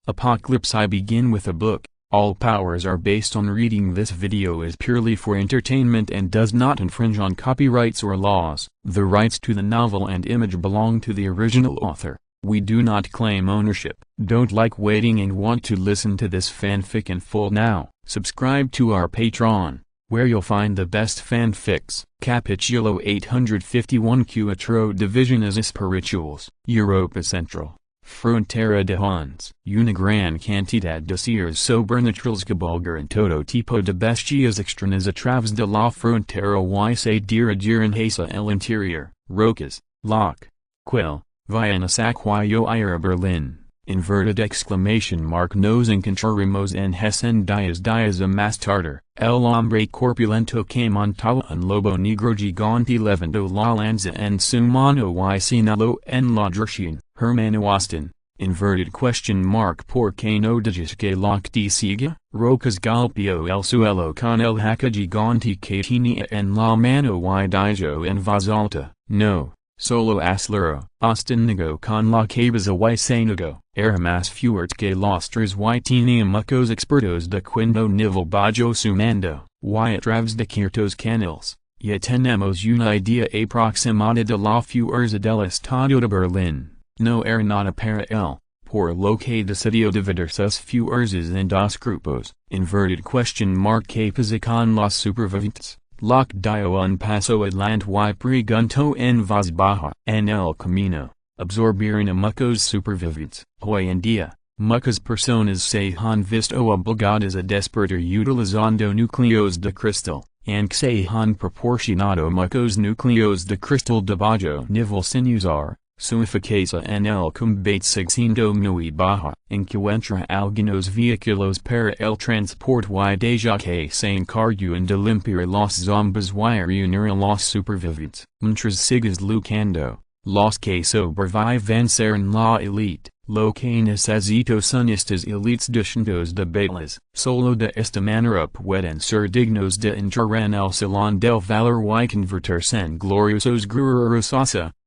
Apocalypse. I begin with a book. All powers are based on reading. This video is purely for entertainment and does not infringe on copyrights or laws. The rights to the novel and image belong to the original author. We do not claim ownership. Don't like waiting and want to listen to this fanfic in full now? Subscribe to our Patreon, where you'll find the best fanfics. Capítulo 851. Quatro divisiones espirituales. Europa Central. Frontera de Hans. Una gran cantidad de seres sobrenaturales que vulgar todo tipo de bestias extrañas a través de la frontera y se dirigen hacia el interior. Rocas, Locke, Quill, Viena Saquayo Ira Berlin. Inverted exclamation mark. Nos encontraremos en Hessen días más tarde. El hombre corpulento que montaba un lobo negro gigante levantó la lanza en su mano y señaló en la dirección. Hermano Austin. Inverted question mark. ¿Por qué no dices que lo que sigue? Rocas golpeó el suelo con el haka gigante que tenía en la mano y dijo en voz alta. No. Solo acelero. Austin negó con la cabeza y se negó. Era más fuerte que los tres y tenía muchos expertos de cuando nivel bajo su mando. Y a través de ciertos canales, ya tenemos una idea aproximada de la fuerza del Estado de Berlín. No era nada para él, por lo que decidió dividir sus fuerzas en dos grupos. Inverted question mark. ¿Qué pasa con los supervivientes? Locke dio un paso adelante y preguntó en voz baja. En el camino, absorbieron a muchos supervivientes. Hoy en día, muchas personas se han visto obligadas a despertar utilizando núcleos de cristal, and se han proporcionado muchos núcleos de cristal de bajo nivel sin usar. Su eficacia en el combate siendo muy baja. Encuentra algunos vehículos para el transporte y deja que se encarguen de limpiar los zombies y reunir a los supervivientes. Mientras sigas luchando, los que sobreviven serán la elite. Lo que necesito son estas elites distintos de balas. Solo de esta manera pueden ser dignos de entrar en el salón del valor y convertirse en gloriosos guerreros.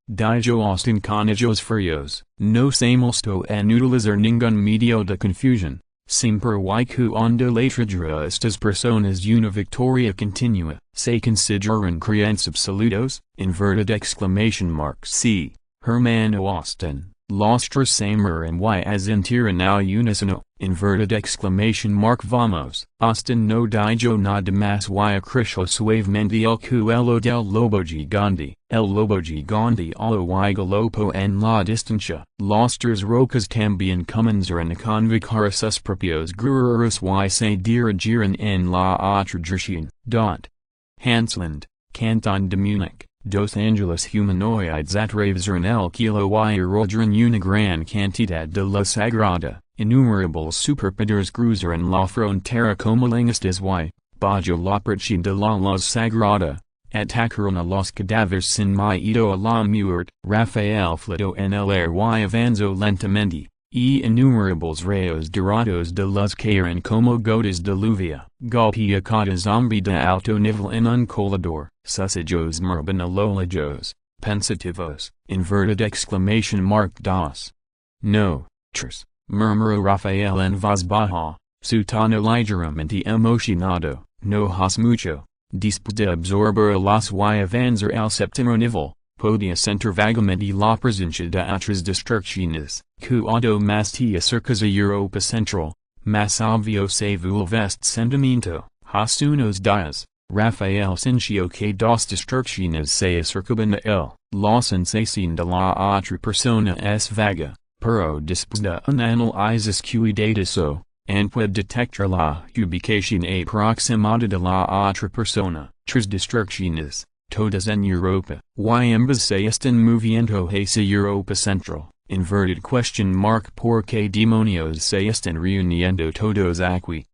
Dijo Austin con ellos fríos. No se molestó en utilizar ningún medio de confusión. Siempre y cuando la tragedia a estas personas una victoria continua. Se consideran creyentes absolutos. Inverted exclamation mark. Sí, Hermano Austin. Los tres se mueren y entran a unísono. Inverted exclamation mark. Vamos. Austin no dijo nada más y acarició suavemente el cuello del lobo gigante. El lobo gigante lo galopó en la distancia. Los tres rocas también comenzaron a convocar a sus propios guerreros y se dirigieron en la otra dirección. Hansland, Canton de Múnich. Dos ángeles humanoides atravesaron el cielo y rodearon una gran cantidad de la sagrada. Innumerables superpowers cruzaron la frontera como langastas y, bajo la presión de la luz sagrada, atacaron a los cadáveres sin miedo a la muerte. Rafael flotó en el aire y avanzó lentamente, y innumerables rayos dorados de luz cayeron como gotas de lluvia. Golpea cada zombie de alto nivel en un colador. Sus ojos miraban a lo lejos, pensativos. Inverted exclamation mark. Dos. No, tres. Murmuró Rafael en voz baja, su tono ligeramente emocionado. No has mucho. Después de absorber a los y avanzar al séptimo nivel, podía sentir vagamente la presencia de otras destrucciones. Cuando más te acercas a Europa Central, más obvio se vuelve este sentimiento. Hace unos días, Rafael sintió que dos destrucciones se acercaban a él. La sensación de la otra persona es vaga, pero después de un análisis cuidadoso, puede detectar la ubicación aproximada de la otra persona. Tres destrucciones, todas en Europa, y ambas se están moviendo hacia Europa Central. Inverted question mark. ¿Por qué demonios se están reuniendo todos aquí?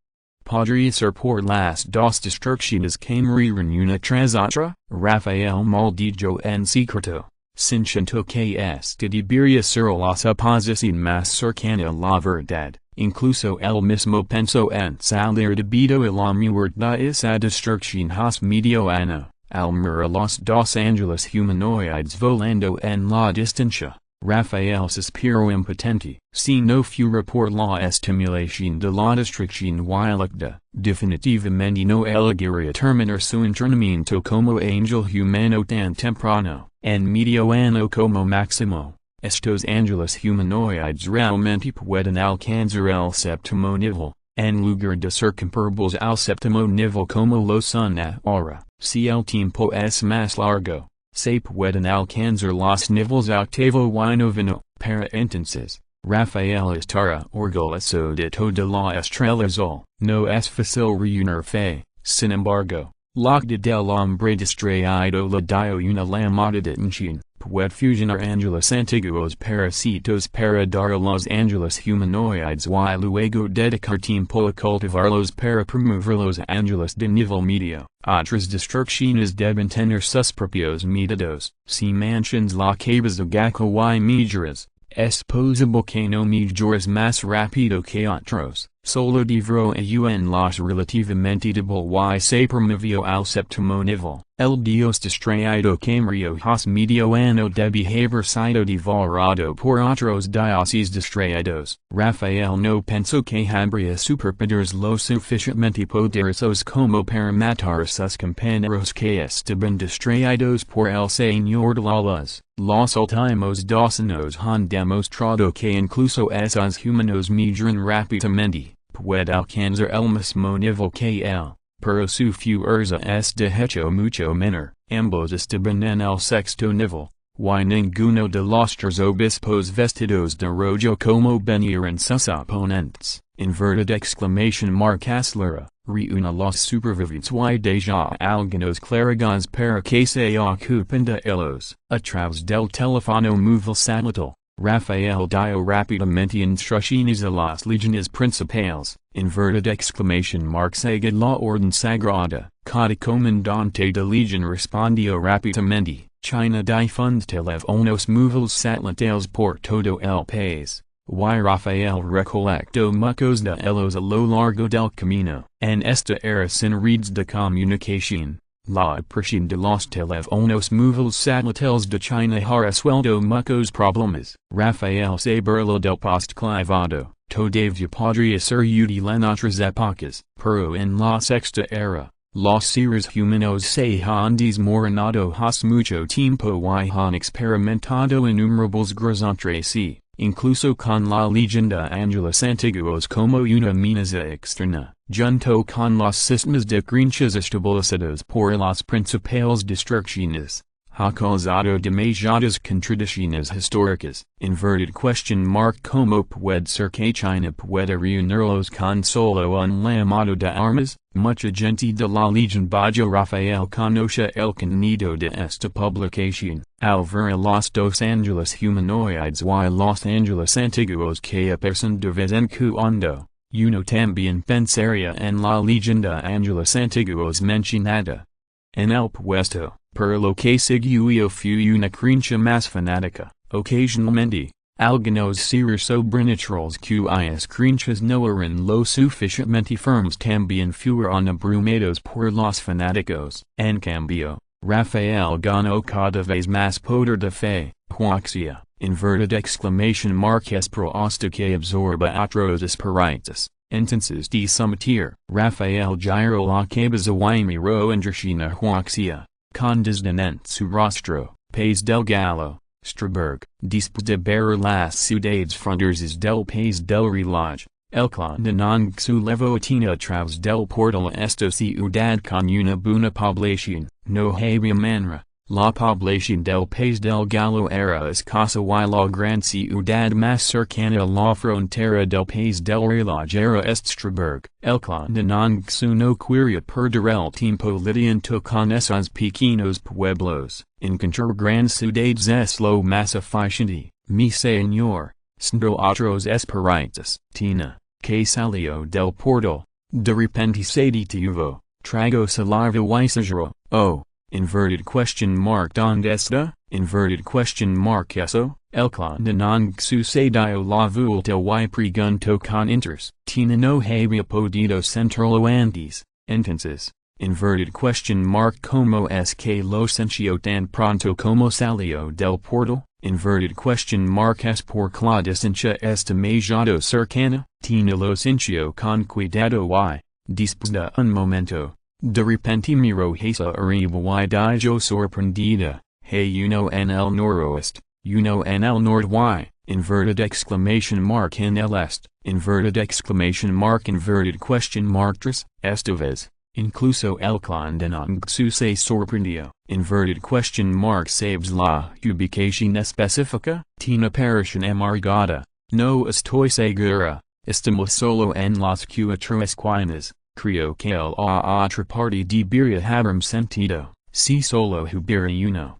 Podría ser por las dos destrucciones que murieron una tras otra. Rafael maldito en secreto. Sintiendo que esta debería ser la suposición más cercana a la verdad. Incluso él mismo pensó en salir debido a la muerte de esa destrucción hace medio año. Al mirar a los dos ángeles humanoides volando en la distancia, Rafael Suspiro Impotenti. Si no fura por la estimulación de la distracción violenta, definitivamente no elegiría terminar su entrenamiento como angel humano tan temprano, en medio ano como máximo. Estos ángeles humanoides realmente pueden alcanzar el séptimo nivel, en lugar de ser comparables al séptimo nivel como lo son ahora. Si el tiempo es más largo, se pueden alcanzar los niveles octavo y noveno. Para entonces, Rafael estará orgulloso de toda la estrella azul. No es fácil reunir fe, sin embargo, la del hombre distraído le dio una llamada de atención. Puede fusionar ángeles antiguos parasitos para dar a los ángeles humanoides y luego dedicar tiempo a cultivarlos para promover los ángeles de nivel medio. Otras distracciones deben tener sus propios métodos. Si manchas la cabeza gaco y mejoras, es posible que no mejores más rápido que otros. Solo devro en los relativamente débil y se promovió al séptimo nivel. El Dios distraído cambió has medio ano de behavior sido devorado por otros dioses distraídos. Rafael no pensó que habría superpoderes lo suficientemente poderosos como para matar a sus compañeros que estaban distraídos por el Señor de la Luz. Los últimos 2 años han demostrado que incluso esos humanos mejoran rápidamente. Puede alcanzar el mismo nivel que él, pero su fuerza es de hecho mucho menor. Ambos estaban en el sexto nivel, y ninguno de los tres obispos vestidos de rojo como venían sus oponentes. En verdad acelera, reúna los supervivientes y deja algunos clérigos para que se ocupen de ellos. A través del teléfono móvil satelital, Rafael dio rápidamente instrucciones a las legiones principales. En verdad seguid la orden sagrada. Cada comandante de legión respondió rápidamente. China difunde teléfonos móviles satelitales por todo el país. Y Rafael recolectó muchos de ellos a lo largo del camino. En esta era sin redes de comunicación, la aparición de los teléfonos móviles satelitales de China ha resuelto muchos problemas. Rafael se burló del postclavado. Todavía podría ser útil en otras épocas, pero en la sexta era, los seres humanos se han desmoronado hace mucho tiempo y han experimentado innumerables guerras entre sí, incluso con la leyenda ángeles antiguos como una amenaza externa, junto con los sistemas de creencias establecidos por las principales distracciones. Ha causado demasiadas contradicciones históricas. ¿Cómo puede ser que China pueda reunirlos con solo un llamado de armas? Mucha gente de la Legión Bajo Rafael conoce el contenido de esta publicación. Al ver a los dos ángeles humanoides y los ángeles antiguos que aparecen de vez en cuando, uno también pensaría en la leyenda ángeles antiguos mencionada en el puesto. Por lo que siguió fue una creencia más fanática. Ocasionalmente, algunos seres sobrenaturales cuyas creencias no eran lo suficientemente firmes también fueron abrumados por los fanáticos. En cambio, Rafael ganó cada vez más poder de fe, huaxia, en verdad es pro hasta que absorba otros espíritus. Entonces de someter, Rafael giró la cabeza y miró en dirección huaxia. Con desdén en su rostro, País del Galo, Strasbourg. Después de ver las ciudades fronterizas del País del Reloj, el clan de Nongsu levó a través del portal a esta ciudad con una buena población. No había manera. La población del País del Galo era escasa y la gran ciudad más cercana a la frontera del País del Reloj era Strasbourg. El clan de Nongsu no quería perder el tiempo lidiando con esos pequeños pueblos. Encontrar grandes ciudades es lo más eficiente, mi señor. Siendo otros espíritus. Tina, que salió del portal, de repente se detuvo, trago saliva y susurró, oh. ¿Dónde está? Eso, el clan de Nongsu se dio la vuelta y preguntó con interés. Tina no había podido sentirlo antes. Entonces, ¿cómo es que lo senció tan pronto como salió del portal? Es por claudicencia estimado cercana, tiene lo sincio con cuidado y, después de un momento, de repente miro hacia arriba y digo sorprendida, hey uno en el noroeste, uno en el norte y, inverted exclamation mark en el este, inverted exclamation mark inverted question mark tres, esta vez. Incluso el condenado se sorprendió, inverted question mark saves la ubicación específica, tina parisian amargada, no estoy segura, estamos solo en las cuatro esquinas, creo que la otra parte debería haber sentido, si solo hubiera uno,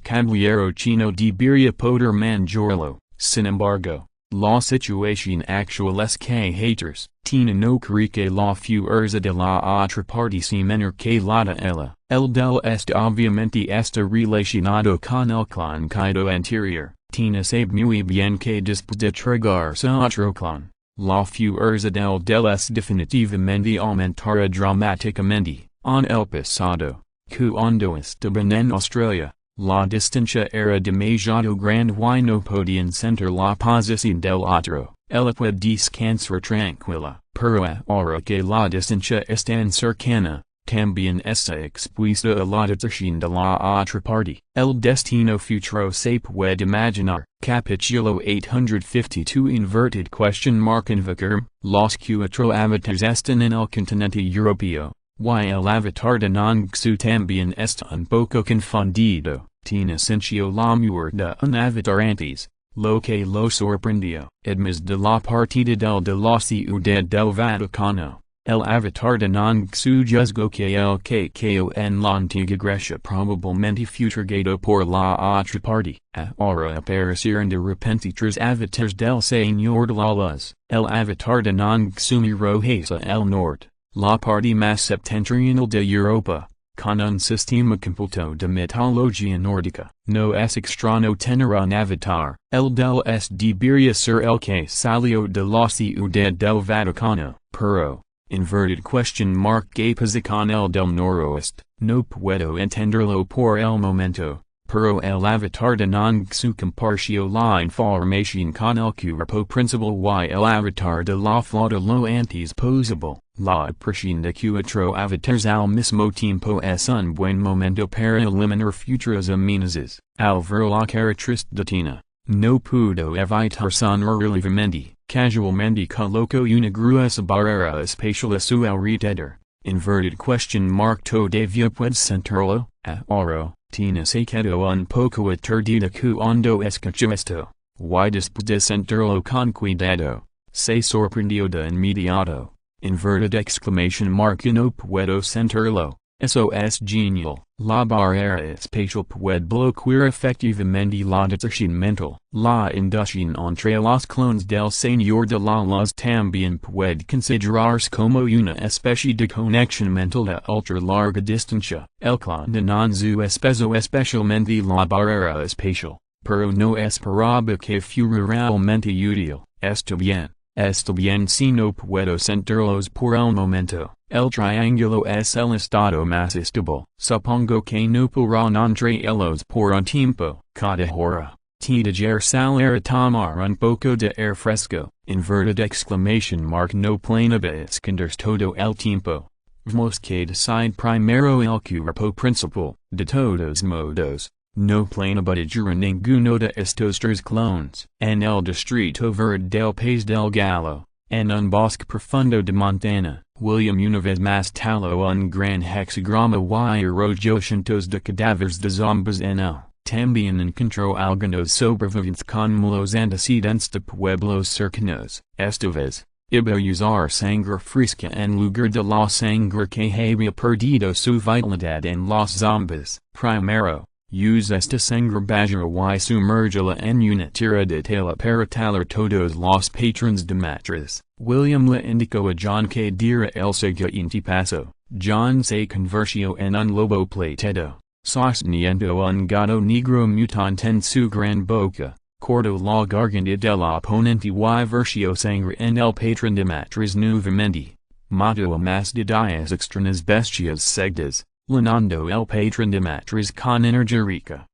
caballero chino debería poder manjarlo, sin embargo. La situación actual es que haters, tina no cree que la fuerza de la otra parte se menor que la de ella. El del este obviamente está relacionado con el conquido anterior, tina sabe muy bien que después de tragarse otro clan, la fuerza del este definitivamente aumentará dramáticamente, en el pasado, cuando estaban en Australia. La distancia era demasiado grande y no podían sentir la posición del otro, ella puede descansar tranquila, pero ahora que la distancia es tan cercana, también está expuesta a la deserción de la otra parte. El destino futuro se puede imaginar. Capítulo 852 inverted question mark invocar, los cuatro avatars están en el continente europeo. Y el avatar de Nongsu también está un poco confundido, tiene sintió la muerte de un avatar antes, lo que lo sorprendió. Además de la partida de la ciudad del Vaticano, el avatar de Nongsu juzgó que el que quedó en la antigua Grecia probablemente futurgado por la otra parte. Ahora aparecieron de repente tres avatars del Señor de la Luz. El avatar de Nongsu miró hacia el norte. La parte más septentrional de Europa, con un sistema completo de mitología nórdica. No es extraño tener un avatar. El del este debería ser el que salió de la ciudad del Vaticano, pero, inverted question mark que pasa con el del noroeste, no puedo entenderlo por el momento. Pero el avatar de Nongsu compartió la información con el cuerpo principal y el avatar de la flauta lo antes posible. La aparición de cuatro avatars al mismo tiempo es un buen momento para eliminar futuras amenazas. Al ver la característica tina, no pudo evitar sonar levemente, casualmente colocó una gruesa barrera espacial a su alrededor. Inverted question mark todavía puedes sentirlo, ahora. Tina se quedó un poco aturdida cuando escuchó esto, y después de sentirlo con cuidado, se sorprendió de inmediato. Inverted exclamation mark no puedo sentirlo, eso es genial. La barrera espacial puede bloquear efectivamente la deserción mental. La inducción entre los clones del Señor de la Luz también puede considerarse como una especie de conexión mental de ultra larga distancia. El clon de Nongsu espesó especialmente la barrera espacial, pero no esperaba que fuera realmente útil. Está bien si no puedo sentirlos por el momento. El triángulo es el estado más estable. Supongo que no podrán entre ellos por un tiempo. Cada hora. Tidager salir a tomar un poco de air fresco. Inverted exclamation mark no planaba esconder todo el tiempo. Vemos que decide primero el cuerpo principal. De todos modos, no planaba ir a ninguno de estos tres clones. En el distrito verde del País del Gallo, en un bosque profundo de Montana, William una vez más taló un gran hexagrama y arrojó cientos de cadáveres de zombies en él. También encontró algunos sobrevivientes con los antecedentes de pueblos cercanos. Esta vez, iba a usar sangre fresca en lugar de la sangre que había perdido su vitalidad en los zombies. Primero, usa esta sangre bajera y sumergela en una tira de tela para talar todos los patrones de matriz. William le indicó a John que diera el siguiente paso. John se convirtió en un lobo plateado, sosteniendo un gato negro mutante en su gran boca, cortó la garganta del oponente y vertió sangre en el patrón de matriz nuevamente. Mató a más de 10 extrañas bestias seguidas, llenando el patrón de matriz con energía rica.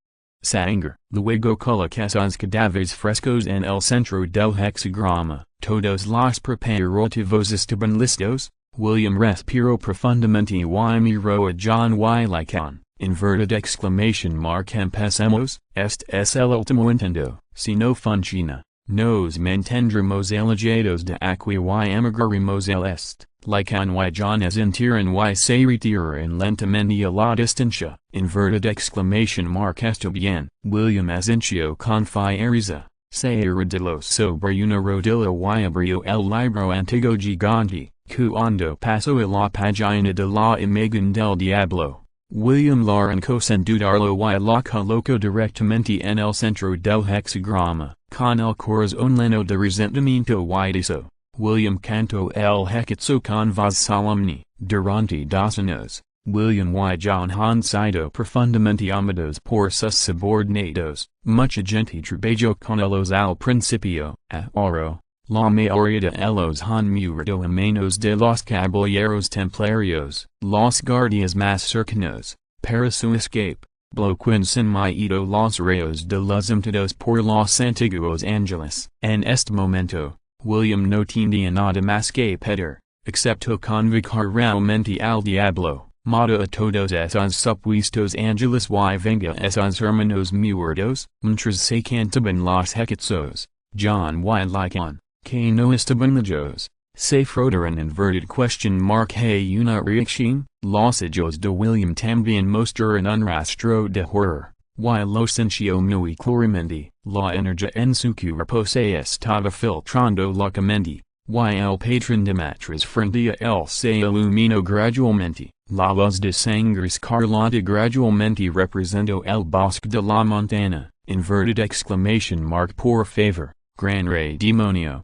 Sanger, luego colocações cadáveres frescos en el centro del hexagrama, todos los preparativos estaban listos. William respiró profundamente y miró a John Wylicon. Inverted exclamation mark empecemos, este es el último intento, si no funciona, nos mantendremos alejados de aquí y emigraremos al este. Lycon y John es entierran y se retiran lentamente a la distancia. Inverted exclamation mark está bien. William asencio con fiereza. Se arrodilló sobre una rodilla y abrió el libro antiguo gigante, cuando pasó a la página de la imagen del diablo. William lo arrancó sin dudarlo y lo colocó directamente en el centro del hexagrama, con el corazón lleno de resentimiento y deseo. William cantó el hexazo con voz solemne, durante 2 años. William y John han sido profundamente amados por sus subordinados. Mucha gente trabajó con ellos al principio. Ahora, la mayoría de ellos han muerto a manos de los caballeros templarios, los guardias más cercanos. Para su escape, bloquean sin miedo los rayos de los imitados por los antiguos ángeles. En este momento, William no tenía nada más que pedir, excepto convocar realmente al diablo. Mata a todos esos supuestos ángeles y venga esos hermanos muertos. Mientras se cantaban los hexazos, John Wylicon, que no estaban lejos, se frotaron inverted question mark hay una reacción. Los ojos de William también mostraron un rastro de horror. Y lo sintió muy claramente. La energía en su cuerpo se estaba filtrando locamente. Y el patrón de matras frente a él se iluminó gradualmente. La luz de sangre escarlata gradualmente representó el bosque de la montana. Inverted exclamation mark por favor, gran rey demonio.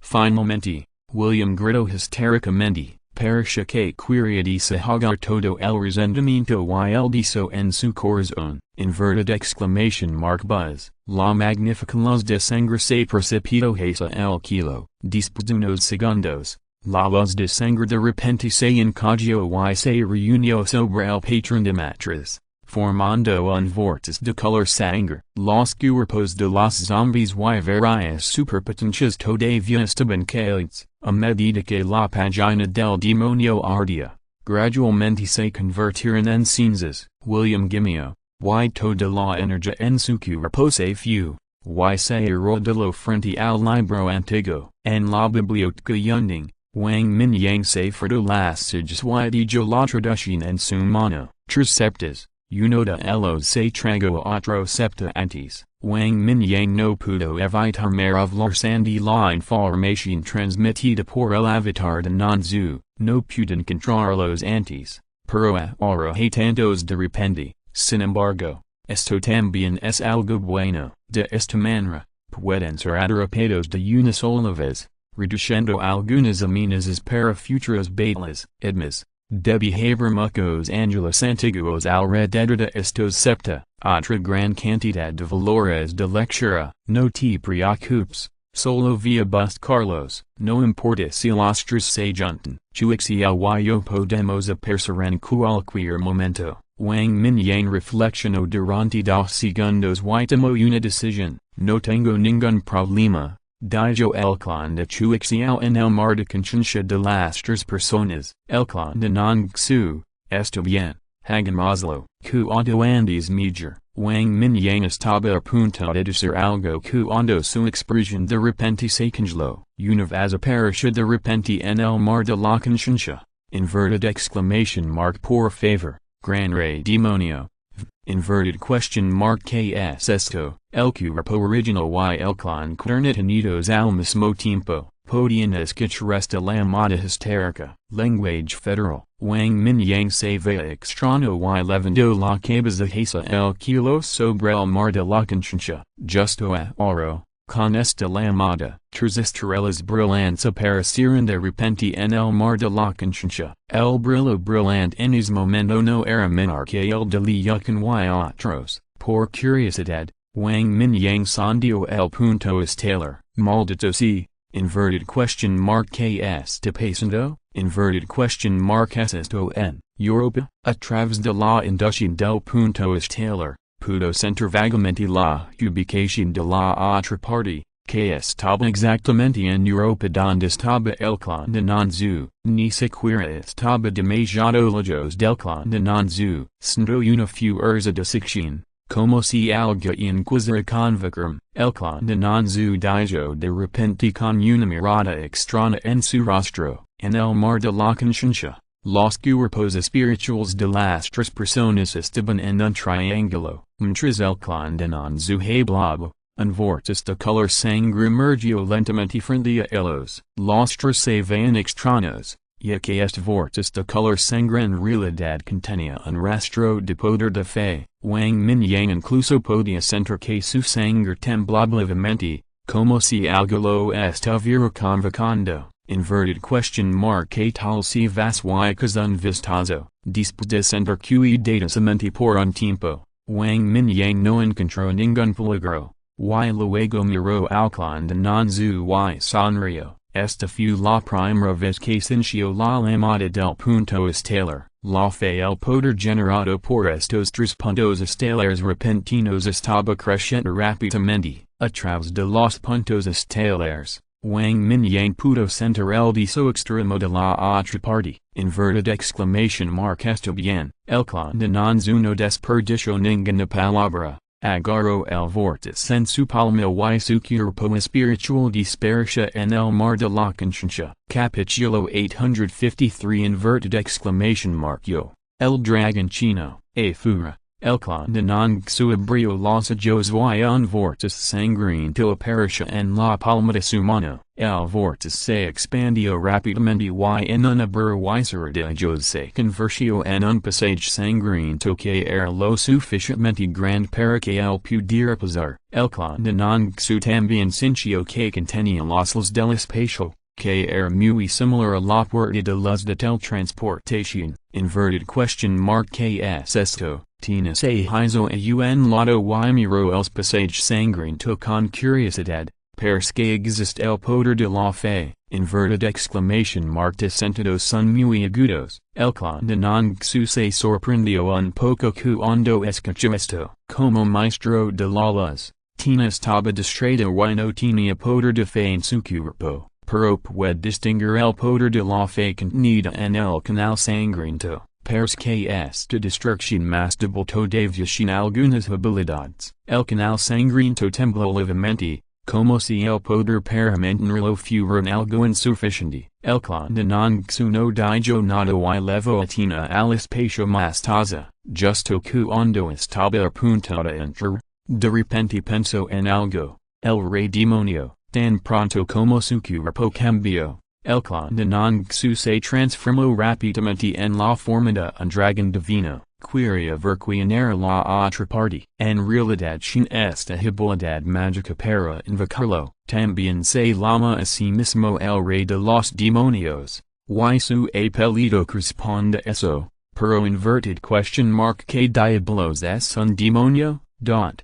Finalmente, William gritó histéricamente, para que quería desahogar todo el resentimiento y el deseo en su corazón. Inverted exclamation mark buzz. La magnífica luz de sangre se precipitó hacia el kilo. Después de unos segundos, la luz de sangre de repente se encogió y se reunió sobre el patrón de matras, formando un vórtice de color sangre. Los cuerpos de los zombies y varias superpotencias todavía estaban calientes. A medida que la página del demonio ardía, gradualmente se convirtieron en cenizas. William gimió, y toda la energía en su cuerpo se fue, y se arrodilló frente al libro antiguo. En la biblioteca Yunding, Wang Mingyang se frotó las sillas y dijo la traducción en su mano. 3 septas, uno de ellos se tragó a otro septa antes. Wang Mingyang no pudo evitar hablar de la información transmitida por el avatar de Nanzu, no pueden controlarlos antes, pero ahora hay tantos de repente. Sin embargo, esto también es algo bueno. De esta manera, pueden ser atrapados de una sola vez, reduciendo algunas amenazas para futuras batallas. Además, de behavior muchos ángeles antiguos alrededor de estos septa. Otra gran cantidad de valores de lectura. No te preocupes, solo via buscarlos. No importa si los tres se juntan. Chuixiao y yo podemos aparecer en cualquier momento. Wang Mingyang reflexionó durante 2 segundos y tomó una decisión. No tengo ningún problema, dijo el clan de Chuixiao en el mar de conciencia de las 3 personas. El clan de Nangxu, está bien. Hagámoslo. Cuando antes major, Wang Mingyang estaba a punto de decir algo cuando su expresión de repente se congeló. Una vez apareció de repente en el mar de la conciencia. Inverted exclamation mark por favor, gran rey demonio. Inverted question mark ¿qué es esto? El cuerpo original y el clan cuernitanidos al mismo tiempo. Podían escuchar esta llamada histérica. Language federal. Wang Mingyang se ve extraño y levantó la cabeza hacia el kilo sobre el mar de la conciencia. Justo ahora, con esta llamada, 3 estrellas brillantes aparecieron de repente en el mar de la conciencia. El brillo brillante en ese momento no era menor que el de Liukan y otros. Por curiosidad, Wang Mingyang sondeó el punto estelar. Maldito sea. Inverted question mark ¿qué está pasando? Inverted question mark es esto en Europa? A través de la inducción del punto estelar, Puto center vagamente la ubicación de la otra parte, que estaba exactamente en Europa donde estaba el condenado, ni siquiera estaba demasiado lejos del condenado, siendo una fuerza de sección, como si algo inquisiera convocarme. El condenado dijo de repente con una mirada extraña en su rostro, en el mar de la conciencia. Los cuerpos espirituales de las tres personas estaban en un triángulo, mientras el condenado hablaba. Un vortice de color sangre emergió lentamente frente a ellos. Los tres se veían extraños, ya que este vortice de color sangre en realidad contenía un rastro de poder de fe. Wang Mingyang incluso podía sentir que su sangre temblaba levemente, como si algo lo estuviera convocando. Inverted question mark que tal si vas ycas un vistazo, después de sentir cuidadosamente por un tiempo, Wang Mingyang no encontró ningún peligro, y luego miró al condenado y sonrió. Esta fue la primera vez que sintió la llamada del punto estelar. La fe el poder generado por estos tres puntos estelares repentinos estaba creciendo rápidamente, a través de los puntos estelares. Wang Mingyang pudo sentir el deseo extremo de la otra parte. Inverted exclamation mark esto bien. El condenado no desperdició ninguna palabra. Agarró el vortice en su palma y su cuerpo espiritual dispersa en el mar de la conciencia. Capítulo 853 Inverted exclamation mark yo. El dragón chino, Fura. El condenado abrió los ojos y un vortice sangriento apareció en la palma de su mano. El vortice se expandió rápidamente y en un abrir y cerrar de ojos se convirtió en un pasaje sangriento que era lo suficientemente grande para que él pudiera pasar. El condenado también sintió que contenía los hilos del espacio, que era muy similar a la puerta de los de teletransportación. Inverted question mark que es esto. Tina se hizo a un lado y miró el pasaje sangriento con curiosidad, parce que existe el poder de la fe. Inverted exclamation mark de sentidos son muy agudos. El condenado se sorprendió un poco cuando escuchó esto. Como maestro de la luz, Tina estaba distraída y no tenía poder de fe en su cuerpo, pero puede distinguir el poder de la fe contenida en el canal sangriento. Parce que esta distracción más débil todavía sin algunas habilidades. El canal sangriento tembló levemente, como si el poder para mantenerlo fuera algo insuficiente. El condenado no dijo nada y levó a Tina al espacio más taza, justo cuando estaba a punto de entrar. De repente pensó en algo. El rey demonio, tan pronto como su cuerpo cambió. El condenado se transformó rápidamente en la forma de un dragón divino. Quería ver quién era la otra parte. En realidad sin esta habilidad mágica para invocarlo. También se llama a sí mismo el rey de los demonios. Y su apellido corresponde a eso. Pero inverted question mark que diablos es un demonio, dot.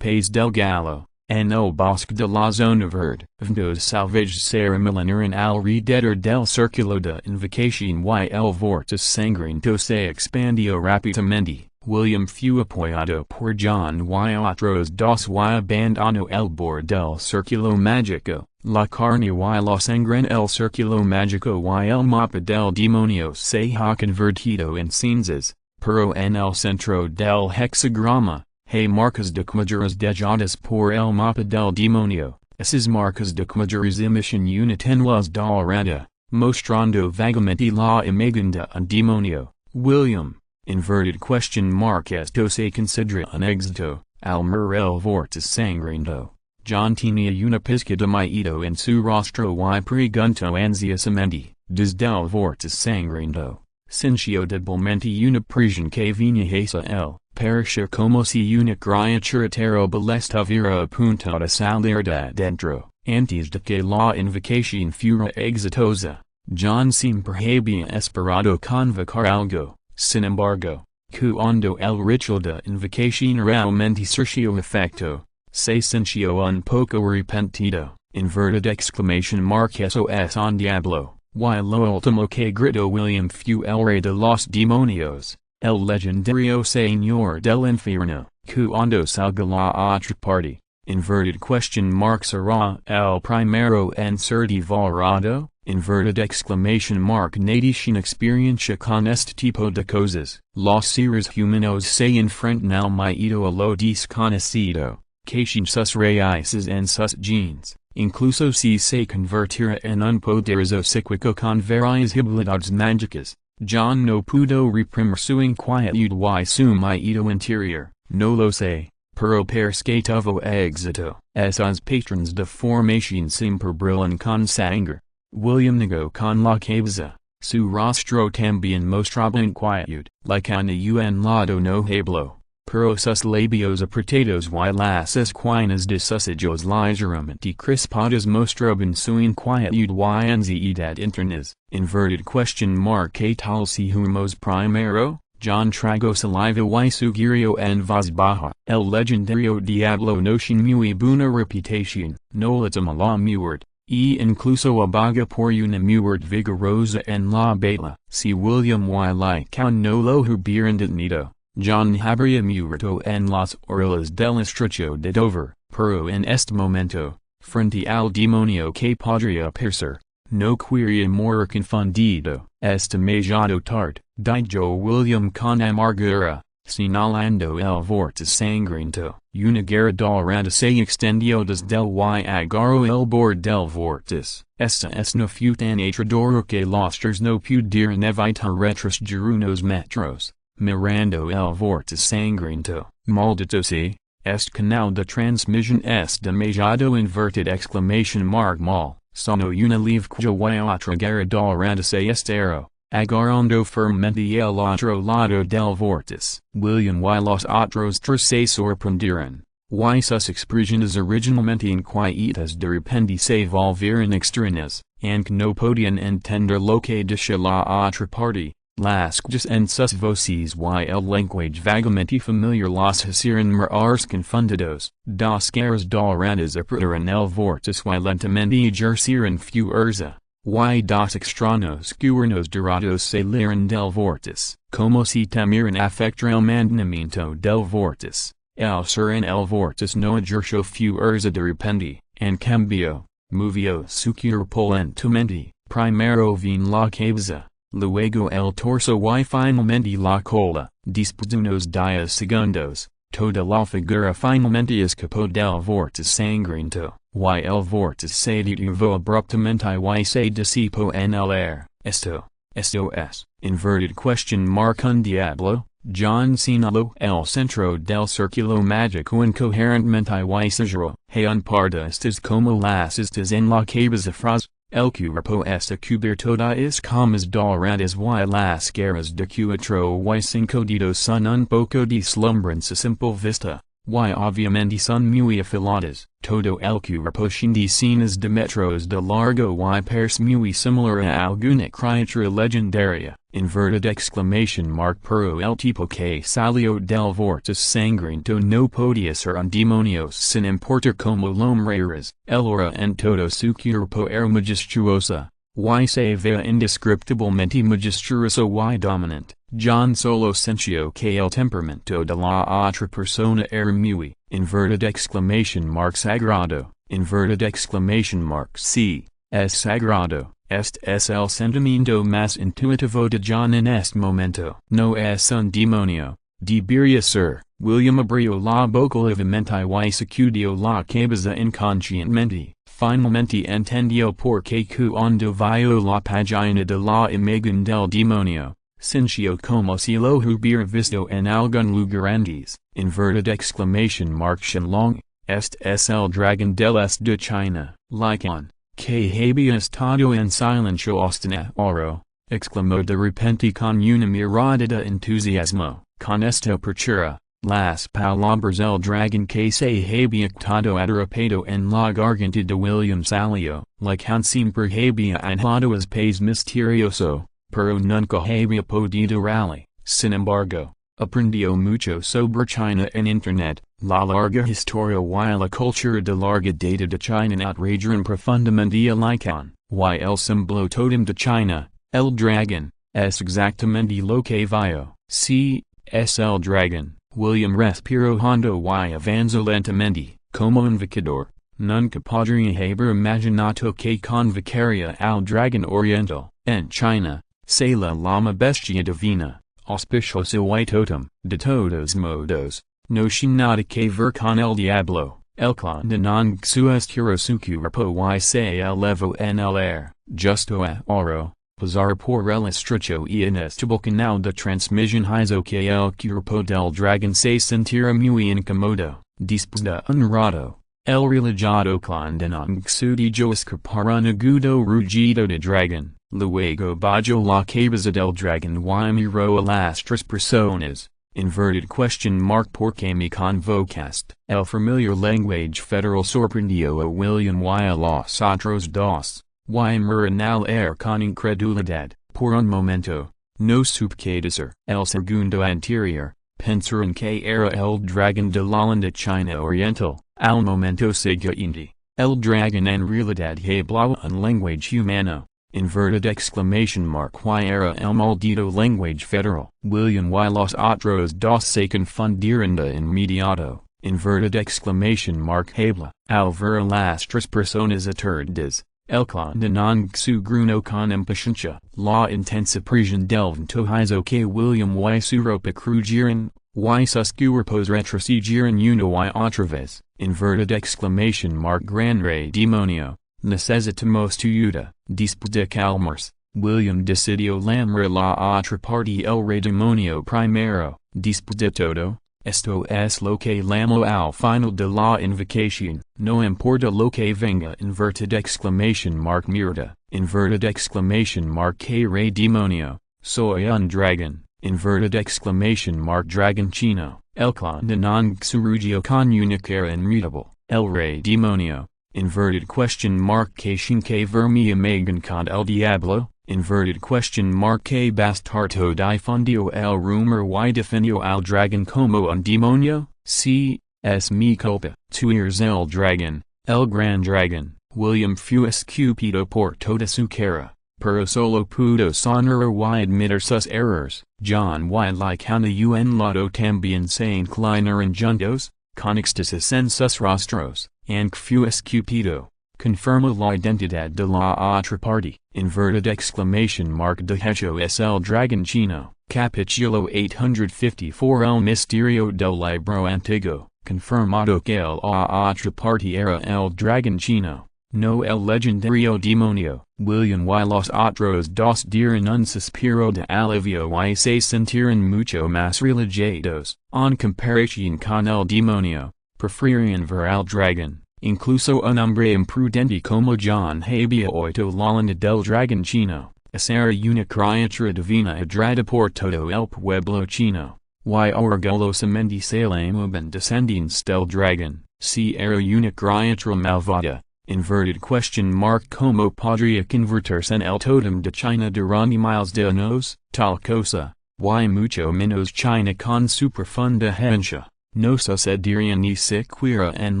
Paz del Galo. En el bosque de la zona verde, dos salvajes se remolineran alrededor del círculo de invocación y el vortice sangriento se expandió rápidamente. William fue apoyado por John y otros dos y abandonó el borde del círculo mágico. La carne y la sangre en el círculo mágico y el mapa del demonio se ha convertido en cenizas, pero en el centro del hexagrama. Hay marcas de quemaduras dejadas por el mapa del demonio. Esas marcas de quemaduras emiten una luz dorada, mostrando vagamente la imagen de un demonio. William. Inverted question mark esto se considera un éxito, al mirar el vortice sangriento. John tenía una pizca de miedo en su rostro y preguntó ansiosamente, desde el vortice sangriento. Sintió débilmente una presión que venía hacia él. Pareció como si una criatura terrible estuviera a punto de salir de adentro. Antes de que la invocación fuera exitosa, John siempre había esperado convocar algo. Sin embargo, cuando el ritual de invocación realmente surgió efecto, se sintió un poco arrepentido. Inverted exclamation mark eso es un diablo. Y lo último que gritó William fue el rey de los demonios. El legendario Señor del Infierno. Cuando salga la otra parte, inverted question mark será el primero en ser devorado, inverted exclamation mark nadie sin experiencia con este tipo de cosas. Los seres humanos se enfrentan al miedo a lo desconocido, que sin sus raíces en sus genes, incluso si se convertirá en un poderoso psíquico con varias habilidades mágicas. John no pudo reprimir su inquietud y su miedo interior, no lo sé, pero porque tuvo éxito. Esos patrons de formación siempre brillan con sangre. William negó con la cabeza, su rostro también mostraba inquietud. Like a un lado no habló, pero sus labios apretados y las esquinas de sus ojos ligeramente crispados mostraban su inquietud y ansiedad internas. Inverted question mark ¿Qué tal si humos primero? John trago saliva y sugirió en voz baja. El legendario diablo no tiene muy buena reputación, no le toma la muerte, y incluso aboga por una muerte vigorosa en la batalla. Si William y Lycan no lo hubieran detenido, John habría muerto en las orillas del estrecho de Dover, pero en este momento, frente al demonio que podría aparecer, no quería morir confundido. Demasiado tarde, dijo William con amargura, señalando el vórtice sangriento. Una guerra dorada se extendió desde el y agarró el borde del vórtice. Esta es no fue tan aterradora que los tres no pudieron evitar retroceder unos metros, mirando el vórtice sangriento. Maldito sea, este canal de transmisión es demasiado inverted exclamation mark mal. Sono una leve cuya y otra guerra dorada se estero, agarrando firmemente el otro lado del vórtice. William y los otros tres se sorprendieron, y sus expresiones originalmente inquietas de repente se volvieron extrañas, aunque no podían entender lo que decía la otra parte. Las cosas en sus voces y el lenguaje vagamente familiar los hicieron mirar confundidos. Dos caras doradas apretaron el vórtice y lentamente ejercieron fuerza, y dos extraños cuernos dorados salieron del vórtice, como si temieran afectar el mantenimiento del vórtice. El ser en el vórtice no ejerció fuerza de repente, en cambio, movió su cuerpo lentamente, primero vino la cabeza, luego el torso y finalmente la cola. Después de unos 10 segundos, toda la figura finalmente escapó del vórtice sangriento, y el vórtice se detuvo abruptamente y se disipó en el aire. Esto es, inverted question mark un diablo. John señaló el centro del círculo mágico incoherentemente y susurró, hey un par de estas como las estas en la cabeza frase. El cuerpo está cubierto de escamas doradas y las garras de 4 y 5 dedos son un poco deslumbrantes a simple vista, y obviamente son muy afiladas. Todo el cuerpo sin decenas de metros de largo y parece muy similar a alguna criatura legendaria. Inverted exclamation mark pero el tipo que salió del vórtice sangriento no podía ser un demonio sin importar como lo miraras. El aura en todo su cuerpo era majestuosa, y se veía indescriptiblemente majestuoso y dominante. John solo sintió que el temperamento de la otra persona era muy, inverted exclamation mark sagrado, inverted exclamation mark sí, es sagrado. Este es el sentimiento más intuitivo de John en este momento. No es un demonio, debería ser. William abrió la boca levemente y sacudió la cabeza inconscientemente. Finalmente entendió por qué cuando vio la página de la imagen del demonio, sintió como si lo hubiera visto en algún lugar antes. Inverted exclamation mark Shenlong, este es el dragón del este de China. Lycan, que había estado en silencio hasta ahora, exclamó de repente con una mirada de entusiasmo. Con esta apertura, las palabras el dragón que se había quedado atrapado en la garganta de William salió. Lycan siempre había anhelado a paz misterioso, pero nunca había podido rally. Sin embargo, aprendió mucho sobre China en Internet. La larga historia y la cultura de larga data de China outragearon profundamente a Lycan, y el símbolo totem de China, el dragón, es exactamente lo que vio. Sí, es el dragón, William Respiro Hondo y avanzo lentamente, como invocador, nunca podría haber imaginado que convocaría al dragón oriental, en China, se la llama bestia divina, auspicioso y totem, de todos modos, no nada que ver con el diablo, el condenang su estero su cuerpo y se elevó en el air, justo a oro. Pasar por el estrecho y inestable canal de transmisión hizo que el cuerpo del dragón se sintiera muy incómodo, después de un rato, el religado condenanzo dijo escapar un agudo rugido de dragón, luego bajó la cabeza del dragón y miró a las tres personas, inverted question mark porque me convocaste. El familiar language federal sorprendió a William y a los otros dos. Y miran al air con incredulidad, por un momento, no supe qué decir. El segundo anterior, pensaron que era el dragón de la leyenda China Oriental, al momento siguiente, el dragón en realidad hablaba un lenguaje humano, inverted exclamation mark y era el maldito language federal. William y los otros dos se confundieron de inmediato, inverted exclamation mark habla, al ver a las tres personas aturdidas. El condenanzo gruñó con impaciencia. La intensa presión del vento hizo que William y su ropa crujeran, y sus cuerpos retrocedieran una y otra vez. Inverted exclamation mark gran rey demonio, necesitamos tu ayuda. Después de calmarse, William decidió llamar la otra parte el rey demonio primero. Después de todo, esto es lo que llamó al final de la invocación, no importa lo que venga. Inverted exclamation mark mierda, inverted exclamation mark que rey demonio, soy un dragón, inverted exclamation mark dragón chino, el condenanzo rugió con una cara inmutable, el rey demonio, inverted question mark que sin que ver mi imagen con el diablo. Inverted question mark que bastardo difundió el rumor y definió al dragón como un demonio, si, es mi culpa. Tu eres el dragón, el gran dragón. William fue escupido por toda su cara, pero solo pudo sonar y admitir sus errores. John y la cana un lado también se inclinaron juntos, con éxtasis en sus rostros, and fue escupido. Confirma la identidad de la otra parte. Inverted exclamation mark de hecho es el dragón chino. Capítulo 854 El misterio del libro antiguo. Confirmado que la otra parte era el dragón chino, no el legendario demonio. William y los otros dos dieron un suspiro de alivio y se sintieron mucho más relajados. En comparación con el demonio, preferían ver al dragón. Incluso un hombre imprudente como John había oído la leyenda del dragón chino, era una criatura divina adrada por todo el pueblo chino, y orgullosamente se llamaban descendientes del dragón. Si era una criatura malvada, inverted question mark como podría convertirse en el totem de China durante miles de años, tal cosa, y mucho menos China con su profunda herencia. No sucedería ni siquiera en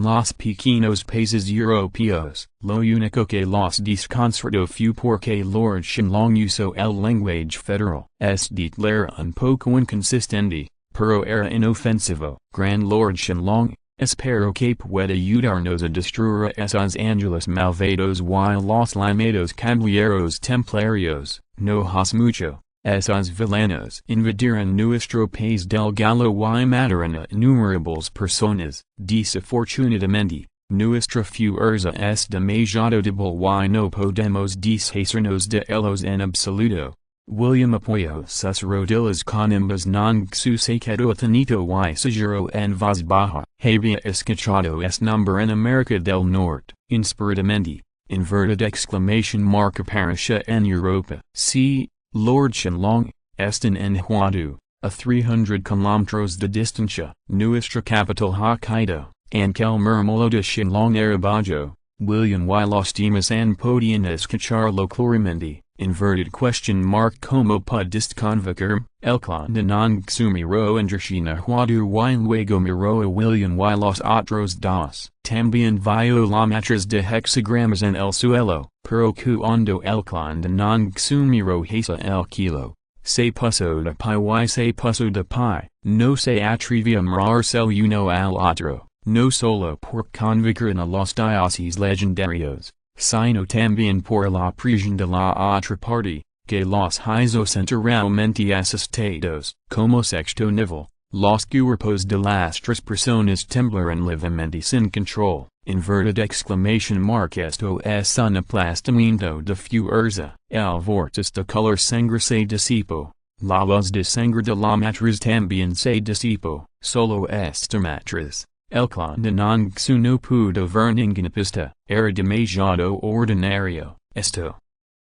los pequeños países europeos. Lo único que los desconcertó fue porque Lord Shenlong usó el lenguaje federal. Era un poco inconsistente, pero era inofensivo. Gran Lord Shenlong, espero que pueda ayudarnos a destruir esos ángeles malvados y los llamados caballeros templarios. No has mucho. Esos villanos invadieron nuestro país del galo y mataron a innumerables personas. Desafortunadamente, nuestra fuerza es demasiado débil y no podemos deshacernos de ellos en absoluto. William apoyó sus rodillas con ambas nangsu se quedó atenito y seguro en voz baja. Había escuchado ese nombre en América del Norte, inspiradamente. Inverted exclamation mark apareció en Europa. Sí. Lord Shenlong, están en Huadu, a 300 kilómetros de distancia, nuestra capital Hokkaido, aunque el murmullo de Shenlong era bajo. William y los demás podían escucharlo claramente. Inverted question mark como pudiste convocarme. El condenanzo miró en dirección a Huadu y luego miró a William y los otros dos. También vio la matras de hexagramas en el suelo, pero cuando el condenanzo miró hacia el kilo, se puso de pie y se puso de pie. no se atrevia marcel uno al otro, no solo por convocar a los dioses legendarios, sino también por la presión de la otra parte, que los hizo centralmente asistados, como sexto nivel. Los cuerpos de las tres personas temblarán levemente sin control. Inverted exclamation mark esto es un aplastamiento de fuerza. El vortiz de color sangre se disipó. La luz de sangre de la matriz también se disipó. Solo esta matriz. El clan de Nangsu no pudo ver ninguna pista. Era demasiado ordinario. Esto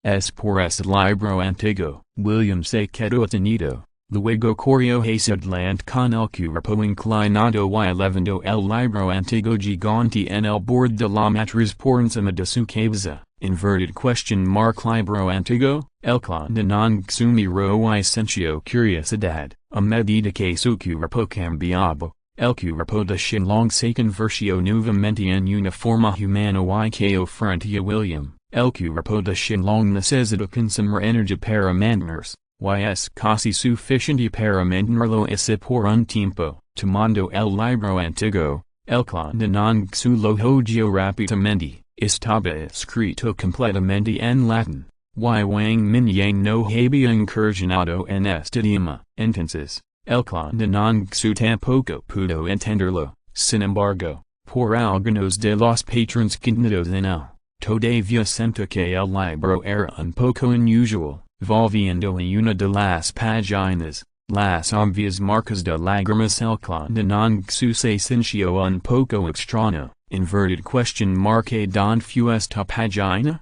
es por ese libro antiguo. William se quedó tenido. Luego corrió hacia adelante con el cuerpo inclinado y levando el libro antiguo gigante en el borde de la matriz por encima de su cabeza. Inverted question mark libro antiguo. El clan de Nangsu miró y sintió curiosidad. A medida que su cuerpo cambiaba, el cuerpo de Shenlong se convirtió nuevamente en una forma humana y quedó frente a William. El cuerpo de Shenlong necesita consumir energía para mantenerse. Y es casi suficiente para mantenerlo así por un tiempo. Tomando el libro antiguo, el clan de Nangsu lo hojeó rápidamente. Estaba escrito completamente en latín. Y Wang Mingyang no había incursionado en este idioma. Entonces, el clan de Nangsu tampoco pudo entenderlo. Sin embargo, por algunos de los patrones contenidos en él, todavía sentía que el libro era un poco inusual. Volviendo a una de las páginas, las obvias marcas de lágrimas el clan de Nangsu se sintió un poco extraño. Inverted question mark a don fue esta página?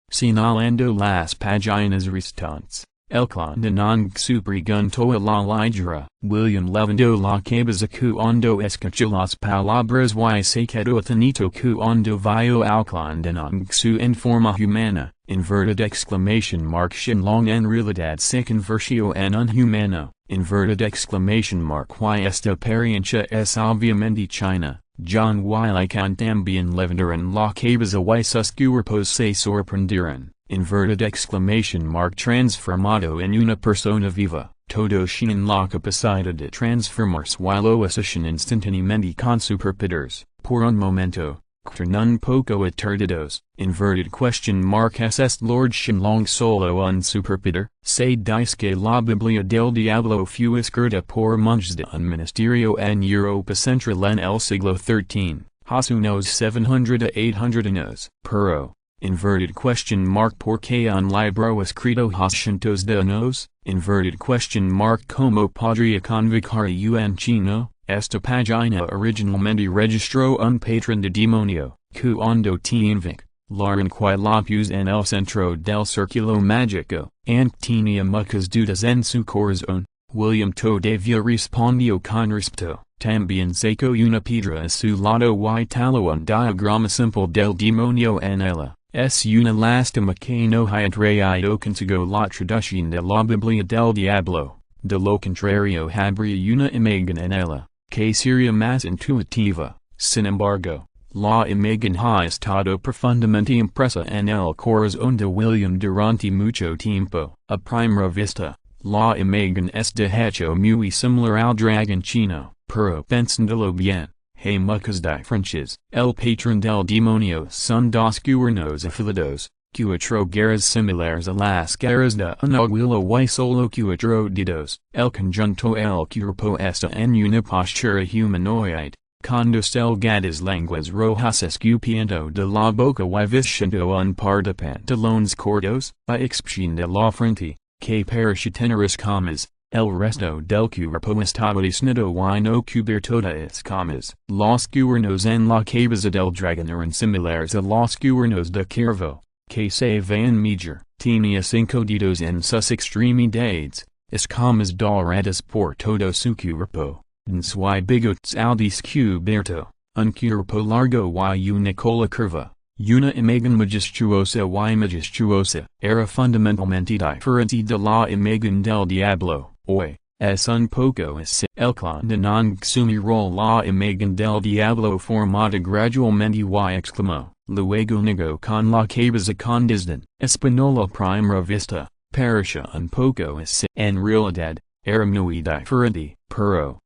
Señalando las páginas restantes, el clan de Nangsu preguntó a la ligera. William levantó la cabeza cuando escuchó las palabras y se quedó atento cuando vio al clan de Nangsu en forma humana. Inverted exclamation mark Shenlong en realidad se convirtió en un humano. Inverted exclamation mark y esta apariencia es obviamente China. John y Can también levantaron la cabeza y sus cuerpos se sorprendieron. Inverted exclamation mark transformado en una persona viva. Todos tienen la capacidad de transformarse y lo hacen instantáneamente con superpoderes. Por un momento, un poco aturdidos. Inverted question mark es Lord Shenlong solo un superpoder. Se dice que la Biblia del Diablo fue escrita por monjes de un ministerio en Europa Central en el siglo XIII. Hace unos 700 a 800 años. Pero, inverted question mark porque un libro escrito hace cientos de años. Inverted question mark como podría convocar en chino. Esta página originalmente registró un patrón de demonio, cuando te invoca, la la puse en el centro del círculo mágico, and tenía muchas dudas en su corazón. William todavía respondió con respeto, también sacó una piedra a su lado y taló un diagrama simple del demonio en ella. Es una lástima que no haya traído consigo la traducción de la Biblia del Diablo, de lo contrario habría una imagen en ella que sería más intuitiva. Sin embargo, la imagen ha estado profundamente impresa en el corazón de William durante mucho tiempo. A primera vista, la imagen es de hecho muy similar al dragón chino, pero pensándolo bien, hay muchas diferencias. El patrón del demonio son dos cuernos afilados, cuatro garras similares a las garras de un aguilo y solo cuatro dedos. El conjunto el cuerpo está en una postura humanoide, con dos delgadas lenguas rojas escupiendo de la boca y vistiendo un par de pantalones cortos, a excepción de la frente, que parece tener escamas. El resto del cuerpo estaba desnudo y no cubierto de escamas. Los cuernos en la cabeza del dragón eran similares a los cuernos de Cuervo, que se ven mejor. Tenía 5 dedos en sus extremidades, escamas doradas por todo su cuerpo, dents y bigotes al descubierto, un cuerpo largo y una cola curva. Una imagen majestuosa y majestuosa. Era fundamentalmente diferente de la imagen del diablo. Hoy, es un poco así. El clan de Nangsu miró la imagen del diablo formada gradualmente y exclamó. Luego negó con la cabeza con desdén. Española primera vista, parecía un poco así. En realidad, era muy diferente, pero,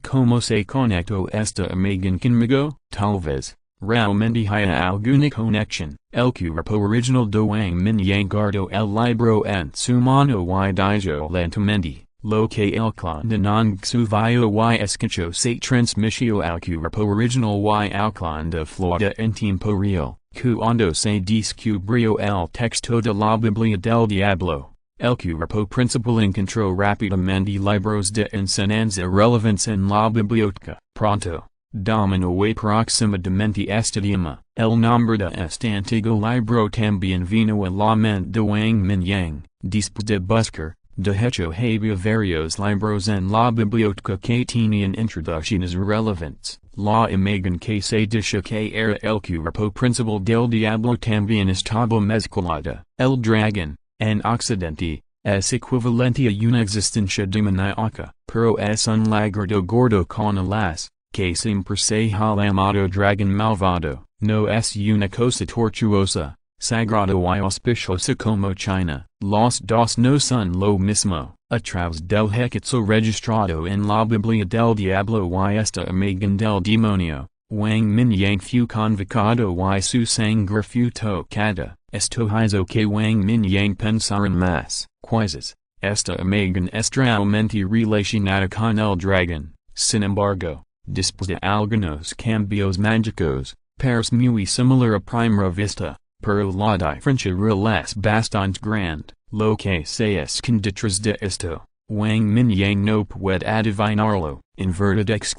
Como se conecto esta imagen conmigo? Talvez. Realmente haya alguna conexión. El cuerpo original de Wang Mingyang guardo el libro en su mano y dijo lentamente, lo que el clan su vio y escucho se transmitió al cuerpo original y al clan de Florida en tiempo real, cuando se descubrió el texto de la Biblia del Diablo. El cuerpo principal encontró rápidamente libros de enseñanza relevantes en la biblioteca. Pronto, domino aproximadamente este idioma. El nombre de este antiguo libro también vino a la mente de Wang Mingyang, después de buscar. De hecho había varios libros en la biblioteca que tenían introducciones relevantes. La imagen que se dice que era el cuerpo principal del diablo también estaba mezclada. El dragón, en Occidente, es equivalente a una existencia demoníaca, pero es un lagarto gordo con alas, que siempre se ha llamado dragón malvado. No es una cosa tortuosa, sagrada y auspiciosa como China. Los dos no son lo mismo. A través del hechizo registrado en la Biblia del Diablo y esta imagen del demonio, Wang Mingyang fue convocado y su sangre fue tocada. Esto hizo que Wang Mingyang pensara más cosas. Esta imagen extrañamente relacionada con el dragón. Sin embargo, después de algunos cambios mágicos, parece muy similar a primera vista, pero la diferencia real es bastante grande. Lo que se esconde detrás de esto, Wang Mingyang no puede adivinarlo. Quizás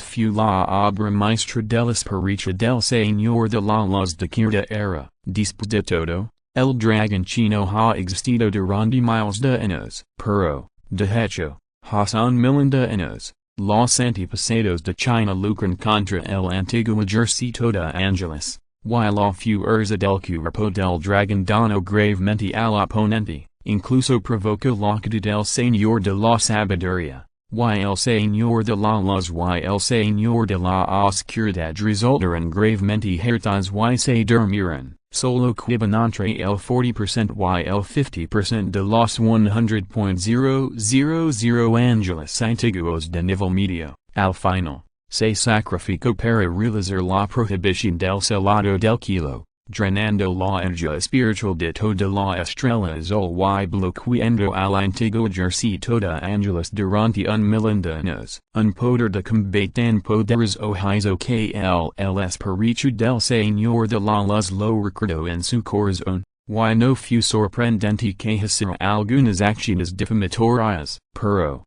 fue la obra maestra de la espiritu del Señor de la Luz de quinta era. Después de todo, el dragón chino ha existido durante miles de años. Pero, de hecho, son miles de años. Los antepasados de China lucran contra el antiguo ejército de ángeles, y la fuerza del cuerpo del dragón dañó gravemente al oponente, incluso provocó la caída del Señor de la Sabiduría, y el Señor de la Luz y el Señor de la Oscuridad resultaron gravemente heridos y se durmieron. Solo quedan entre el 40% y el 50% de los 100.000 ángeles antiguos de nivel medio. Al final, se sacrificó para realizar la prohibición del salado del kilo, drenando la energía espiritual de toda la estrella azul y bloqueando al antiguo ejército de ángeles durante un millón de años. Un poder de combate tan poderoso hizo que el espíritu del Señor de la Luz lo recordó en su corazón, y no fue sorprendente que hiciera algunas acciones difamatorias. Pero,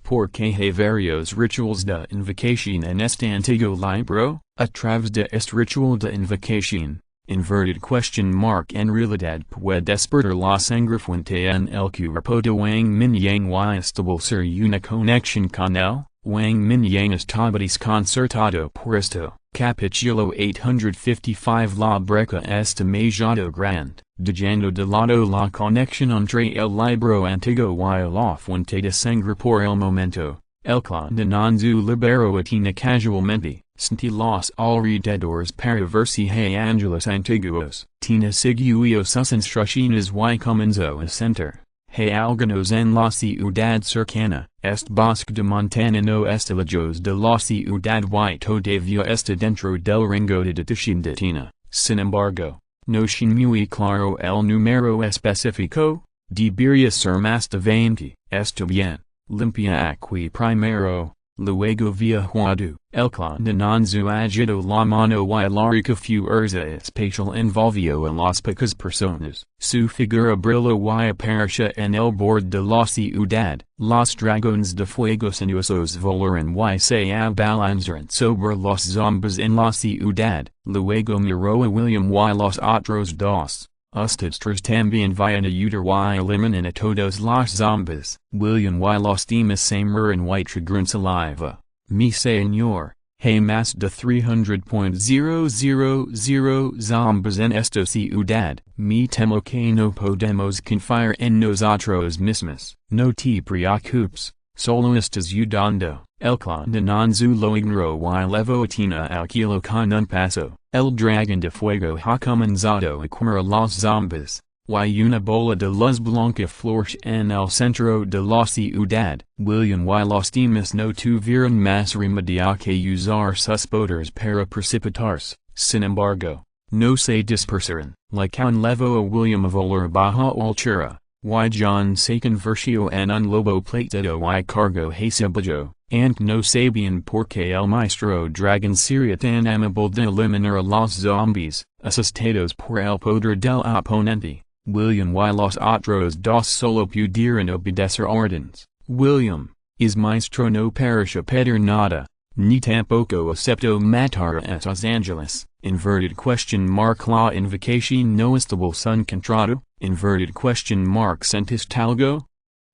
¿por qué hay varios rituales de invocación en este antiguo libro? A través de este ritual de invocación, en realidad puede despertar la sangre fuente en el cuerpo de Wang Mingyang y establecer una conexión con él. Wang Mingyang estaba desconcertado por esto. Capítulo 855. La brecha es demasiado grande, dejando de lado la conexión entre el libro antiguo y la fuente de sangre por el momento. El clan de Nanzu liberó a Tina casualmente, sentí los alrededores para ver si hay ángeles antiguos. Tina siguió sus instrucciones y comenzó a sentir. Hay algunos en la ciudad cercana. Este bosque de montana no está lejos de la ciudad y todavía está dentro del rango de detección de Tina. Sin embargo, no es muy claro el número específico. Debería ser más de 20. Está bien. Limpia aquí primero, luego viajado. El clan de Nanzu agitó la mano y la rica fuerza especial envolvió a las pocas personas. Su figura brilló y apareció en el borde de la ciudad. Los dragones de fuego sinuosos volaron y se abalanzaron sobre los zombies en la ciudad. Luego miró a William y los otros dos. Ustedes también vayan a ayudar y eliminan a todos los zombies. William y los demás se mueren y tragaron saliva. Mi señor, hay más de 300.000 zombies en esta ciudad. Me temo que no podemos confiar en nosotros mismos. No te preocupes, solo estás ayudando. El clan de Nanzu lo ignoró y levó a Tina al kilo con un paso. El dragón de fuego ha comenzado a comer a los zombies, y una bola de luz blanca florece en el centro de la ciudad. William y los demás no tuvieron más remedio que usar sus poderes para precipitarse. Sin embargo, no se dispersaron. Like un levo a William a volar baja altura, y John se convirtió en un lobo plateado y cargo hacia and no sabían porque el maestro dragon sería tan amable de eliminar a los zombies, asistidos por el poder del oponente. William y los otros dos solo pudieron obedecer órdenes. William, es maestro no para pedir nada, ni tampoco aceptó matar a esos ángeles. Inverted question mark la invocación no estuvo sun contrato. Inverted question mark sentiste algo?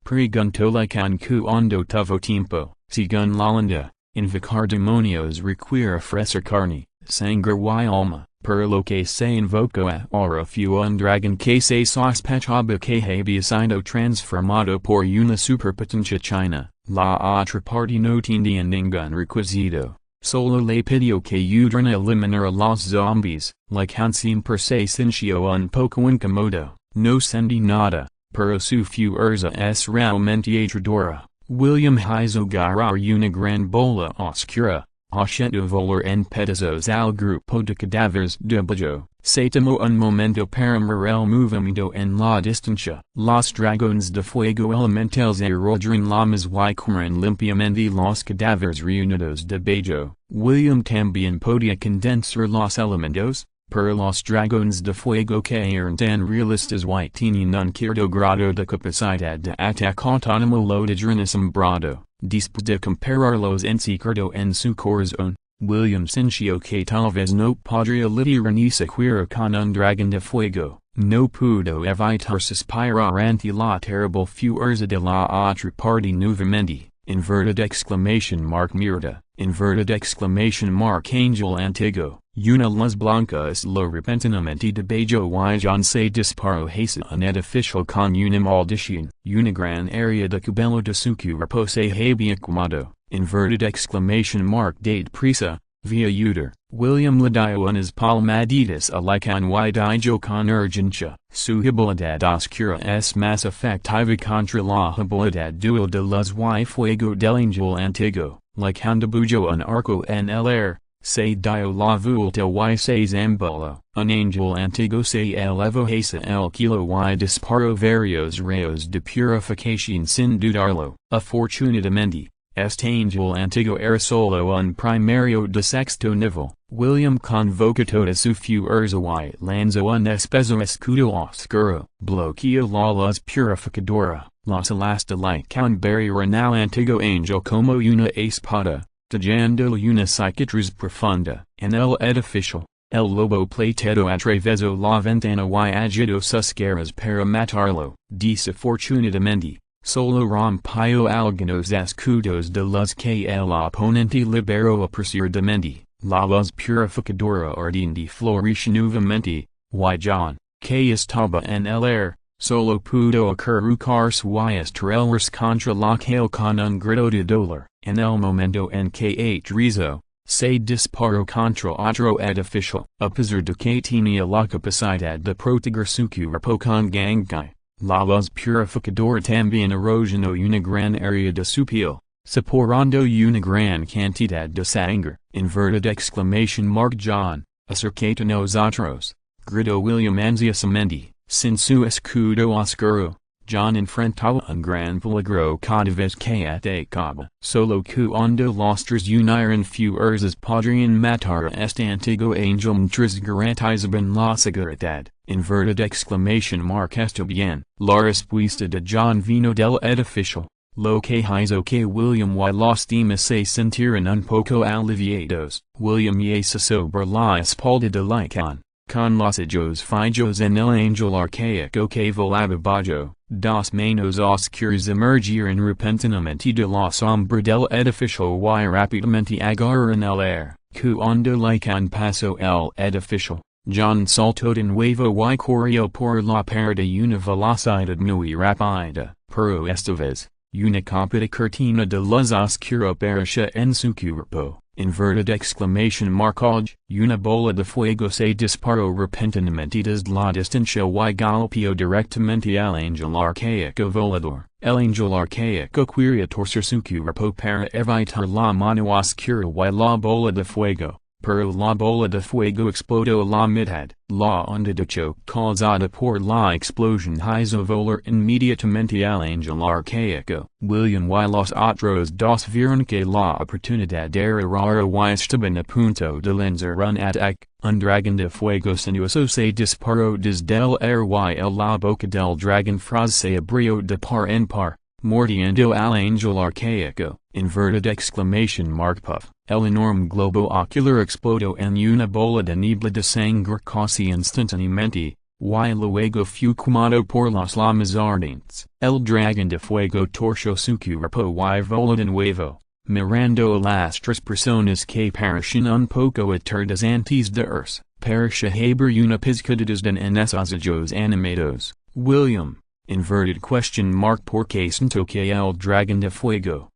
Preguntó like un cuando tuvo tiempo. Según la leyenda, invocar demonios requiere ofrecer carne, sangre y alma, por lo que se invocó ahora fue un dragón que se sospechaba que había sido transformado por una superpotencia china. La otra parte no tenía ningún requisito, solo le pidió que ayudaran a eliminar a los zombies. Like un siempre se sintió un poco incómodo, no sentí nada, pero su fuerza es realmente atradora. William hizo agarrar una gran bola oscura, haciendo volar en pedazos al grupo de cadáveres debajo. Se tomó un momento para mirar el movimiento en la distancia. Los dragones de fuego elementales arrojan llamas y corren limpiamente los cadáveres reunidos debajo. William también podía condensar los elementos, pero los dragones de fuego que eran tan realistas y tenían un cierto grado de capacidad de ataque autónomo lo dejaron asombrado. Después de compararlos en secreto en su corazón, William sintió que tal vez no podría lidiar ni siquiera con un dragón de fuego. No pudo evitar suspirar ante la terrible fuerza de la otra parte nuevamente. Inverted exclamation mark mierda. Inverted exclamation mark angel antiguo. Una luz blanca es lo repentinamente debajo y John se disparó hacia un edificio con una maldición. Una gran área de cabello de su cuerpo se había quemado. Inverted exclamation mark date prisa, via ayudar. William le dio unas palmaditas a like un y dijo con urgencia. Su habilidad oscura es más efectiva contra la habilidad dual de luz y fuego del angel antiguo. Like un dibujó un arco en el aire, se dio la vuelta y se zambolo. Un angel antiguo se elevó hacia el cielo y disparó varios rayos de purificación sin dudarlo. Afortunadamente, este angel antiguo era solo un primario de sexto nivel. William convocó toda su fuerza y lanzó un espeso escudo oscuro. Bloqueó la luz purificadora. Los alasta like un barrional antiguo angel como una espada, dejando una cicatriz profunda. En el edificio, el lobo plateado atravesó la ventana y agitó sus garras para matarlo. Desafortunadamente, solo rompió algunos escudos de luz que el oponente liberó apresuradamente. La luz purificadora ardiente floreció nuevamente, y John, que estaba en el aire, solo pudo acurrucarse y estrellarse contra la calle con un grito de dolor. En el momento en que aterrizó, se disparó contra otro edificio. A pesar de que tenía la capacidad de proteger su cuerpo con gangai, la luz purificadora también erosionó una gran área de su piel, separando una gran cantidad de sangre. Inverted exclamation mark John, acercate a nosotros, gritó William ansiosamente. Sin su escudo oscuro, John enfrentaba un gran peligro cada vez que atacaba. Solo cuando los tres unieron fuerzas podrían matar a este antiguo angel mientras garantizaban la seguridad. Inverted exclamation mark esto bien. La respuesta de John vino del edificio, lo que hizo que William y los demás se sintieran un poco aliviados. William yace sobre la espalda de Lycon, con los ojos fijos en el angel arcaico que volaba bajo. Dos manos oscuras emergieron repentinamente de la sombra del edificio y rápidamente agarraron el aire. Cuando Lycon pasó el edificio, John saltó de nuevo y corrió por la pared a una velocidad muy rápida, pero esta vez, una capa de cortina de luz oscura apareció en su cuerpo. inverted exclamation mark oj, una bola de fuego se disparó repentinamente desde la distancia y golpeó directamente al ángel arcaico volador. El ángel arcaico quería torcer su cuerpo para evitar la mano oscura y la bola de fuego, pero la bola de fuego explotó a la mitad. La onda de choque causada por la explosión hizo volar inmediatamente al ángel arcaico. William y los otros dos vieron que la oportunidad era rara y estaban a punto de lanzar un ataque. Un dragón de fuego sinuoso se disparó desde el aire y la boca del dragón fraz se abrió de par en par, mordiendo al ángel arcaico. Inverted exclamation mark puff. El enorme globo ocular explotó en una bola de niebla de sangre casi instantáneamente, y luego fue quemado por las llamas ardientes. El dragón de fuego torció su cuerpo y voló de nuevo, mirando a las tres personas que parecían un poco aterradas antes de irse. Parecía haber una pizca de desdén en esos ojos animados. William, inverted question mark porque siento que el dragón de fuego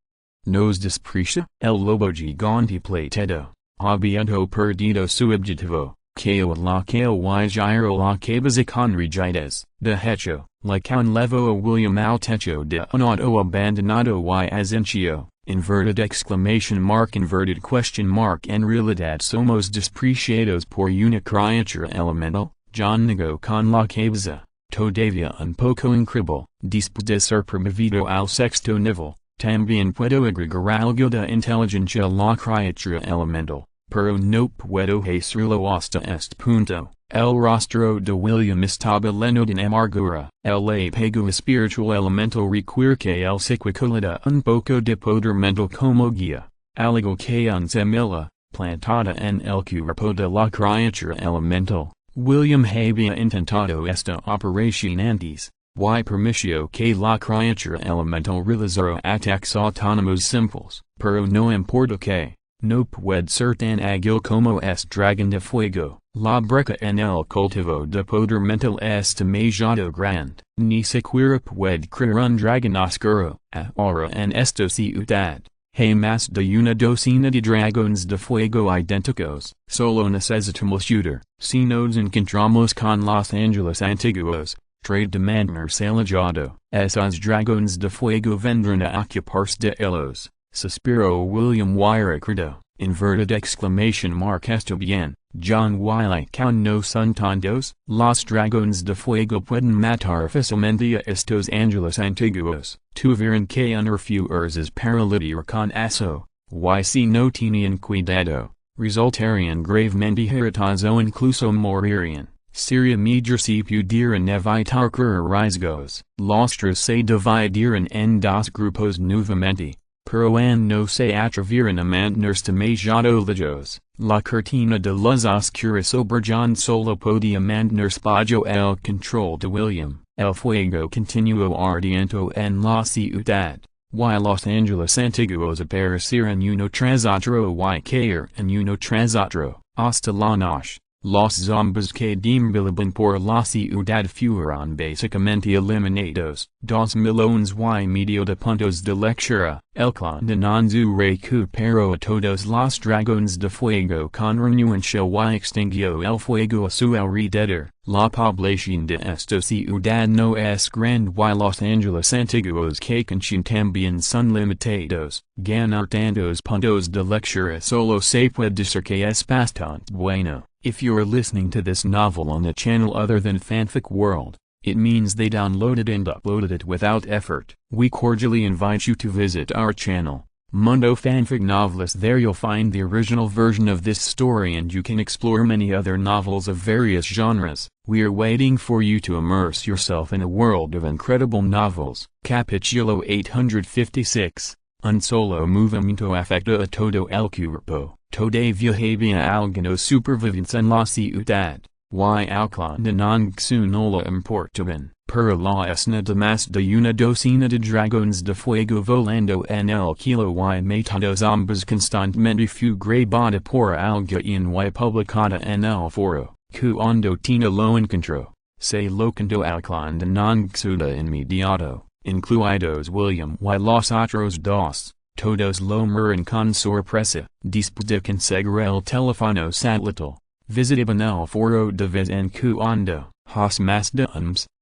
nos desprecia. El lobo gigante plateado, habiendo perdido su objetivo, cayó la calle y giró la cabeza con rigidez. De hecho, like un levo a William al techo de un auto abandonado y asencio. Inverted exclamation mark inverted question mark. En realidad somos despreciados por una criatura elemental. John negó con la cabeza, todavía un poco incrédulo. Después de ser promovido al sexto nivel, también puedo agregar algo de inteligencia a la criatura elemental, pero no puedo hacerlo hasta este punto. El rostro de William estaba lleno de amargura. El apego espiritual elemental requiere que el psíquico le da un poco de poder mental como guía, algo que un semilla, plantada en el cuerpo de la criatura elemental. William había intentado esta operación antes, y permitió que la criatura elemental realizara ataques autónomos simples, pero no importa que, no puede ser tan ágil como es dragón de fuego. La brecha en el cultivo de poder mental es demasiado grande. Ni siquiera puede crear un dragón oscuro. Ahora en esta ciudad, hay más de una docena de dragones de fuego idénticos. Solo necesitamos shooter. Si nos encontramos con los ángeles antiguos, trade de manera salajado. Esos dragones de fuego vendrán a ocuparse de ellos. Suspiró William y recordó. Inverted exclamation mark está bien. John y con no son tontos. Los dragones de fuego pueden matar fácilmente a estos ángeles antiguos. Tuvieron que unir fuerzas para lidiar con eso, y si no tenían cuidado, resultarían gravemente heridos o incluso morirían. Sería mejor si pudieran evitar riesgos. Los tres se dividieron en dos grupos nuevamente, pero no se atrevieron a mantenerse demasiado lejos. La cortina de luz oscura sobre John solo podía mantenerse bajo el control de William. El fuego continuó ardiendo en la ciudad, y los ángeles antiguos aparecieron uno tras otro y cayeron uno tras otro, hasta la noche. Los zombies que deambulaban por la ciudad fueron básicamente eliminados. 2 millones y medio de puntos de lectura. El condenado recuperó a todos los dragones de fuego con renuencia y extinguió el fuego a su alrededor. La población de esta ciudad no es grande y los ángeles antiguos que contienen también son limitados. Ganar tantos puntos de lectura solo se puede decir que es bastante bueno. If you're listening to this novel on a channel other than Fanfic World, it means they downloaded and uploaded it without effort. We cordially invite you to visit our channel, Mundo Fanfic Novelist. There you'll find the original version of this story and you can explore many other novels of various genres. We're waiting for you to immerse yourself in a world of incredible novels. Capítulo 856. Un solo movimiento afecta a todo el cuerpo. Todavía había algunos supervivientes en la ciudad, y al condenado no le importaban, pero la escena de más de una docena de dragones de fuego volando en el cielo y matando zombies constantemente fue grabada por alguien y publicada en el foro. Cuando Tina lo encontró, se lo contó al condenado de inmediato, incluidos William y los otros dos. todos lomer en con sorpresa, después de conseguir el teléfono satelital, visitaban el foro de vez en cuando, has más de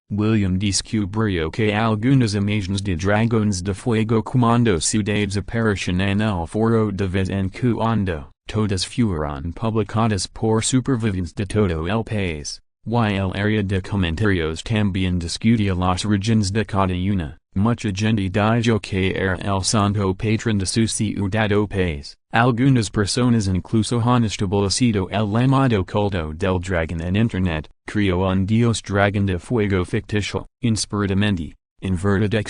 William descubrió que algunas imágenes de dragones de fuego cuando ciudades aparecen en el foro de vez en cuando, todas fueron publicadas por supervivientes de todo el país, y el área de comentarios también discutía las regiones de cada una. Mucha gente dijo que era el santo patrón de su ciudad o país. Algunas personas incluso han establecido el llamado culto del dragón en Internet, creó un dios dragón de fuego ficticio, inspiradamente, en verdad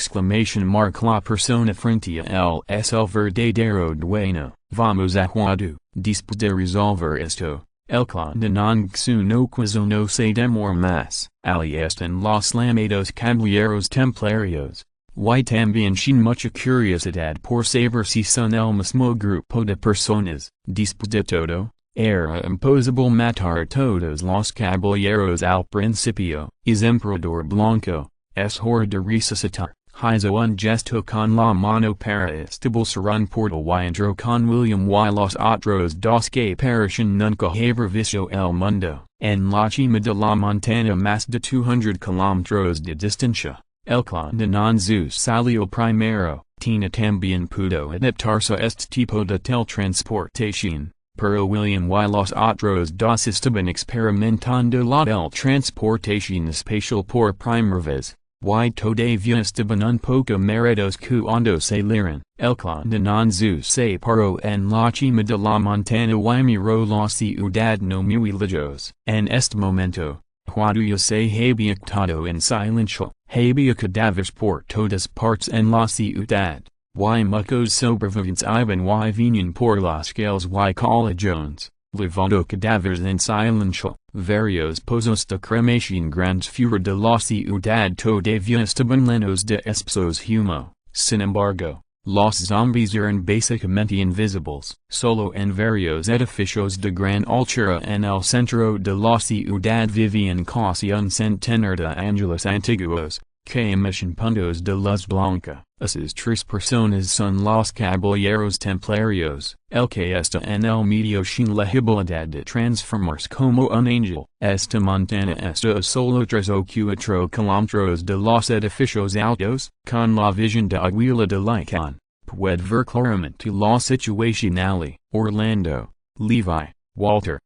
la persona frente a él es el verdadero dueño. Vamos a jugar. Después de resolver esto, el clan de Nangxu no quiso no se demora más, están los llamados caballeros templarios. Y también sin mucha curiosidad por saber si son el mismo grupo de personas. Después de todo, era imposible matar a todos los caballeros al principio. Es emperador blanco, es hora de resucitar. Hizo un gesto con la mano para establecer un portal y entró con William y los otros dos que parecen nunca haber visto el mundo. En la cima de la montaña más de 200 kilómetros de distancia. El clan de Nanzu salió primero. Tina también pudo adaptarse a este tipo de teletransportación, pero William y los otros dos estaban experimentando la teletransportación espacial por primera vez, y todavía estaban un poco mareados cuando salieron. El clan de Nanzu se paró en la cima de la montaña y miró la ciudad no muy lejos. En este momento, cuando ya se había quedado en silencio, había cadáveres por todas partes en la ciudad, y muchos sobrevivientes iban y venían por las calles y callejones, levando cadáveres en silencio. Varios pozos de cremación grandes fuera de la ciudad todavía estaban llenos de espesos humo. Sin embargo, los zombies eran básicamente invisibles. Solo en varios edificios de gran altura en el centro de la ciudad vivían casi un centenar de ángeles antiguos, que emiten puntos de luz blanca. Esas tres personas son los caballeros templarios, el que está en el medio sin la habilidad de transformarse como un ángel. Esta montaña está a solo 3 o 4 kilómetros de los edificios altos. Con la visión de abuela de Lycan, puede ver claramente la situación allí. Orlando, Levi, Walter.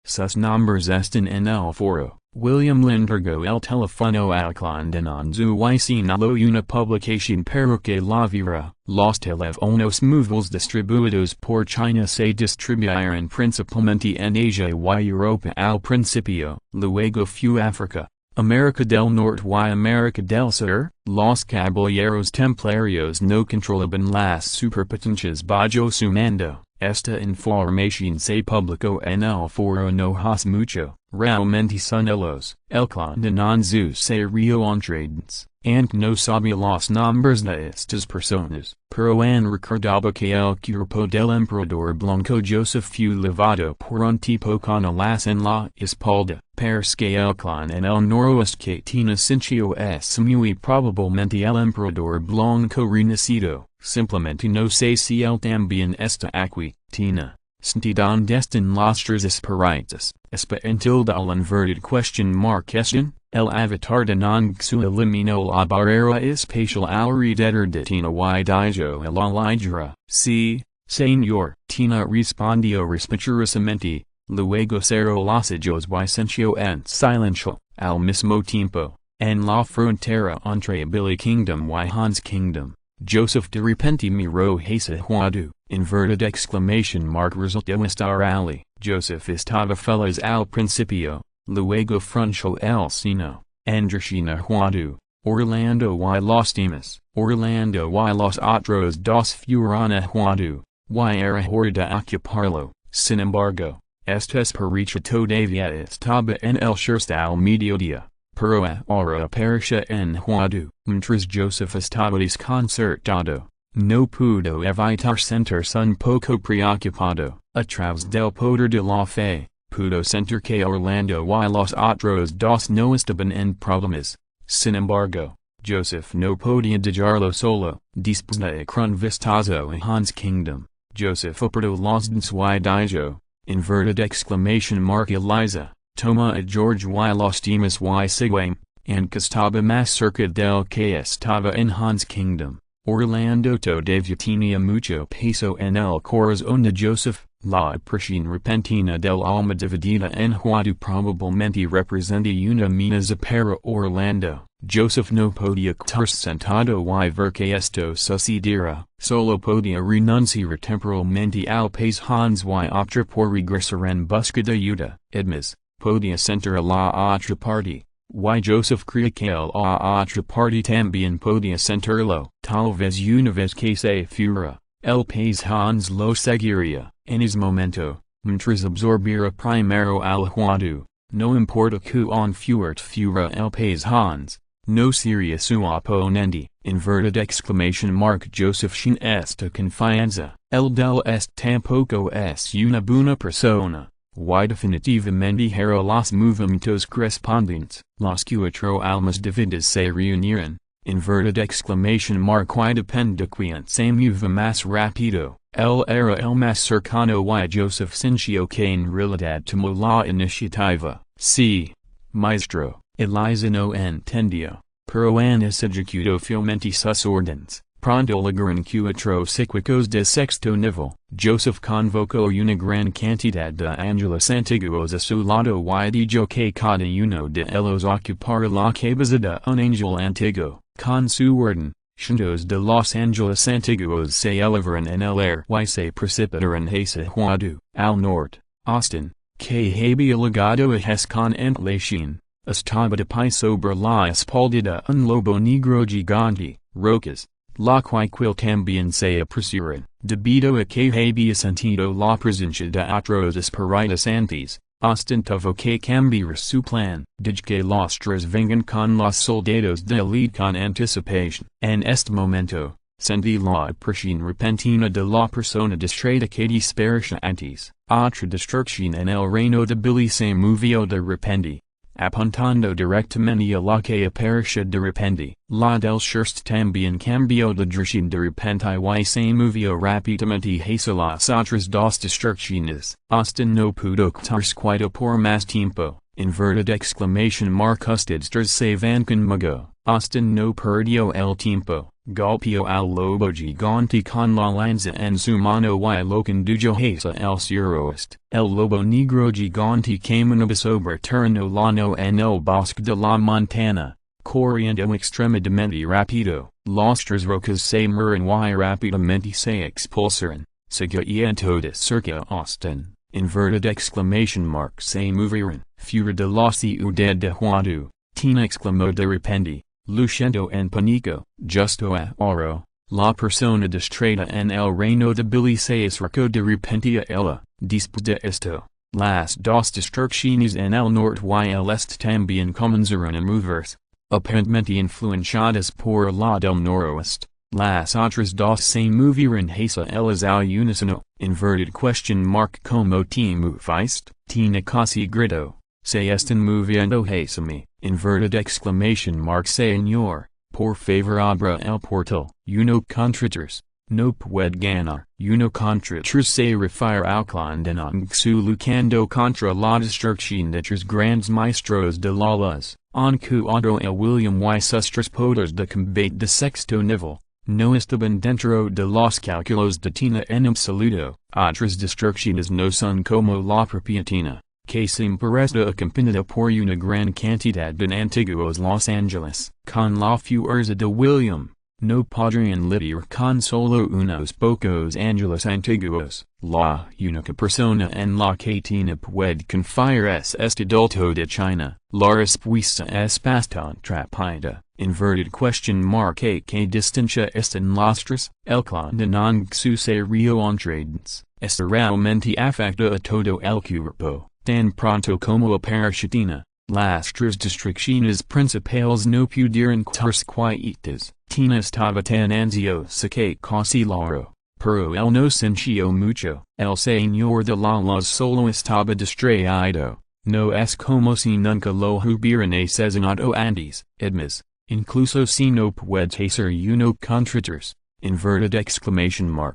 Sus nombres están en el foro. William le entregó el teléfono al clan de Nanzu y señaló una publicación para que la viera. Los teléfonos móviles distribuidos por China se distribuyeron principalmente en Asia y Europa al principio, luego fue África, América del Norte y América del Sur. Los caballeros templarios no controlaban las superpotencias bajo su mando. Esta información se publicó en el foro no hace mucho. Realmente son ellos. El clan de Nanzu se rió entre dentes, aunque no sabía los nombres de estas personas, pero han recordado que el cuerpo del emperador blanco Joseph fue levado por un tipo con alas en la espalda. Parece que el clan en el noroeste que tiene sitio es muy probablemente el emperador blanco renacido. Simplemente no sé si él también está aquí. Tina. ¿Dónde están las tres espiritas? El inverted question mark question, el avatar de Nangxu eliminó la barrera espacial alrededor de Tina y dijo el alidra. Sí, señor. Tina respondió respetuosamente, luego cerró los ojos y sintió en silencio, al mismo tiempo, en la frontera entre Billy Kingdom y Hans Kingdom. Joseph de repente miró hacia Huadu. Inverted exclamation mark resultó estar allí. Joseph estaba feliz al principio, luego frunció el ceño. Andreshina Huadu, Orlando y los demás. Orlando y los otros dos fueron a Huadu, y era hora de ocuparlo. Sin embargo, esta esperanza todavía estaba en el shirst al mediodía. Pero ahora aparece en Huadu. Mientras Joseph estaba desconcertado, no pudo evitar sentirse un poco preocupado. A través del poder de la fe, pudo sentir que Orlando y los otros dos no estaban en problemas. Sin embargo, Joseph no podia de Jarlo solo, disputa e crun vistazo e Hans kingdom, Joseph operto los y dijo, inverted exclamation mark Eliza, toma a George y los temas y sigwame, and castaba más cerca del que estaba en Hans kingdom, Orlando todavía tenía mucho peso en el corazón de Joseph, la presión repentina del alma dividida en Juadu probablemente representa una amenaza para Orlando. Joseph no podía estar sentado y ver que esto sucediera, solo podía renunciar temporalmente al país Hans y optar por regresar en busca de ayuda. Además, podía sentar a la otra parte, y Joseph creía que la otra parte también podía sentarlo. Tal vez una vez que se fuera, el país Hans lo seguiría. En ese momento, mientras absorbiera primero al Juadu, no importa cuán fuera el país Hans. No sería su oponente, inverted exclamation mark Joseph sin esta confianza, el del est tampoco es una buena persona, y definitivamente para los movimientos correspondientes, los cuatro almas divididas se reunieron, inverted exclamation mark y depende quien se mueva más rápido, él era el más cercano y Joseph sintió que en realidad tomó la iniciativa. Sí, maestro. Eliza no entendió, pero en ese ejecutó fielmente sus órdenes. Pronto llegaron cuatro psíquicos de sexto nivel. Joseph convocó una gran cantidad de ángeles antiguos a su lado y dijo que cada uno de ellos ocupara la cabeza de un ángel antiguo. Con su orden, cientos de los ángeles antiguos se elevaron en el aire y se precipitaron hacia Juadu, al norte. Austin, que había llegado a Hesse con antelación, estaba de pie sobre la espalda de un lobo negro gigante, rocas, la cual también se apresuraron, debido a que había sentido la presencia de otros espíritus antes, ostentaba que cambiara su plan. Dije que los tres vengan con los soldados de élite con anticipación. En este momento, sentí la presión repentina de la persona distraída que dispersa antes. Otra destrucción en el reino de Billy se movió de repente, apuntando directamente a la que apareció de repente. La del Schurst también cambió de dirección de repente y se movió rápidamente hacia las otras dos destrucciones. Austin no pudo quedarse quieto por más tiempo, inverted exclamation mark ustedes se van conmigo. Austin no perdió el tiempo, golpeó al lobo gigante con la lanza en su mano y lo condujo hacia el suroeste. El lobo negro gigante caminaba sobre terreno llano en el bosque de la montana, corriendo extremadamente rápido. Las tres rocas se mueron y rápidamente se expulsaron, seguían todas cerca Austin, inverted exclamation mark se movieron. Fuera de la ciudad de Juadu, Tina exclamó de repente, luciendo en pánico, justo ahora, la persona distraída en el reino de Billy se acercó de repente a ella. Después de esto, las dos destrucciones en el norte y el este también comenzaron a moverse, aparentemente influenciadas por la del noroeste. Las otras dos se movieron hacia ellas al unísono, inverted question mark como te moviste. Tina casi gritó, se están moviendo hacia mí, inverted exclamation mark señor, por favor abra el portal. Uno contra tres, no puede ganar. Uno contra tres se refiere al clan de Nongsu luchando contra la destrucción de tres grandes maestros de la luz, en cuanto el William y sus tres poderes de combate de sexto nivel, no estaban dentro de los cálculos de Tina en absoluto. Otras destrucciones no son como la propia Tina, que siempre está acompañada por una gran cantidad de antiguos Los Angeles. Con la fuerza de William, no podrían lidiar con solo unos pocos ángeles antiguos. La única persona en la que Tina puede confiar es este adulto de China. La respuesta es bastante rápida. Inverted question mark a que distancia están las tres. El clan de Nongsu se rio entrades. Esto realmente afecta a todo el cuerpo. Tan pronto como aparece Tina, las tres destrucciones principales no pudieron quedarse quietas. Tina estaba tan ansiosa que casi lloró, pero él no sintió mucho. El señor de la luz solo estaba distraído. No es como si nunca lo hubieran asesinado antes. Además, incluso si no puede ser uno contrators,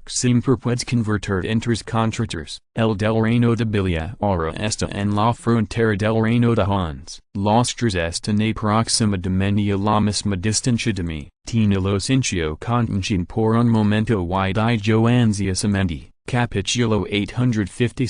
siempre puedes convertir entre contrators. El del reino de Bilia ahora está en la frontera del reino de Hans. Los tres están aproximadamente la misma distancia de mí. Tina los incio contenchin por un momento y yo ansiosamente. Capítulo 857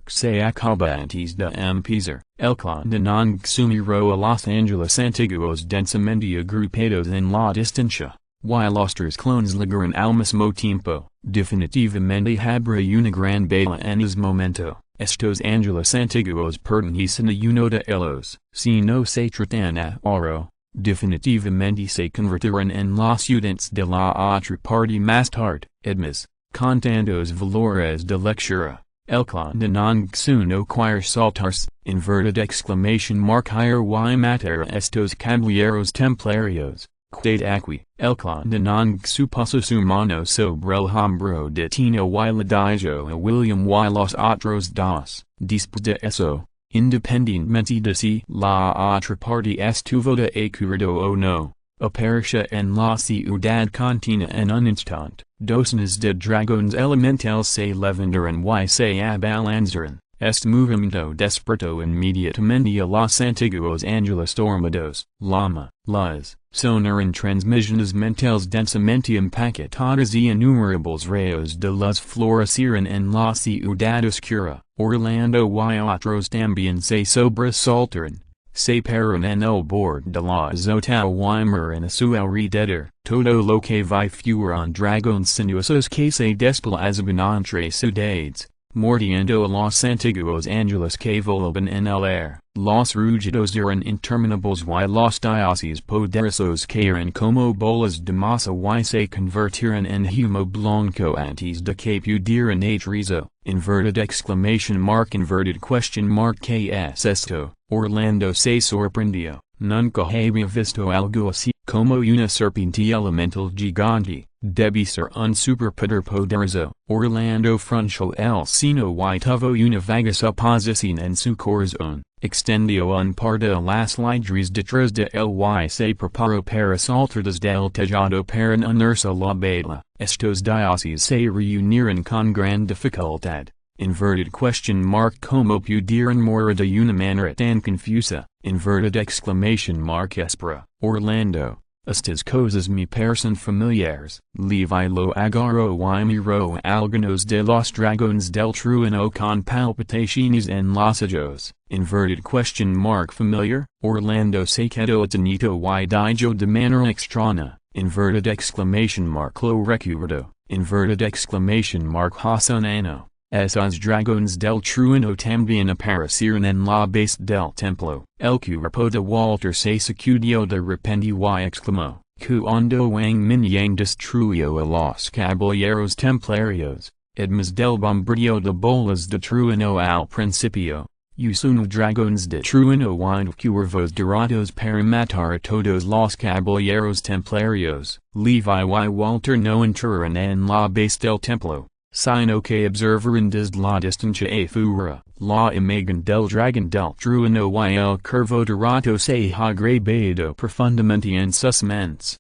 se acaba antes de empezar. El con sumiro a Los Angeles antiguos densamente agrupados en la distancia. Y los tres clones llegaron al mismo tiempo. Definitivamente habrá una gran batalla en ese momento. Estos ángeles antiguos pertenecen a uno de ellos. Si no se tratan ahora, definitivamente se convertirán en los ciudadanos de la otra parte más tarde. Además, contandos valores de lectura, el con no quiere saltarse, higher y matar estos caballeros templarios. Quid aquí, el con supuso su mano sobre el hombro de Tino y le dijo a William y los otros dos. Después de eso, independientemente de si la otra parte estuvo de acuerdo o no, apareció en la ciudad contina en un instante. Docenas de dragones elementales se levantaron y se abalanzaron. Este movimiento despertó inmediatamente a los antiguos ángeles dormidos. Las sonaron transmisiones mentales densamente empaquetadas y innumerables rayos de luz florecieron en la ciudad oscura. Orlando y otros también se sobresaltaron. Se pararon en el borde de la azotea y miran a su alrededor. Todo lo que vi fueron dragones sinuosos que se desplazaban entre ciudades, mordiendo a los antiguos ángeles que volaban en el aire. Los rugidos eran interminables y los dioses poderosos caían como bolas de masa y se convirtieron en humo blanco antes de que pudieran aterrizar. Inverted ¿Qué es esto? Orlando se sorprendió. Nunca había visto algo así. Como una serpiente elemental gigante. Debe ser un superpoder poderoso. Orlando frunció el seno y tuvo una vaga suposición en su corazón. Extendió un par de las lidras detrás de él y se preparó para saltar desde el tejado para unirse a la batalla. Estos dioses se reunieron con gran dificultad. ¿Cómo pudieron morir de una manera tan confusa? Espera. Orlando. Estas cosas me parecen familiares. Levi lo agarró y miró a algunos de los dragones del trueno con palpitaciones en los ojos. Familiar? Orlando se quedó atenito y dijo de manera extraña. Lo recuerdo. Hassanano. Esos dragones del trueno también aparecieron en la base del templo. El cuerpo de Walter se sacudió de repente y exclamó, cuando Wang Mingyang destruyó a los caballeros templarios, además del bombardeo de bolas de trueno al principio, usó dragones de trueno y cuervos dorados para matar a todos los caballeros templarios. Levi y Walter no entraron en la base del templo, sino que observaron desde la distancia afuera. La imagen del dragón del trueno y el curvo dorado se ha grabado profundamente en sus mentes.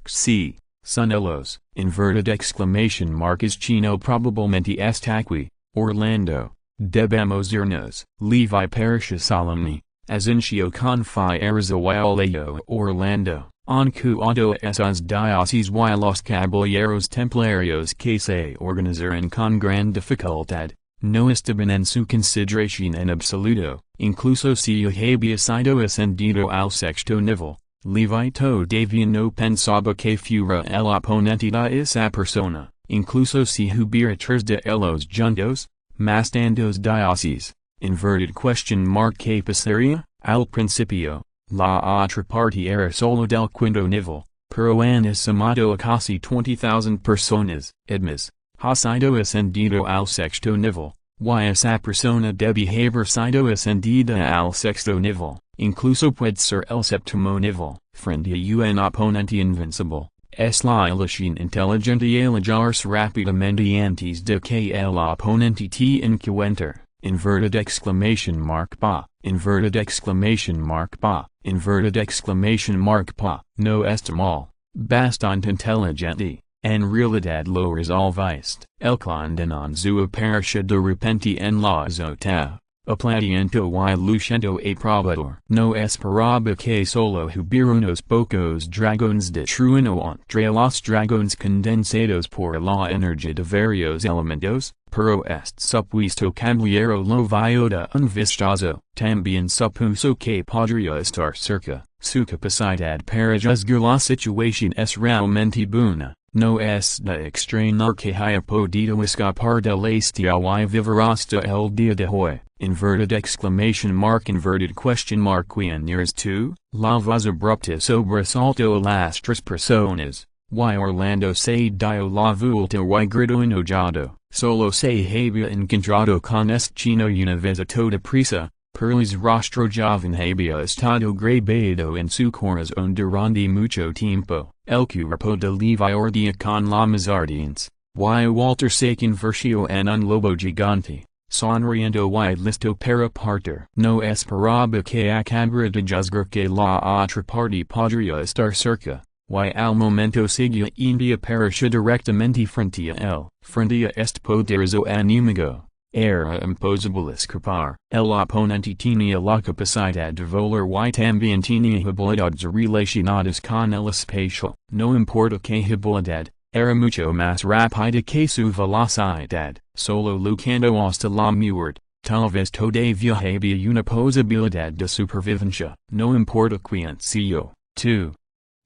Sí, son ellos. Es chino probablemente está aquí. Orlando. Debemos irnos. Levi pareció solemne. Asencio con fieras y leo Orlando. En cuanto a esos dioses y los caballeros templarios que se organizaron con gran dificultad, no estaban en su consideración en absoluto, incluso si había sido ascendido al sexto nivel. Levi todavía no pensaba que fuera el oponente de esa persona, incluso si hubiera tres de ellos juntos, más tantos dioses. ¿Qué pasaría? Al principio, la otra parte era solo del quinto nivel, pero han asomado a casi 20,000 personas. Además, ha sido ascendido al sexto nivel, y esa persona debe haber sido ascendida al sexto nivel, incluso puede ser el séptimo nivel. Frente a un oponente invencible, es la elección inteligente alejarse rápidamente antes de que el oponente te encuentre. inverted exclamation mark pa, inverted exclamation mark pa, inverted exclamation mark pa, no estimal, bastant intelligenti, en realidad lo resolviste, el condenan su parasha de repente en la azota, apladiento y luciendo a probador. No esperaba que solo hubiera unos pocos dragones de trueno entre los dragones condensados por la energía de varios elementos, pero est supuesto cambiaron lo viota un vistazo, también supuso que podría estar cerca, su capacidad para juzgar la situación es realmente buena. No es de extrañar que haya podido escapar del estia y vivir hasta el día de hoy. Inverted exclamation mark, inverted question mark. Quién eres tú? La voz abrupta sobresaltó a las tres personas. Y Orlando se dio la vuelta y gritó enojado. Solo se había encontrado con este chino una vez a toda prisa. Perlis rostro joven había estado grabado en su corazón durante mucho tiempo. El cuerpo de Levi ardía con las ardientes. Y Walter se convirtió en un lobo gigante, sonriendo y listo para partir. No esperaba que acabara de juzgar que la otra parte podría estar cerca. Y al momento seguía India parasha directamente frente a él. Frente a este poderoso enemigo. Era imposible escapar. El oponente tenía la capacidad de volar y también tenía habilidades relacionadas con el espacio. No importa qué habilidad, era mucho más rápida que su velocidad. Solo luchando hasta la muerte. Tal vez todavía había una posibilidad de supervivencia. No importa quién yo. Tú.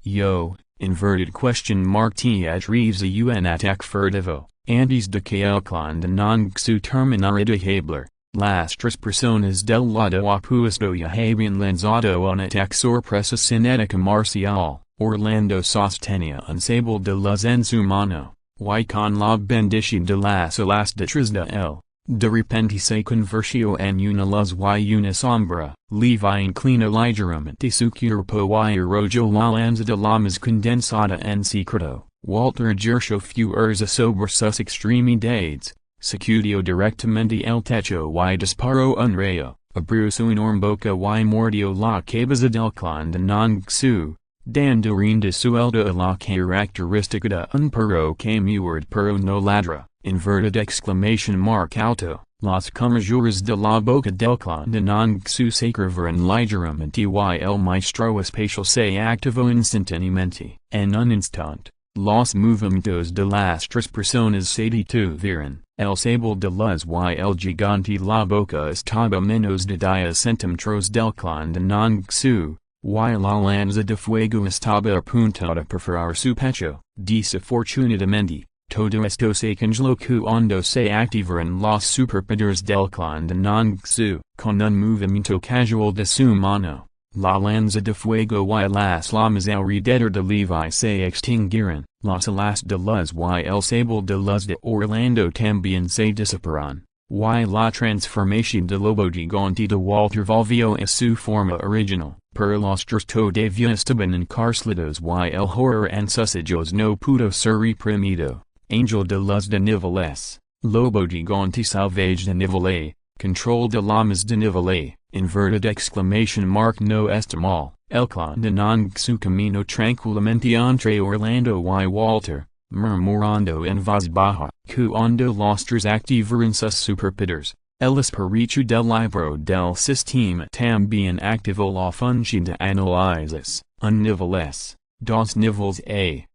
Yo. Inverted question mark. Te atreves a un ataque furtivo. Antes de que el condenado su terminara de hablar, las tres personas del lado opuesto ya habían lanzado un ataque sorpresa cinética marcial. Orlando sostenía un sable de luz en su mano, y con la bendición de las alas detrás de él, de repente se convirtió en una luz y una sombra. Levi inclina ligeramente su cuerpo y arrojó la lanza de la más condensada en secreto. Walter ejerció fuerza sobre sus extremidades, sacudió directamente el techo y disparó un rayo, abrió su enorme boca y mordió la cabeza del condenado, dando rienda suelta a la característica de un perro que muerde pero no ladra. Inverted exclamation mark alto. Las comisures de la boca del condenado se curvaron ligeramente y el maestro espacial se activó instantáneamente. En un instante, los movimientos de las tres personas se detuvieron. El sable de luz y el gigante la boca estaba menos de 10 centímetros del condenado, y la lanza de fuego estaba apuntada a perforar su pecho. Desafortunadamente, todo esto se congeló cuando se activaron los superpoderes del condenado. Con un movimiento casual de su mano, la lanza de fuego y las llamas alrededor de Levi se extinguieron. Las alas de luz y el sable de luz de Orlando también se dissiparon. Y la transformación de lobo gigante de Walter volvió a su forma original. Pero los tres todavía estaban encarcelados y el horror en sus ojos no pudo ser reprimido. Angel de luz de nivel S. Lobo gigante salvage de nivel A. Control de llamas de nivel A. Inverted exclamation mark. No está mal. El condenado su camino tranquilamente entre Orlando y Walter, murmurando en voz baja. Cuando los tres activaron sus superpoderes, el espíritu del libro del sistema también activó la función de análisis. Un nivel S. Dos niveles A.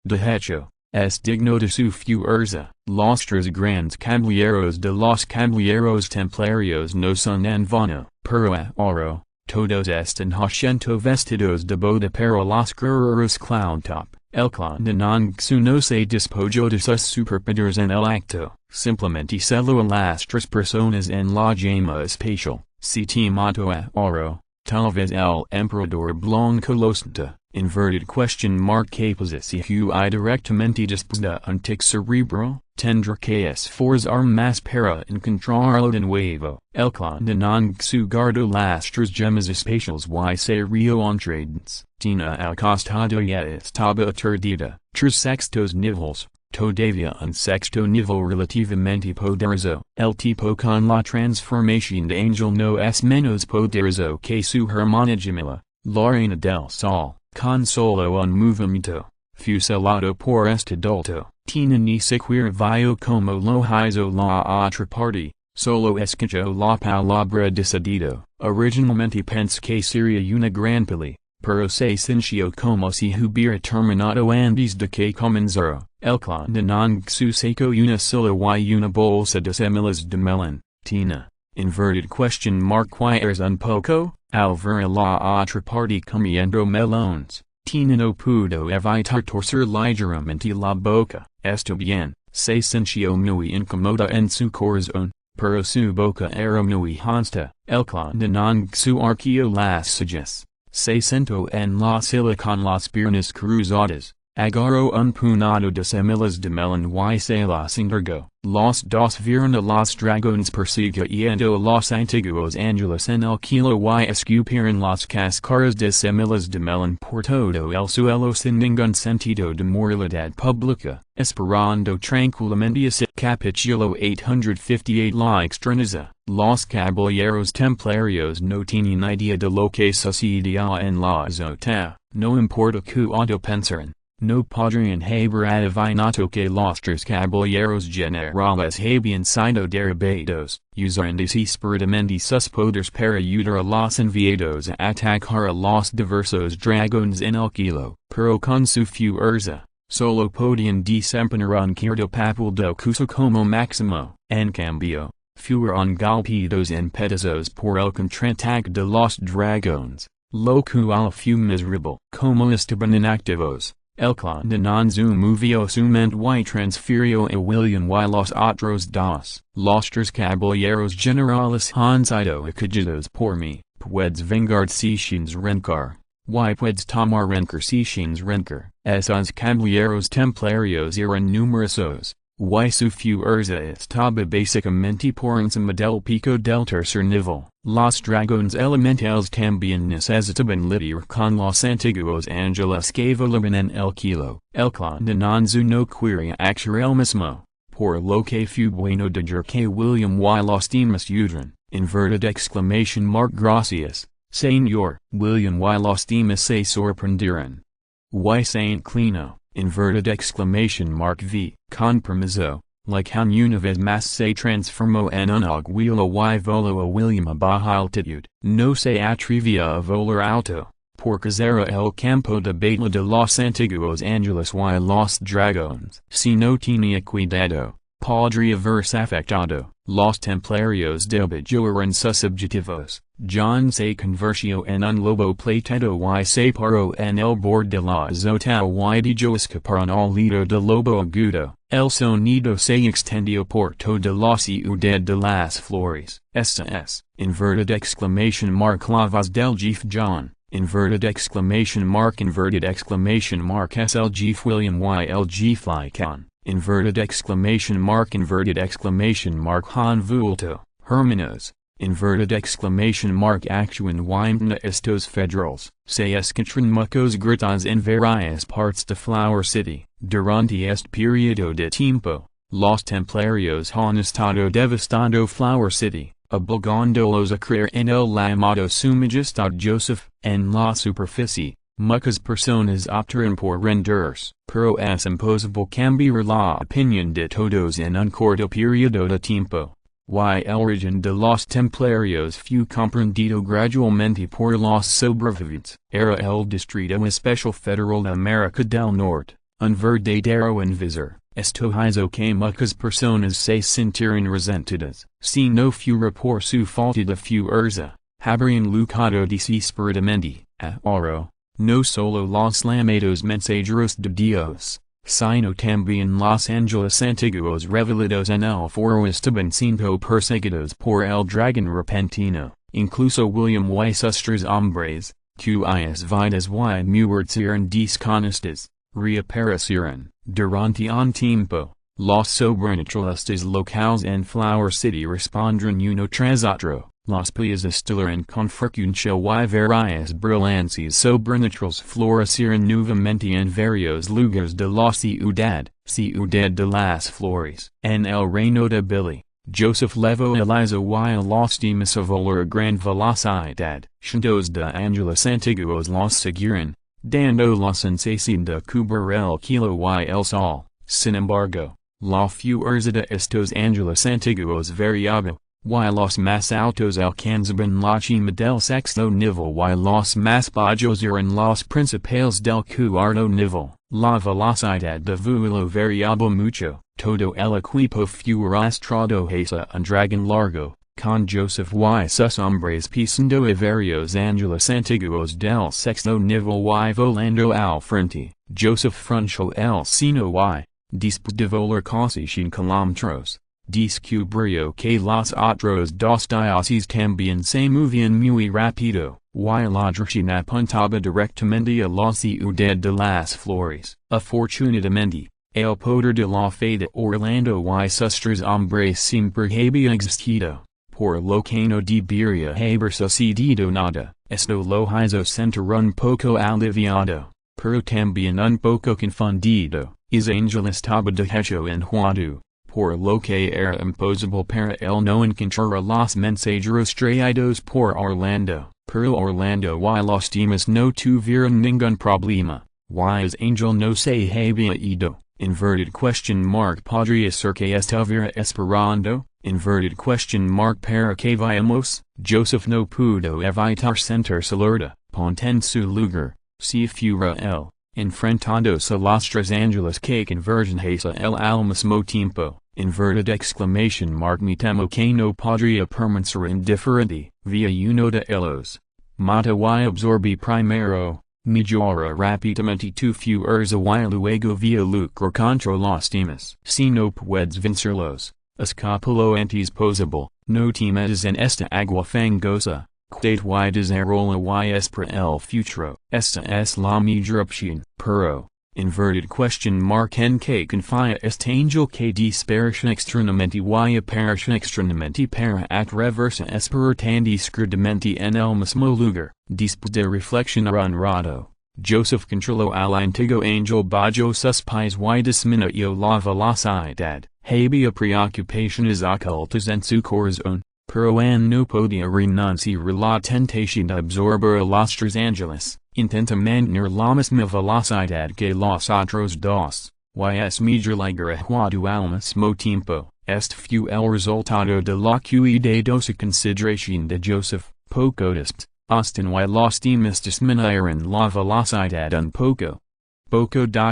De hecho, es digno de su fuerza. Los tres grandes caballeros de los caballeros templarios no son en vano, pero ahora, todos están haciendo vestidos de boda para los guerreros clown top. El condenado no se despojó de sus superpoderes en el acto, simplemente celó a las tres personas en la llama espacial. Si te mato ahora, tal vez el emperador blanco lo sienta. Inverted question mark. Que posición y directamente después de un tic cerebral, tendrá que esforzar más para encontrarlo de nuevo. El condenado guardó las tres gemas espaciales y se rió entre dentes. Tina al costado ya estaba aturdida. Tres sextos niveles. todavia un sexto nivel relativamente poderoso, el tipo con la transformación de angel no es menos poderoso que su hermana gemela, la reina del sol, con solo un movimiento, fusilado por este adulto, tiene ni siquiera vio como lo hizo la otra parte, solo escuchó la palabra decidido, originalmente pensé que sería una gran peli, pero se sintió como si hubiera terminado antes de que comenzara, el clan de Nangsu sacó una silla y una bolsa de semillas de melón, tina, inverted question mark quieres un poco, al ver la otra parte comiendo melones. Tina no pudo evitar torcer ligeramente la boca, esto bien, se sintió muy incómoda en su corazón, pero su boca era muy honesta, el clan de Nangsu arqueó las cejas, se sentó en la silla con las piernas cruzadas, agarró un puñado de semillas de melón y se las entregó. Los dos vieron a los dragones persiguiendo a los antiguos ángeles en el kilo y escupieron las cáscaras de semillas de melón por todo el suelo sin ningún sentido de moralidad pública, esperando tranquilamente así. Capítulo 858 La extrañeza. Los caballeros templarios no tienen idea de lo que sucedía en la azotea, no importa cuánto pensaran. No podrían haber adivinado que los tres caballeros generales habían sido derribados, usando desesperadamente sus poderes para ayudar a los enviados a atacar a los diversos dragones en el kilo, pero con su fuerza, solo podían desempeñar un quinto papel de cosa como máximo. En cambio, fueron golpeados en pedazos por el contraataque de los dragones, lo cual fue miserable. Como estaban inactivos, el clan de Nanzu movió su mente y transfirió a William y los otros dos. Los tres caballeros generales han sido acudidos por mí. Puedes vengar si quieres rencor. Y puedes tomar rencor si quieres rencor. Esos caballeros templarios eran numerosos. Y su fuerza estaba básicamente por encima del pico del tercer nivel. Los dragones elementales también necesitaban lidiar con los antiguos ángeles que volaban en el kilo. El clan de Nanzu no quería actuar el mismo, por lo que fue bueno dejar que William y los demás ayudaran. Inverted exclamation mark gracias, señor. William y los demás se sorprendieron. Y se inclinó. Inverted exclamation mark v. Con permiso, like how una vez más se transformó en un aguilo y voló a William a baja altitud. No se atrevía a volar alto, porque era el campo de batalla de los antiguos ángeles y los dragones. Si no tenía cuidado, podría verse afectado. Los templarios debilitaron sus objetivos. John se convirtió en un lobo plateado y se paró en el borde de la azotea y dejó escapar un alarido de lobo agudo. El sonido se extendió por toda la ciudad de las flores. Esta es, inverted exclamation mark la voz del jefe John. Inverted exclamation mark es el jefe William y el jefe Lycan. Inverted exclamation mark han vuelto, hermanos. Inverted exclamation mark actúan y estos federales, se escuchan muchos gritos en varias partes de Flower City. Durante este periodo de tiempo, los templarios han estado devastando Flower City, obligándolos a creer en el llamado su majestad Joseph. En la superficie, muchas personas optaron por rendirse, pero es imposible cambiar la opinión de todos en un corto periodo de tiempo. Y el origen de los templarios fue comprendido gradualmente por los sobrevivientes. Era el Distrito Especial Federal de América del Norte, un verdadero invisor. Esto hizo que muchas personas se sintieran resentidas. Si no fuera por su falta de fuerza, habrían luchado desesperadamente. Ahora, no solo los llamados mensajeros de Dios, sino también los ángeles antiguos revelados en el foro estaban siendo perseguidos por el dragón repentino. Incluso William y sus tres hombres, cuyas vidas y muertes eran desconocidas, reaparecieron. Durante un tiempo, los sobrenaturalistas locales en Flower City respondieron uno tras otro. Las peleas estilaron con frecuencia y varias brillancias sobrenaturales florecieron nuevamente en varios lugares de la ciudad. Ciudad de las Flores. En el Reino de Billy, Joseph Levo Eliza y los demás a volar a gran velocidad. Cientos de Angeles antiguos los seguirán, dando la sensación de cubrir el kilo y el sol. Sin embargo, la fuerza de estos Angeles antiguos variable, y los más altos alcanzaban la cima del sexto nivel y los más bajos eran los principales del cuarto nivel. La velocidad de vuelo variable mucho, todo el equipo fue arrastrado hacia un dragón largo, con Joseph y sus hombres pisando a varios Angeles antiguos del sexto nivel y volando al frente. Joseph frunció el seno y, después de volar casi 100 kilómetros, descubrió que los otros dos dioses también se movían muy rápido, y la dirección apuntaba directamente a la ciudad de las Flores. Afortunadamente, el poder de la fe de Orlando y sus tres hombres siempre había existido, por lo que no debería haber sucedido nada. Esto lo hizo sentir un poco aliviado, pero también un poco confundido. His ángel estaba de hecho enojado, por lo que era imposible para él no encontrar a los mensajeros traídos por Orlando. Pero Orlando y los demás no tuvieron ningún problema, y his ángel no se había ido. ¿Podría ser que estuviera esperando? ¿Para que vayamos? Joseph no pudo evitar sentirse alerta, ponte en su lugar, si fuera él, enfrentándose a los tres ángeles que convergen hacia él al mismo tiempo. Me temo que no podría permanecer indiferente. Via uno de ellos. Mata y absorbe primero, mejora rápidamente tu fuerza y luego via lucro contra los demás. Si no puedes vencerlos, escapa lo antes posible, no te metas en esta agua fangosa, que y desarrolla y es para el futuro. Esta es la mejor opción. Pero, en que confía este ángel que dispersa externamente y aparece externamente para atravesar tan discretamente en el mismo lugar. Después de reflexionar un rato, Joseph controló al antiguo ángel bajo sus pies y disminuyó la velocidad. Había preocupaciones ocultas en su corazón, pero no podía renunciar a la tentación de absorber a los tres ángeles. Intenta mantener la misma velocidad que los otros dos, y es mejor llegar al mismo tiempo. Este fue el resultado de la cuidadosa consideración de Joseph. Poco después, Austin y los demás disminuyeron la velocidad un poco.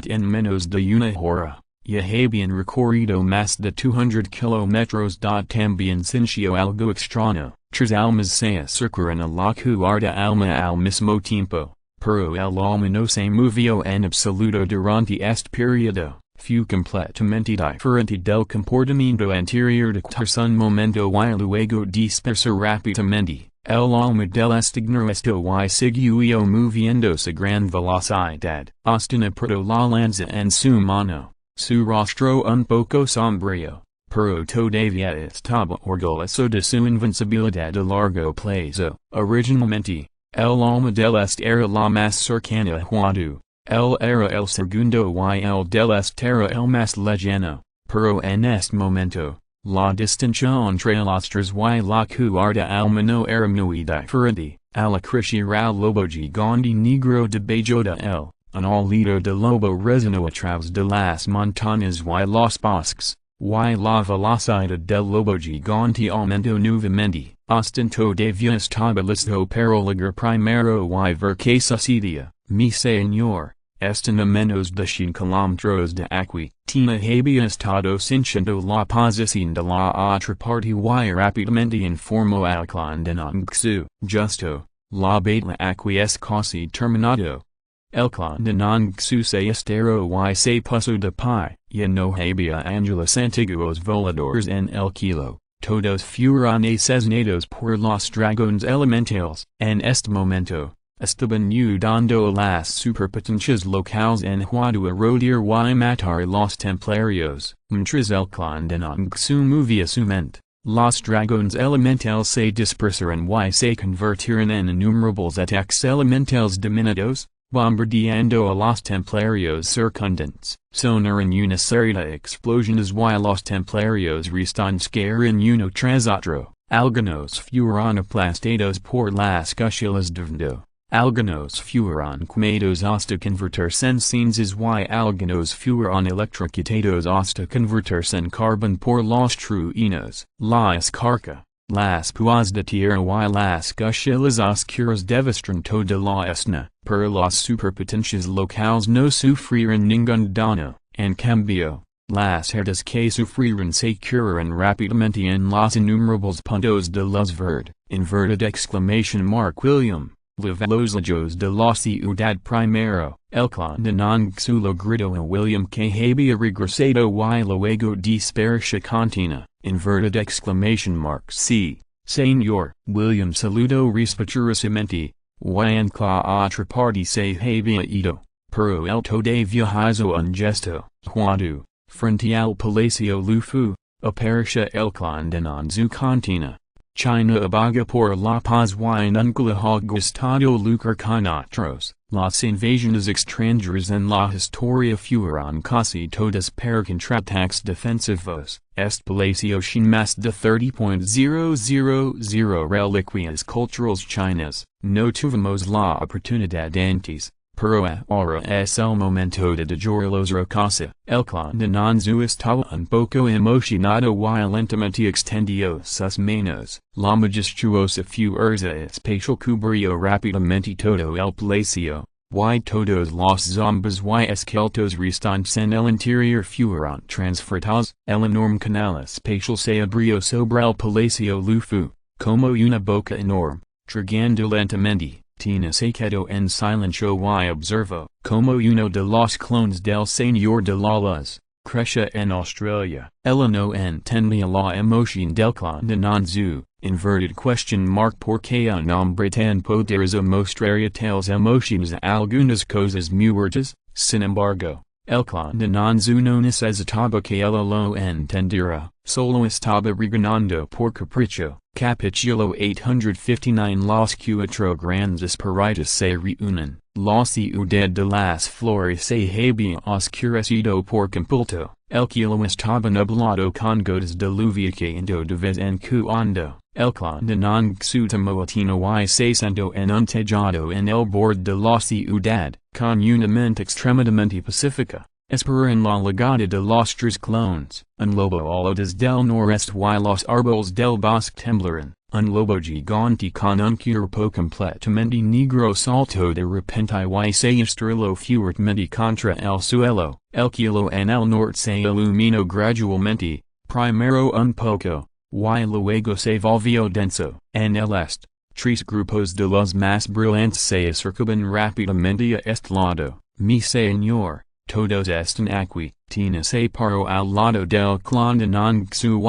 En menos de una hora, ya habían recorrido más de 200 kilómetros. También sintió algo extraño. Tres almas se acercaron a la cuarta alma al mismo tiempo. Pero el alma no se movió en absoluto durante este periodo, fue completamente diferente del comportamiento anterior de quedarse un momento y luego dispersar rápidamente. El alma del ignoró esto y siguió moviéndose a gran velocidad. Austin apretó la lanza en su mano, su rostro un poco sombrío, pero todavía estaba orgulloso de su invencibilidad a largo plazo. Originalmente, el alma del este era la más cercana a Juan. Él era el segundo y el del este era el más lejano, pero en este momento, la distancia entre los tres y la cuarta alma no era muy diferente. Al acariciar al lobo gigante negro debajo de él, un alido de lobo resonó a través de las montañas y los bosques, y la velocidad del lobo gigante aumentó nuevamente. Austin todavía estaba listo para llegar primero y ver qué sucedía. Mi señor, están a menos de 100 kilómetros de aquí. Tina había estado sintiendo la posición de la otra parte y rápidamente informó al clan de Nongsu. Justo, la batalla aquí es casi terminado. El clan de Nongsu se estiró y se puso de pie. Ya no había ángeles antiguos voladores en el kilo. Todos fueron asesinados por los dragones elementales. En este momento, estaban ayudando a las superpotencias locales en Huadu a rodear y matar los templarios. Mientras el clan de Nongsu movía su mente, los dragones elementales se dispersaron y se convirtieron en innumerables ataques elementales diminutos. Bombardeando a los templarios circundantes, sonar en una serie de explosiones y los templarios restan en uno tras otro, algunos fueron aplastados por las cuchillas de vento, algunos fueron quemados hasta convertirse en cenizas y algunos fueron electrocutados hasta convertirse en carbón por los truenos. La escarcha, las púas de tierra y las cuchillas oscuras devastran toda la escena, pero las superpotencias locales no sufrirán ningún daño, en cambio, las herdas que sufrirán se curarán rápidamente en los innumerables puntos de luz verde. Inverted exclamation mark William, los lejos de la ciudad primero, el condenado lo gritó a William que había regresado y luego dispersa continua. Inverted exclamation mark sí, señor. William saludó respetuosamente, y en la otra parte se había ido, pero él todavía hizo un gesto, cuando, frente al Palacio Lufu, apareció el condenado continua. China aboga por la paz y nunca ha gustado lucrar con otros. Las invasiones extranjeras en la historia fueron casi todas para contraataques defensivos. Este palacio sin más de 30.000 reliquias culturales chinas. No tuvimos la oportunidad antes, pero ahora es el momento de dejarlos recosa. El condenado estaba un poco emocionado y lentamente extendió sus manos. La majestuosa fuerza espacial cubrió rápidamente todo el palacio, y todos los zombies y esqueletos restantes en el interior fueron transferidos. El enorme canal espacial se abrió sobre el Palacio Lufu, como una boca enorme, tragando lentamente. Tina se quedó en silencio y observó, como uno de los clones del Señor de la Luz, crecía en Australia. Ella no entendía la emoción del condenado. Inverted question mark porque un hombre tan poderoso mostraría tales emociones a algunas cosas muertas. Sin embargo, el condenado no necesitaba que ella lo entendiera, solo estaba reganando por capricho. Capítulo 859. Los cuatro grandes piratas se reúnen. La ciudad de las flores se había oscurecido por completo. El cielo estaba nublado con gotas de lluvia cayendo de vez en cuando. El condenado tomó a Tina y se sentó en un tejado en el borde de la ciudad, con una mente extremadamente pacífica. Espera en la llegada de los tres clones. Un lobo alado desde el noreste y los árboles del bosque temblaron. Un lobo gigante con un cuerpo completamente negro saltó de repente y se estrelló fuertemente contra el suelo. El cielo en el norte se iluminó gradualmente, primero un poco, y luego se volvió denso. En el este, tres grupos de los más brillantes se acercaban rápidamente a este lado. Mi señor, todos están aquí. Tina se paró al lado del condenado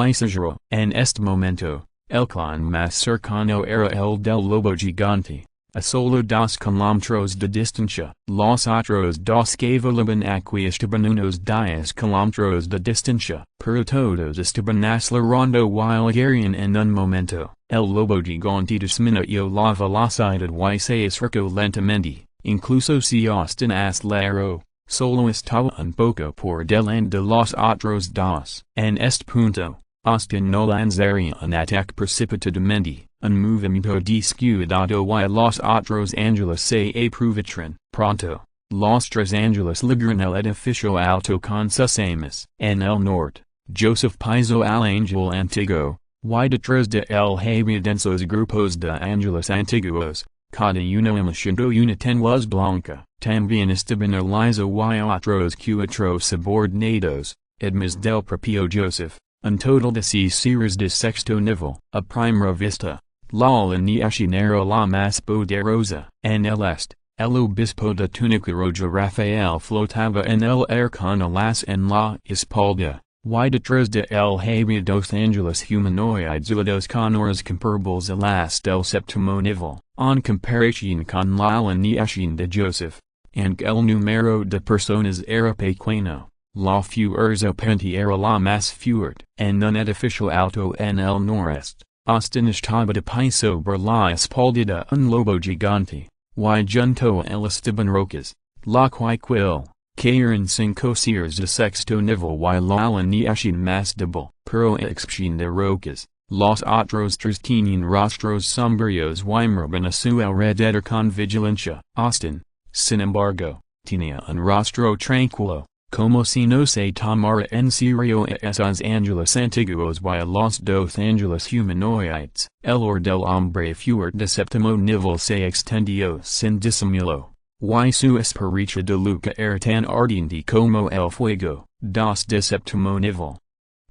y se giró. En este momento, el clon más cercano era el del lobo gigante, a solo 2 kilómetros de distancia. Los otros dos que volaban aquí estaban unos 10 kilómetros de distancia, pero todos estaban acelerando y llegarían en un momento. El lobo gigante disminuyó la velocidad y se acercó lentamente, incluso si Austin aceleró. Solo estaba un poco por delante de los otros dos. En este punto, Austin no lanzaría un ataque precipitadamente, un movimiento descuidado y los otros ángeles se aprovecharán. Pronto, los tres ángeles ligaron el edificio alto con sus armas. En el norte, Joseph pisó al ángel antiguo, y detrás de él había densos grupos de ángeles antiguos, cada uno emitiendo una luz blanca. También estaban Eliza y otros cuatro subordinados, además del propio Joseph. Un total de 6 seres de sexto nivel. A primera vista, la alineación era la más poderosa. En el este, el obispo de túnica roja Rafael flotaba en el aire con alas en la espalda, y detrás de él había 2 ángeles humanoides y 2 con auras comparables a las del séptimo nivel. En comparación con la alineación de Joseph, aunque el número de personas era pequeño, la fuerza pente era la más fuerte. En un edificio alto en el noreste, Austin estaba de pie sobre la espalda de un lobo gigante, y junto a las rocas, la quil, caeran cinco sears de sexto nivel y la niachin más débil, pero expin de rocas, los otros tres tienen rostros sombríos y miran a su alrededor con vigilancia. Austin, sin embargo, tenía un rostro tranquilo, como si no se tomara en serio a esos ángeles antiguos y a los dos ángeles humanoides. El or del hombre fuerte de séptimo nivel se extendió sin disimulo, y su espiritu de lucha era tan ardiente como el fuego. Dos de séptimo nivel.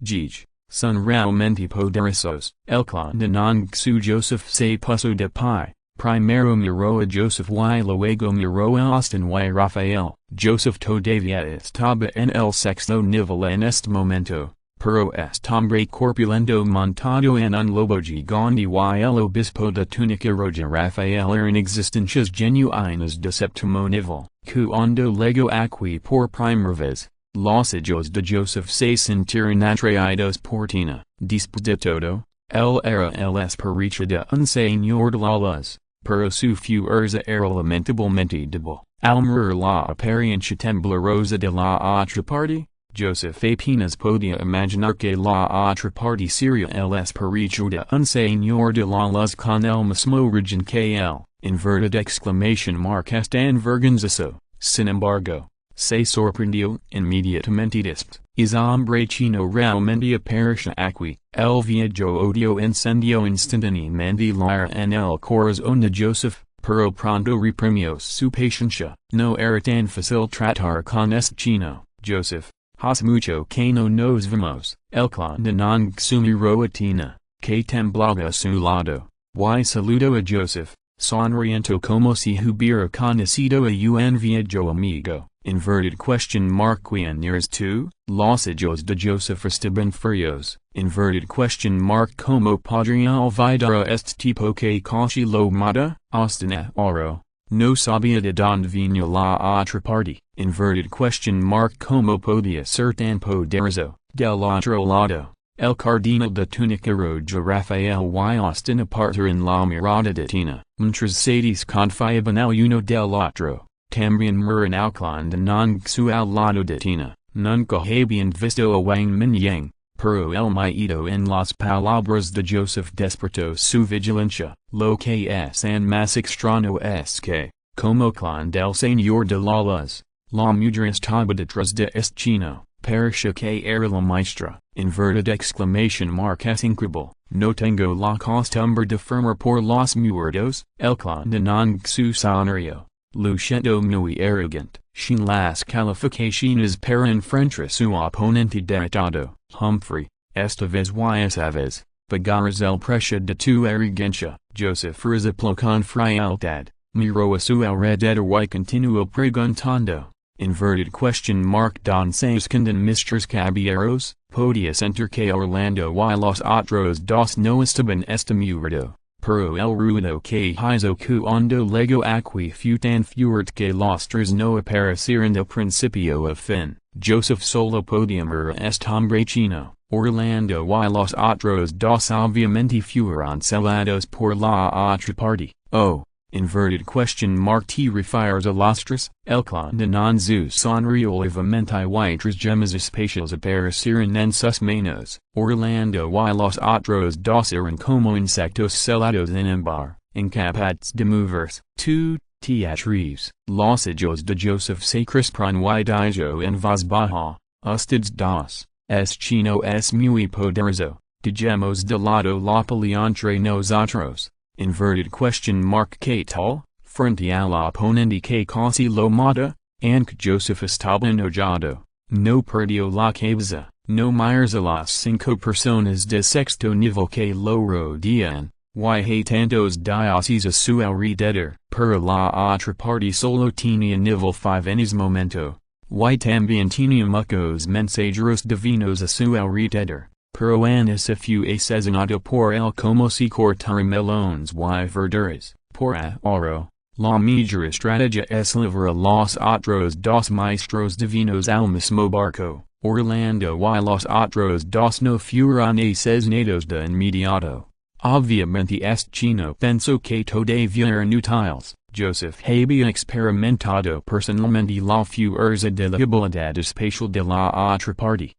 Gij, son realmente poderosos. El clan de Nongsu Joseph se puso de pie. Primero miró a Joseph y luego miró a Austin y Rafael. Joseph todavía estaba en el sexto nivel en este momento, pero este hombre corpulento montado en un lobo gigante y el obispo de túnica roja Rafael eran existencias genuinas de séptimo nivel. Cuando llegó aquí por primera vez, los ojos de Joseph se sintieron atraídos por Tina. Después de todo, él era el espíritu de un señor de la luz, pero su fuerza era lamentablemente débil. Al mirar la apariencia temblorosa de la otra parte, Joseph apenas podía imaginar que la otra parte sería el espíritu de un señor de la luz con el mismo origen que él. En verdad es tan vergonzoso. Sin embargo, se sorprendió inmediatamente después. Ese hombre chino realmente apareció aquí. El viejo odio encendió instantáneamente la ira en el corazón de Joseph, pero pronto reprimió su paciencia. No era tan fácil tratar con este chino. Joseph, hace mucho que no nos vemos. El clan de Nongsu miró a Tina, que temblaba a su lado, y saludó a Joseph, sonriendo como si hubiera conocido a un viejo amigo. Inverted question mark ¿Quién eres tú? Los ojos de Joseph estaban fríos. Inverted question mark ¿Cómo podría olvidar a este tipo que casi lo mata? Austin ahora no sabía de dónde venía la otra parte. Inverted question mark ¿Cómo podía ser tan poderoso? Del otro lado, el cardenal de túnica roja Rafael y Austin apartaron la mirada de Tina. Mientras se desconfiaban el uno del otro, también miran al clan de Nongsu al lado de Tina. Nunca habían visto a Wang Mingyang, pero el miedo en las palabras de Joseph despertó su vigilancia. Lo que es en más extraño es que, como clan del señor de la luz, la mujer estaba detrás de este chino. Parecía que era la maestra. Inverted exclamation mark es increíble. No tengo la costumbre de firmar por los muertos. El clan de Nongsu sonrió, luciendo muy arrogante. Sin las calificaciones para enfrentar su oponente derrotado. Humphrey, esta vez y esa vez, pagarás el precio de tu arrogancia. Joseph resopló con frialdad, miró a su alrededor y continuó preguntando. Inverted question mark Don se esconden Misters Caballeros, podía sentir que Orlando y los otros dos no estaban muerto, pero el ruido que hizo cuando llegó aquí fue tan fuerte que los tres no aparecieron de principio a fin. Joseph solo podía mirar a este hombre chino. Orlando y los otros dos obviamente fueron celados por la otra parte. Oh. Inverted question mark ¿Te refieres a los tres? El clan de Nongsu sonrió levemente y tres gemas espaciales aparecieron en sus manos. Orlando y los otros dos eran como insectos celados en un bar, incapaces de moverse. Tú, te atreves. Los ojos de Joseph se crisparon y dijo en voz baja, ustedes dos, es chino es muy poderoso, dejemos de lado la pelea entre nosotros. Inverted question mark ¿Qué tal? Frente al oponente que casi lo mata, aunque Joseph estaba enojado, no perdió la cabeza. No mires a las 5 personas de sexto nivel que lo rodean, y hay tantos dioses a su alrededor. Pero la otra parte solo tenía nivel 5 en ese momento, y también tenía muchos mensajeros divinos a su alrededor. Pero ese fue asesinado por él como si cortara melones y verduras. Por ahora, la mejor estrategia es llevar a los otros dos maestros divinos al mismo barco. Orlando y los otros dos no fueron asesinados de inmediato. Obviamente este chino pensó que todavía eran útiles. Joseph había experimentado personalmente la fuerza de la habilidad espacial de la otra parte,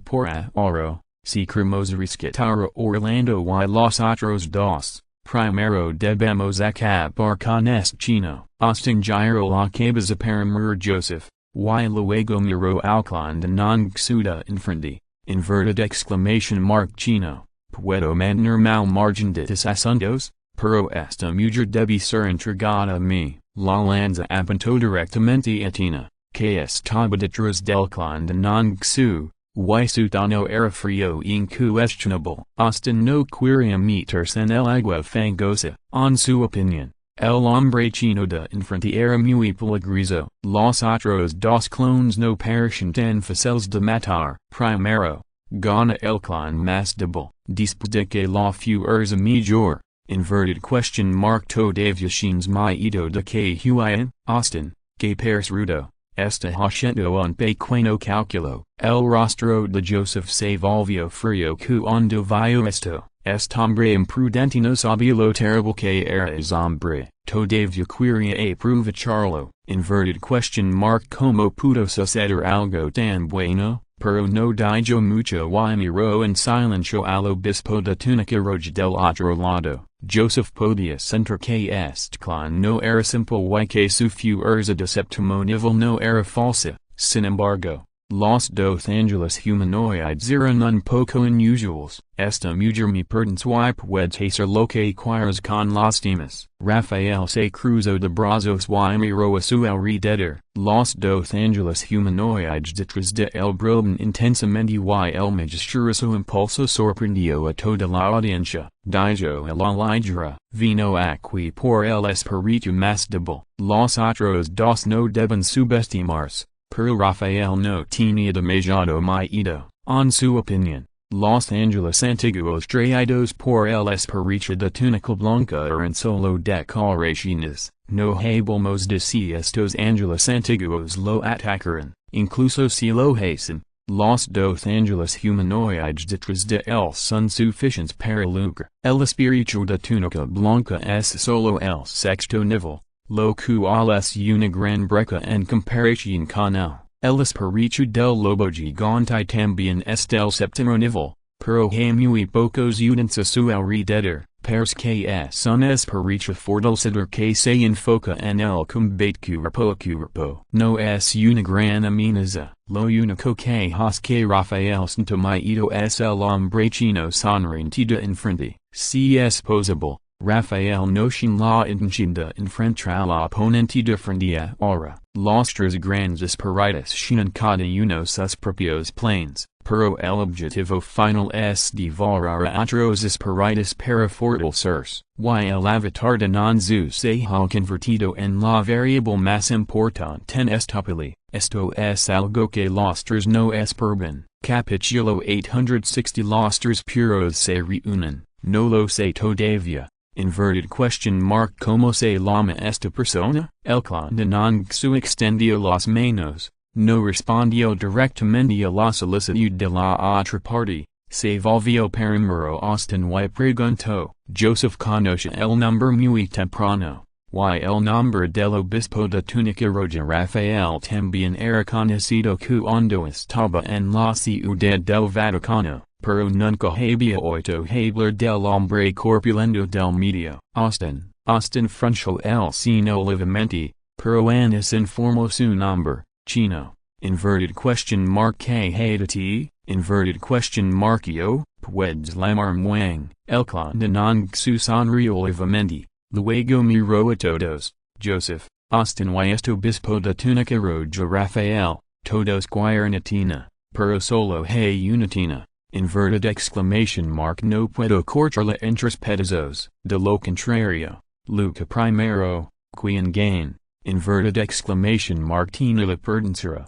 por ahora, si queremos rescatar Orlando y los otros dos, primero debemos acabar con este chino, extinguir la cabeza para Joseph, y luego miró al clan de Nangsuda enfrente, chino, puedo mantenerme al margen de tus asuntos, pero esta mujer debe ser entregada a mí, la lanza apuntó directamente a Tina, que estaba detrás del clan de Nangsu, y su tono era frío e incuestionable. Austin no quería meterse en el agua fangosa, en su opinión. El hombre chino de enfrente era muy peligroso. Los otros dos clones no parecían tan fáciles de matar. Primero, gana el clan más débil. Después de que la fuerza mayor, todavía sin miedo de que huyan. Austin, que rudo, está haciendo un pequeño cálculo. El rostro de Joseph se volvió frío cuando vio esto. Este hombre imprudente no sabía lo terrible que era ese hombre. Todavía quería aprovecharlo. ¿Cómo pudo suceder algo tan bueno? Pero no dijo mucho y miró en silencio al obispo de túnica roja del otro lado. Joseph podía sentir que este clan no era simple y que su fuerza de séptimo nivel no era falsa. Sin embargo, los dos ángeles humanoides eran un poco inusuales. Esta mujer me pertenece y puede hacer lo que quieras con los demás. Rafael se cruzó de brazos y miró a su alrededor. Los dos ángeles humanoides detrás de él brillaban intensamente y el majestuoso impulso sorprendió a toda la audiencia. Dijo a la ligera, vino aquí por el espíritu más débil. Los otros dos no deben subestimarse. Pero Rafael no tenía demasiado miedo. En su opinión, los ángeles antiguos traídos por el espíritu de túnica blanca eran solo decoraciones. No hablamos de si estos ángeles antiguos lo atacaron, incluso si lo hacen. Los dos ángeles humanoides detrás de él son suficientes para lograr. El espíritu de túnica blanca es solo el sexto nivel. Lo cual es una gran brecha en comparación con él. El espíritu del lobo gigante también es del séptimo nivel, pero hay muy pocos units a su alrededor, parce que es un espíritu fortalecedor que se enfoca en el combate cuerpo a cuerpo. No es una gran amenaza. Lo único que hace que Rafael sienta miedo es el hombre chino sonriente de enfrente. Si es posible, Rafael no tiene la intención de enfrentar al oponente de frente ahora. Los tres grandes espíritus tienen cada uno sus propios planes, pero el objetivo final es devorar a otros espíritus para fortalecerse. Y el avatar de Nanzu se ha convertido en la variable más importante en esta peli. Esto es algo que los tres no esperan. Capítulo 860. Los tres puros se reúnen. No lo sé todavía. ¿Cómo se llama esta persona? El clan de Nangsu extendió las manos, no respondió directamente a la solicitud de la otra parte, se volvió para mirar a Austin y preguntó. Joseph conoce el nombre muy temprano, y el nombre del obispo de túnica roja Rafael también era conocido cuando estaba en la ciudad del Vaticano. Pero nunca había oído hablar del hombre corpulento del medio. Austin frunció el ceño levemente, pero Anis informó su nombre, chino. ¿Qué hay de ti? Yo, puedes llamarme Wang. El clan de Nangsu sonrió levemente, luego miró a todos. Joseph, Austin y este obispo de túnica roja Rafael, todos quieren a Tina, pero solo hay una Tina. No puedo cortarla entre pedazos. De lo contrario, Luca primero, quien gain. Tina la pertencerá.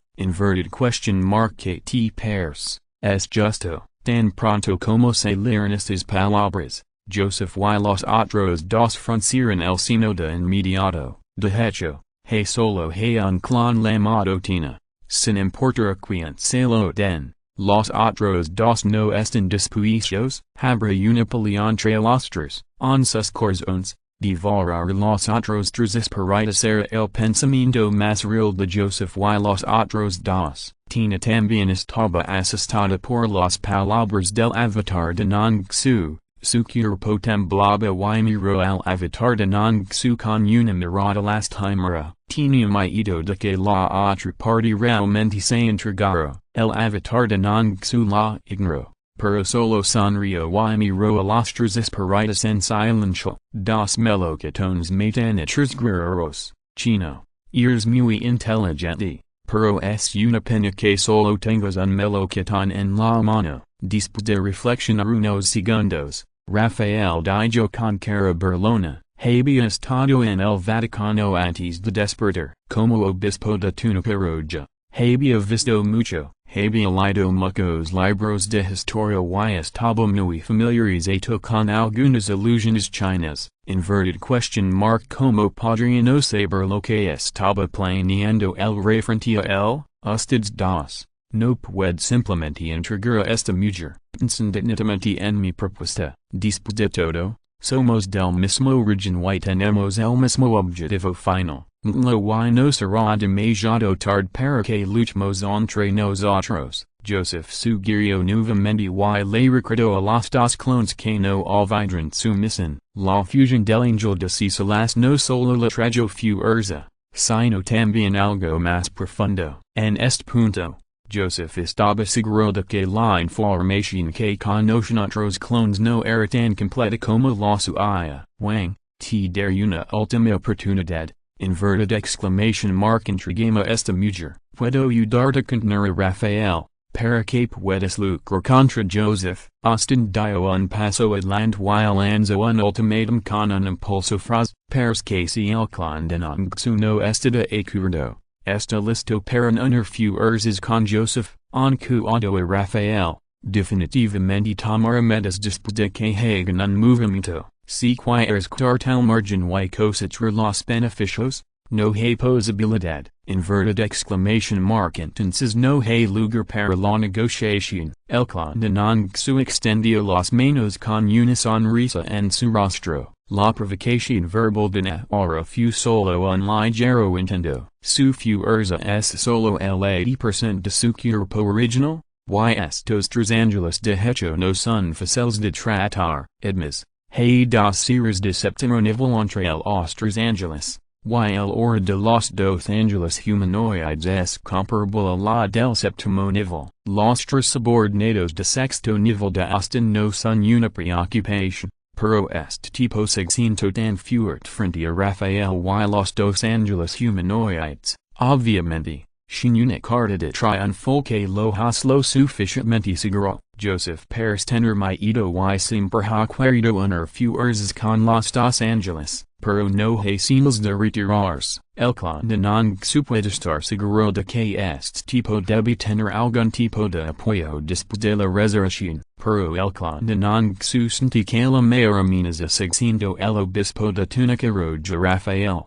Que te parece. Es justo, tan pronto como se leeron estas palabras, Joseph y los otros dos fruncieron el ceño de inmediato. De hecho, hay solo hay un clan llamado Tina. Sin importar quién se lo den. Los otros dos no están dispuestos, habrá una pelea entre los tres, en sus corazones, devorar los otros tres esperitas era el pensamiento más real de Joseph y los otros dos. Tina también estaba asustada por las palabras del avatar de Nang Xu. Su cuerpo temblaba y miró al avatar de Nang Xu con una mirada lastimera. Tenía miedo de que la otra parte realmente se entregara. El avatar de Nang Xu la ignoró, pero solo sonrió y miró a los tres esperitas en silencio. Dos melocotones matan guerreros. Chino. Eres muy inteligente, pero es una pena que solo tengas un melocotón en la mano. Después de reflexionar unos segundos, Rafael dijo con cara burlona, había estado en el Vaticano antes de despertar. Como obispo de túnica roja, había visto mucho, había leído muchos libros de historia y estaba muy familiarizado con algunas ilusiones chinas. Inverted question mark. Como podría no saber lo que estaba planeando el rey frente a él. Ustedes dos no puede simplemente entregar a esta mujer. Piensen definitivamente en mi propuesta. Después de todo, somos del mismo origen y tenemos el mismo objetivo final. Lo y no será demasiado tarde para que luchemos entre nosotros. Joseph sugirió nuevamente y le recordó a los dos clones que no olvidaran su misión. La fusión del ángel de Césalas no solo le trajo fuerza, sino también algo más profundo. En este punto, Joseph estaba seguro de que la información que conocen otros clones no era tan completa como la suya. Wang, te daré una última oportunidad. Inverted exclamation mark. Entregame a esta mujer. Puedo ayudarte a continuar a Rafael, para que puedas lucrar contra Joseph. Austin dio un paso adelante y lanzó un ultimátum con un impulso fraz. Para que si el clan de Nang Xu no está de acuerdo, está listo para unir fuerzas con Joseph. En cuanto a Rafael, definitivamente tomar medidas después de que hagan un movimiento. Si quieres quitarte el margen y cosechar los beneficios, no hay posibilidad. Inverted exclamation mark. Entonces no hay lugar para la negociación. El clan de Nang Xu extendió las manos con una sonrisa en su rostro. La provocación verbal de Navarro fue solo un ligero intento. Su fuerza es solo el 80% de su cuerpo original, y estos tres ángeles de hecho no son fáciles de tratar. Además, hay dos series de séptimo nivel entre los tres ángeles, y el hora de los dos ángeles humanoides es comparable a la del séptimo nivel. Los tres subordinados de sexto nivel de Austin no son una preocupación, pero este tipo se siento tan fuerte frente a Rafael y los dos ángeles humanoides, obviamente, sin una carta de triunfo que lo hace lo suficientemente seguro. Joseph Paris tener miedo y siempre ha querido unir fuerzas con los dos ángeles, pero no hay señales de retirarse. El clan de Nang Xu puede estar seguro de que este tipo debe tener algún tipo de apoyo después de la resurrección, pero el clan de Nang Xu siente que la mayor amenaza siendo el obispo de túnica roja Rafael.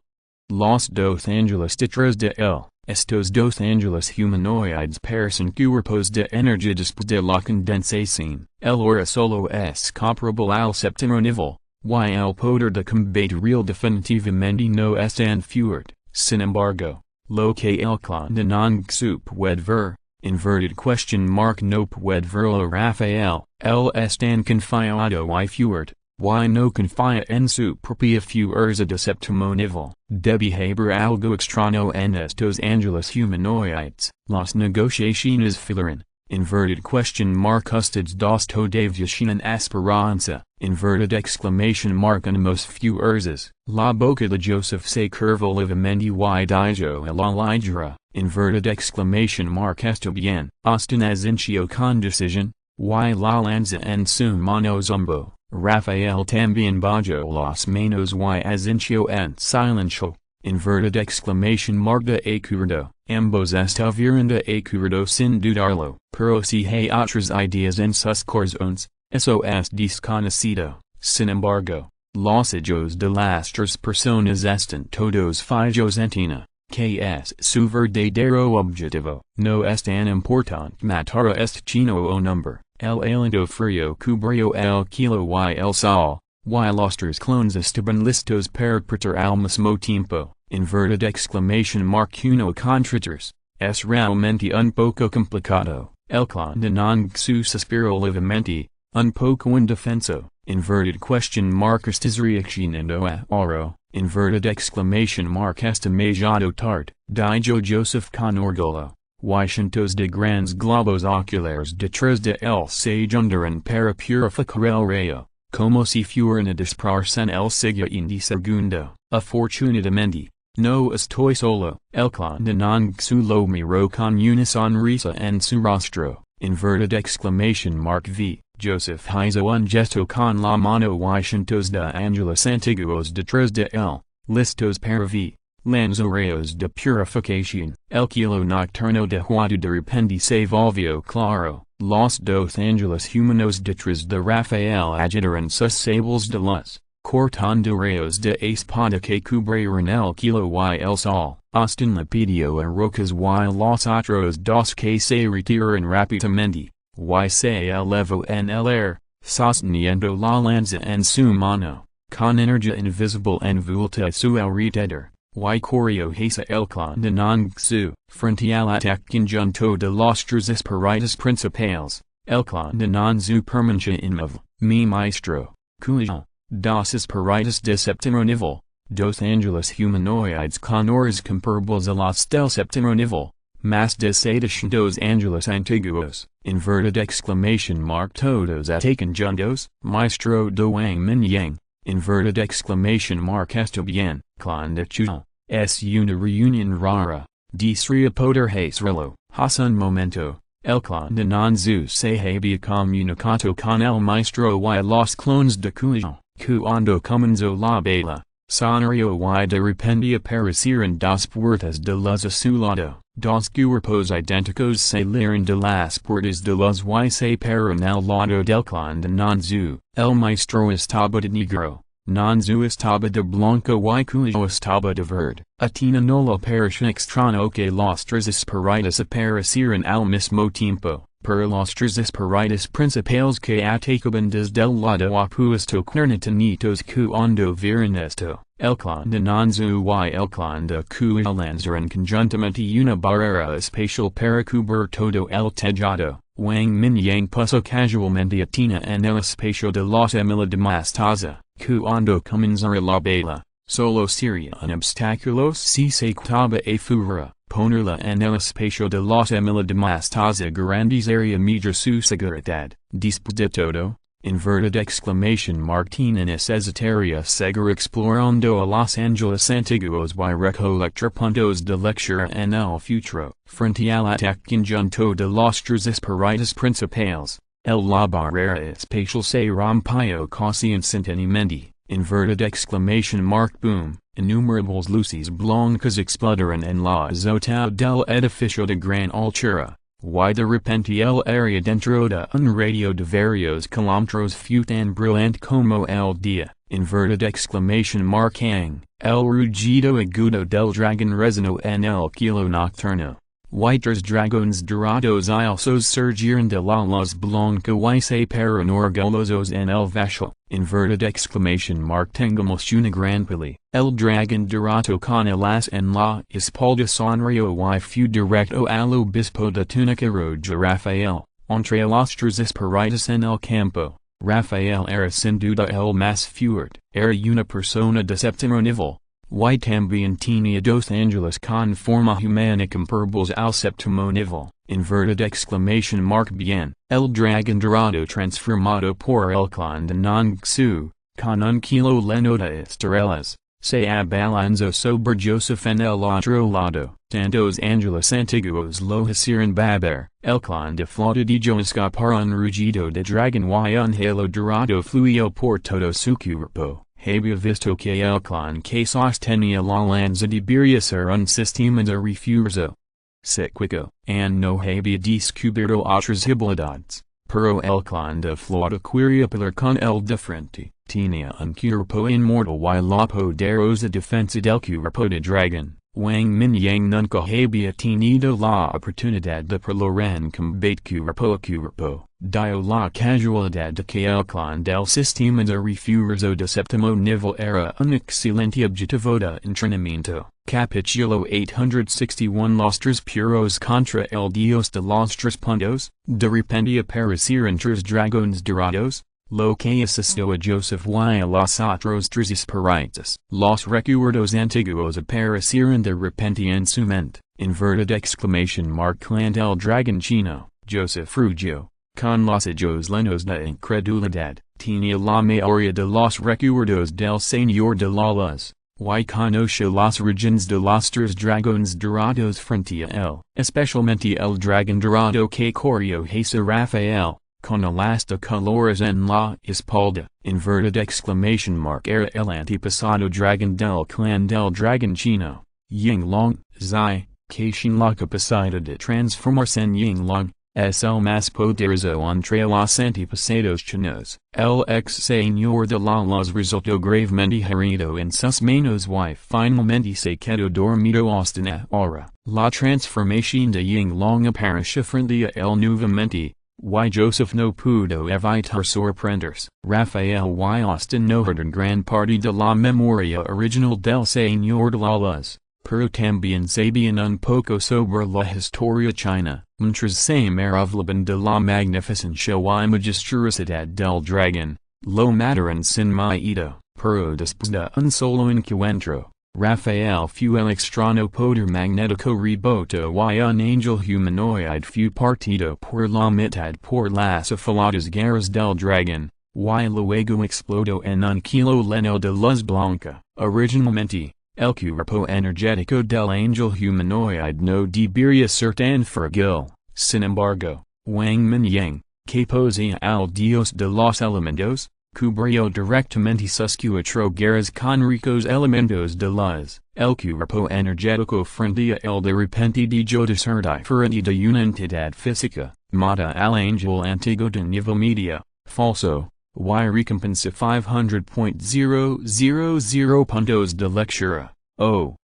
Los dos ángeles detrás de él. Estos dos ángeles humanoides parecen cuerpos de energía después de la condensación. El aura solo es comparable al séptimo nivel, y el poder de combate real definitivamente no es tan fuerte. Sin embargo, lo que el clan de Nang Xu puede ver, inverted question mark. No puede verlo Rafael. Él es tan confiado y fuerte, y no confía en su propia fuerza de séptimo nivel. Debe haber algo extraño en estos ángeles humanoides. Las negociaciones fluyen. Inverted question mark. Ustedes dos todavía tienen esperanza. Inverted exclamation mark. Unimos fuerzas. La boca de Joseph se curvó levemente y dijo a la ligera. Inverted exclamation mark. Está bien. Austin asintió con decisión, y la lanza en su mano zumbo. Rafael también bajó las manos y asintió en silencio. Inverted exclamation mark. De acuerdo. Ambos estuvieron de acuerdo sin dudarlo. Pero si hay otras ideas en sus corazones, eso es desconocido. Sin embargo, los ojos de las tres personas están todos fijos en Tina, que es su verdadero objetivo. No es tan importante matar a este chino o number. El aliento frío cubrió el kilo y el sol, y losters clones estaban listos para perder al mismo tiempo, inverted exclamation mark uno contrators, es realmente un poco complicado, el clan de non su suspiro livamente, un poco indefenso, inverted question mark estás reaccionando a oro, inverted exclamation mark estimado tard, dijo Joseph con orgullo. Y cientos de grandes globos oculares detrás de él se juntaron para purificar el rayo, como si fueran a dispararse en el siguiente segundo. Afortunadamente, no estoy solo. El clan de non su lo miró con una sonrisa en su rostro, inverted exclamation mark v. Joseph hizo un gesto con la mano y cientos de ángeles antiguos detrás de él, listos para v. Lanzarayos de purificación. El kilo nocturno de Juadu de repente se volvió claro. Los dos ángeles humanos detrás de Rafael agitaron sus sables de luz, cortando rayos de espada que cubrieron el kilo y el sol. Austin le pidió a rocas y los otros dos que se retiraran rápidamente, y se elevó en el aire, sosteniendo la lanza en su mano, con energía invisible envuelta a su alrededor. Y corrió hacia el clan de non su, frente al ataque conjunto de los tres espíritus principales, el clan de non su permaneció inmóvil. Mi maestro, cuyo, dos espíritus de séptimo nivel, dos ángeles humanoides con oros comparables a los del séptimo nivel, más de 700 ángeles antiguos, inverted exclamation mark todos atacan juntos, maestro de Wang Mingyang. Inverted exclamation mark esto bien, clan de Chuo, es una reunión rara, desea poder hacerlo, hace un momento, el clan de non su se había comunicado con el maestro y los clones de Cuyo, cuando comenzó la bala, sonario y de repente aparecieron dos puertas de luz a su lado, dos cuerpos idénticos salieron de las puertas de luz y se pararon al lado del clan de non su. El maestro estaba de negro, non su estaba de blanco y Cuyo estaba de verde. Atina no lo pareció extraño que los tres espíritus aparecieran al mismo tiempo, pero los tres espíritus principales que atacaban desde el lado opuesto cuernitanitos cuando vieron esto, el clan de non su y el clan de Cuyo lanzaron conjuntamente una barrera especial para cubrir todo el tejado. Wang Mingyang puso casualmente a Tina en el espacio de los Emila de Mastaza, cuando comenzara la bala, solo sería un obstáculo si se quitaba a fuera, ponerla en el espacio de los Emila de Mastaza garantizaría mejor su seguridad. Después de todo, inverted exclamation mark Tina necesitaría seguir explorando a los ángeles antiguos y recolectar puntos de lectura en el futuro. Frente al ataque conjunto de los tres espíritus principales, la barrera espacial se rompió casi instantáneamente. Inverted exclamation mark boom. Innumerables luces blancas explotaron en la azotea del edificio de gran altura. Y de repente el área dentro de un radio de varios kilómetros fue tan brillante como el día. Inverted exclamation mark ang. El rugido agudo del dragón resonó en el kilo nocturno. Y tres dragones dorados also surgieron de la luz blanca y se pararon orgullosos en el vacío. Inverted exclamation mark tengamos una gran peli. El dragón dorado con alas en la espalda sonrió y fue directo al obispo de túnica roja Rafael. Entre los tres espíritus en el campo, Rafael era sin duda el más fuerte. Era una persona de séptimo nivel. Y también tenía dos ángeles con forma humana comparables al séptimo nivel. Inverted exclamation mark bien. El dragón dorado transformado por el clan de non su, con un kilo lleno de estrellas, se abalanzó sobre Joseph en el otro lado. Tantos ángeles antiguos lo hicieron babar. El clan de flauta dijo escapar un rugido de dragón y un halo dorado fluyó por todo su cuerpo. Había visto que el clan que sostenía la lanza debería ser un sistema de refuerzo psíquico, and no había descubierto otras habilidades, pero el clan de flauta quería pelear con el de frente. Tenía un cuerpo inmortal y la poderosa defensa del cuerpo de dragón. Wang Mingyang nunca había tenido la oportunidad de pelear en combate cuerpo a cuerpo. dio la casualidad de que el clan del sistema de refuerzo de séptimo nivel era un excelente objetivo de entrenamiento. Capítulo 861 Los tres puros contra el dios de los tres puntos, de repente aparecieron tres dragones dorados, lo que asistió a Joseph y a los otros tres espíritus. Los recuerdos antiguos aparecieron de repente en su mente. Inverted exclamation mark clan el dragon chino, Joseph Ruggiero, con los ojos llenos de incredulidad, tenía la mayoría de los recuerdos del señor de la luz, y conoce las regiones de los tres dragones dorados frente a él, especialmente el dragón dorado que corrió hacia Rafael, con el asta colores en la espalda. Inverted exclamation mark era el antepasado dragón del clan del dragón chino, Yinglong, Zai, que sin la capacidad de transformarse en Yinglong, es el más poderoso entre los antepasados chinos. El ex señor de la luz resultó gravemente herido en sus manos y finalmente se quedó dormido hasta ahora. La transformación de Yinglong apareció frente a él nuevamente, y Joseph no pudo evitar sorprenderse. Rafael y Austin no heard gran parte de la memoria original del señor de la luz, pero también sabían un poco sobre la historia china, mientras se maravillaban de la magnificencia y majestuosidad del dragón, lo mataron sin miedo, pero después de un solo encuentro, Rafael fue el extraño poder magnético reboto y un ángel humanoide fue partido por la mitad por las afiladas garras del dragón, y luego explotó en un kilo lleno de luz blanca. Originalmente, el cuerpo energético del ángel humanoide no debería ser tan frágil. Sin embargo, Wang Mingyang, que posea al dios de los elementos, cubrió directamente sus cuatro garras con ricos elementos de luz. El cuerpo energético frente a él de repente dejó de ser diferente de una entidad física, mata al ángel antiguo de nivel medio, falso, y recompensa 500.000 puntos de lectura.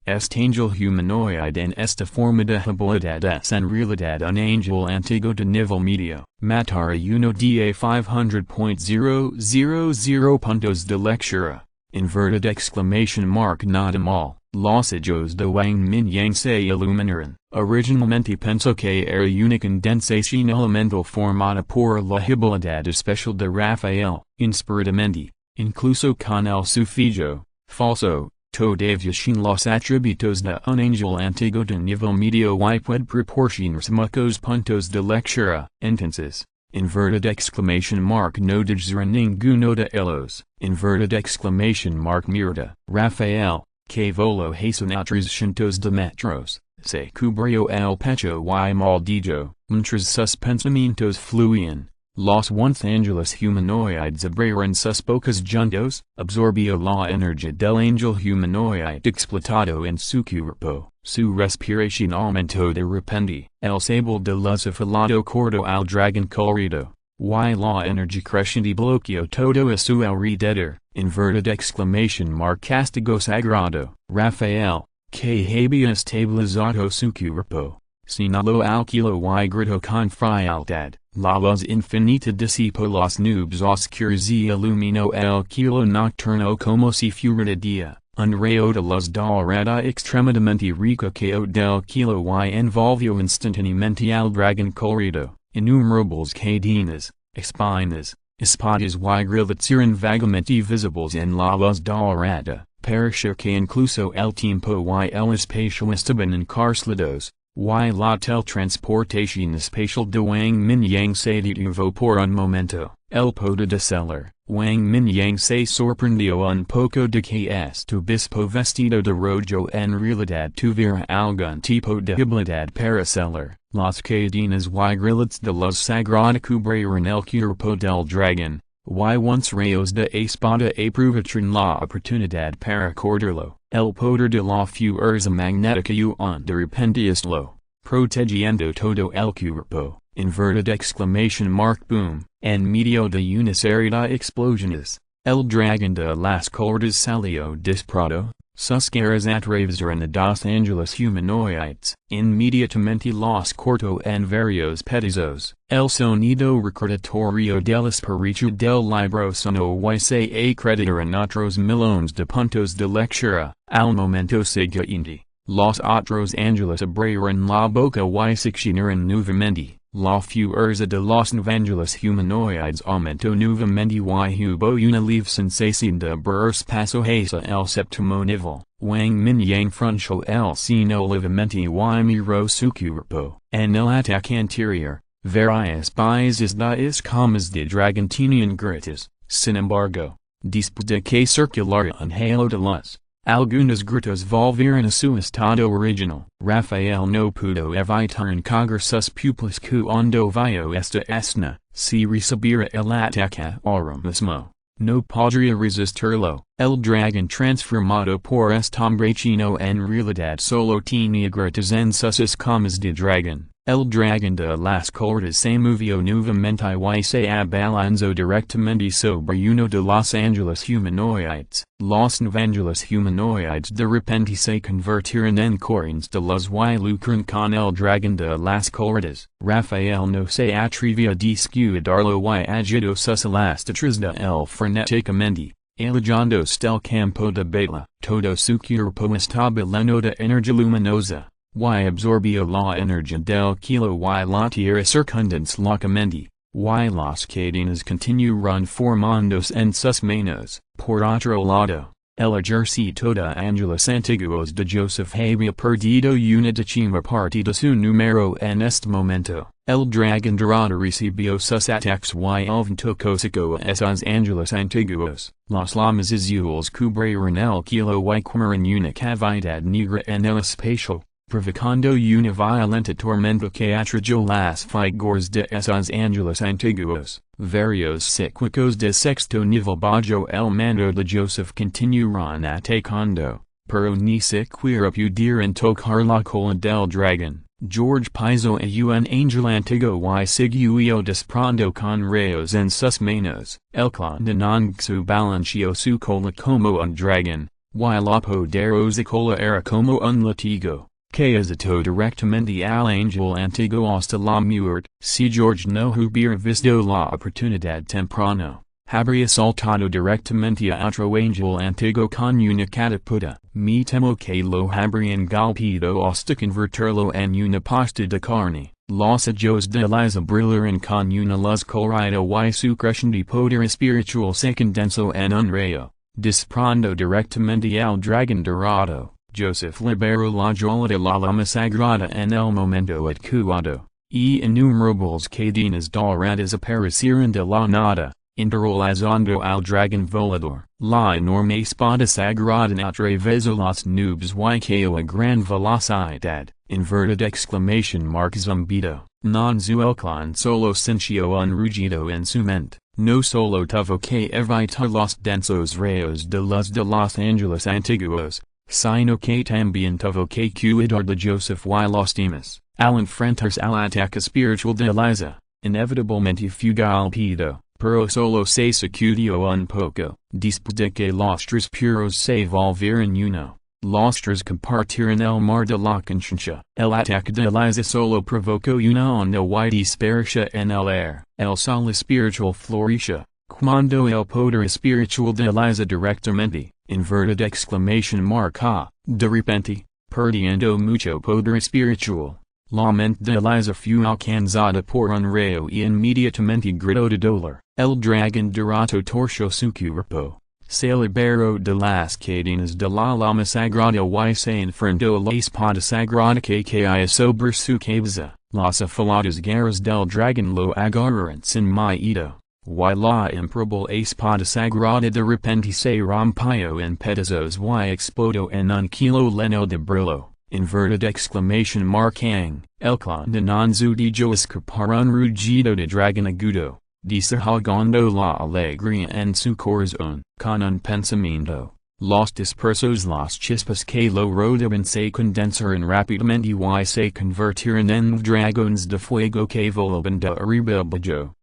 Este ángel humanoide en esta forma de habilidad es en realidad un ángel antiguo de nivel medio. Matar a uno de 500.000 puntos de lectura. Inverted exclamation mark nada mal. Los ojos de Wang Mingyang se iluminaron. Originalmente pensó que era una condensación elemental formada por la habilidad especial de Rafael. Inspiradamente, incluso con el sufijo, falso, todavía sin los atributos de un ángel antiguo de nivel medio y puede proporcionar muchos puntos de lectura. Entonces, inverted exclamation mark no dejará ninguno de ellos. Inverted exclamation mark mierda. Rafael, que voló hacia otros cientos de metros, se cubrió el pecho y maldito, mientras sus pensamientos fluían. Los angeles humanoides abrieron sus bocas juntos, absorbió la energía del ángel humanoide explotado en su cuerpo, su respiración aumentó de repente, el sable de luz afilado cortó al dragón colorido, y la energía creciente bloqueó todo a su alrededor. Inverted exclamation mark castigo sagrado. Rafael, que había estabilizado su cuerpo, señaló al kilo y gritó con frialdad. La luz infinita disipó los nubes oscuros y iluminó el kilo nocturno como si fuera de día. Un rayo de luz dorada extremadamente rico cayó del kilo y envolvió instantáneamente al dragón colorido. Innumerables cadenas, espinas, espadas y grilletes eran vagamente visibles en la luz dorada. Pareció que incluso el tiempo y el espacio estaban encarcelados. Y la teletransportación espacial de Wang Mingyang se detuvo por un momento. El poder de celular. Wang Mingyang se sorprendió un poco de que este obispo vestido de rojo en realidad tuviera algún tipo de habilidad para celular. Las cadenas y grilletes de luz sagrada cubrieron el cuerpo del dragón, y once rayos de espada aprovecharon la oportunidad para cortarlo. El poder de la fuerza magnética y de repente lo, protegiendo todo el cuerpo. Inverted exclamation mark boom. En medio de una serie de explosiones, el dragón de las cuerdas salió disparado, sus caras atravesar en Los Angeles humanoides, inmediatamente los corto en varios pedazos. El sonido recordatorio del espíritu del libro sonó y se acreditar en otros millones de puntos de lectura. Al momento siguiente, los otros ángeles abrieron la boca y succionaron nuevamente. La fuerza de los evangelos humanoides aumentó nuevamente y hubo una leve sensación de abrirse paso hacia el séptimo nivel. Wang Mingyang frunció el ceño levemente y miró su cuerpo. En el ataque anterior, varias veces las camas de dragón tenían gritos. Sin embargo, después de que circulara un halo de luz, algunos gritos volvieron a su estado original. Rafael no pudo evitar encoger sus pupilas cuando vio esta escena. Si recibiera el ataque ahora mismo, no podría resistirlo. El dragón transformado por este hombre chino en realidad solo tenía gritos en sus escamas de dragón. El dragón de las cuerdas se movió nuevamente y se abalanzó directamente sobre uno de los ángeles humanoides. Los evangelos humanoides de repente se convirtieron en cornes de luz y lucran con el dragón de las cuerdas. Rafael no se atrevía a descuidarlo y agitó sus alas detrás de él frenéticamente, alejándose del campo de batalla. Todo su cuerpo estaba lleno de energía luminosa, y absorbió la energía del kilo y la tierra circundante locamente, y las cadenas continuaron formándose en sus manos. Por otro lado, el ejército de ángeles antiguos de Joseph había perdido una décima parte de su número en este momento. El dragón dorado recibió sus ataques y el viento cósmico a esos ángeles antiguos. Las llamas azules cubrieron el kilo y quemaron una cavidad negra en el espacio, provocando una violenta tormenta que atrayó las figuras de esos ángeles antiguos. Varios psíquicos de sexto nivel bajo el mando de Joseph continuaron atacando, pero ni siquiera pudieron tocar la cola del dragón. George pisó a un ángel antiguo y siguió disparando con rayos en sus manos. El condenado balanceó su cola como un dragón, y la poderosa cola era como un látigo, que azotó directamente al ángel antiguo hasta la muerte. Si George no hubiera visto la oportunidad temprano, habría saltado directamente a otro ángel antiguo con una catapulta. Me temo que lo habrían golpeado hasta convertirlo en una pasta de carne. Los ojos de Eliza brillaron con una luz colorida y su creciente poder espiritual se condensó en un rayo, disparando directamente al dragón dorado. Joseph liberó la joya de la llama sagrada en el momento adecuado, y innumerables cadenas doradas aparecieron de la nada, interrogando al dragón volador. La enorme espada sagrada atravesó las nubes y cayó a gran velocidad. Inverted exclamation mark zumbido. Non el clan solo sintió un rugido en su mente. No solo tuvo que evitar los densos rayos de luz de los ángeles antiguos, sino que también tuvo que cuidar de Joseph y los demás. Al enfrentarse al ataque espiritual de Eliza, inevitablemente fue golpeado, pero solo se sacudió un poco. Después de que los tres puros se volvieron uno, los tres compartieron el mar de la conciencia. El ataque de Eliza solo provocó una onda y dispersa en el aire. El sol espiritual floreció, cuando el poder espiritual de Eliza directamente, inverted exclamation mark de repente, perdiendo mucho poder espiritual. La mente de Eliza fue alcanzada por un rayo y inmediatamente gritó de dolor. El dragón dorado torció su cuerpo, se liberó de las cadenas de la llama sagrada y se enfrentó a la espada sagrada que caía sobre su cabeza. Las afiladas garras del dragón lo agarraron sin miedo, y la improbable espada sagrada de repente se rompió en pedazos y explotó en un kilo lleno de brillo. Inverted exclamation mark ang. El condenado dijo escapar un rugido de dragón agudo, desahogando la alegría en su corazón. Con un pensamiento, los dispersos las chispas que lo rodeaban se condensaron rápidamente y se convirtieron en dragones de fuego que volaban de arriba abajo.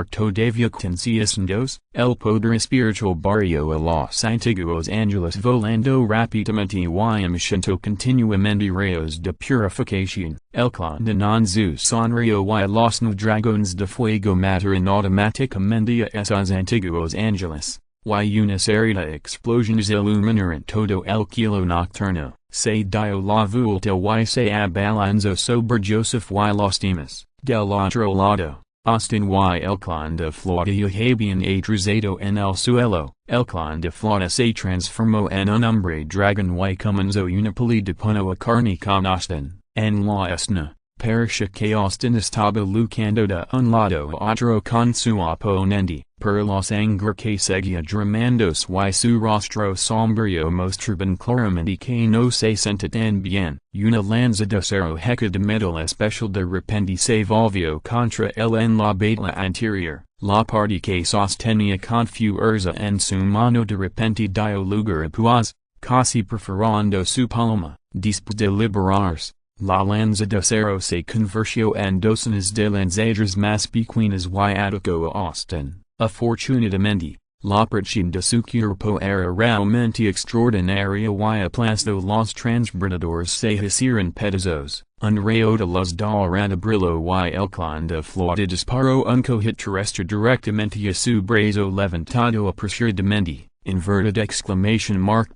Todavia Tensiasendos, El Poder Espiritual Barrio a los Antiguos Angeles Volando Rapidamente y Emisionto Continuamente Rayos de Purificación, El Condenanzu Sonrio y los Dragones de Fuego Mataron Automáticamente esos Antiguos Angeles. Y una serie de explosiones iluminaron todo el kilo nocturno, se dio la vuelta y se abalanzó sobre Joseph y los demás. Del otro lado, Austin y el clan de flota habían atrasado en el suelo, el clan de flota se transformó en un hombre dragón y comenzó una pelea de puño a carne con Austin. En la escena, parecía que Austin estaba luchando de un lado a otro con su oponente. Per la sangre que seguía derramándose y su rostro sombrío mostraban claramente que no se sentían bien. Una lanza de acero hecha de metal especial de repente se volvió contra él en la batalla anterior. La parte que sostenía con fuerza en su mano de repente dio lugar a púas, casi perforando su palma. Después de liberarse, la lanza de acero se convirtió en docenas de lanzaderas más pequeñas y atacó a Austin. Afortunadamente, la presión de su cuerpo era realmente extraordinaria y aplastó los transbordadores se hicieron pedazos. Un rayo de luz dorada brilló y el clan de flota disparó un cohete terrestre directamente a su brazo levantado apresuradamente.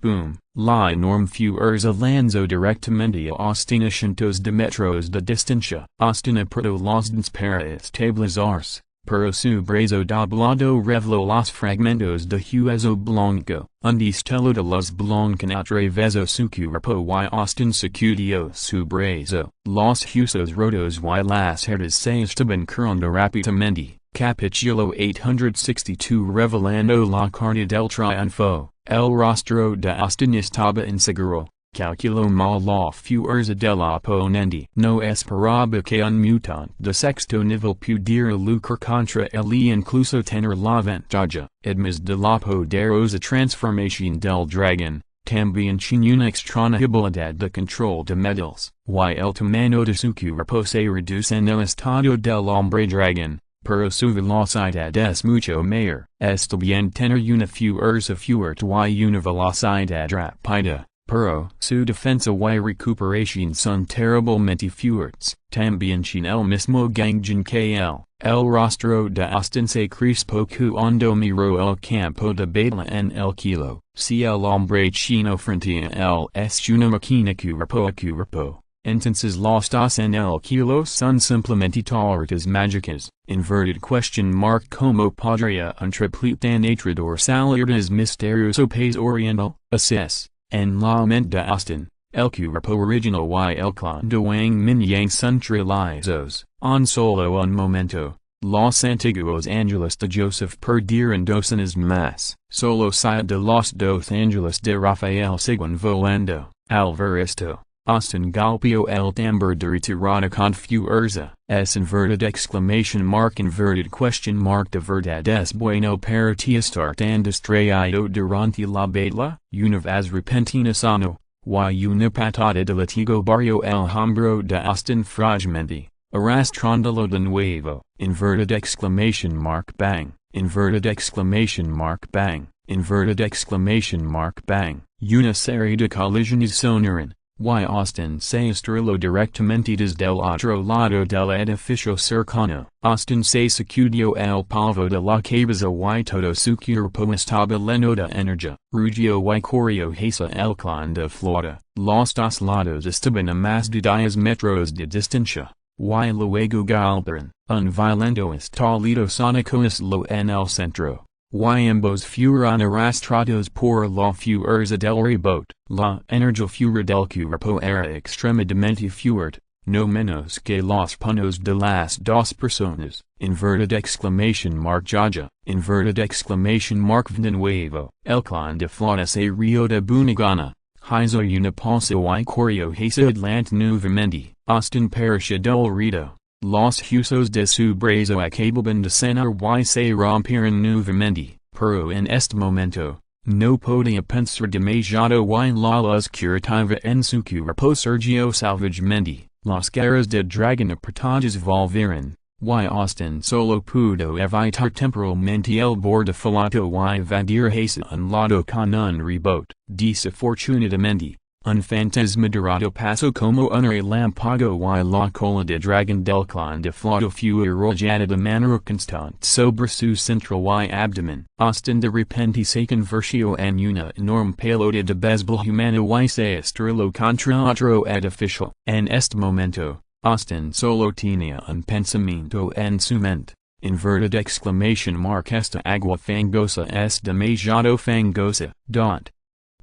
Boom. La enorme fuerza lanzó directamente a Austin a cientos de metros de distancia. Austin apretó los dientes para estabilizarse. Pero su brazo doblado reveló los fragmentos de hueso blanco. Un destello de luz blanca atravesó su cuerpo y Austin sacudió su brazo. Los huesos rotos y las heridas se estaban curando rápidamente. Capítulo 862 revelando la carta del triunfo. El rostro de Austin estaba inseguro. Calculó mal la fuerza del oponente. No esperaba que un mutante de sexto nivel pudiera luchar contra él y incluso tener la ventaja. Además de la poderosa transformación del dragón, también tiene una extraña habilidad de control de metals. Y el tamaño de su cuerpo se reduce en el estado del hombre dragón. Pero su velocidad es mucho mayor. Está bien tener una fuerza fuerte y una velocidad rápida. Pero su defensa y recuperación son terriblemente fuertes. También tiene el mismo gangen que él. El rostro de Austin se crispó cuando miró el campo de batalla en el kilo. Si el hombre chino frente a él es una máquina cuerpo a cuerpo, entonces los dos en el kilo son simplemente torretas mágicas. ¿Cómo podría un triple penetrador salir del misterioso país oriental? Así en la mente de Austin, el cuerpo original y el clan de Wang Mingyang son trillados. En solo un momento, los antiguos ángeles de Joseph perdieron docenas más. Solo siete de los 12 ángeles de Rafael siguen volando. Al ver esto, Austin golpeó el tambor de retirada con fuerza. Es inverted de verdad es bueno para ti estar tan distraído durante la batalla. Una vez repentina sano, y una patada de latigo barrio el hombro de Austin fragmente, arrastrándolo de nuevo. Bang. Bang. Una serie de colisiones sonaron. Austin se estrelló directamente desde el otro lado del edificio cercano. Austin se sacudió el polvo de la cabeza y todo su cuerpo estaba lleno de energía. Rugió y corrió hacia el clan de flota. Los dos lados estaban a más de 10 metros de distancia. Y luego golpearon. Un violento estallido sónico lo en el centro. Y ambos fueron arrastrados por la fuerza del rebote. La energía fuera del cuerpo era extremadamente fuerte, no menos que los puños de las dos personas. Jaja. De nuevo. El clan de flota se rió de buena gana. Hizo una pausa y corrió hacia adelante nuevamente. Austin parecía dolorido. Los huesos de su brazo acababan de sanar y se rompieron nuevamente, pero en este momento, no podía pensar demasiado y la luz curativa en su cuerpo surgió salvajemente. Las garras de dragón apretadas volvieron, y Austin solo pudo evitar temporalmente el borde filato y vadir hace un lado con un rebote, desafortunadamente, un fantasma dorado paso como un relámpago y la cola de dragón del clan de flauta fue arrojada de manera constante sobre su central y abdomen. Austin de repente se convirtió en una enorme pelota de béisbol humana y se estrelló contra otro edificio. En este momento, Austin solo tenía un pensamiento en su mente. Inverted exclamation mark esta agua fangosa es demasiado fangosa.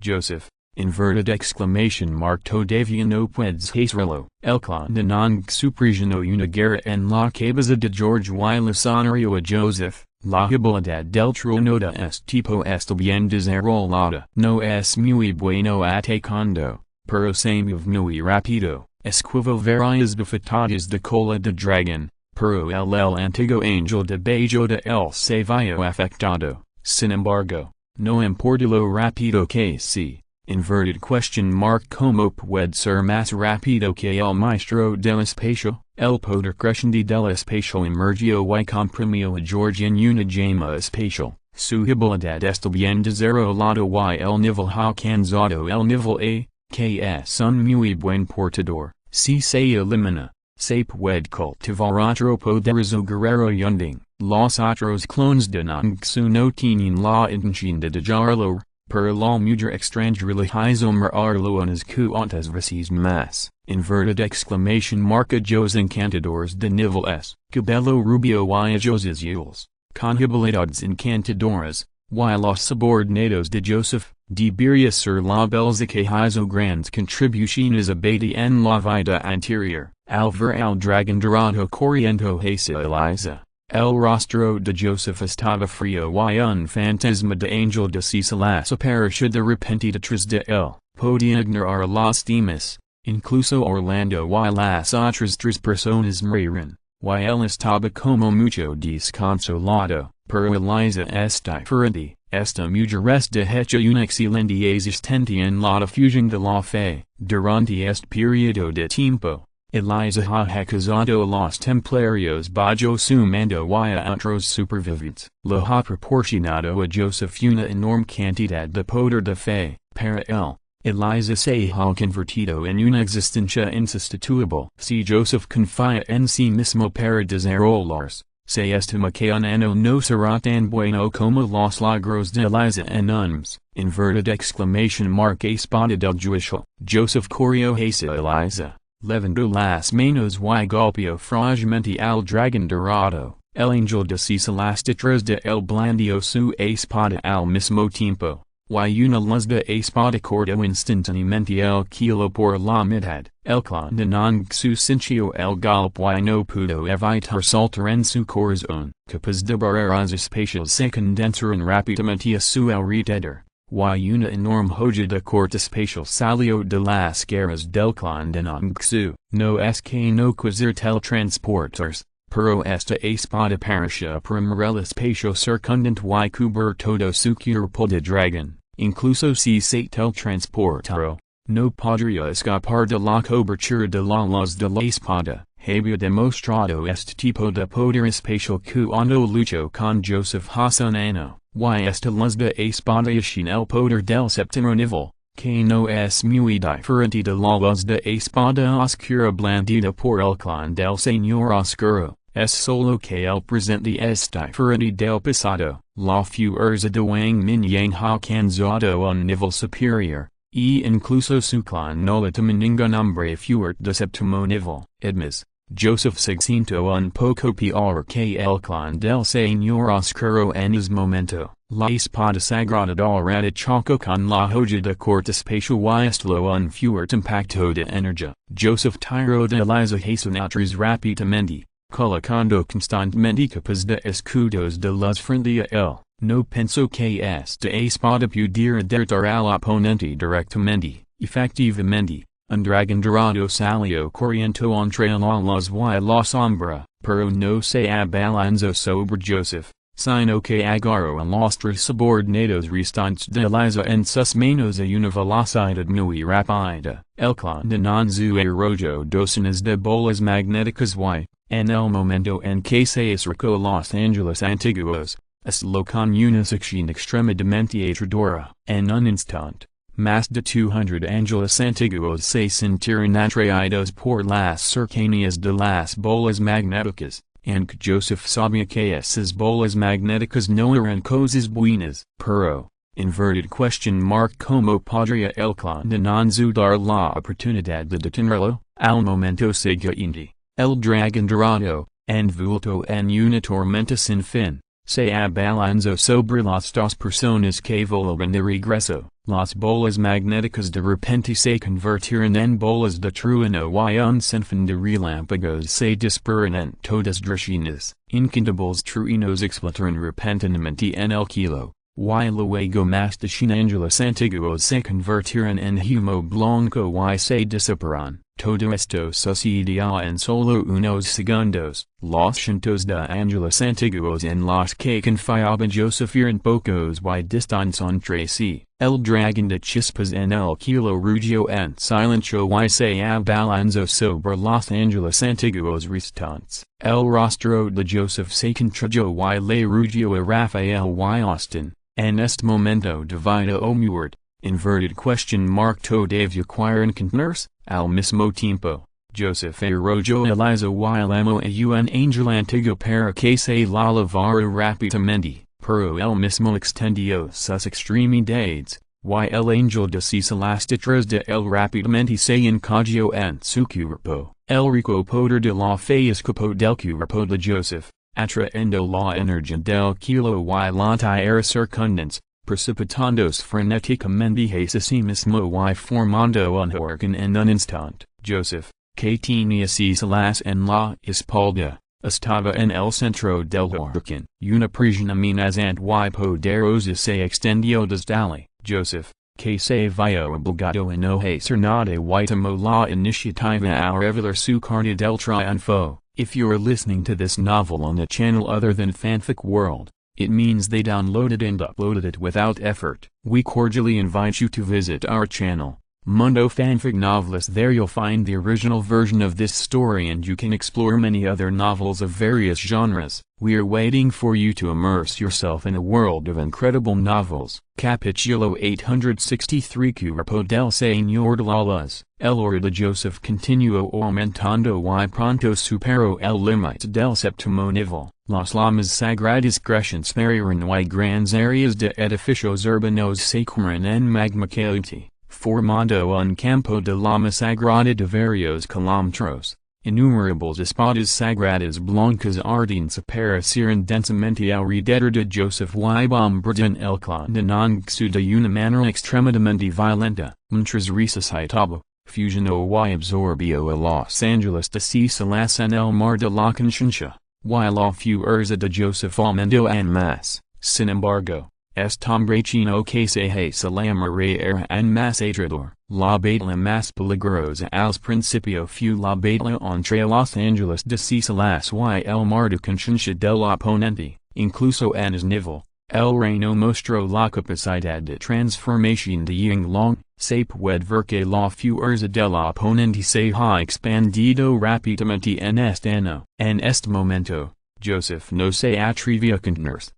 Joseph. Inverted exclamation mark todavía no puedes hacerlo. El clan de non suprisionó una guerra en la cabeza de George y Lisonario a Joseph. La habilidad del trono de este tipo está bien desarrollada. No es muy bueno atacando, pero se mueve muy rápido. Esquivo varias bofetadas de cola de dragón, pero el antiguo ángel de bellota el se vio afectado. Sin embargo, no importa lo rápido que sea. Inverted question mark como puede ser más rápido que el maestro del espacio. El poder creciente del espacio emergió y comprimió a George en una llama espacial. Su habilidad está bien desarrollada y el nivel alcanzado el nivel A, que es un muy buen portador. Si se elimina, se puede cultivar otro poderoso guerrero yunding. Los otros clones de Nongsu no tienen la intención de dejarlo. Per la mujer extranjera hizomarlo unas cuantas veces más. Inverted exclamation mark a los encantadores de nivel S. Cabello rubio y ojos azules. Con habilidades encantadoras, y los subordinados de Joseph. Debería ser la belza que hizo grandes contribuciones a beta en la vida anterior. Al ver al dragón dorado corriendo hacia Eliza. El rostro de Joseph estaba frío y un fantasma de ángel de Cecilas apareció de repente detrás de él. Podía ignorar las demás, incluso Orlando y las otras tres personas murieron, y él estaba como mucho desconsolado, pero Eliza está diferente. Esta mujer está hecha una excelente asistente en la difusión de la fe. Durante este periodo de tiempo, Eliza ha acusado a los templarios bajo su mando y a otros supervivientes. Le ha proporcionado a Joseph una enorme cantidad de poder de fe. Para él, Eliza se ha convertido en una existencia insustituible. Si Joseph confía en sí mismo para desarrollarse, se estima que un año no será tan bueno como los logros de Eliza en uns. Inverted exclamation mark espada del juicio. Joseph corrió hacia Eliza. Levantó las manos y golpeó fragemente al dragón dorado. El ángel de Cecilas detrás de él blandió su espada al mismo tiempo, y una luz de espada cortó instantáneamente el kilo por la mitad. El clan de Nongsu sintió el golpe y no pudo evitar saltar en su corazón. Capaz de barreras espaciales se condensaron rápidamente a su alrededor. Y una enorme joya de corte espacial salió de las garras del clan de Nongsu. No es que no quisiera teletransportarse, pero esta espada parecía primar el espacio circundante y cubrir todo su cuerpo de dragón. Incluso si se teletransportara, no podría escapar de la cobertura de la luz de la espada. Había demostrado este tipo de poder espacial cuando luchó con Joseph Hassanano. Y esta luz de espada es en el poder del séptimo nivel, que no es muy diferente de la luz de espada oscura blandida por el clan del Señor Oscuro. Es solo que el presente es diferente del pasado. La fuerza de Wang Mingyang ha alcanzado un nivel superior, y incluso su clan no le toma ningún nombre fuerte de séptimo nivel. Además, Joseph se sintió un poco peor que el clan del Señor Oscuro en ese momento. La espada sagrada dorada chocó con la joya de corte espacial y estuvo un fuerte impacto de energía. Joseph tiró de Eliza hacia atrás rápidamente, colocando constantemente capas de escudos de luz frente a él. No pensó que esta espada pudiera derrotar al oponente directamente. Efectivamente, un dragón dorado salió corriendo entre la luz y la sombra, pero no se abalanzó sobre Joseph, sino que agarro a los tres subordinados restantes de liza en sus manos a una velocidad muy rápida. El condenanzo arrojo docenas de bolas magnéticas y, en el momento en que se acercó Los Angeles antiguos, es lo con una sección extremadamente aterradora. En un instante, más de 200 ángeles antiguos se sintieron atraídos por las cercanías de las bolas magnéticas, aunque Joseph sabía que esas bolas magnéticas no eran cosas buenas. Pero, ¿cómo podría el condenanzo dar la oportunidad de detenerlo? Al momento siguiente, el dragón dorado, envuelto en una tormenta sin fin, se abalanzó sobre las dos personas que volaban de regreso. Las bolas magnéticas de repente se convirtieron en bolas de trueno y un sinfín de relámpagos se dispararon en todas direcciones. Incontables truenos explotaron repentinamente en el cielo, y luego más de 100 ángeles antiguos se convirtieron en humo blanco y se dissiparon. Todo esto sucedió en solo unos segundos. Los cientos de ángeles antiguos en los que confiaba Joseph eran pocos y distantes entre sí. El dragón de chispas en el cielo rugió en silencio y se abalanzó sobre los ángeles antiguos restantes. El rostro de Joseph se contrajo y le rugió a Rafael y Austin. En este momento de vida o muerte, todavía quieren contenerse. Al mismo tiempo, Joseph arrojó a Liza y llamó a un ángel antiguo para que se la lavara rápidamente, pero él mismo extendió sus extremidades, y el ángel deshizo las detrás de él rápidamente se encogió en su cuerpo. El rico poder de la fe escapó del cuerpo de Joseph, atrayendo la energía del kilo y la tierra circundante, precipitándose frenéticamente hacia sí mismo y formando un huracán en un instante. Joseph, que tenía ciselas en la espalda, estaba en el centro del huracán. Una presión amenazante y poderosa se extendió desde allí. Joseph, que se vio obligado a no hacer nada y tomó la iniciativa a revelar su carta del triunfo. If you're listening to this novel on a channel other than Fanfic World, it means they downloaded and uploaded it without effort. We cordially invite you to visit our channel, Mundo Fanfic Novelist. There you'll find the original version of this story and you can explore many other novels of various genres. We are waiting for you to immerse yourself in a world of incredible novels. Capítulo 863 Cuerpo del Señor de la Luz. El oro de Joseph continuó aumentando y pronto superó el límite del séptimo nivel. Las llamas sagradas crecen pararon y grandes áreas de edificios urbanos se curan en magma caliente, formando un campo de llama sagrada de varios kilómetros. Innumerables espadas sagradas blancas ardientes aparecieron densamente alrededor de Joseph y bombardearon el condenanzo de una manera extremadamente violenta. Mientras resucitaba, fusionó y absorbió a Los Angeles de ciselas en el mar de la conciencia, y la fuerza de Joseph aumentó en más. Sin embargo, este hombre chino que se hace llamar era en más aterrador. La batalla más peligrosa al principio fue la batalla entre Los Angeles de ciselas y el mar de conciencia del oponente. Incluso en ese nivel, el reino mostró la capacidad de transformación de Yang Long. Se puede ver que la fuerza del oponente se ha expandido rápidamente en este año. En este momento, Joseph no se atrevía a contenerse.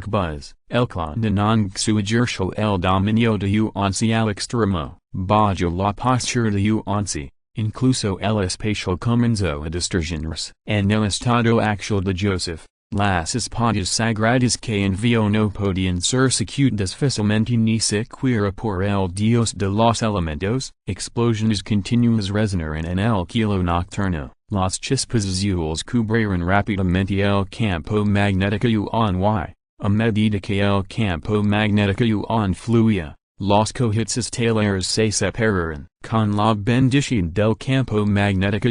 Buzz. El condenanzo ejerció el dominio de Yuanzi al extremo, bajo la postura de Yuanzi. Incluso el espacio comenzó a distorsionarse. En el estado actual de Joseph, las espadas sagradas que envió no podían ser ejecutadas fácilmente ni siquiera por el dios de los elementos. Explosiones continuas resonaron en el cielo nocturno. Las chispas azules cubrieron rápidamente el campo magnético y, a medida que el campo magnético fluía, los cohetes estelares se separaron. Con la bendición del campo magnético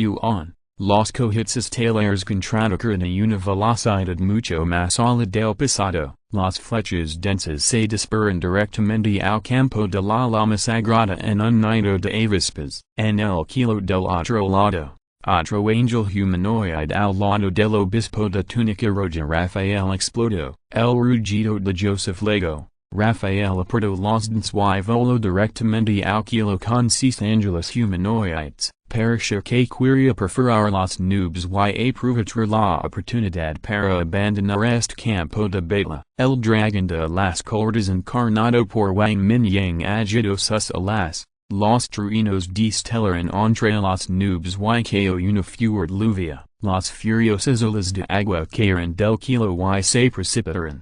los cohetes estelares contraatacaron a una velocidad mucho más alta del pasado. Las flechas densas se dispararon directamente al campo de la llama sagrada en un nido de avispas. En el cielo del otro lado, Otro angel humanoide al lado del obispo de túnica roja Rafael explodó, el rugido de Joseph Lego, Rafael aportó los dentes y voló directamente al cielo con sus ángeles humanoides, para que quería perforar los nubes y aprovechar la oportunidad para abandonar este campo de batalla. El dragón de las cortes encarnado por Wang Mingyang agitó sus alas. Los truenos destellaron entre las nubes y cayó una fuerte lluvia, las furiosas olas de agua cayeron del cielo y se precipitaron.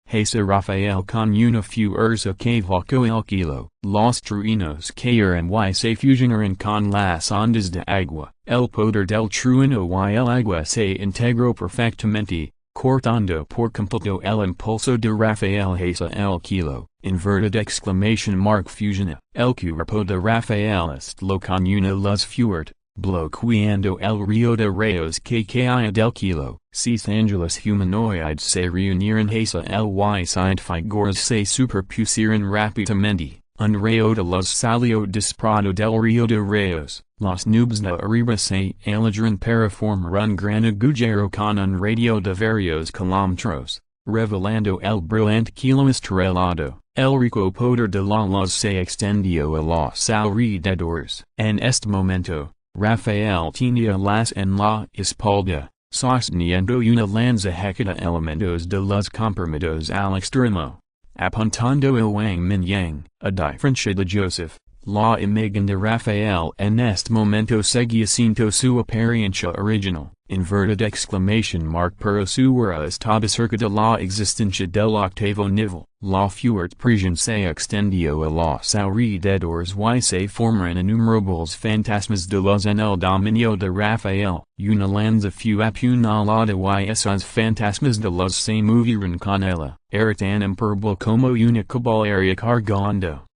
Hacia Rafael con una fuerza que volcó el cielo, los truenos cayeron y se fusionaron con las ondas de agua, el poder del trueno y el agua se integró perfectamente, cortando por completo el impulso de Rafael hacia el cielo. Inverted exclamation mark fusiona. El cuerpo de Rafael lo con una luz fuerte, bloqueando el río de rayos que caía del cielo. Sus ángeles humanoides se reunieron hacia el y sus figuras se superpusieron rápidamente. Un rayo de luz salió disparado del río de rayos. Las nubes de arriba se aligeran para formar un gran agujero con un radio de varios kilómetros, revelando el brillante cielo estrellado. El rico poder de la luz se extendió a los alrededores. En este momento, Rafael tenía las en la espalda, sosteniendo una lanza hecha de elementos de luz comprimidos al extremo. Apuntando a Wang Mingyang, a diferencia de Joseph, la imagen de Rafael en este momento seguía siendo su apariencia original. Inverted exclamation mark pero su aura estaba cerca de la existencia del octavo nivel. La fuerte presión se extendió a los alrededores y se formaron innumerables fantasmas de luz en el dominio de Rafael. Una lanza fue apuñalada y esos fantasmas de luz se movieron con ella. Era tan imparable como una caballería cargando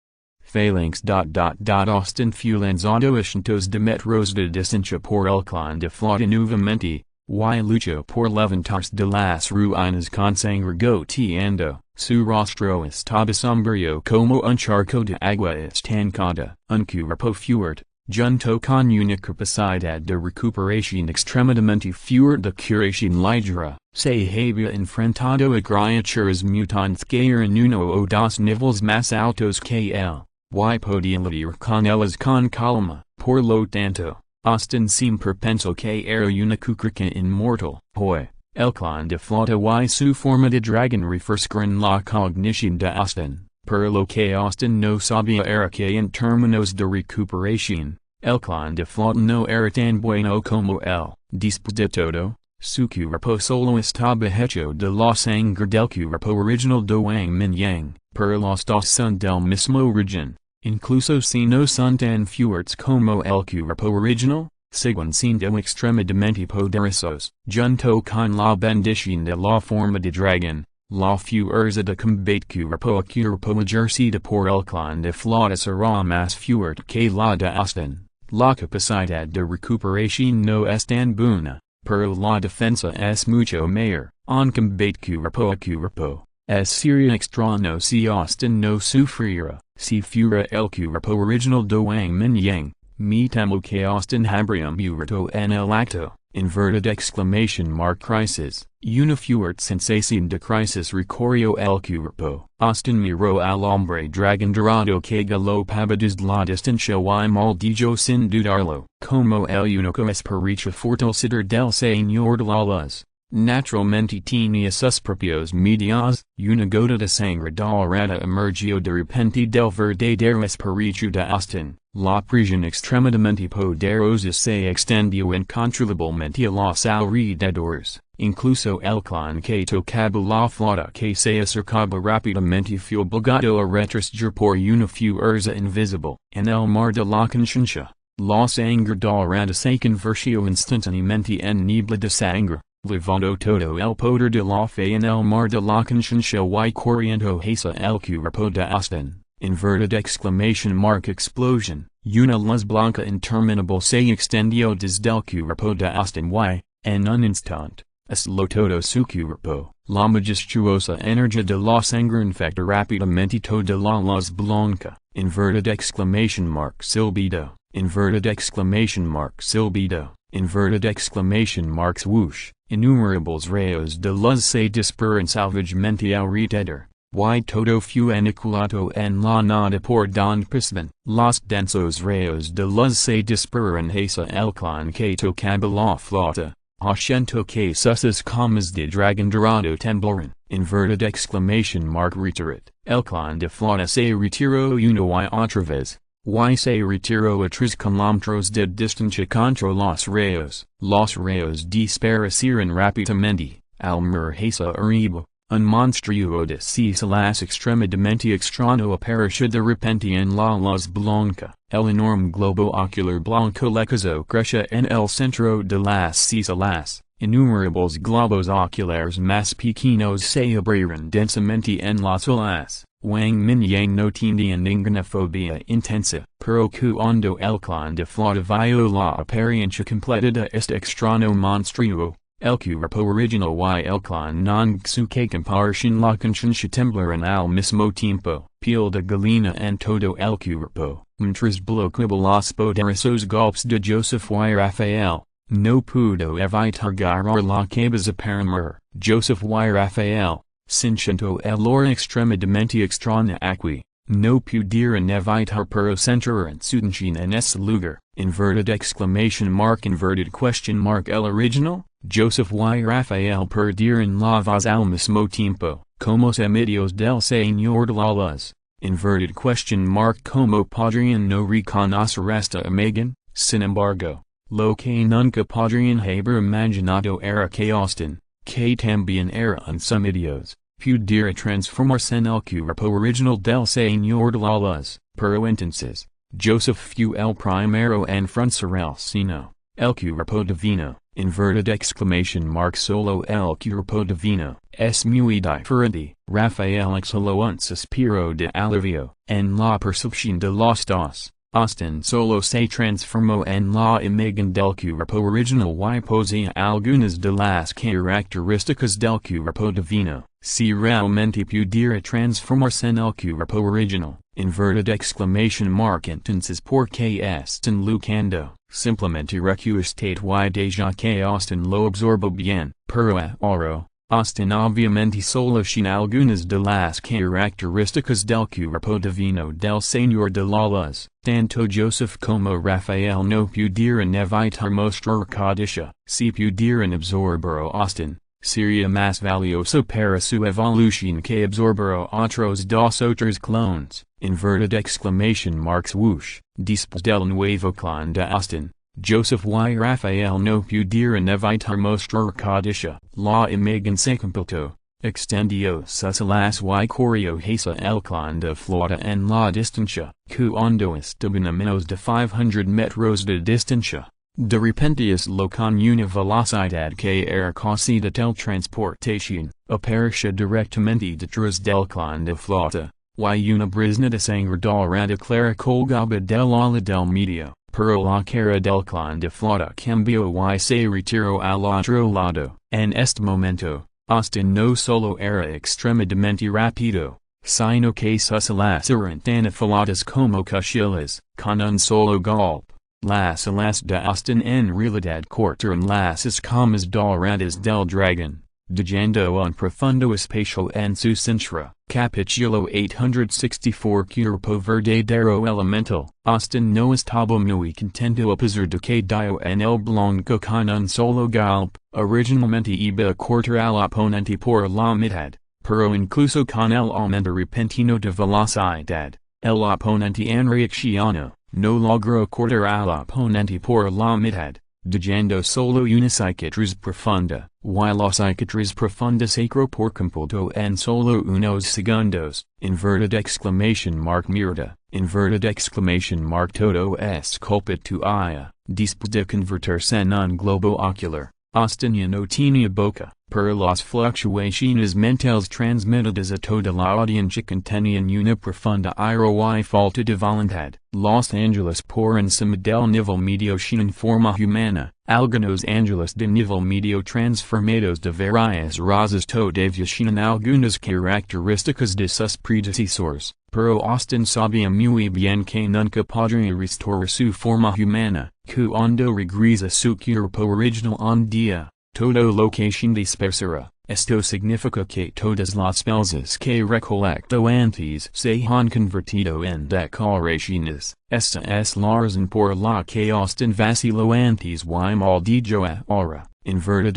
phalanx. Austin fue lanzado a cientos de metros de distancia por el clan de flota nuevamente, y luchó por levantarse de las ruinas con sangre goteando. Su rostro estaba sombrío como un charco de agua estancada. Un cuerpo fuerte, junto con una capacidad de recuperación extremadamente fuerte de curación ligera, se había enfrentado a criaturas mutantes que eran uno o dos niveles más altos que él. Y podía lidiar con ellas con calma. Por lo tanto, Austin siempre pensó que era una cucaracha inmortal. Hoy, el clan de flota y su forma de dragón refrescaron la cognición de Austin. Pero lo que Austin no sabía era que en términos de recuperación, el clan de flota no era tan bueno como él. Después de todo, su cuerpo solo estaba hecho de la sangre del cuerpo original de Wang Mingyang. Pero los dos son del mismo origen. Incluso si no son tan fuertes como el cuerpo original, siguen siendo extremadamente poderosos. Junto con la bendición de la forma de dragón, la fuerza de combate cuerpo a cuerpo ejercida por el clan de flota será más fuerte que la de Austin. La capacidad de recuperación no es tan buena, pero la defensa es mucho mayor. Un combate cuerpo a cuerpo. Es sería extraño si Austin no sufriera. Si fuera el cuerpo original de Wang Mingyang, me temo que Austin habría muerto en el acto. Inverted exclamation mark crisis. Una fuerte sensación de crisis recorrió el cuerpo. Austin miró al hombre dragón dorado que galopaba desde la distancia y maldijo sin dudarlo. Como el único espíritu fortalecedor del Señor de la Luz. Naturalmente tenía sus propios medios. Una gota de sangre dorada emergió de repente del verdadero espíritu de Austin. La presión extremadamente poderosa se extendió incontrolablemente a los alrededores. Incluso el clan que tocaba la flauta que se acercaba rápidamente fue obligado a retroceder por una fuerza invisible. En el mar de la conciencia, la sangre dorada se convirtió instantáneamente en niebla de sangre. Levando todo el poder de la fe en el mar de la conciencia y corriendo hacia el cuerpo de Austin. Inverted exclamation mark explosion. Una luz blanca interminable se extendió desde el cuerpo de Austin y, en un instante, aisló todo su cuerpo. la majestuosa energia de la sangre infecta rapidamente de la luz blanca, inverted exclamation mark silbido, inverted exclamation mark silbido, inverted exclamation mark swoosh, innumerables rayos de luz se disperan salvagemente al rededor. Y todo fue aniquilado en la nada por don pisban. Los densos rayos de luz se disperan hacia el clan que tocaba la flauta, haciendo que sus camas de dragon dorado temblaran. Inverted exclamation mark reiterat. El clan de flauta se retiró una y otra vez. Y se retiró atrás kilómetros de distancia contra los rayos. Los rayos disparecieron rápidamente, al mirar hacia arriba. Un monstruo de las extremamente extraño apareció de repente en la luz blanca. El enorme globo ocular blanco lecazo crecía en el centro de las celas. Innumerables globos oculares más pequeños se abrieron densamente en las olas. Wang Mingyang no tenía ninguna fobia intensa, pero cuando el clan de flauta vio la apariencia completa de este extraño monstruo, el cuerpo original y el clan non que comparación la conciencia temblaron al mismo tiempo. Piel de gallina en todo el cuerpo, mientras bloqueaba los poderosos golpes de Joseph y Rafael. No pudo evitar agarrar la cabeza para morir. Joseph y Rafael, sintiendo el olor extremadamente extraño aquí, no pudieron evitar pero centrar su atención en ese lugar. Inverted exclamation mark inverted question mark el original. Joseph y Rafael perdieron la voz al mismo tiempo, como semedios del Señor de la Luz. Inverted question mark como podrían no reconocer esta imagen. Sin embargo, lo que nunca podrían haber imaginado era que Austin, que también era un semedios, pudiera transformarse en el cuerpo original del Señor de la Luz. Pero entonces, Joseph fue el primero en frunzir el ceño. El cuerpo divino. Inverted exclamation mark solo el cuerpo divino, es muy diferente. Rafael exhaló un suspiro de alivio. En la percepción de los dos, Austin solo se transformó en la imagen del cuerpo original y posea algunas de las características del cuerpo divino. Si realmente pudiera transformarse en el cuerpo original, inverted exclamation mark entonces porque están luchando. Simplemente recuestate y deja que Austin lo absorba bien, pero ahora, Austin obviamente solo sin algunas de las características del cuerpo divino del Señor de la Luz. Tanto Joseph como Rafael no pudieran evitar mostrar codicia. Si pudieran absorber a Austin, sería más valioso para su evolución que absorber a otros clones. Inverted exclamation mark swoosh. Después del nuevo clan de Austin, Joseph y Rafael no pudieran evitar mostrar codicia. La imagen se completó, extendió sus alas y corrió hacia el clan de flauta en la distancia, cuando estaban a menos de 500 metros de distancia. De repente lo con una velocidad que era casi de teletransportación, apareció directamente detrás del clan de flauta. Y una brisna de sangre dorada clara colgaba del ala del medio, pero la cara del clan de flauta cambió y se retiró al otro lado. En este momento, Austin no solo era extremadamente rápido, sino que sus alas eran tan afiladas como cuchillas. Con un solo golpe, las alas de Austin en realidad cortaron las escamas doradas del dragón, dejando un profundo espacio en su cintura. Capítulo 864 Cuerpo verdadero elemental. Austin no estaba muy contento a pesar de que dio en el blanco con un solo golpe. Originalmente iba a cortar al oponente por la mitad, pero incluso con el aumento repentino de velocidad, el oponente en reaccionó, no logró cortar al oponente por la mitad, dejando solo una cicatriz profunda. Y la cicatriz profunda se cerró por completo en solo unos segundos. Inverted exclamation mark mierda. Inverted exclamation mark todo es culpa tuya. Después de convertirse en un globo ocular, Austin ya no tenía boca, Per las fluctuaciones mentales transmitidas a toda la audiencia que tenían una profunda ira y falta de voluntad. Los Angeles por encima del nivel medio en forma humana, algunos ángeles de nivel medio transformados de varias razas todavía tienen algunas características de sus predecesores, pero Austin sabía muy bien que nunca podría restaurar su forma humana, cuando regresa su cuerpo original un día. Todo lo que dispersará. Esto significa que todas las pelzas que recolectó antes se han convertido en decoraciones. Esta es la razón por la que Austin vaciló antes y maldillo ahora. En verdad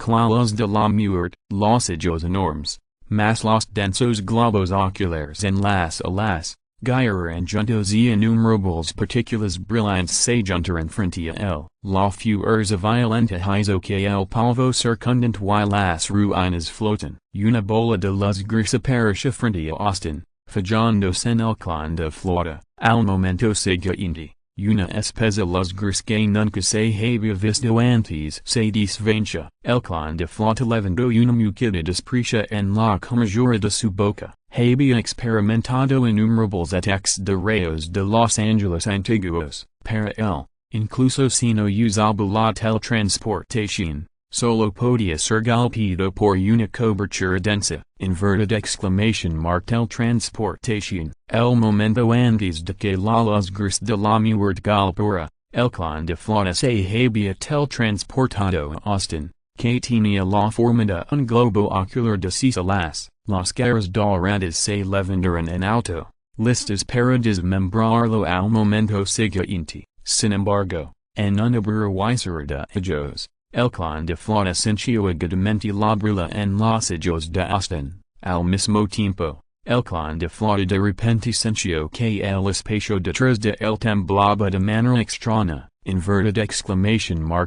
la luz de la muerte, los ojos enormes, más los densos globos oculares en las alas, gyran juntos y innumerables partículas brillantes se juntaron frente a él. La fuerza violenta hizo que el polvo circundante y las ruinas flotan. Una bola de luz gris apareció frente a Austin, fijándose en el clan de flota. Al momento siguiente, una espesa luz gris que nunca se había visto antes se desvancha. El clan de flota levantó una muquida desprecia en la composura de su boca. Había experimentado innumerables ataques de rayos de Los Angeles antiguos. Para él, incluso si no usaba la teletransportación, solo podía ser golpeado por una cobertura densa. En verdad teletransportación. El momento antes de que la luz gris de la muerte golpeara, el clan de flota se había teletransportado a Austin, que tenía la forma de un globo ocular de sus alas. Las garras doradas se levantaron en alto, listas para desmembrarlo al momento siguiente. Sin embargo, en una burbuja de ojos, el clan de flota sintió agudamente la brilla en los ojos de Austin. Al mismo tiempo, el clan de flota de repente sintió que el espacio detrás de él temblaba de manera extraña. En verdad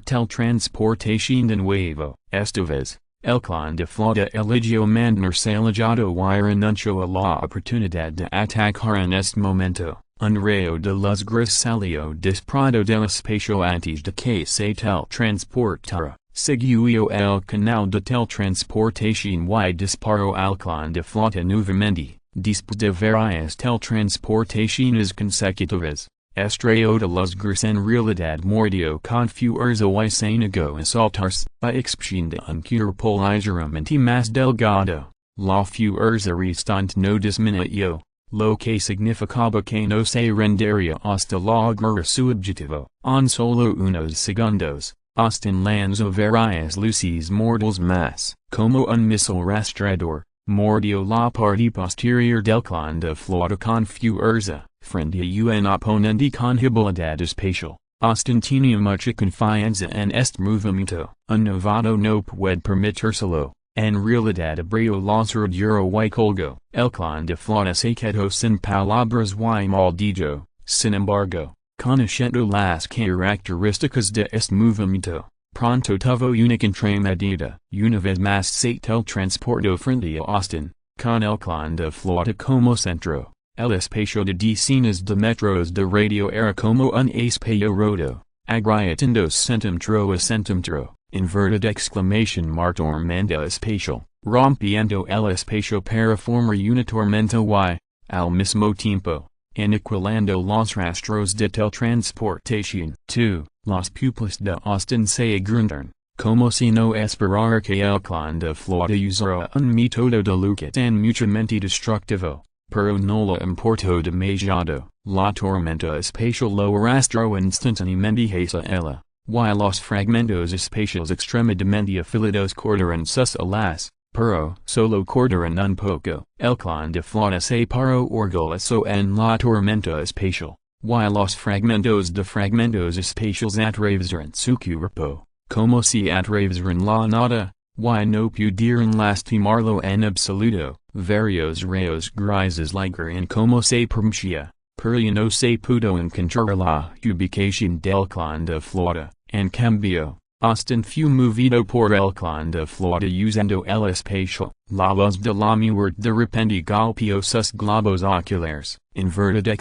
teletransportación de nuevo. Esta vez, el clan de flota eligió mantenerse alejado y renunció a la oportunidad de atacar en este momento. Un rayo de luz gris salió disparado del espacio antes de que se teletransportara. Siguió el canal de teletransportación y disparó al clan de flota nuevamente. Después de varias teletransportaciones consecutivas, estrelló de luz gris en realidad mordió con fuerza y se negó a soltarse. A excepción de un cuerpo ligeramente más delgado, la fuerza restante no disminuyó, lo que significaba que no se rendería hasta lograr su objetivo. En solo unos segundos, Austin lanzó varias luces mortales más. Como un misil rastreador, mordió la parte posterior del clan de flota con fuerza, frente a un oponente con habilidad espacial. Austin tenía mucha confianza en este movimiento. Un novato no puede permitírselo. En realidad abrió la cerradura y colgó. El clan de flota se quedó sin palabras y maldillo. Sin embargo, conociendo las características de este movimiento, pronto tuvo una contramedida. Una vez más se teletransportó frente a Austin, con el clan de flota como centro. El espacio de decenas de metros de radio era como un espacio roto, agrietando centímetro a centímetro. En verdad tormenta espacial, rompiendo el espacio para formar una tormenta y, al mismo tiempo, aniquilando los rastros de teletransportación. 2. Las pupilas de Austin se agrandaron, como si no esperara que el clan de flota usara un método de lucha tan mutuamente destructivo, pero no le importó demasiado. La tormenta espacial lo arrastró instantáneamente hacia ella, y los fragmentos espaciales extremadamente afilados cortaron sus alas, pero solo cortaron un poco. El clan de flota se paró orgulloso en la tormenta espacial, y los fragmentos espaciales atravesaron su cuerpo, como si atravesaran la nada, y no pudieron lastimarlo en absoluto. Varios rayos grises ligeran como se pronuncia, pero no se pudo encontrar la ubicación del clan de flota. En cambio, Austin fue movido por el clan de flota usando el espacio. La luz de la muerte de repente golpeó sus globos oculares. En verdad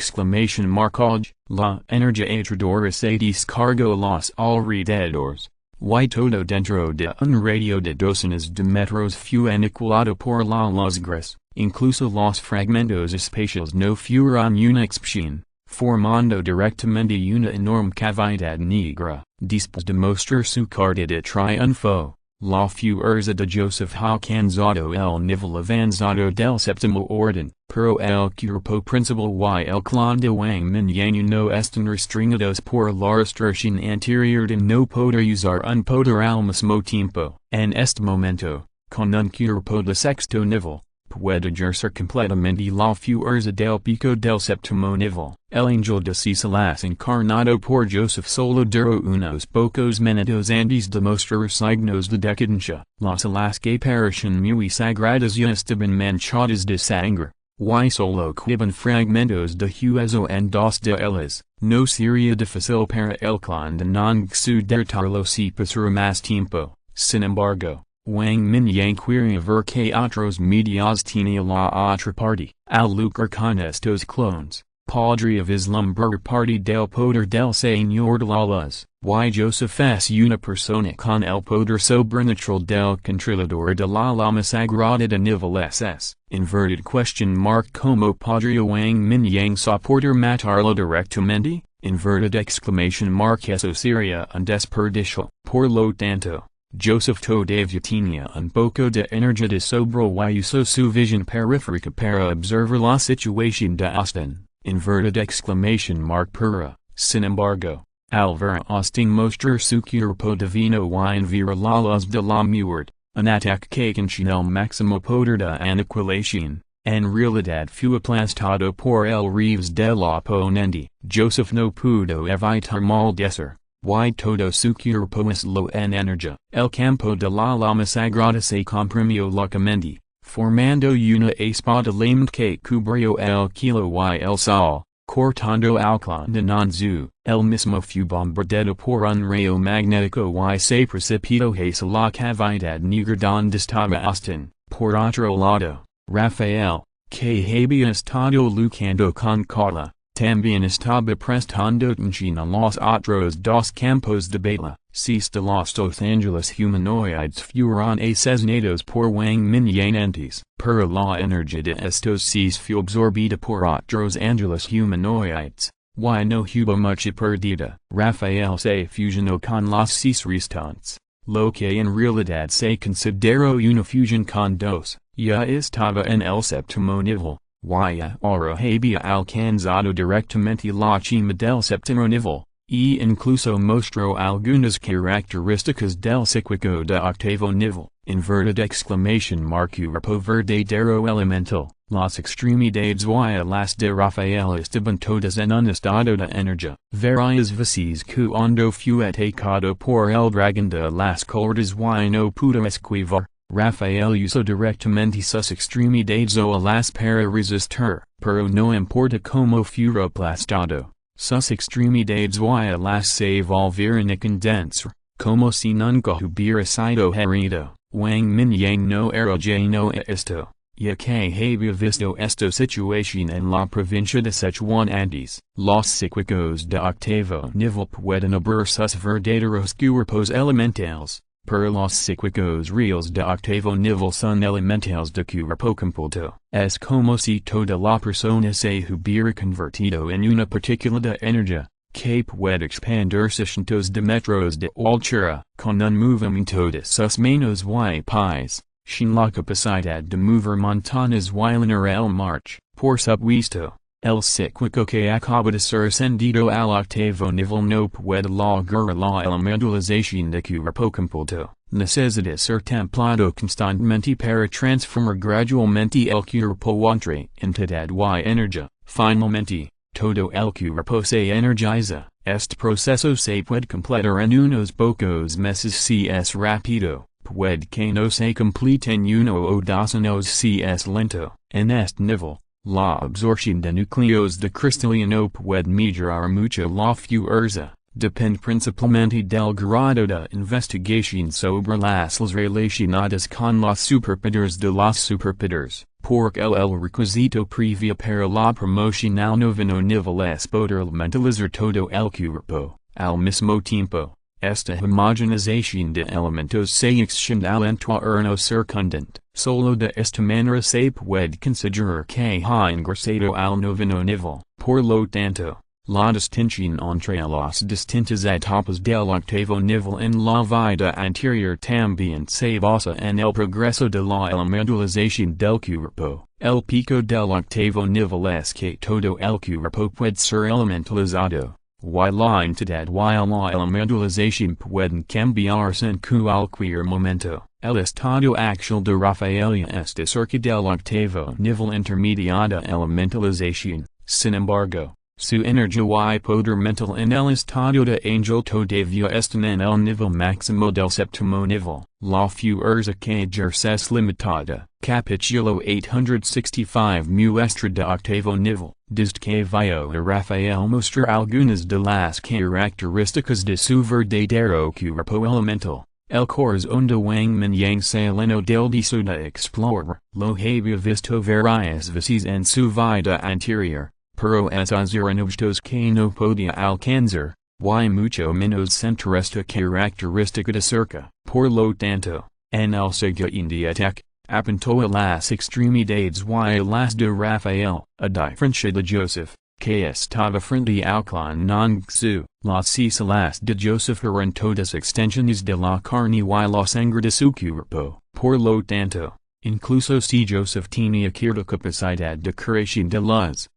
la energía aterradora se descargó a los alrededores. Y todo dentro de un radio de docenas de metros fue aniquilado por la luz gris, incluso los fragmentos espaciales no fueron una excepción, formando directamente una enorme cavidad negra. Después de mostrar su carta de triunfo, la fuerza de Joseph ha alcanzado el nivel avanzado del séptimo orden, pero el cuerpo principal y el clan de Wang Mingyang no están restringidos por la restricción anterior de no poder usar un poder al mismo tiempo. En este momento, con un cuerpo de sexto nivel, puede ejercer completamente la fuerza del pico del séptimo nivel. El ángel de Cecilas encarnado por Joseph solo duró unos pocos minutos antes de mostrar signos de decadencia. Las alas que parecen muy sagradas ya estaban manchadas de sangre. Y solo quedaban fragmentos de hueso en dos de ellas. No sería difícil para el clan de Nong su derrotarlo si pasara más tiempo. Sin embargo, Wang Mingyang quería ver que otros medios tenía la otra parte. Al lucrar con estos clones, podría vislumbrar parte del poder del Señor de la Luz. Y Joseph es una persona con el poder sobrenatural del controlador de la llama sagrada de nivel SS. Inverted question mark. ¿Cómo podría Wang Mingyang soportar matarlo directamente? Inverted exclamation mark. Eso sería un desperdicio. Por lo tanto, Joseph todavía tenía un poco de energía de sobra y usó su visión periférica para observar la situación de Austin. Inverted exclamation mark. Pura. Sin embargo, al ver a Austin mostrar su cuerpo divino y en ver la luz de la muerte, un ataque que contiene el máximo poder de aniquilación, en realidad fue aplastado por el revés del oponente. Joseph no pudo evitar maldecer. Y todo su cuerpo lo en energía. El campo de la llama sagrada se comprimió locamente, formando una espada lament que cubrió el kilo y el sol, cortando al clan de Nanzu. El mismo fue bombardeado por un rayo magnético y se precipitó hacia la cavidad negra donde estaba Austin. Por otro lado, Rafael, que había estado luchando con Carla, también estaba prestando atención a los otros dos campos de batalla. Seis de los dos ángeles humanoides fueron asesinados por Wang Mingyang antes. Pero la energía de estos seis fue absorbida por otros ángeles humanoides, y no hubo mucha pérdida. Rafael se fusionó con los seis restantes, lo que en realidad se consideró una fusión con dos. Ya estaba en el séptimo nivel. Y ahora había alcanzado directamente la cima del séptimo nivel, y incluso mostró algunas características del psíquico de octavo nivel. Inverted exclamation mark. Cuerpo verdadero elemental. Las extremidades y las de Rafael estaban todas en un estado de energía. Varias veces cuando fue atacado por el dragón de las cuerdas y no pudo esquivar, Rafael usó directamente sus extremidades o alas para resistir, pero no importa cómo fuera aplastado, sus extremidades y alas se volvieron a condensar, como si nunca hubiera sido herido. Wang Mingyang no era lleno a esto, ya que había visto esta situación en la provincia de Sichuan antes. Los psíquicos de octavo nivel pueden abrir sus verdaderos cuerpos elementales. Pero los psíquicos reales de octavo nivel son elementales de cuerpo completo. Es como si toda la persona se hubiera convertido en una partícula de energía, que puede expandirse cientos de metros de altura, con un movimiento de sus manos y pies, sin la capacidad de mover montañas y linear el march. Por supuesto, el psíquico que acaba de ser ascendido al octavo nivel no puede lograr la elementalización de cuerpo completo. Necesita ser templado constantemente para transformar gradualmente el cuerpo entre entidad y energía. Finalmente, todo el cuerpo se energiza. Este proceso se puede completar en unos pocos meses si es rápido. Puede que no se complete en uno o dos años si es lento. En este nivel, la absorción de núcleos de cristalina no puede mejorar mucho la fuerza, depende principalmente del grado de investigación sobre las relacionadas con los superpoderes de los superpoderes, porque el requisito previo para la promoción al noveno nivel es poder mentalizar todo el cuerpo, al mismo tiempo. esta homogenización de elementos se extiende al entorno circundante. Solo de esta manera se puede considerar que ha ingresado al noveno nivel. Por lo tanto, la distinción entre las distintas etapas del octavo nivel en la vida anterior también se basa en el progreso de la elementalización del cuerpo. El pico del octavo nivel es que todo el cuerpo puede ser elementalizado, y la entidad y la elementalización pueden cambiarse en cualquier momento. El estado actual de Rafaelia está cerca del octavo nivel intermedio de elementalización. Sin embargo, su energía y poder mental en el estado de angel todavía están en el nivel máximo del séptimo nivel. La fuerza que ejerce es limitada. Capítulo 865 Muestra de octavo nivel. Desde que vio a Rafael mostrar algunas de las características de su verdadero cuerpo elemental, el corazón de Wang Mingyang se llenó del deseo de explorar. Lo había visto varias veces en su vida anterior, pero esos eran objetos que no podía alcanzar, y mucho menos sentir esta característica de cerca. Por lo tanto, en el siguiente ataque, apuntó a las extremidades y las de Rafael, a diferencia de Joseph, que estaba frente al clan Nongsu. Las células de Joseph eran todas extensiones de la carne y la sangre de su cuerpo. Por lo tanto, incluso si Joseph tenía cierta capacidad de creación de las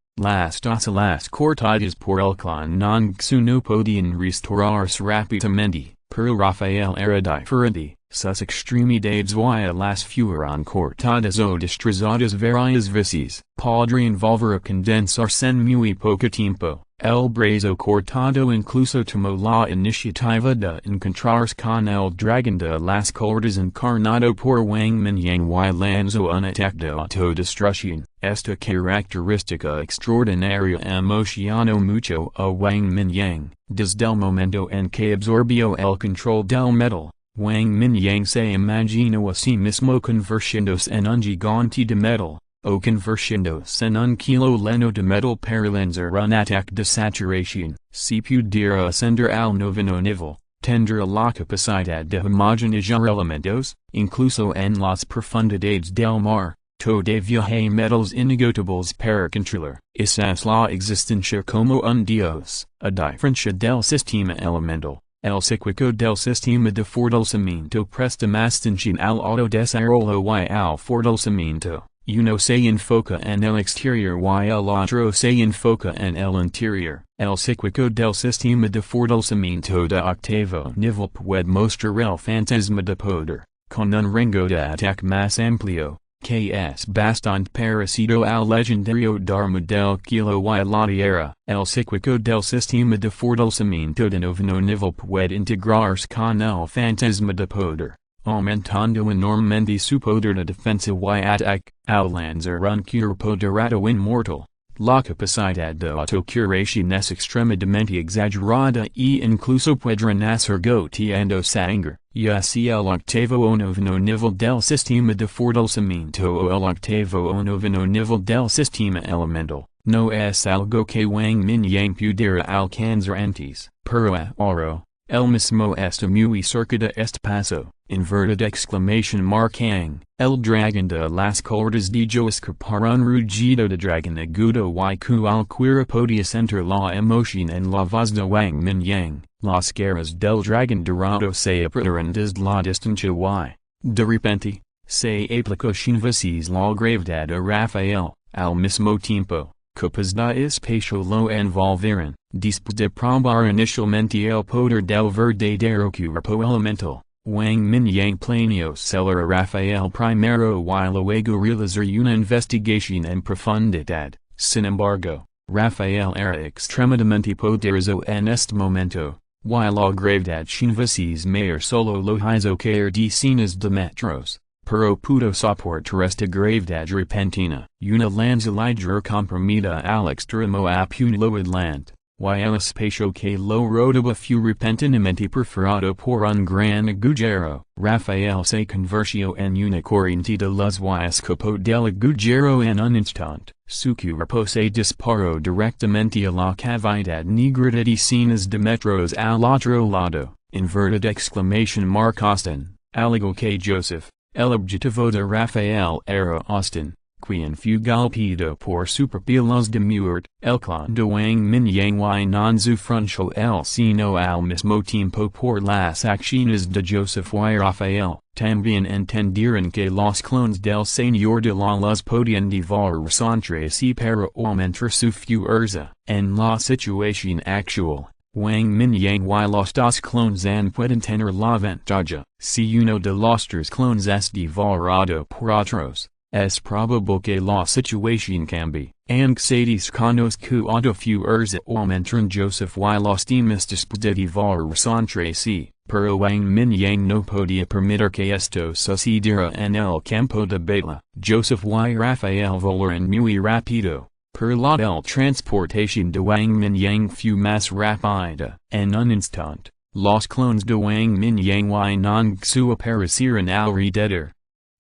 células cortadas por el clan Nongsu no podían restaurarse rápidamente, pero Rafael era diferente. Sus extremidades y las fueron cortadas o destrozadas varias veces. Podrían volver a condensarse en muy poco tiempo. El brazo cortado incluso tomó la iniciativa de encontrarse con el dragón de las cordas encarnado por Wang Mingyang y lanzó un ataque de autodestrucción. Esta característica extraordinaria emocionó mucho a Wang Mingyang. Desde el momento en que absorbió el control del metal, Wang Mingyang se imaginó a sí mismo convirtiéndose en un gigante de metal, o convirtiéndose en un kilo lleno de metal para lanzar un ataque de saturación. Si pudiera ascender al noveno nivel, tendrá la capacidad de homogeneizar elementos, incluso en las profundidades del mar. Todavía hay metals inagotables para controlar. Esa es la existencia como un dios. A diferencia del sistema elemental, el cíclico del sistema de fortalecimiento presta más atención al autodesarrollo y al fortalecimiento. Uno se enfoca en el exterior y el otro se enfoca en el interior. El cíclico del sistema de fortalecimiento de octavo nivel puede mostrar el fantasma de poder, con un rango de ataque más amplio, que es bastante parecido al legendario Dharma del Kilo y la Tierra. El cíclico del sistema de fortalecimiento de noveno nivel puede integrarse con el fantasma de poder, aumentando enormemente su poder de defensa y ataque. Al lanzar un cuerpo dorado inmortal, la capacidad de autocuración es extremadamente exagerada y incluso puede nacer goteando sangre. Y así el octavo o noveno nivel del sistema de fortalecimiento o el octavo o noveno nivel del sistema elemental, no es algo que Wang Mingyang pudiera alcanzar antes. Pero ahora, el mismo está muy cerca de este paso. Inverted exclamation marking. El dragón de las cordas de escapar un rugido de dragón agudo y cualquiera podía sentir la emoción en la voz de Wang Mingyang. Las garras del dragón dorado se apretaron desde la distancia y, de repente, se aplicó 100 veces la gravedad a Rafael, al mismo tiempo, capaz de espacio lo envolveran. Después de probar inicialmente el poder del verdadero cuerpo elemental, Wang Mingyang planeó celar a Rafael primero y luego realizar una investigación en profundidad. Sin embargo, Rafael era extremadamente poderoso en este momento, y la gravedad 100 veces mayor solo lo hizo caer decenas de metros, pero pudo soportar esta gravedad repentina. Una lanza ligera comprimida al extremo apuñaló adelante, y el espacio que lo rodeaba fue repentinamente perforado por un gran agujero. Rafael se convirtió en una corriente de luz y escapó del agujero en un instante. Su cuerpo se disparó directamente a la cavidad negra de decenas de metros al otro lado. inverted exclamation mark Austin, Aligo K. Joseph, El Objetivo de Rafael Era Austin, Quien Fugalpido por Superpelas de Muert, El Clan de Wang Mingyang y non sufruncio el sino al mismo tiempo por las acciones de Joseph y Rafael. También entendieron que los clones del Señor de la Luz podían diversantrarse para aumentar su fuerza. En la situación actual, Wang Mingyang y los dos clones pueden tener la ventaja. Si uno de los tres clones es devorado por otros, es probable que la situación cambie. Anxieties conozco fuerza aumentan Joseph y los demás después de diversantrarse. Pero Wang Mingyang no podía permitir que esto sucediera en el campo de batalla. Joseph y Rafael volaron muy rápido, per la el transportación de Wang Mingyang fue más rápida. En un instante, los clones de Wang Mingyang y Nongsu aparecieron alrededor.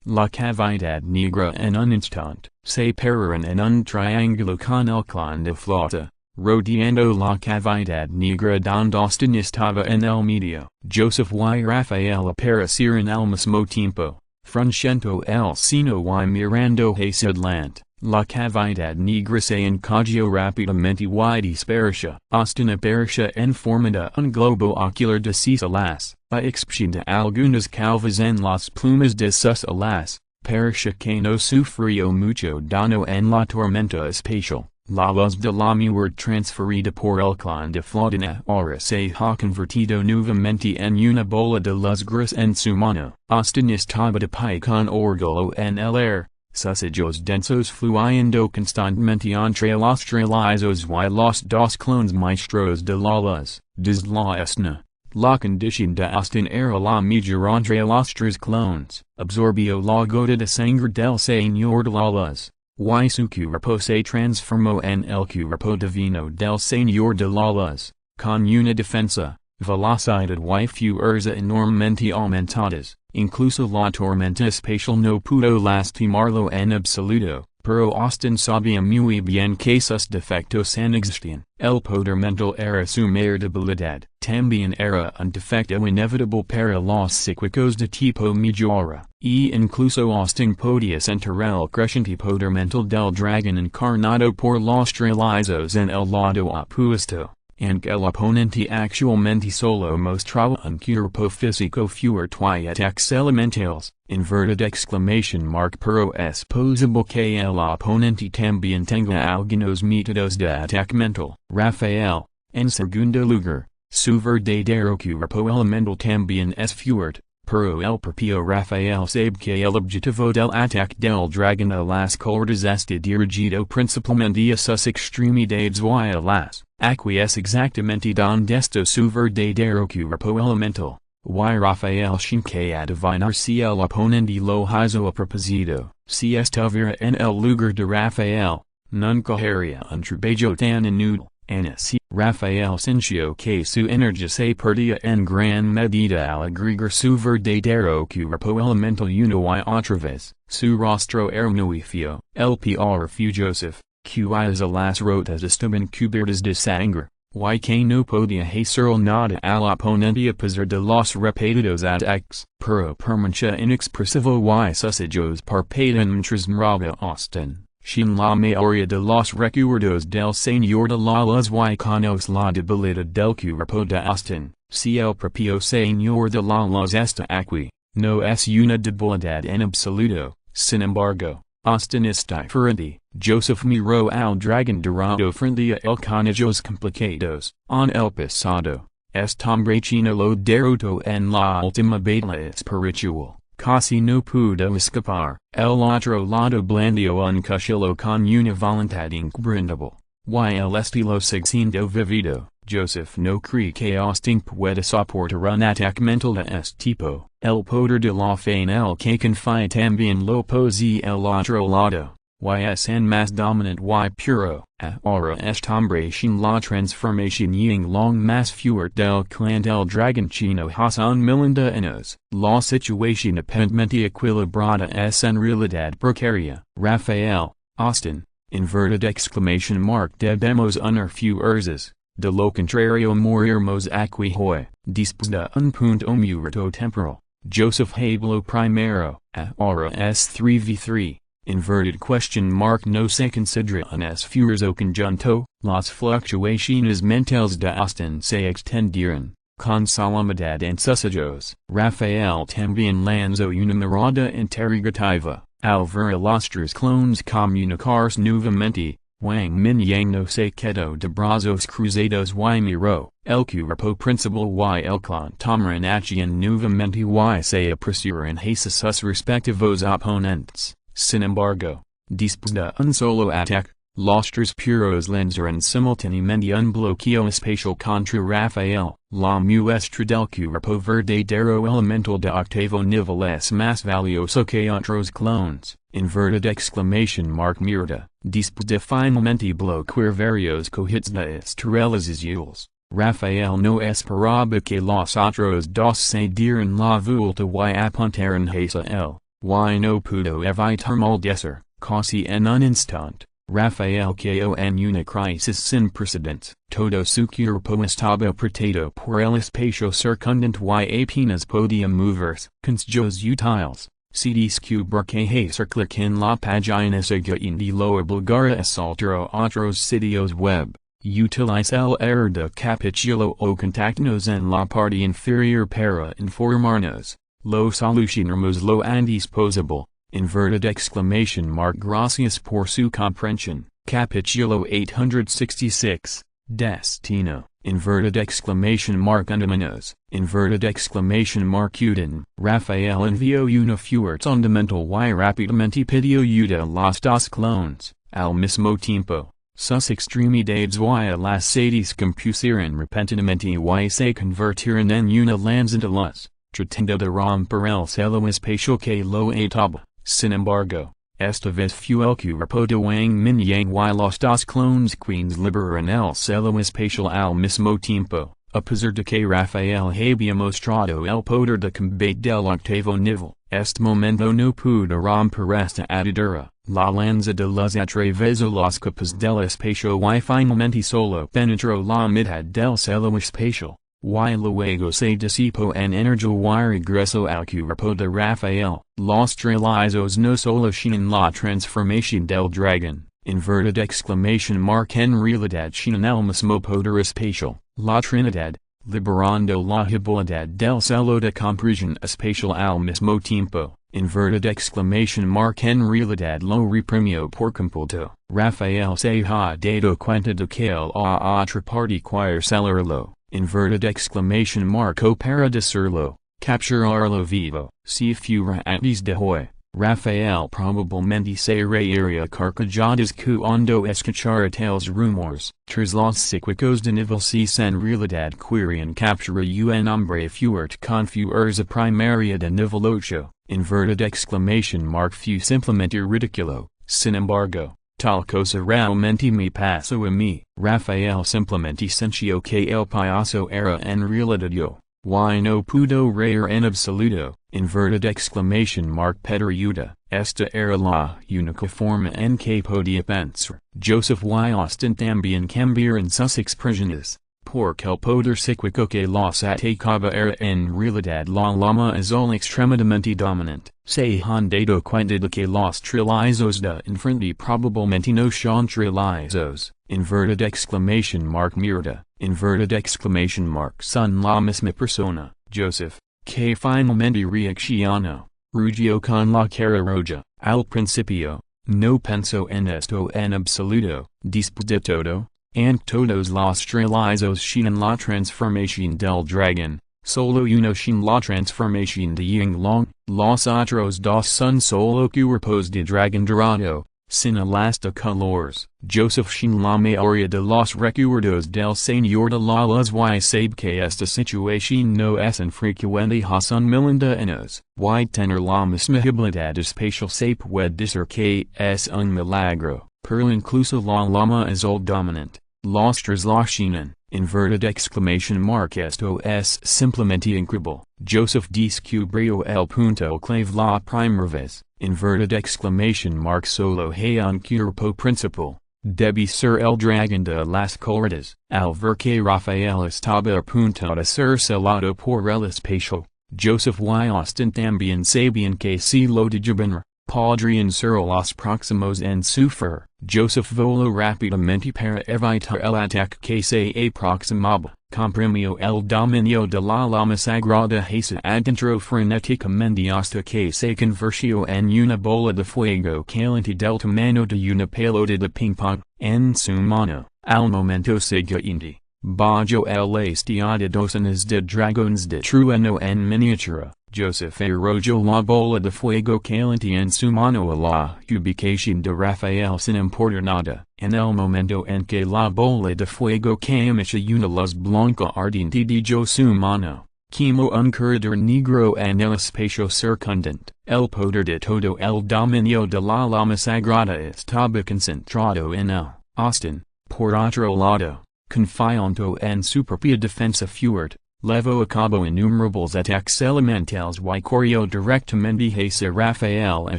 La cavidad negra en un instante, se pararon en un triángulo con el clan de flota, rodeando la cavidad negra donde Austin estaba en el medio. Joseph y Rafael aparecieron al mismo tiempo, frunciendo el ceño y mirando hacia adelante. La cavidad negra se encogió rápidamente y dispersa. Austin apareció en forma de un globo ocular de sus alas, a excepción de algunas calvas en las plumas de sus alas. Parecía que no sufrió mucho daño en la tormenta espacial. La luz de la muerte transferida por el clan de flota ahora se ha convertido nuevamente en una bola de luz gris en su mano. Austin estaba de pie con orgullo en el aire. Sus ojos densos fluyendo constantemente entre los tralizos y los dos clones maestros de la luz. Desde la escena, la condición de Austin era la mejor entre los tres clones. Absorbió la gota de sangre del Señor de la Luz, y su cuerpo se transformó en el cuerpo divino del Señor de la Luz, con una defensa, velocidad y fuerza enormemente aumentadas. Incluso la tormenta espacial no pudo lastimarlo en absoluto, pero Austin sabía muy bien que sus defectos no existían. El poder mental era su mayor debilidad. También era un defecto inevitable para los psíquicos de tipo mejora. Y incluso Austin podía sentir el creciente poder mental del dragón encarnado por los tralizos en el lado opuesto. Aunque el oponente actualmente solo mostraba un cuerpo físico fuerte y ataques elementales, inverted exclamation mark, pero es posible que el oponente también tenga algunos métodos de ataque mental. Rafael, en segundo lugar, su verdadero cuerpo elemental también es fuerte, pero el propio Rafael sabe que el objetivo del ataque del dragón a las cuerdas está dirigido principalmente a sus extremidades y a las. Aquí es exactamente donde está su verdadero cuerpo elemental, y Rafael que adivinar si el oponente lo hizo a propósito. Si estuviera en el lugar de Rafael, nunca haría un trabajo tan inútil. Así, Rafael sintió que su energía se perdía en gran medida al agregar su verdadero cuerpo elemental una y otra vez. Su rostro era muy feo. El peor fue Joseph, cuyas alas rotas estaban cubiertas de sangre, y que no podía hacer nada al oponente a pesar de los repetidos ataques. Pero permanecía inexpresivo y sus ojos parpadeaban mientras miraba a Austin. Sin la mayoría de los recuerdos del Señor de la Luz y conoce la debilidad del cuerpo de Austin. Si el propio Señor de la Luz está aquí, no es una debilidad en absoluto. Sin embargo, Austin está diferente. Joseph miró al dragón dorado frente a él con ojos complicados. En el pasado, este hombre chino lo derrotó en la última batalla espiritual. Casi no pudo escapar. El otro lado blandió un cuchillo con una voluntad inquebrantable. Y el estilo siendo vivido. Joseph no cree que Austin pueda soportar un ataque mental de este tipo. El poder de la fe en el que confía también lo posee el otro lado. Y es en más dominante y puro. Ahora este hombre sin la transformación ying long más fuerte del clan del dragón chino hace un millón de años. La situación aparentemente equilibrada es en realidad precaria. Rafael, Austin, inverted exclamation mark debemos unir fuerzas, de lo contrario morirmos aquí hoy, disputa un punto murato temporal. Joseph Hablo primero, ahora es 3v3, inverted question mark no se consideran es fuers o conjunto, las fluctuaciones mentales de Austin se extendieron, con solemnidad en sus ojos. Rafael también lanzó una mirada interrogativa, al ver a los tres clones comunicarse nuevamente. Wang Mingyang no se quedó de brazos cruzados y miró el cuerpo principal y el clan tomaron acción nuevamente y se apreciaron hacia sus respectivos oponentes. Sin embargo, después de un solo ataque, los tres puros lanzaron simultáneamente un bloqueo espacial contra Rafael. La muestra del cuerpo verdadero elemental de octavo nivel es más valioso que otros clones. Inverted exclamation mark mirada, después de finalmente bloquear varios cohits de estrellas azules, Rafael no esperaba que los otros dos se dieran la vuelta y apuntaran hacia él, y no pudo evitar maldecer, casi en un instante. Rafael cayó en una crisis sin precedentes. Todo su cuerpo estaba apretado por el espacio circundante y apenas podía moverse. Consejos útiles. Si descubrir que hacer clic en la página siguiente lo obligará a saltar a otros sitios web. Utiliza el error de capítulo o contactos en la parte inferior para informarnos. Lo solucionaremos lo antes posible. Inverted exclamation mark gracias por su comprensión. Capítulo 866, Destino. Inverted exclamation mark Andamenos. Inverted exclamation mark Udin. Rafael envió una fuerte fundamental y rápidamente pidió ayuda a los dos clones, al mismo tiempo. Sus extremidades y las sedes compusieron repentinamente y se convirtieron en una lanza de luz, tratando de romper el cielo espacial que lo ataba. Sin embargo, esta vez fue el cuerpo de Wang Mingyang y los dos clones queens liberaron el cielo espacial al mismo tiempo, a pesar de que Rafael había mostrado el poder de combate del octavo nivel. Este momento no pudo romper esta atadura. La lanza de luz atravesó las capas del espacio y finalmente solo penetró la mitad del cielo espacial. Y luego se disipó en energía y regresó al cuerpo de Rafael. Los trilizos no solucionan la transformación del dragón. Inverted exclamation mark en realidad tienen el mismo poder espacial. La Trinidad, liberando la habilidad del cielo de compresión espacial al mismo tiempo. Inverted exclamation mark en realidad lo reprimió por completo. Rafael se ha dado cuenta de que el otra parte quiere acelerarlo. Inverted exclamation mark o para decirlo, capturarlo vivo. Si fuera antes de hoy, Rafael probablemente se reiría carcajadas cuando escuchara tales rumores. Tras los psíquicos de nivel 6 en realidad querían capturar un hombre fuerte con fuerza primaria de nivel 8. Inverted exclamation mark fue simplemente ridículo. Sin embargo, tal cosa realmente me pasó a mí. Rafael simplemente sintió que el payaso era en realidad yo. Y no pudo reír en absoluto. Inverted exclamation mark pedir ayuda. Esta era la única forma en que podía pensar. Joseph y Austin también cambiaron sus expresiones. Porque el poder psíquico que los atacaba era en realidad la llama azul extremadamente dominante. Se han dado cuenta de que los trilizos de enfrente probablemente no son trilizos. Inverted exclamation mark mirada. Inverted exclamation mark son la misma persona. Joseph, que finalmente reaccionó, rugió con la cara roja. Al principio, no pensó en esto en absoluto. Después de todo, ante todos los trilizos tienen la transformación del dragón, solo uno tiene la transformación de Ying Long. Los otros dos son solo cuerpos de dragón dorado, sin elasta colores. Joseph tiene la mayoría de los recuerdos del Señor de la Luz y sabe que esta situación no es infrecuente hace un millón de años. Y tener la misma habilidad espacial se puede decir que es un milagro. Pero incluso la llama azul dominante, los tres la tienen. Inverted exclamation mark esto es simplemente increíble. Joseph descubrió el punto clave la primera vez. Inverted exclamation mark solo hay un cuerpo principal. Debbie Sir el Dragon de las Corridas, al ver que Rafael estaba a punto de ser celado por el espacio, Joseph y Austin también sabían que si lo dejaban, podrían ser los próximos en sufrir. Joseph voló rápidamente para evitar el ataque que se aproximaba, comprimió el dominio de la llama sagrada y se adentró frenéticamente hasta que se convirtió en una bola de fuego caliente del tamaño de una pelota de ping-pong. En su mano, al momento siguiente, bajo el hastiado de docenas de dragones de trueno en miniatura, Joseph arrojó la bola de fuego caliente en su mano a la ubicación de Rafael sin importar nada. En el momento en que la bola de fuego cayó hacia una luz blanca ardiente de su mano, como un corredor negro en el espacio circundante, el poder de todo el dominio de la llama sagrada estaba concentrado en él. Austin, por otro lado, confiando en su propia defensa fuerte, llevó a cabo innumerables ataques elementales y corrió directamente hacia Rafael a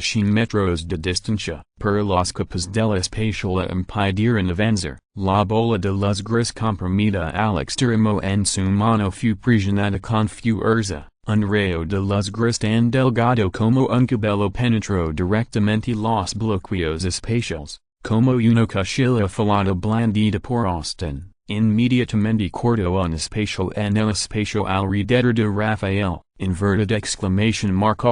100 metros de distancia, pero las capas del espacio le impidieron avanzar. La bola de luz gris comprimida al extremo en su mano fue presionada con fuerza. Un rayo de luz gris tan delgado como un cabello penetró directamente los bloqueos espaciales, como una cuchilla afilada blandida por Austin. Inmediatamente cortó un espacio en el espacio alrededor de Rafael, inverted exclamation mark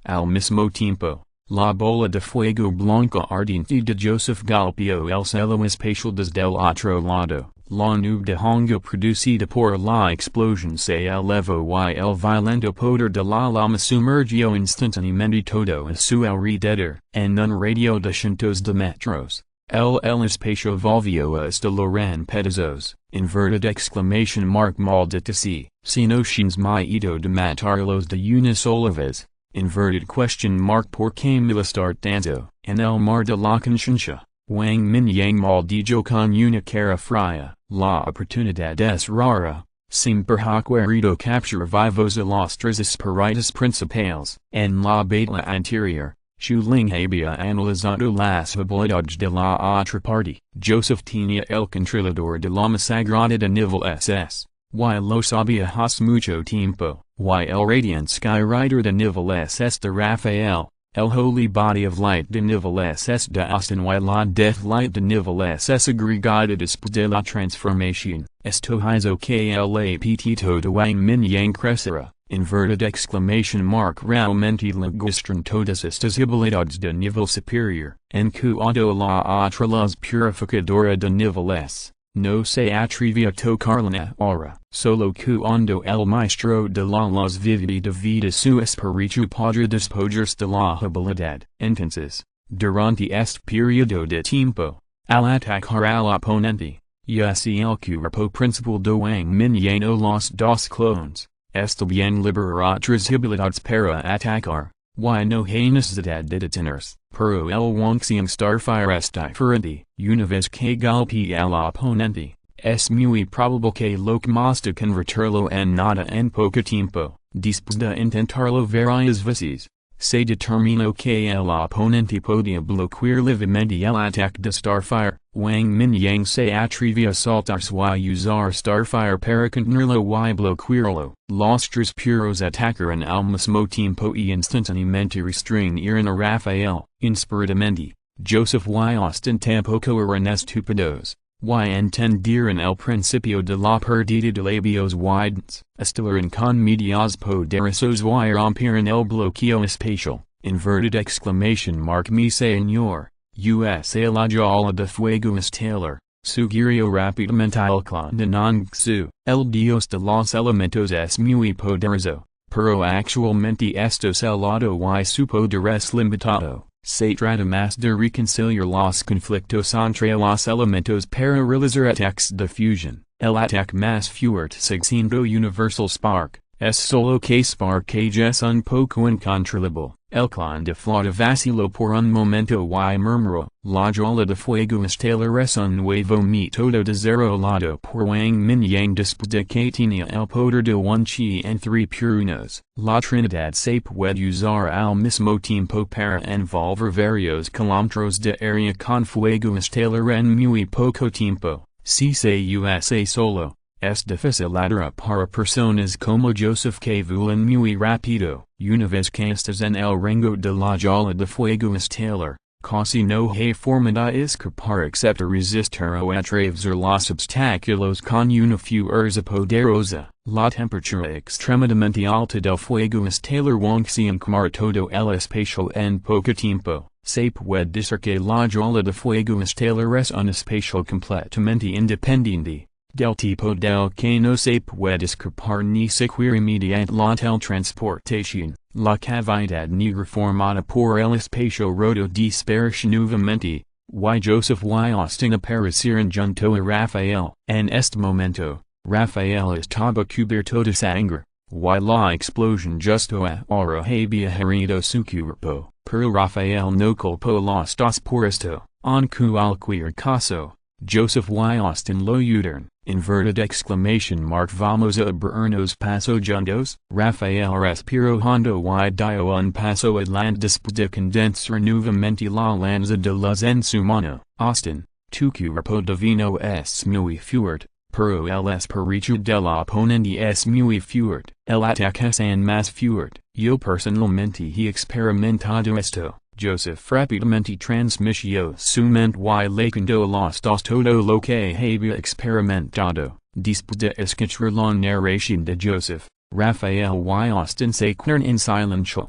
al mismo tiempo, la bola de fuego blanca ardiente de Joseph golpeó el cielo espacial desde el otro lado. La nube de hongo producida por la explosión se elevó y el violento poder de la llama sumergió instantáneamente todo a su alrededor. En un radio de cientos de metros, el espacio volvió hasta los pedazos, inverted exclamation mark maldita sea, si no tienes miedo de matarlos de una sola vez, inverted question mark por qué molestar tanto. En el mar de la conciencia, Wang Mingyang maldito con una cara fría, la oportunidad es rara, sin haber querido capturar vivos a los tres espíritus principales. En la batalla anterior, Xu Ling había analizado las habilidades de la otra parte. Joseph tenía el controlador de la sagrada de nivel SS, y lo sabía hace mucho tiempo, y el radiant skyrider de nivel SS de Rafael, el holy body of light de nivel SS de Austin y la death light de nivel SS agregada después de la transformación. Esto hizo que el apetito de Wang Mingyang creciera. Inverted exclamation mark realmente le gustan todas estas habilidades de nivel superior. En cuanto a la otra luz purificadora de nivel S, no se atrevía a tocarla ahora. Solo cuando el maestro de la luz vivía de vida su espíritu podrá despojarse de la habilidad. Entonces, durante este periodo de tiempo, al atacar al oponente, y así el cuerpo principal de Wang Mingyang o los dos clones, está bien liberar otras habilidades para atacar, y no hay necesidad de detenerse. Pero el Wangxiang Starfire es diferente. Una vez que golpea al oponente, es muy probable que lo que convertirlo en nada en poco tiempo. Después de intentarlo varias veces, se determinó que el oponente podía bloquear levemente el ataque de Starfire. Wang Mingyang se atrevió a saltarse y usar Starfire para contenerlo y bloquearlo. Los tres puros atacaron al mismo tiempo y instantáneamente restringieron a Rafael. Inspiradamente, Joseph y Austin tampoco eran estúpidos, y entendieron el principio de la pérdida de labios widens. Estaban con medios poderosos y rompieron el bloqueo espacial. Inverted exclamation mark mi señor. USA la jala de fuego estelar, sugirió rápidamente al clan de Nongsu. El dios de los elementos es muy poderoso, pero actualmente esto celado y su poder es limitado. Se trata más de reconciliar los conflictos entre los elementos para realizar ataques de fusión. El ataque más fuerte sigue siendo Universal Spark, es solo que sparque es un poco incontrolable, el clan de flauta vaciló por un momento y murmuró, la jola de fuego estelar es un nuevo método de zero lado por Wang Mingyang después de que tenía el poder de un chi en tres purunos, la Trinidad se puede usar al mismo tiempo para envolver varios kilómetros de área con fuego estelar en muy poco tiempo, si se usa solo. Es difícil para personas como Joseph que vuelan muy rápido, una vez que estás en el rango de la jola de fuego estelar, casi no hay forma de escapar excepto resistir o atravesar los obstáculos con una fuerza poderosa. La temperatura extremadamente alta del fuego estelar won't encamar todo el espacio en poco tiempo. Se puede decir que la jola de fuego estelar es un espacio completamente independiente. Del tipo del que no se puede escapar ni siquiera mediante la teletransportación, la cavidad negra formada por el espacio roto dispersa nuevamente, y Joseph y Austin aparecieron junto a Rafael. En este momento, Rafael estaba cubierto de sangre, y la explosión justo ahora había herido su cuerpo, pero Rafael no culpó los dos por esto. En cualquier caso, Joseph y Austin lo ayudaron. Inverted exclamation mark vamos a abrirnos paso juntos. Rafael respiró hondo y dio un paso adelante después de condensar nuevamente la lanza de luz en su mano. Austin, tu cuerpo divino es muy fuerte, pero el espíritu del oponente es muy fuerte. El ataque es en más fuerte. Yo personalmente he experimentado esto. Joseph rápidamente transmitió su mente y le contó a los dos todo lo que había experimentado. Después de escuchar la narración de Joseph, Rafael y Austin se quedaron en silencio.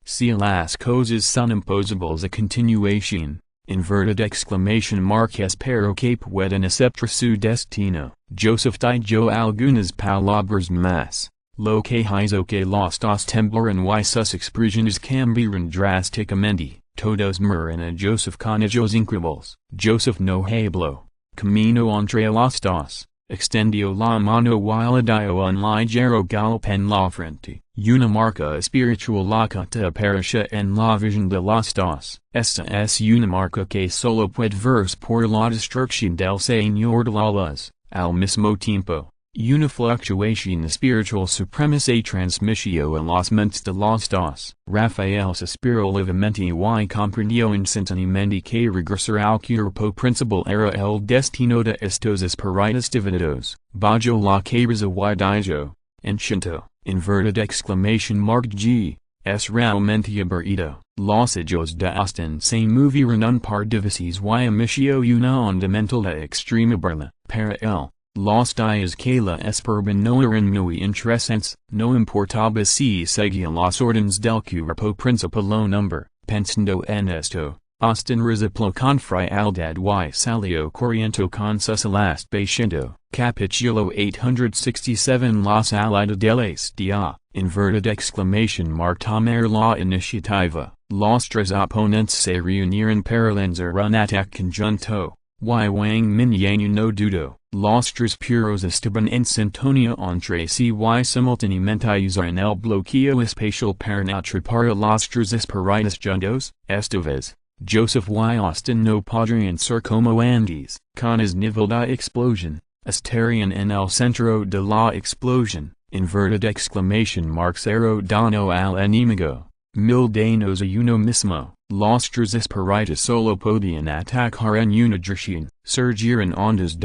Si las cosas son imposibles a continuación, inverted exclamation mark espero que puedan aceptar su destino. Joseph dijo algunas palabras más. Lo que hizo que los dos temblaran y sus expresiones cambiaron drásticamente. Todos miran a Joseph con ojos incrédulos. Joseph no habló. Camino entre los dos. Extendió la mano y le dio un ligero golpe en la frente. Una marca espiritual oculta apareció en la visión de los dos. Esta es una marca que solo puede verse por la destrucción del Señor de la Luz. Al mismo tiempo, una fluctuación espiritual suprema se transmitió en las mentes de los dos. Rafael suspiró levemente y comprendió instantáneamente que regresar al cuerpo principal era el destino de estos espíritus divididos. Bajo la cabeza y dijo, enchanto, inverted exclamation mark G, es realmente aburrido. Los ojos de Austin se movieron un par de veces y emisió una onda mental de extrema burla. Para él, los días que la esperaban no eran muy interesantes, no importaba si seguía las órdenes del cuerpo principal o no. Pensando en esto, Austin resopló con frialdad y salió corriendo con sus alas bailando. Capítulo 867 La salida del día, inverted exclamation mark tomar la iniciativa. Los tres oponentes se reunieron para lanzar un ataque conjunto. Y Wang Mingyang no dudó. Los tres puros estaban en sintonía entre sí y simultáneamente usaron el bloqueo espacial para atrapar a los tres espíritus juntos. Esta vez, Joseph y Austin no podrían ser como antes. Con el nivel de explosión, estarían en el centro de la explosión. Inverted exclamation mark cero dano al enemigo. Mil danos a uno mismo. Los tres espíritus solo podían atacar en una dirección. Surgieron ondas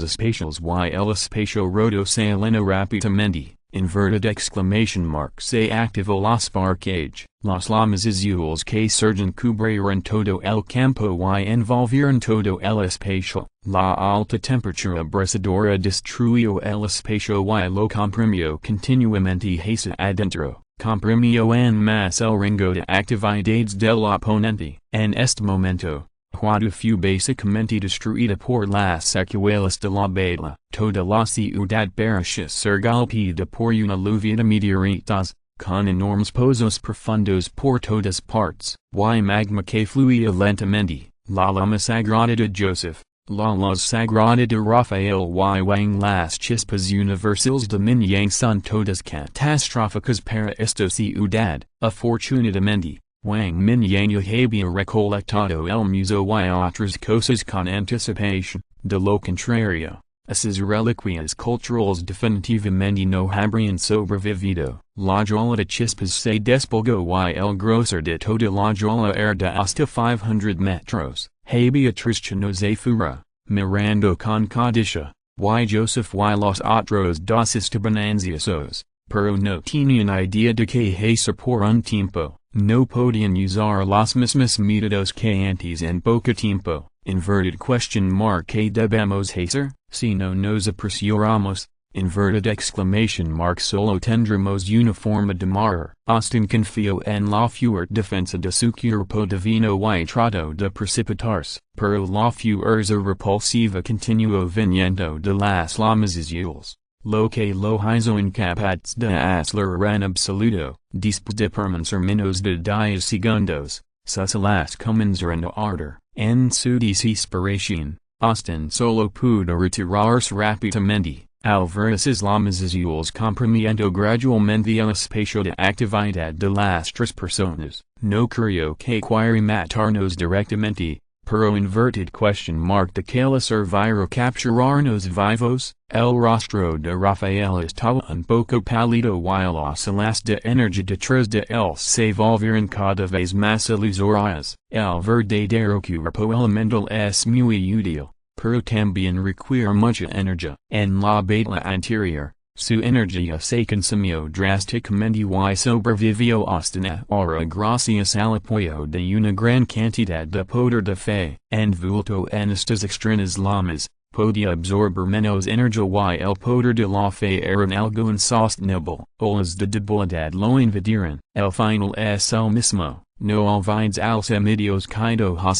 espaciales y el espacio roto se llenó rápidamente. Inverted exclamation mark se activó la sparkage. Las llamas azules que surgen cubrieron todo el campo y envolvieron todo el espacio. La alta temperatura abrasadora destruyó el espacio y lo comprimió continuamente hacia adentro. Comprimió en más el rango de actividades del oponente. En este momento, Huada fue básicamente destruida por las secuelas de la batalla. Toda la ciudad parecía ser golpeada por una lluvia de meteoritos, con enormes pozos profundos por todas partes. Y magma que fluía lentamente. La llama sagrada de Joseph, La las Sagrada de Rafael y Wang las chispas universales de Mingyang son todas catastróficas para esta ciudad. Afortunadamente, Wang Mingyang había recolectado el museo y otras cosas con anticipación. De lo contrario, esas reliquias culturales definitivamente no habrían sobrevivido. La jola de chispas se desplegó y el grosor de toda la jola era de hasta 500 metros. Había Tristiano Zafura, mirando con codicia, y Joseph y los otros dos estaban ansiosos, pero no tenían idea de que hacer por un tiempo. No podían usar los mismos métodos que antes en poco tiempo. Inverted question mark ¿Qué debemos hacer? Si no nos apresuramos. Inverted exclamation mark Solo tendremos una forma de morir. Austin confío en la fuerte defensa de su cuerpo divino y trato de precipitarse. Pero la fuerza repulsiva continuó viniendo de las llamas azules. Lo que lo hizo incapaz de acelerar en absoluto. Después de permanecer menos de 10 segundos, sus alas comenzaron a arder. En su desesperación, Austin solo pudo retirarse rápidamente. Al ver esas llamas azules comprimiendo gradualmente el espacio de actividad de las tres personas, no creo que quiera matarnos directamente, pero inverted question mark de que le servira capturarnos vivos. El rostro de Rafael estaba un poco pálido y las alas de energía detrás de él se volvieron cada vez más ilusorias. El verdadero cuerpo elemental es muy útil, pero también requiere mucha energía. En la batalla anterior, su energía se consumió drásticamente y sobrevivió hasta ahora gracias al apoyo de una gran cantidad de poder de fe. Envuelto en estas extrañas llamas, podía absorber menos energía y el poder de la fe eran algo insostenible. Olas de debilidad lo invadieron. El final es el mismo. No olvides als medios que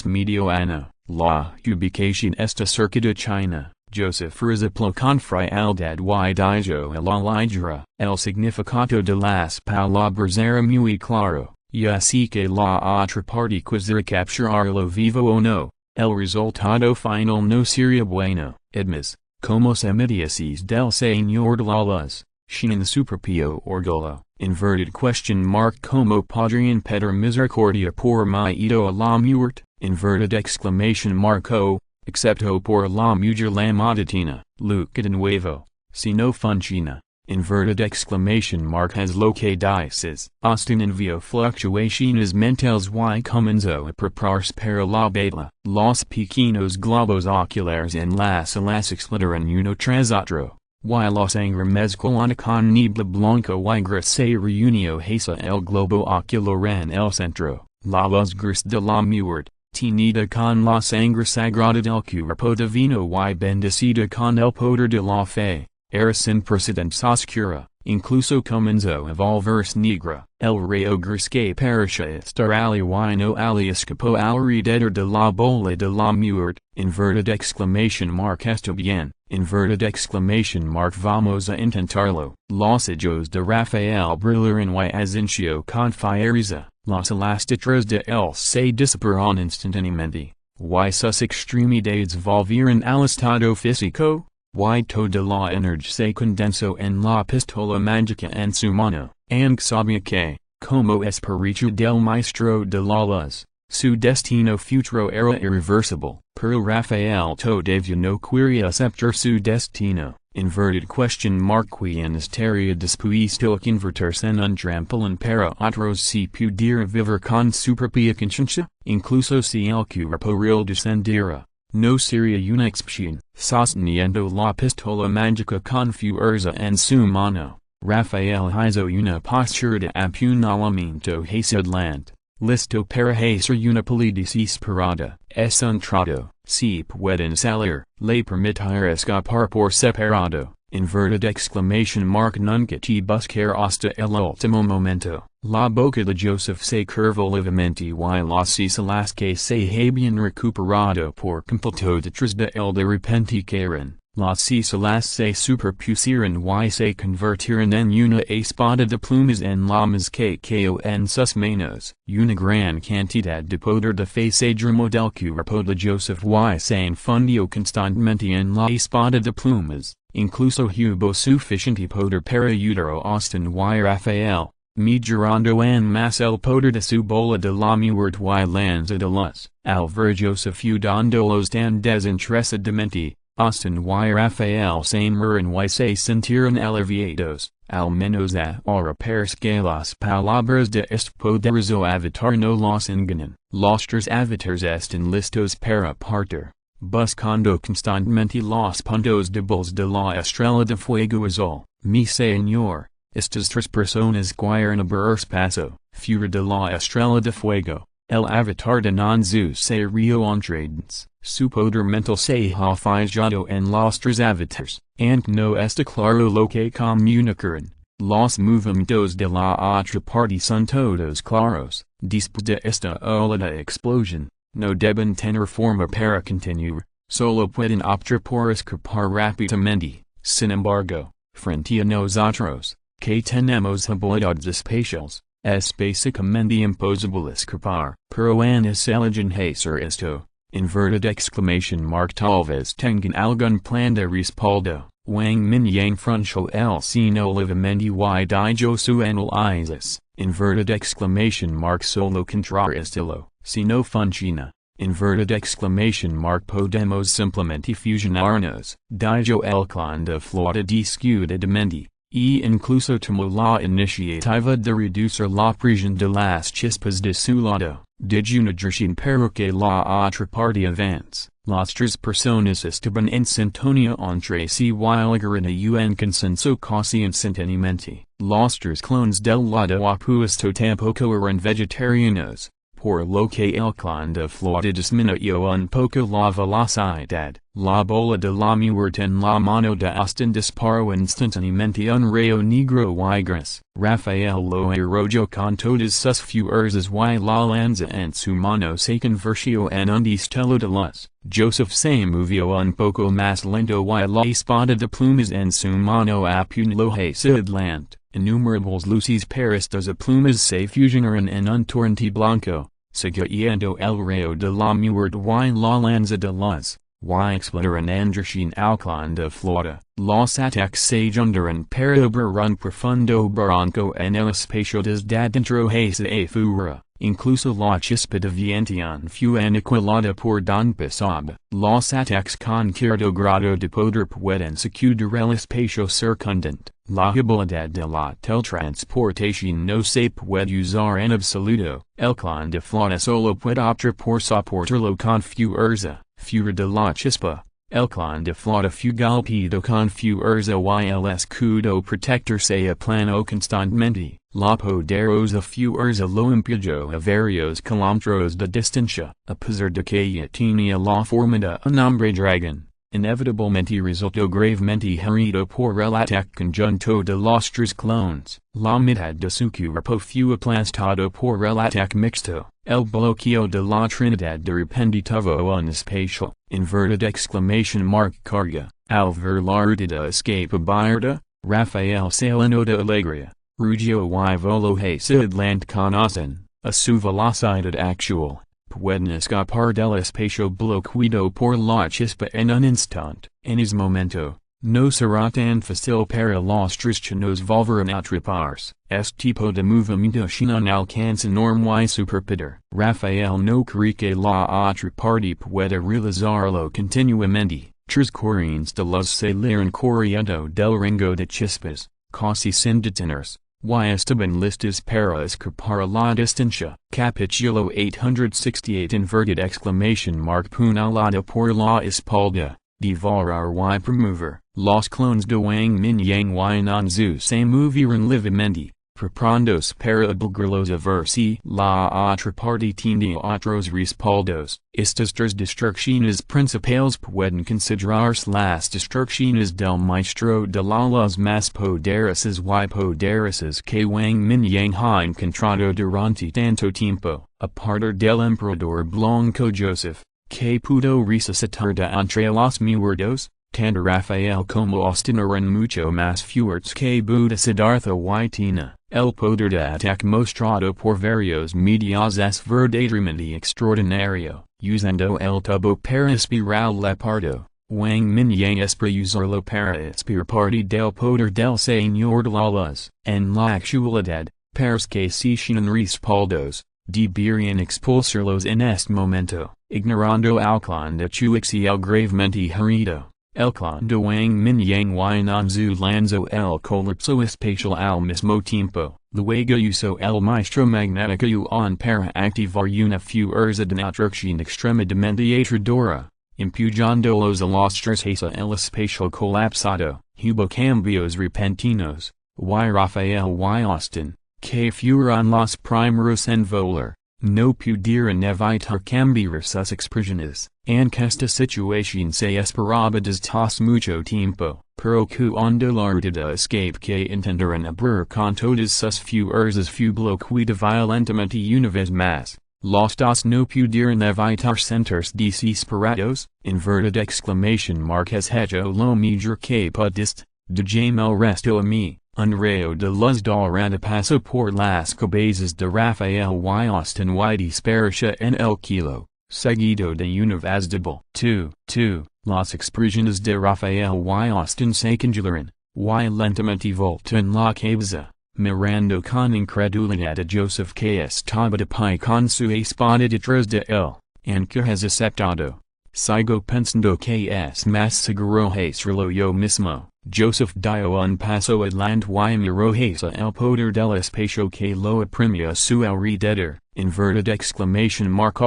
medio ano. La ubicación está cerca de China. Joseph Rizaplo con frialdad y dijo el ligera. El significado de las palabras era muy claro, y así que la otra parte quisiera capturarlo vivo o no. El resultado final no sería bueno. Además, como se mediasis del señor de la luz, sin su propio orgullo. Inverted question mark como podrían pedir misericordia por miedo a la muerte. Inverted exclamation mark o, excepto por la mujer la matutina. Luca de nuevo, si no funciona. Inverted exclamation mark has lo que dices. Austin envió fluctuaciones mentales y comenzó a prepararse para la batalla. Los pequeños globos oculares en las alas explotaron uno tras otro. Y los sangre mezclana con niebla blanca y gris se reunió hacia el globo ocular en el centro. La luz gris de la muerte, tenida con la sangre sagrada del cuerpo divino y bendecida con el poder de la fe, era sin precedentes oscura, incluso comenzó a volverse negra. El rayo gris que parecía estar ali y no ali escapó alrededor de la bola de la muerte. Inverted exclamation mark está bien. Inverted exclamation mark vamos a intentarlo. Los ojos de Rafael brillaron y asintió con fiereza. Las alas detrás de él se dispararon instantáneamente. Y sus extremidades volvieron al estado físico. Y toda la energía se condensó en la pistola mágica en su mano. And sabía que, como espíritu del maestro de la luz, su destino futuro era irreversible. Pero Rafael todavía no quería aceptar su destino. Inverted question mark quien estaría dispuesto a convertirse en un trampolín para otros si pudiera vivir con su propia conciencia, incluso si el cuerpo real descendiera. No sería una excepción. Sosteniendo la pistola mágica con fuerza en su mano, Rafael hizo una postura de apuñalamiento hacia adelante, listo para hacer una pelea desesperada. Es un trato. Si pueden salir, le permitir escapar por separado. Inverted exclamation mark nunca te buscar hasta el último momento. La boca de Joseph se curvó levemente y las alas que se habían recuperado por completo detrás de él de repente cayeron. La cisa las se superpusieron y se convertiron en una espada de plumas en llamas que en sus manos. Una gran cantidad de poder de fe se derramó del cuerpo de Joseph y se infundió constantemente en la espada de plumas, incluso hubo suficiente poder para ayudar a Austin y Rafael, mejorando en más el poder de su bola de la muerte y lanza de luz. Al ver Joseph ayudándolos tan desinteresadamente, Austin y Rafael se mueren y se sintieron aliviados, al menos ahora porque las palabras de este poderoso avatar no los engañan. Los tres avatars están listos para partir, buscando constantemente los puntos débiles de la estrella de fuego azul. Mi señor, estas tres personas quieren abrir paso, fuera de la estrella de fuego. El avatar de Nanzu se rio entrades, su poder mental se ha fijado en los tres avatars, and no está claro lo que comunicaron. Los movimientos de la otra parte son todos claros. Después de esta ola de explosión, no deben tener forma para continuar, solo pueden optar por escapar rápidamente. Sin embargo, frente a nosotros, que tenemos habilidades especiales, es básicamente imposible escapar. Pero es eligen hacer esto, en verdad exclamation mark tal vez tengan algún plan de respaldo. Wang Mingyang frunció el ceño levemente y dijo su análisis, en verdad exclamation mark solo contra estilo, si no funciona, en verdad exclamation mark podemos simplemente fusionarnos, dijo el clan de flota discutidamente. Incluso tomó la iniciativa de reducir la presión de las chispas de su lado, de una dirección para que la otra parte avance. Las tres personas estaban en sintonía entre sí y llegaron a un consenso casi instantáneamente. Los tres clones del lado opuesto tampoco eran vegetarianos, por lo que el clan de flota disminuyó un poco la velocidad. La bola de la muerte en la mano de Austin disparó instantáneamente un rayo negro y gris. Rafael lo arrolló con todas sus fuerzas y la lanza en su mano se convirtió en un destello de luz. Joseph se movió un poco más lento y la espada de plumas en su mano apuñaló hacia adelante. Innumerables luces para estas plumas se fusionaron en un torrente blanco, siguiendo el rayo de la muerte y la lanza de luz. Y explotaron en dirección al clan de flota. Los ataques se juntaron para abrir un profundo barranco en el espacio desde adentro hacia afuera. Incluso la chispa de viento fue aniquilada por don pasaba. Los ataques con cierto grado de poder pueden sacudir el espacio circundante. La habilidad de la teletransportación no se puede usar en absoluto. El clan de flota solo puede optar por soportarlo con fuerza. Fuera de la chispa, el clan de flota fue golpeado con fuerza y el escudo protector se aplanó constantemente. La poderosa fuerza lo impulsó a varios kilómetros de distancia. A pesar de que ya tenía la forma de un hombre dragón, inevitablemente resultó gravemente herido por el ataque conjunto de los tres clones. La mitad de su cuerpo fue aplastado por el ataque mixto. El bloqueo de la Trinidad de repente tuvo un especial, en verdad exclamation mark carga. Al ver la ruta de escape abierta, Rafael se llenó de alegría. Rugió y voló hacia adelante con Austin, a su velocidad actual. Pueden escapar del espacio bloqueado por la chispa en un instante. En ese momento, no será tan fácil para los tres chinos volver a atraparse. Este tipo de movimiento sin un alcance enorme y superpoder. Rafael no cree que la otra parte pueda realizarlo continuamente. Tres corrientes de luz salieron corriendo del rango de chispas, casi sin detenerse, y estaban listos para escapar a la distancia. Capítulo 868 inverted exclamation mark puñalada por la espalda. Devorar y promover. Los clones de Wang Mingyang y Nanzu se movieron levemente, preparándose para obligarlos a ver si la otra parte tenía otros respaldos. Estas tres destrucciones principales pueden considerarse las destrucciones del maestro de las más poderosas y poderosas que Wang Mingyang ha encontrado durante tanto tiempo, a partir del emperador blanco Joseph, que pudo resucitar de entre los muertos. Tanda Rafael como ostinaran mucho más fuertes que Buddha Siddhartha y Tina, el poder de ataque mostrado por varios medios es verdaderamente extraordinario, usando el tubo para espiral leopardo. Wang Mingyang es para usarlo para espiar parte del poder del Señor de la Luz. En la actualidad, para que se tienen respaldos, deberían expulsarlos en este momento, ignorando al clan de Chuixiao gravemente herido. El clan de Wang Mingyang y Nanzu lanzó el colapso espacial al mismo tiempo, luego usó el maestro magnético yuan para activar una fuerza de atracción extremadamente aterradora, empujándolos a los tres hacia el espacio colapsado. Hubo cambios repentinos, y Rafael y Austin, que fueron los primeros en volar, no pudieron evitar cambiar sus expresiones, aunque esta situación se esperaba desde hace mucho tiempo, pero cuando la ruta de escape que intentaron abrir con todas sus fuerzas fue bloqueada violentamente una vez más, los dos no pudieron evitar sentirse desesperados, inverted exclamation mark has hecho lo mejor que pudiste, déjame el resto a mí. Un rayo de luz dorada pasó por las cabezas de Rafael y Austin y dispersó en el kilo, seguido de una voz débil. 2. Las expresiones de Rafael y Austin se congelaron, y lentamente voltó en la cabeza, mirando con incredulidad a Joseph que estaba de pie con su espada detrás de él, aunque has aceptado. Sigo pensando que es más seguro hacerlo yo mismo. Joseph dio un paso adelante y miró hacia el poder del espacio que lo oprimía a su alrededor, inverted exclamation mark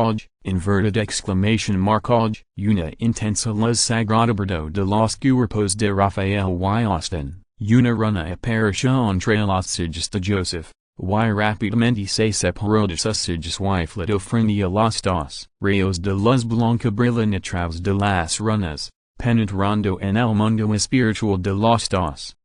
una intensa luz sagrada brilló de los cuerpos de Rafael y Austin, una runa apareció entre los sillas de Joseph, y rápidamente se separó de sus sillas y flotó frente a los dos. Rayos de luz blanca brillan a través de las runas, penetrando en el mundo espiritual de los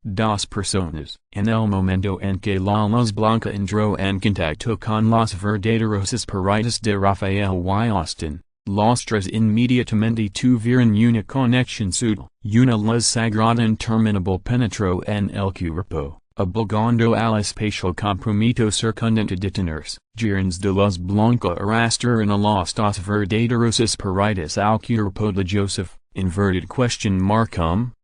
dos personas. En el momento en que la luz blanca entró en contacto con los verdaderos espíritus de Rafael y Austin, los tres inmediatamente tuvieron una conexión sutil. Una luz sagrada interminable penetró en el cuerpo, obligando al espacio compromiso circundante a detenerse. Girons de luz blanca arrastraron a los dos verdaderos espíritus al cuerpo de Joseph. Inverted question mark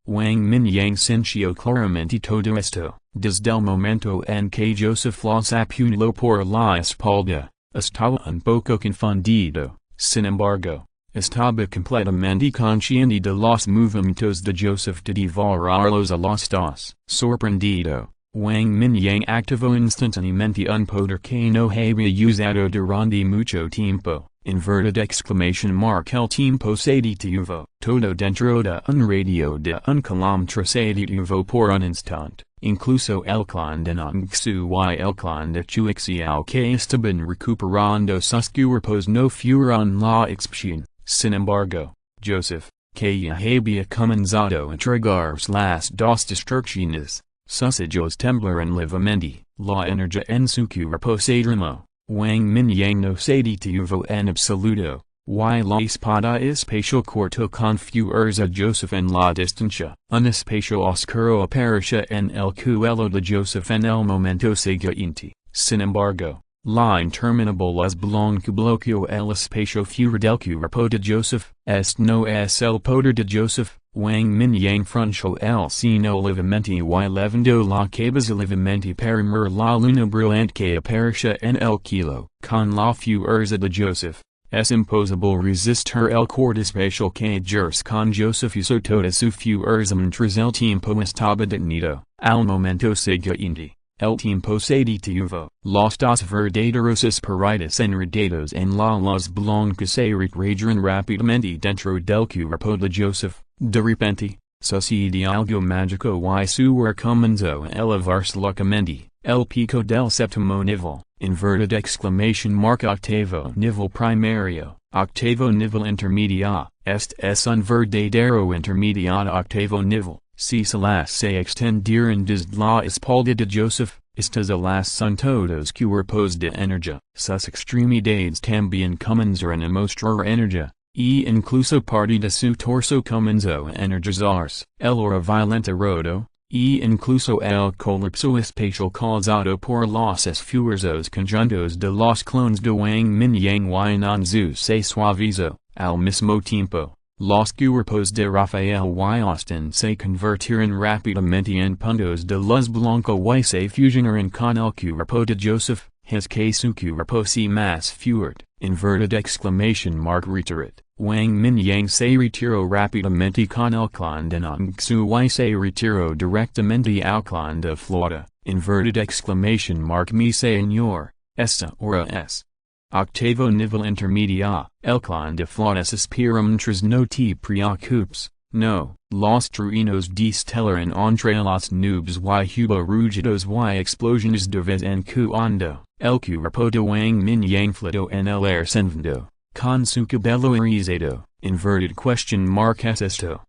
Wang Mingyang sintió claramente todo esto. Desde el momento en que Joseph los apuñaló por la espalda, estaba un poco confundido, sin embargo, estaba completamente consciente de los movimientos de Joseph de devorarlos a los dos. Sorprendido, Wang Mingyang activó instantáneamente un poder que no había usado durante mucho tiempo. Inverted exclamation mark el tiempo se detuvo, todo dentro de un radio de un kilómetro se detuvo por un instante, incluso el clan de Nongsu y el clan de Chuixiao que estaban recuperando sus cuerpos no fueron la excepción. Sin embargo, Joseph, que ya había comenzado a tragarse las dos destrucciones, sus ojos temblaron levemente, la energía en su cuerpo se derramó. Wang Mingyang no se detuvo en absoluto, y la espada espacial cortó con fuerza a Joseph en la distancia. Un espacio oscuro apareció en el cuello de Joseph en el momento siguiente. Sin embargo, la interminable luz blanca bloqueó el espacio fuera del cuerpo de Joseph. Este no es el poder de Joseph. Wang Mingyang frunció el ceño levemente y levantó la cabeza levemente para mirar la luna brillante que apareció en el kilo. Con la fuerza de Joseph, es imposible resistir el corte espacial que ejerce con Joseph usó toda su fuerza mientras el tiempo estaba detenido. Al momento siguiente, el tiempo se detuvo. Los dos verdaderos espíritus enredados en la luz blanca se retiraron rápidamente dentro del cuerpo de Joseph. De repente, sucedió algo mágico y su comenzó a elevarse locamente. El pico del séptimo nivel, inverted exclamation mark octavo nivel primario, octavo nivel intermedio, este es un verdadero intermediate octavo nivel. Si se extendieron desde la espalda de Joseph, estas alas son todos cuerpos de energía. Sus extremidades también comenzaron a mostrar energía. incluso parte de su torso comenzó a energizarse. El ora violenta rodo, incluso el colapso espacial causado por los esfuerzos conjuntos de los clones de Wang Mingyang y Nanzu se suavizó. Al mismo tiempo, los cuerpos de Rafael y Austin se convertiron rápidamente en puntos de luz blanco y se fusionaron con el cuerpo de Joseph, his que su cuerpo se más fuerte. Inverted exclamation mark retreat. Wang Mingyang se retiró rápidamente con el clan de Nangsu y se retiró directamente al clan de Florida. Inverted exclamation mark mi señor, esta hora es octavo nivel intermedia. El clan de Florida suspira mientras no te preocupes. No, los truenos destellaron entre los nubes y hubo rugidos y explosiones de vez en cuando. El cuerpo de Wang Mingyang flotó en el aire cindido, con su cabello erizado. Inverted question mark es esto.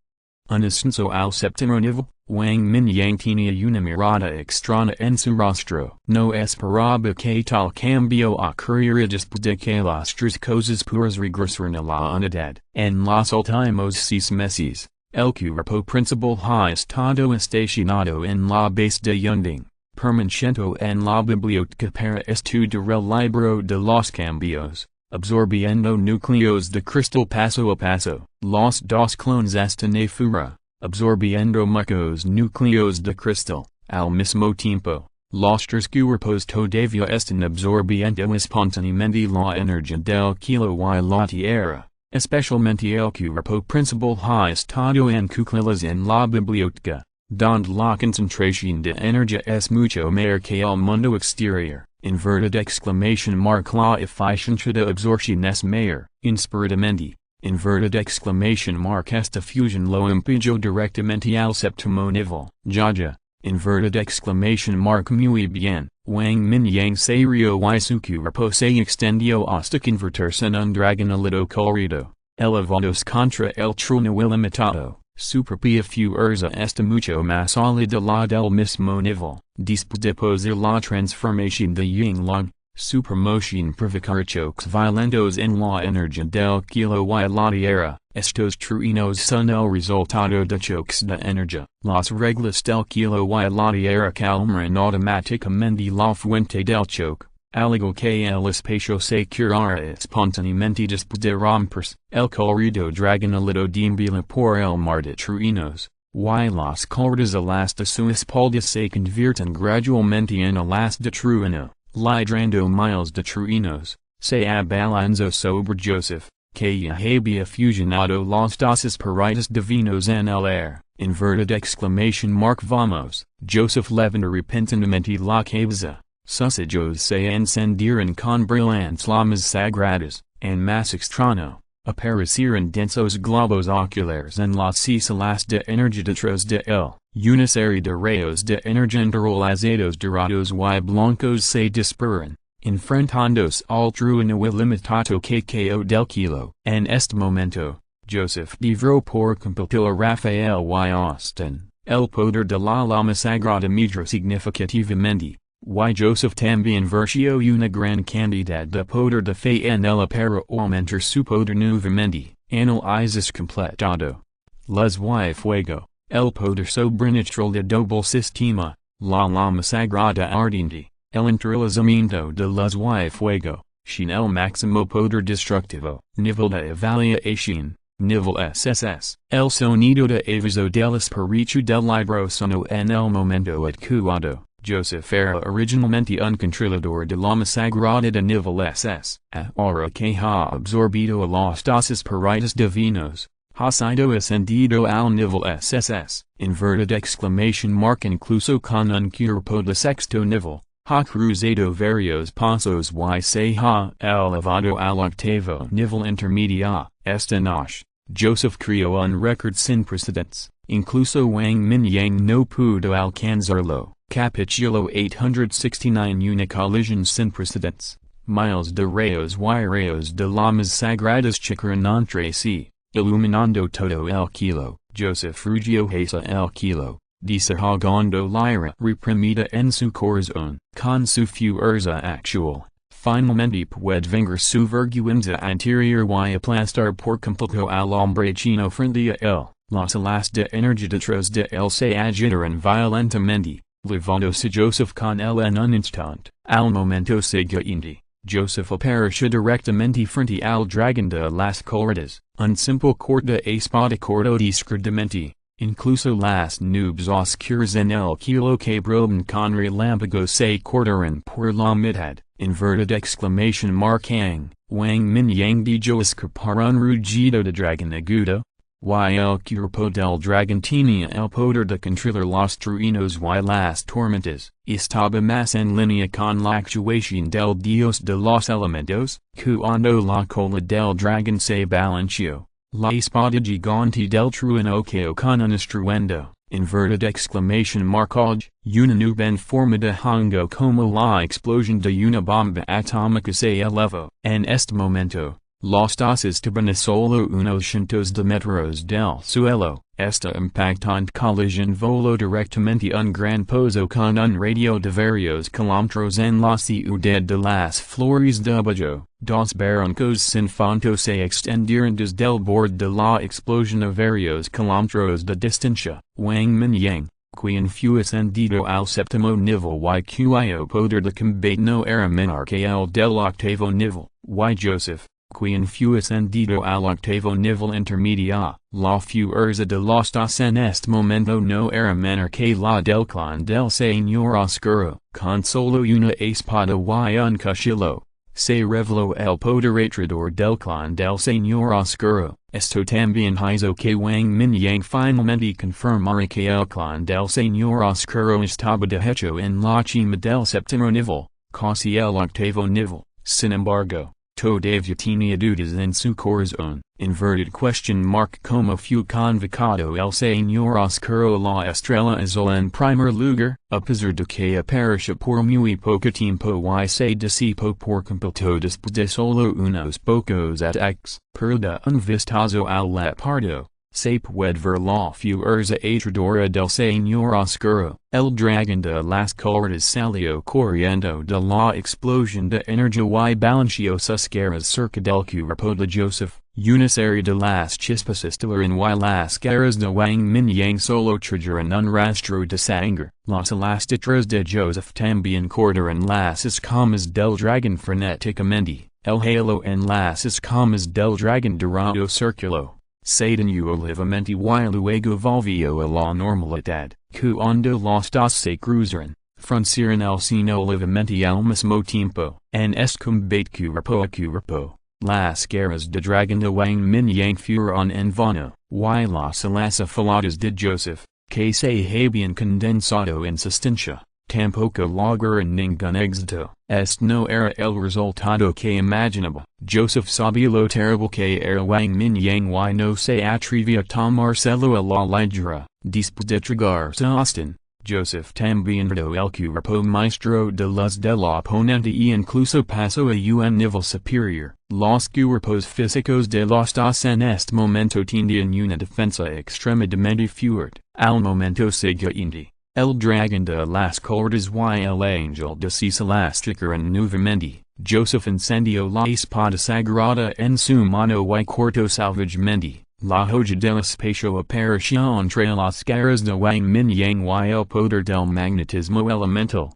Un ascenso al séptimo nivel. Wang Mingyang tenía una mirada extraña en su rostro. No esperaba que tal cambio ocurriera después de que las tres cosas puras regresaron a la unidad. En los últimos 6 meses, el cuerpo principal ha estado estacionado en la base de Yunding, permaneciendo en la biblioteca para estudiar el libro de los cambios, absorbiendo núcleos de cristal paso a paso. Los dos clones están afuera, absorbiendo muchos núcleos de cristal. Al mismo tiempo, los tres cuerpos todavía están absorbiendo espontáneamente la energía del kilo y la tierra. Especialmente el cuerpo principal ha estado en cuclillas en la biblioteca, donde la concentración de energía es mucho mayor que el mundo exterior. Inverted exclamation mark la eficiencia de absorción es mayor. Inspiradamente. Inverted exclamation mark esta fusión lo impidió directamente al séptimo nivel. Ya. Inverted exclamation mark muy bien. Wang Mingyang se rió y su cuerpo se extendió hasta convertirse en un dragonelito colorido, elevados contra el trono ilimitado. Su propia fuerza está mucho más allá de la del mismo nivel. Después de posar la transformación de Yingluang, su promoción provocará choques violentos en la energía del kilo y la tierra. Estos truenos son el resultado de choques de energía. Las reglas del kilo y la tierra calmarán automáticamente la fuente del choque, al igual que el espacio se curará espontáneamente después de romperse. El colorido dragonelito deambula por el mar de truenos, y las cuerdas alas de su espalda se convierten gradualmente en alas de trueno, lidrando miles de truenos, se abalanzó sobre Joseph, que ya había fusionado los dos espíritus divinos en el aire. Inverted exclamation mark vamos. Joseph levanta repentinamente la cabeza. Sus ojos se encendieron con brillantes llamas sagradas, en más extraño, aparecieron densos globos oculares en las células de energía detrás de él. Una serie de rayos de energía entrelazados dorados y blancos se disparan, enfrentándose al trueno ilimitado que quedó del kilo. En este momento, Joseph devoró por completo a Rafael y Austin. El poder de la llama sagrada migró significativamente. Y Joseph también versió una gran cantidad de poder de fe en él para aumentar su poder nuevamente. Análisis completado. Luz y fuego. El poder sobrenatural de doble sistema. La llama sagrada ardiente. El entrelazamiento de luz y fuego. Sin el máximo poder destructivo. Nivel de evaluación. Nivel SSS. El sonido de aviso del espíritu del libro sonó en el momento adecuado. Joseph era originalmente un controlador de la sagrada de nivel SS. Ahora que ha absorbido a los dos espíritus divinos, ha sido ascendido al nivel SSS. Inverted exclamation mark incluso con un cuerpo de sexto nivel, ha cruzado varios pasos y se ha elevado al octavo nivel intermedio. Esta noche, Joseph creó un récord sin precedentes. Incluso Wang Mingyang no pudo alcanzarlo. Capítulo 869. Una colisión sin precedentes. Miles de rayos y rayos de llamas sagradas chocaron entre sí, iluminando todo el kilo. Joseph rugió hacia el kilo, desahogando la ira reprimida en su corazón. Con su fuerza actual, finalmente puede vengar su vergüenza anterior y aplastar por completo al hombre chino frente a él. Las alas de energía detrás de él se agitaron violentamente, levantóse Joseph con él en un instante. Al momento siguiente, Joseph apareció directamente frente al dragón de las corridas, un simple corta espada corto discretamente. Incluso las nubes oscuras en el cielo que brillan con relámpagos se cortaron por la mitad. Inverted exclamation mark Yang, Wang Mingyang dijo escapar un rugido de dragón agudo. Y el cuerpo del dragón tenía el poder de controlar los truenos y las tormentas. Estaba más en línea con la actuación del dios de los elementos, cuando la cola del dragón se balanceó. La espada gigante del trueno cayó con un estruendo. Inverted exclamation mark OJ, una nube en forma de hongo como la explosión de una bomba atómica se elevó. En este momento, los dos estaban a solo unos cientos de metros del suelo. Esta impactante colisión voló directamente un gran pozo con un radio de varios kilómetros en la ciudad de las Flores de Bajo. Dos barrancos sin fondo se extendieron desde el borde de la explosión a varios kilómetros de distancia. Wang Mingyang, quien fue ascendido al séptimo nivel y cuyo poder de combate no era menor que el del octavo nivel. Y Joseph, quien fue ascendido al octavo nivel intermedio. La fuerza de los dos en este momento no era menor que la del clan del Señor Oscuro. Con solo una espada y un cuchillo, se reveló el poder aterrador del clan del Señor Oscuro. Esto también hizo que Wang Mingyang finalmente confirmara que el clan del Señor Oscuro estaba de hecho en la cima del séptimo nivel, casi el octavo nivel. Sin embargo, todavía tenía dudas en su corazón. Inverted question mark como fue convocado el Señor Oscuro la estrella azul en primer lugar, a pesar de que apareció por muy poco tiempo y se disipó por completo después de solo unos pocos ataques. Perda un vistazo al leopardo, se puede ver la fuerza aterradora del Señor Oscuro. El dragón de las corridas salió corriendo de la explosión de energía y balanceó sus garras cerca del cuerpo de Joseph. Una serie de las chispas estellaron y las garras de Wang Mingyang solo trajeron un rastro de sangre. Las alas detrás de Joseph también cortaron las escamas del dragón frenéticamente. El halo en las escamas del dragón dorado circuló. Se dañó levemente y luego volvió a la normalidad. Cuando los dos se cruzaron, fruncieron el ceño levemente al mismo tiempo. En este combate cuerpo a cuerpo, las garras de dragón de Wang Mingyang fueron en vano, y las alas afiladas de Joseph, que se habían condensado en sustancia, tampoco lograron ningún éxito. Este no era el resultado que imaginaba. Joseph sabía lo terrible que era Wang Mingyang y no se atrevía a tomárselo a la ligera. Después de tragarse a Austin, Joseph también perdió el cuerpo maestro de los del oponente y incluso pasó a un nivel superior. Los cuerpos físicos de los dos en este momento tenían una defensa extremadamente fuerte. Al momento siguiente, el dragón de las corridas y el ángel de se elasticaron nuevamente. Joseph encendió la espada sagrada en su mano y cortó salvajemente. La joya del espacio apareció entre las garras de Wang Mingyang y el poder del magnetismo elemental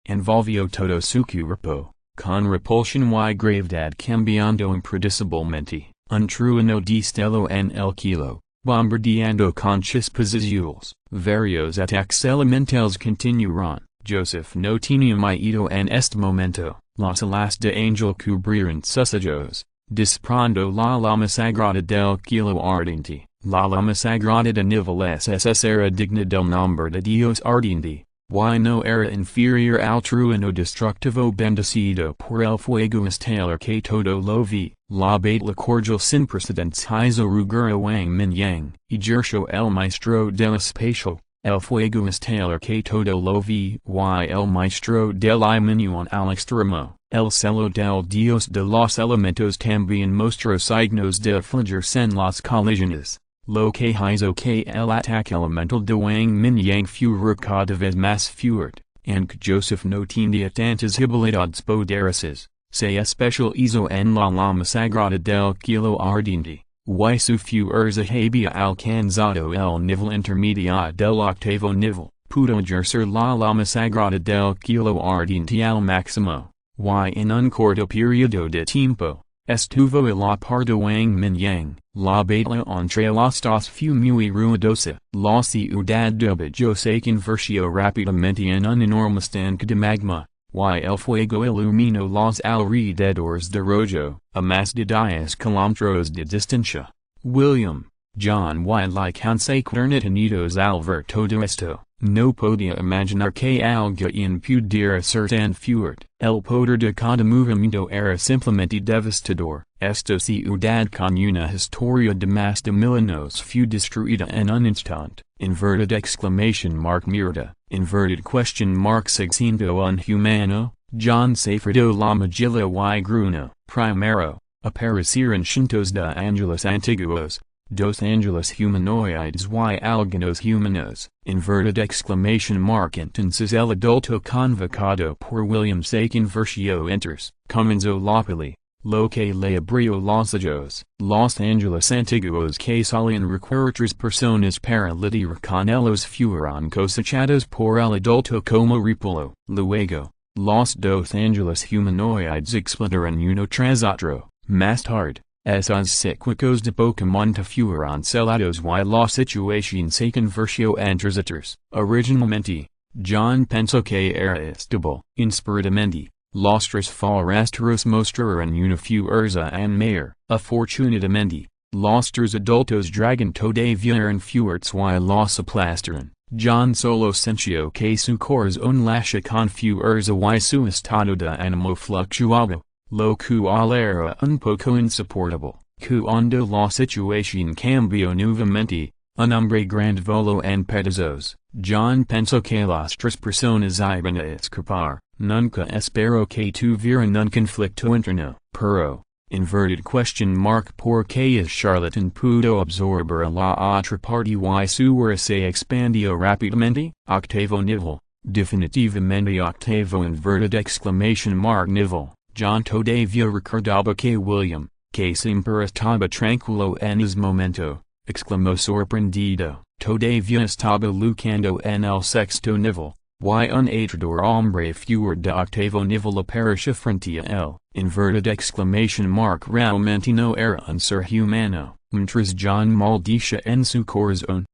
envolvió todo su cuerpo, con repulsión y gravedad cambiando imprediciblemente. Un trueno destelló en el cielo, bombardeando con chispas azules. Varios ataques elementales continuaron. Joseph no tenía miedo en este momento. Las alas de ángel cubrieron sus ojos. Desprando la llama sagrada del cielo ardiente. La llama sagrada de nivel SS era digna del nombre de Dios ardiente. Y no era inferior al trueno destructivo bendecido por el fuego estelar que todo lo vi. La batalla cordial sin precedentes hizo rugar a Wang Mingyang. Ejerció el maestro del espacio, el fuego estelar que todo lo vi. Y el maestro del imanión al extremo. El celo del dios de los elementos también mostró signos de afligirse en las colisiones, lo que hizo que el ataque elemental de Wang Mingyang fuera cada vez más fuerte, aunque Joseph no tenía tantas habilidades poderosas. se especializó en la llama sagrada del kilo ardiente, y su fuerza había alcanzado el nivel intermedio del octavo nivel, pudo ejercer la llama sagrada del kilo ardiente al máximo, y en un corto periodo de tiempo, estuvo a la par de Wang Mingyang. La batalla entre las dos fue muy ruidosa. La ciudad de Beijing se convirtió rápidamente en un enorme estanque de magma, y el fuego iluminó los alrededores de Rojo, a más de 10 kilómetros de distancia. William, John y la detenidos al ver todo esto, no podía imaginar que alguien pudiera ser tan fuerte. El poder de cada movimiento era simplemente devastador. Esta ciudad con una historia de más de 1000 años fue destruida en un instante. Inverted exclamation mark mierda. Inverted question mark siendo un humano. John Safrado la Magilla y Gruno. Primero, aparecieron cientos de ángeles antiguos. Dos ángeles humanoides y algunos humanos. Inverted exclamation mark. Entonces el adulto convocado por William se convirtió enters. Comenzó la peli. Lo que le abrió los ojos. Los ángeles antiguos que solían requerir personas para lidiar con ellos fueron cosechados por el adulto como repolo. Luego, los dos ángeles humanoides explotaron uno tras otro. Más tarde, esos psíquicos de Pokémon fueron celados y la situación se convirtió en tres. Originalmente, John pensó que era estable. Inspiradamente, los tres forasteros mostraron una fuerza en mayor. Afortunadamente, los tres adultos dragon todavía eran fuertes y los aplastaron. John solo sintió que su corazón latía con fuerza y su estado de ánimo fluctuaba, lo cual era un poco insoportable. Cuando la situación cambió nuevamente, un hombre grande voló en pedazos. John pensó que las tres personas iban a escapar. Nunca esperó que tuvieran un conflicto interno. Pero, inverted question mark porque el charlatán pudo absorber a la otra parte y su era se expandió rápidamente. Octavo nivel. Definitivamente octavo inverted exclamation mark nivel. John todavía recordaba que William, que siempre estaba tranquilo en ese momento, exclamó sorprendido, todavía estaba luchando en el sexto nivel. Y un aterrador hombre fuera de octavo nivel apareció frente a él. Inverted exclamation mark realmente no era un ser humano. Mientras John maldicia en su corazón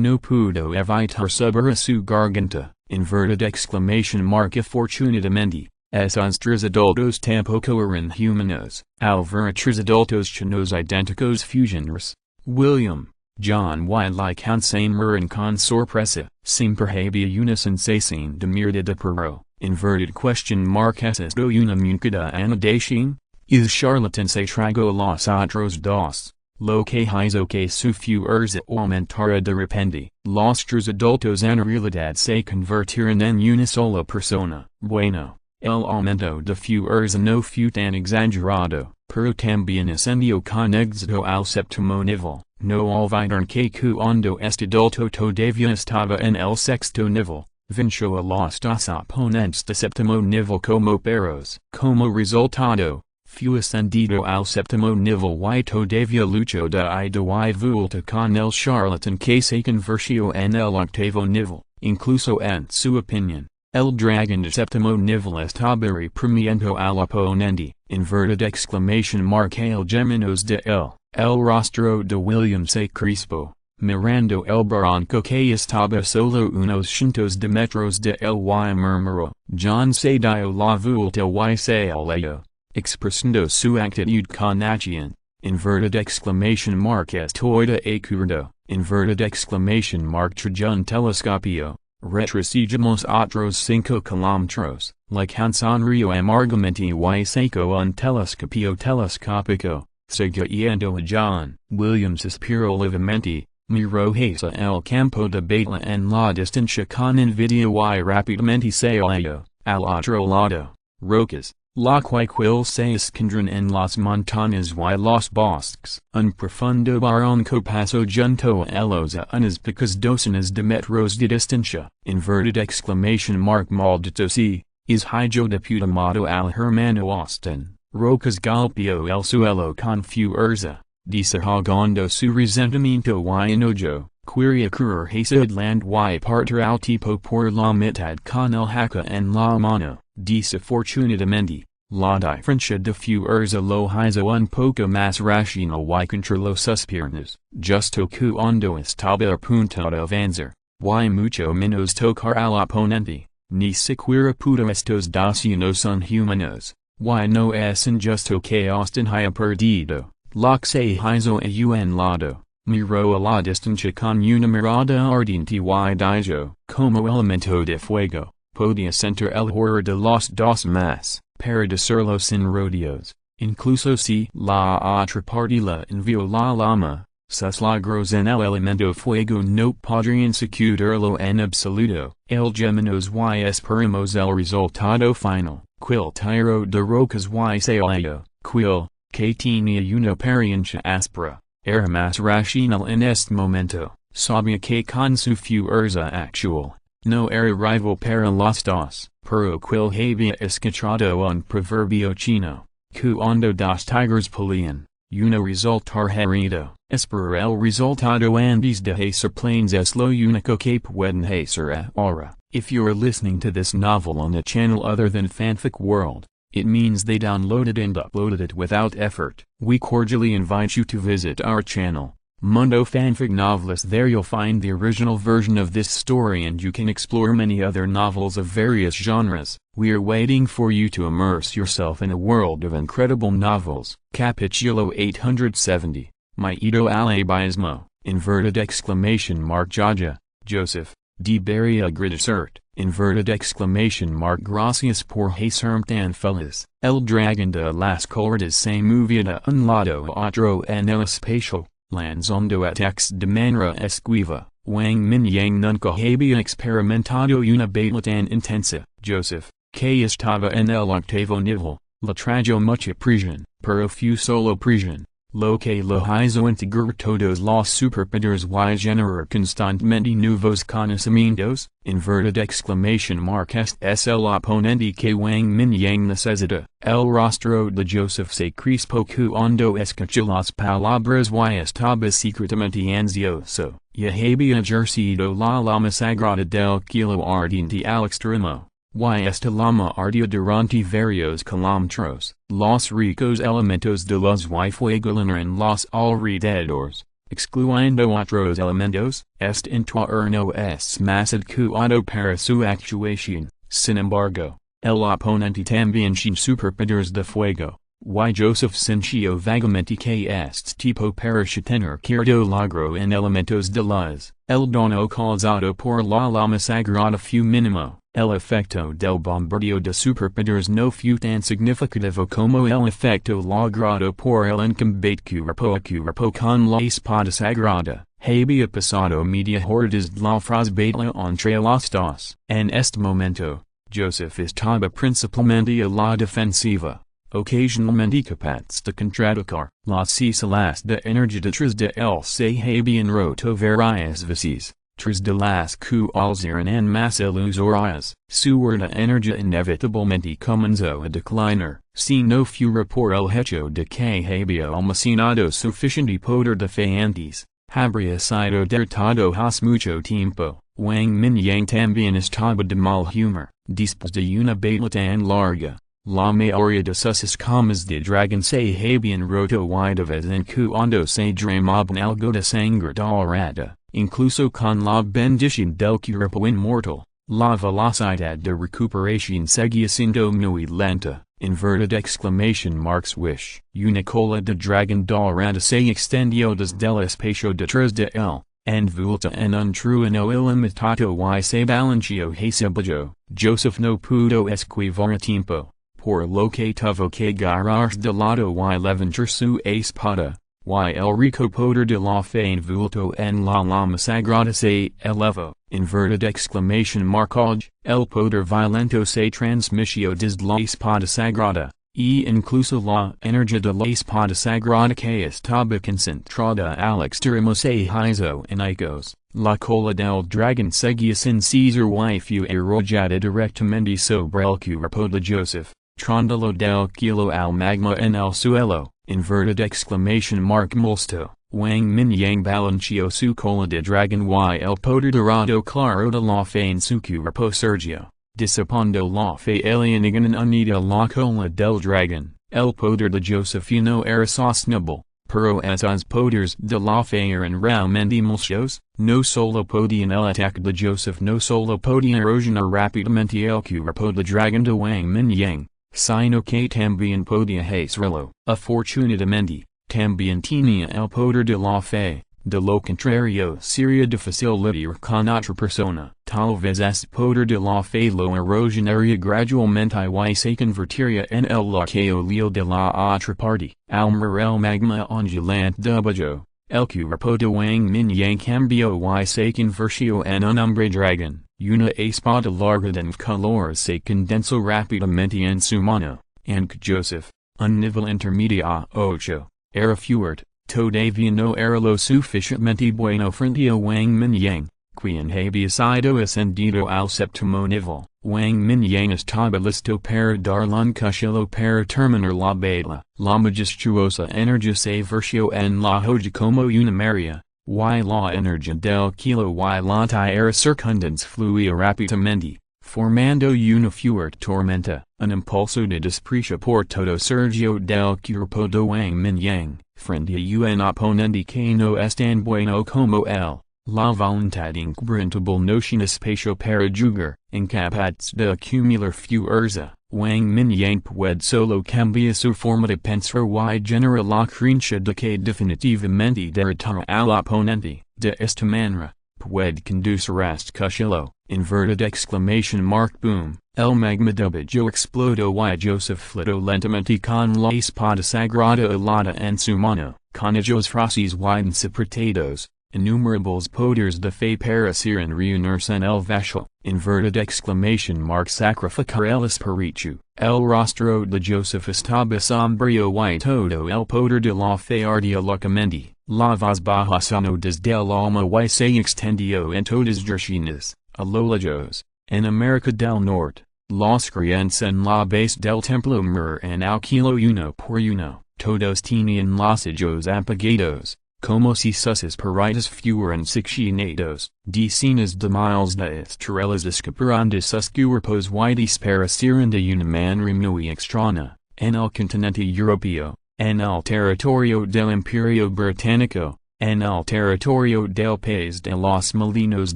no pudo evitar subir a su garganta. Inverted exclamation mark afortunadamente, esos tres adultos tampoco eran humanos. Al ver a tres adultos chinos idénticos fusionados, William, John y la consameron con sorpresa. Siempre había una sensación de mierda de perro. Inverted question mark ¿es esto una muñeca annotación? El charlatán se tragó los otros dos. Lo que hizo que su fuerza aumentara de repente. Los tres adultos en realidad se convirtieron en una sola persona. Bueno, el aumento de fuerza no fue tan exagerado, pero también ascendió con éxito al séptimo nivel. No olvidaron que cuando este adulto todavía estaba en el sexto nivel, venció a los dos oponentes de séptimo nivel como perros. Como resultado, fue ascendido al séptimo nivel y todavía luchó de ida y vuelta con el charlatán que se convirtió en el octavo nivel. Incluso en su opinión, el dragón de séptimo nivel estaba reprimiendo al oponente. Inverted exclamation mark el geminos de él. El rostro de William se crispó, mirando el barranco que estaba solo unos cientos de metros de él y murmuró. John se dio la vuelta y se alejó, expresando su actitud con acción. Inverted exclamation mark estoy de acuerdo. Inverted exclamation mark tras un telescopio. Retrocedimos otros 5 kilómetros. La canción río amargamente y sacó un telescopio telescópico. Siguiendo a John. William suspiró levemente, miró hacia el campo de batalla en la distancia con envidia y rápidamente se alejó. Al otro lado, rocas, la cual se escondrán en las montañas y los bosques. Un profundo barranco pasó junto a ellos a unas pocas docenas de metros de distancia. Inverted exclamation mark maldito sí, is hijo de puta modo al hermano Austin, rocas golpeo el suelo con fuerza, desahogando su resentimiento y enojo, quería curar hacidland y partir al tipo por la mitad con el haka en la mano, desafortunadamente. La diferencia de fuerza lo hizo un poco más racional y controló sus piernas, justo cuando estaba a punto de avanzar, y mucho menos tocar al oponente, ni siquiera pudo estos dos no son humanos, y no es injusto que Austin haya perdido, lo que se hizo a un lado, miró a la distancia con una mirada ardiente y dijo, como elemento de fuego, podía sentir el horror de los dos más. Para decirlo sin rodeos, incluso si la otra parte la envió la llama, sus logros en el elemento fuego no podrían securirlo en absoluto. El gememos y esperemos el resultado final, quil tiro de rocas y salió, quil, que tenía una apariencia áspera, era más racional en este momento, sabía que con su fuerza actual. No era rival para los dos, pero quil había escuchado un proverbio chino, cuando dos tigres pelean, uno resultar herido, espera el resultado antes de hacer planes es lo único que pueden hacer ahora. If you're listening to this novel on a channel other than Fanfic World, it means they downloaded and uploaded it without effort. We cordially invite you to visit our channel, Mundo Fanfic Novelist. There you'll find the original version of this story and you can explore many other novels of various genres. We are waiting for you to immerse yourself in a world of incredible novels. Capítulo 870, Mi Ito Alabismo, inverted exclamation mark Jaja, Joseph, de Beria Gridisert, inverted exclamation mark Gracias por hacerme tan feliz. El Dragon de las Cordas se movía de un lado a otro en el espacio. Lanzando ataques de manera esquiva, Wang Mingyang nunca había experimentado una batalla tan intensa. Joseph, que estaba en el octavo nivel, le trajo mucha presión, pero fue solo presión, lo que lo hizo integrar todos los superpoderes y generar constantemente nuevos conocimientos. Inverted exclamation mark este es el oponente que Wang Mingyang necesita. El rostro de Joseph se crispó cuando escuchó las palabras y estaba secretamente ansioso. Ya había ejercido la llama sagrada del kilo ardiente al extremo. Y esta llama ardía durante varios kilómetros. Los ricos elementos de luz y fuego llenaron los alrededores, excluyendo otros elementos. Este entorno es más adecuado para su actuación. Sin embargo, el oponente también sin superpoderes de fuego, y Joseph sintió vagamente que este tipo parecía tener cierto logro en elementos de luz. El dono causado por la llama sagrada fue mínimo. El efecto del bombardeo de superpoderes no fue tan significativo como el efecto logrado por el combate cuerpo a cuerpo con la espada sagrada. Había pasado media hora desde la batalla entre los dos. En este momento, Joseph estaba principalmente a la defensiva, ocasionalmente capaz de contraatacar. Las células de energía detrás de él se habían roto varias veces. Tras de las cuales eran más ilusorias, su energía inevitablemente comenzó a declinar, si no fuera por el hecho de que había almacenado suficiente poder de fe antes, habría sido derrotado hace mucho tiempo. Wang Mingyang también estaba de mal humor, después de una batalla tan larga. La mayoría de sus escamas de dragón se habían roto y de vez en cuando se derramaban algo de sangre dorada. Incluso con la bendición del cuerpo inmortal, la velocidad de recuperación seguía siendo muy lenta. Inverted exclamation mark swish. Una cola de dragón dorada se extendió desde el espacio detrás de él, envuelta en un trueno ilimitado y se balanceó hacia abajo. Joseph no pudo esquivar a tiempo, por lo que tuvo que agarrarse de lado y levantar su espada. Y el rico poder de la fe envuelto en la llama sagrada se elevó. Inverted exclamation mark el poder violento se transmitió desde la espada sagrada, e incluso la energia de la espada sagrada que estaba concentrada al extremo se hizo enicos, la cola del dragon seguía sin Caesar y fue arrojada directamente sobre el cuerpo de Joseph, trondolo del kilo al magma en el suelo, inverted exclamation mark molsto. Wang Mingyang balanceó su cola de dragón y el poder dorado claro de la fe en su cuerpo Sergio, disipando la fe alienígena unida la cola del dragón. El poder de Josefino era sostenible, pero esos poderes de la fe eran realmente muchos, no solo podían el ataque de Joseph no solo podían erosionar rápidamente el cuerpo de dragón de Wang Mingyang, sino que también podía hacerlo, afortunadamente. También tenía el poder de la fe, de lo contrario sería difícil lidiar con otra persona. Tal vez este poder de la fe lo erosionaría gradualmente y se convertiría en el laqueo de la otra parte. Al mirar el magma ondulante de abajo, el cuerpo de Wang Mingyang cambió y se convirtió en un hombre dragón. Una espada larga de color se condensó rápidamente en su mano, and Joseph, un nivel intermedio a 8. Era fuerte, todavía no era lo suficientemente bueno frente a Wang Mingyang, quien había sido ascendido al séptimo nivel. Wang Mingyang estaba listo para dar un cuchillo para terminar la batalla. La majestuosa energía se vertió en la hoja como una maria, y la energía del kilo y la tierra circundante fluía rápidamente, formando una fuerte tormenta. Un impulso de desprecio por todo Sergio del cuerpo de Wang Mingyang, frente a un oponente que no es tan bueno como él. La voluntad inquebrantable no tiene espacio para jugar, incapaz de acumular fuerza. Wang Mingyang puede solo cambiar su forma de pensar y generar la creencia de que definitivamente derrotará al oponente. De esta manera, puede conducir este cuchillo, inverted exclamation mark boom. El magma de abajo explodó y Joseph flotó lentamente con la espada sagrada helada en su mano, con ellos frases y interpretados, innumerables poderes de fe parecieron reunirse en el vacío, inverted exclamation mark sacrificar el espíritu. El rostro de Joseph estaba sombrío y todo el poder de la fe ardía locamente, la voz baja sonó desde el alma y se extendió en todas direcciones, a lo lejos. En América del Norte, los creyentes en la base del templo morían al kilo uno por uno, todos tenían los ojos apagados, como si sus espíritus fueran seccionados. Decenas de miles de estrellas escaparon de sus cuerpos y desaparecieron de una manera muy extraña, en el continente europeo, en el territorio del Imperio Británico, en el territorio del país de los molinos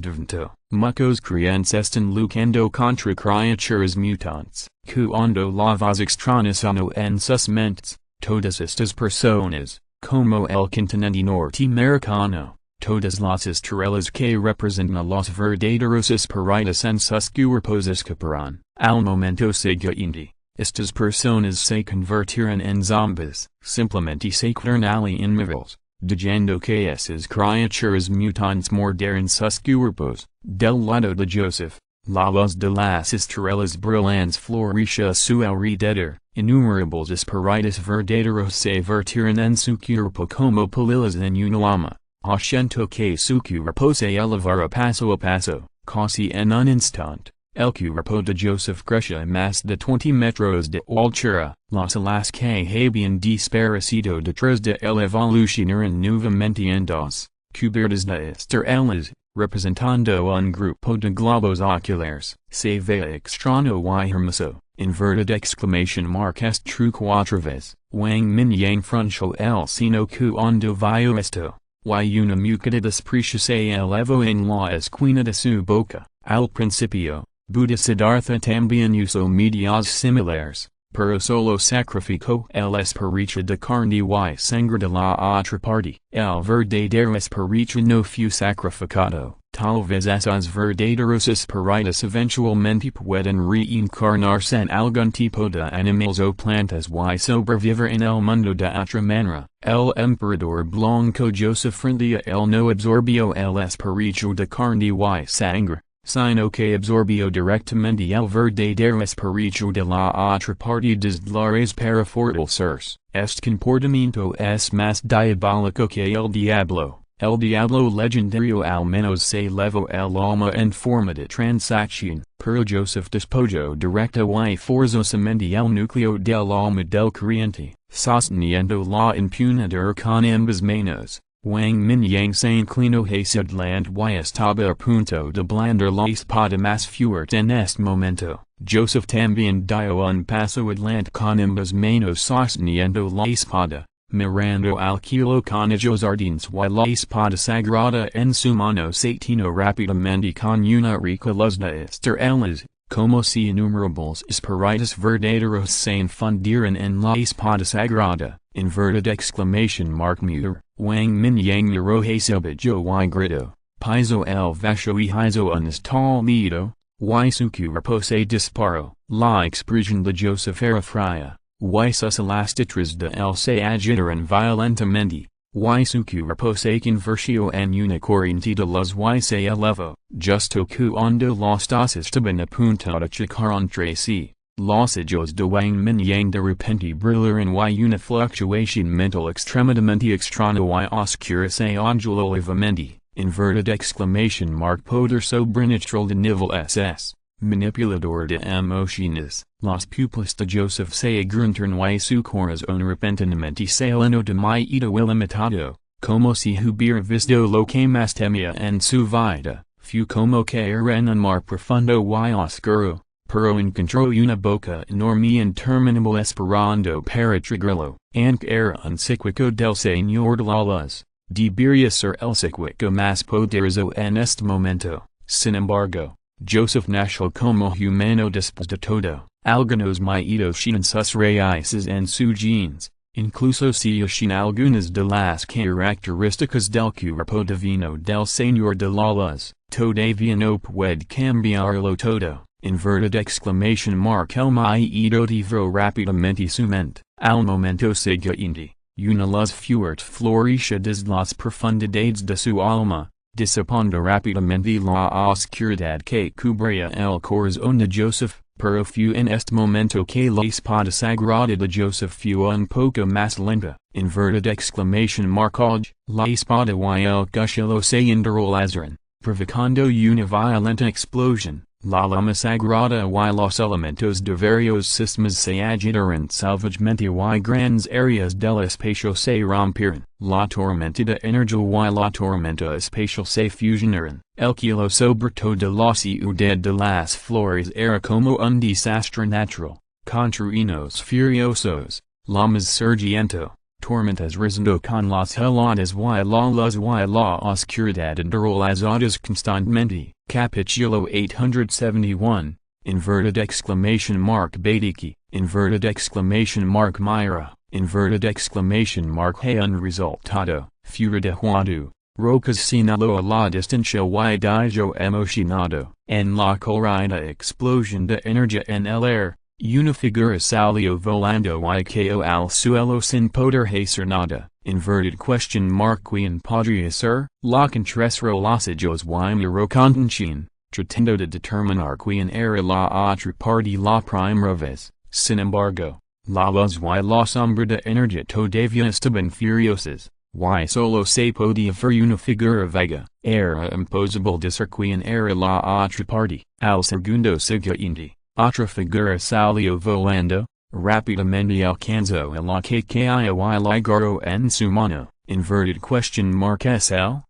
de viento. Muchos creyentes están luchando contra criaturas mutantes, cuando la voz extraña sonó en sus mentes. Todas estas personas, como el continente norteamericano, todas las estrellas que representan a los verdaderos espíritus en sus cuerpos escaparán. Al momento siguiente, estas personas se convertirán en zombies, simplemente se quedarán inmóviles, diciendo que esas criaturas mutantes morderán sus cuerpos. Del lado de Joseph, la voz de las estrellas brillantes floreció a su alrededor, innumerables espíritus verdaderos se vertirán en su cuerpo como pililas en una llama, haciendo que su cuerpo se elevara paso a paso, casi en un instante. El cuerpo de Joseph crecía más de 20 metros de altura. Las alas que habían desaparecido detrás de él evolucionaron nuevamente en dos, cubiertas de estrellas, representando un grupo de globos oculares. Se ve extraño y hermoso, inverted exclamation mark est truco otra vez. Wang Mingyang frunció el seno cuando vio esto, y una mueca de desprecio se elevó en la esquina de su boca. Al principio, Buddha Siddhartha también usó medidas similares, pero solo sacrificó el espíritu de carne y sangre de la otra parte. El verdadero espíritu no fue sacrificado. Tal vez esos verdaderos espíritus eventualmente pueden reencarnarse en algún tipo de animales o plantas y sobrevivir en el mundo de otra manera. El emperador blanco Joseph frente a él no absorbió el espíritu de carne y sangre, sino que absorbió directamente el verdadero espíritu de la otra parte desde la raíz para fortalecerse. Este comportamiento es más diabólico que el diablo. El diablo legendario al menos se llevó el alma en forma de transacción, pero Joseph despojó directa y forzosamente el núcleo del alma del creyente, sosteniendo la impunidad con ambas manos. Wang Mingyang se inclinó hacia adelante y estaba a punto de blandar la espada más fuerte en este momento. Joseph también dio un paso adelante con ambas manos sosteniendo la espada, mirando al cielo con ojos ardientes y la espada sagrada en su mano se tinó rápidamente con una rica luz de estrellas, como si innumerables espíritus verdaderos se infundieran en la espada sagrada. Inverted exclamation mark muter. Wang Mingyang miró hacia Bejo y gritó, Piso el vaso y hizo un estallido, y su cuerpo se disparó. La expresión de Joseph era fría, y sus alastitres de él se agitaron violentamente, y su cuerpo se convirtió en una corriente de luz y se elevó, justo cuando los dos estaban a punto de chocar entre sí. Los ojos de Wang Mingyang de repente brillaron y una fluctuación mental extremadamente extraña y oscura se onduló levemente. Inverted exclamation mark poder sobrenatural de nivel SS. Manipulador de emociones. Las pupilas de Joseph se agruntaron y su corazón repentinamente se llenó de miedo ilimitado, como si hubiera visto lo que más temía en su vida. Fue como caer en un mar profundo y oscuro. Pero encontró una boca enorme interminable esperando para tragarlo, aunque era un psíquico del Señor de la Luz, debería ser el psíquico más poderoso en este momento. Sin embargo, Joseph nació como humano después de todo. Algunos miedos en sus raíces en sus genes, incluso si en algunas de las características del cuerpo divino del Señor de la Luz, todavía no puede cambiarlo todo. Inverted exclamation mark el miedo tiró rápidamente su mente. Al momento siguiente, una luz fuerte floreció desde las profundidades de su alma, disipando rápidamente la oscuridad que cubría el corazón de Joseph, pero fue en este momento que la espada sagrada de Joseph fue un poco más lenta. Inverted exclamation mark la espada y el cuchillo se entrelazaron, provocando una violenta explosión. La llama sagrada y los elementos de varios sistemas se agitaron salvajemente y grandes áreas del espacio se rompieron. La tormenta de energía y la tormenta espacial se fusionaron. El cielo sobre toda la ciudad de las flores era como un desastre natural. Contrarinos furiosos, llamas surgiendo, tormentas rezando con las heladas y la luz y la oscuridad entrelazadas constantemente. Capítulo 871, inverted exclamation mark Badiki, inverted exclamation mark Myra, inverted exclamation mark Hay un resultado, fuera de Juadu, Rocas señaló a la distancia y dijo emocionado, en la corrida explosión de energía en el aire, una figura salió volando y cayó al suelo sin poder hacer nada. Inverted question mark ¿Quién podría ser? La contrasró los ojos y miró con atención, tratando de determinar quién era la otra parte la primera vez. Sin embargo, la luz y la sombra de energía todavía estaban furiosas, y solo se podía ver una figura vaga. Era imposible decir quién era la otra parte. Al segundo siguiente, otra figura salió volando. Rápidamente alcanzó el que caía y la agarró en su mano. Inverted question mark ¿Es él?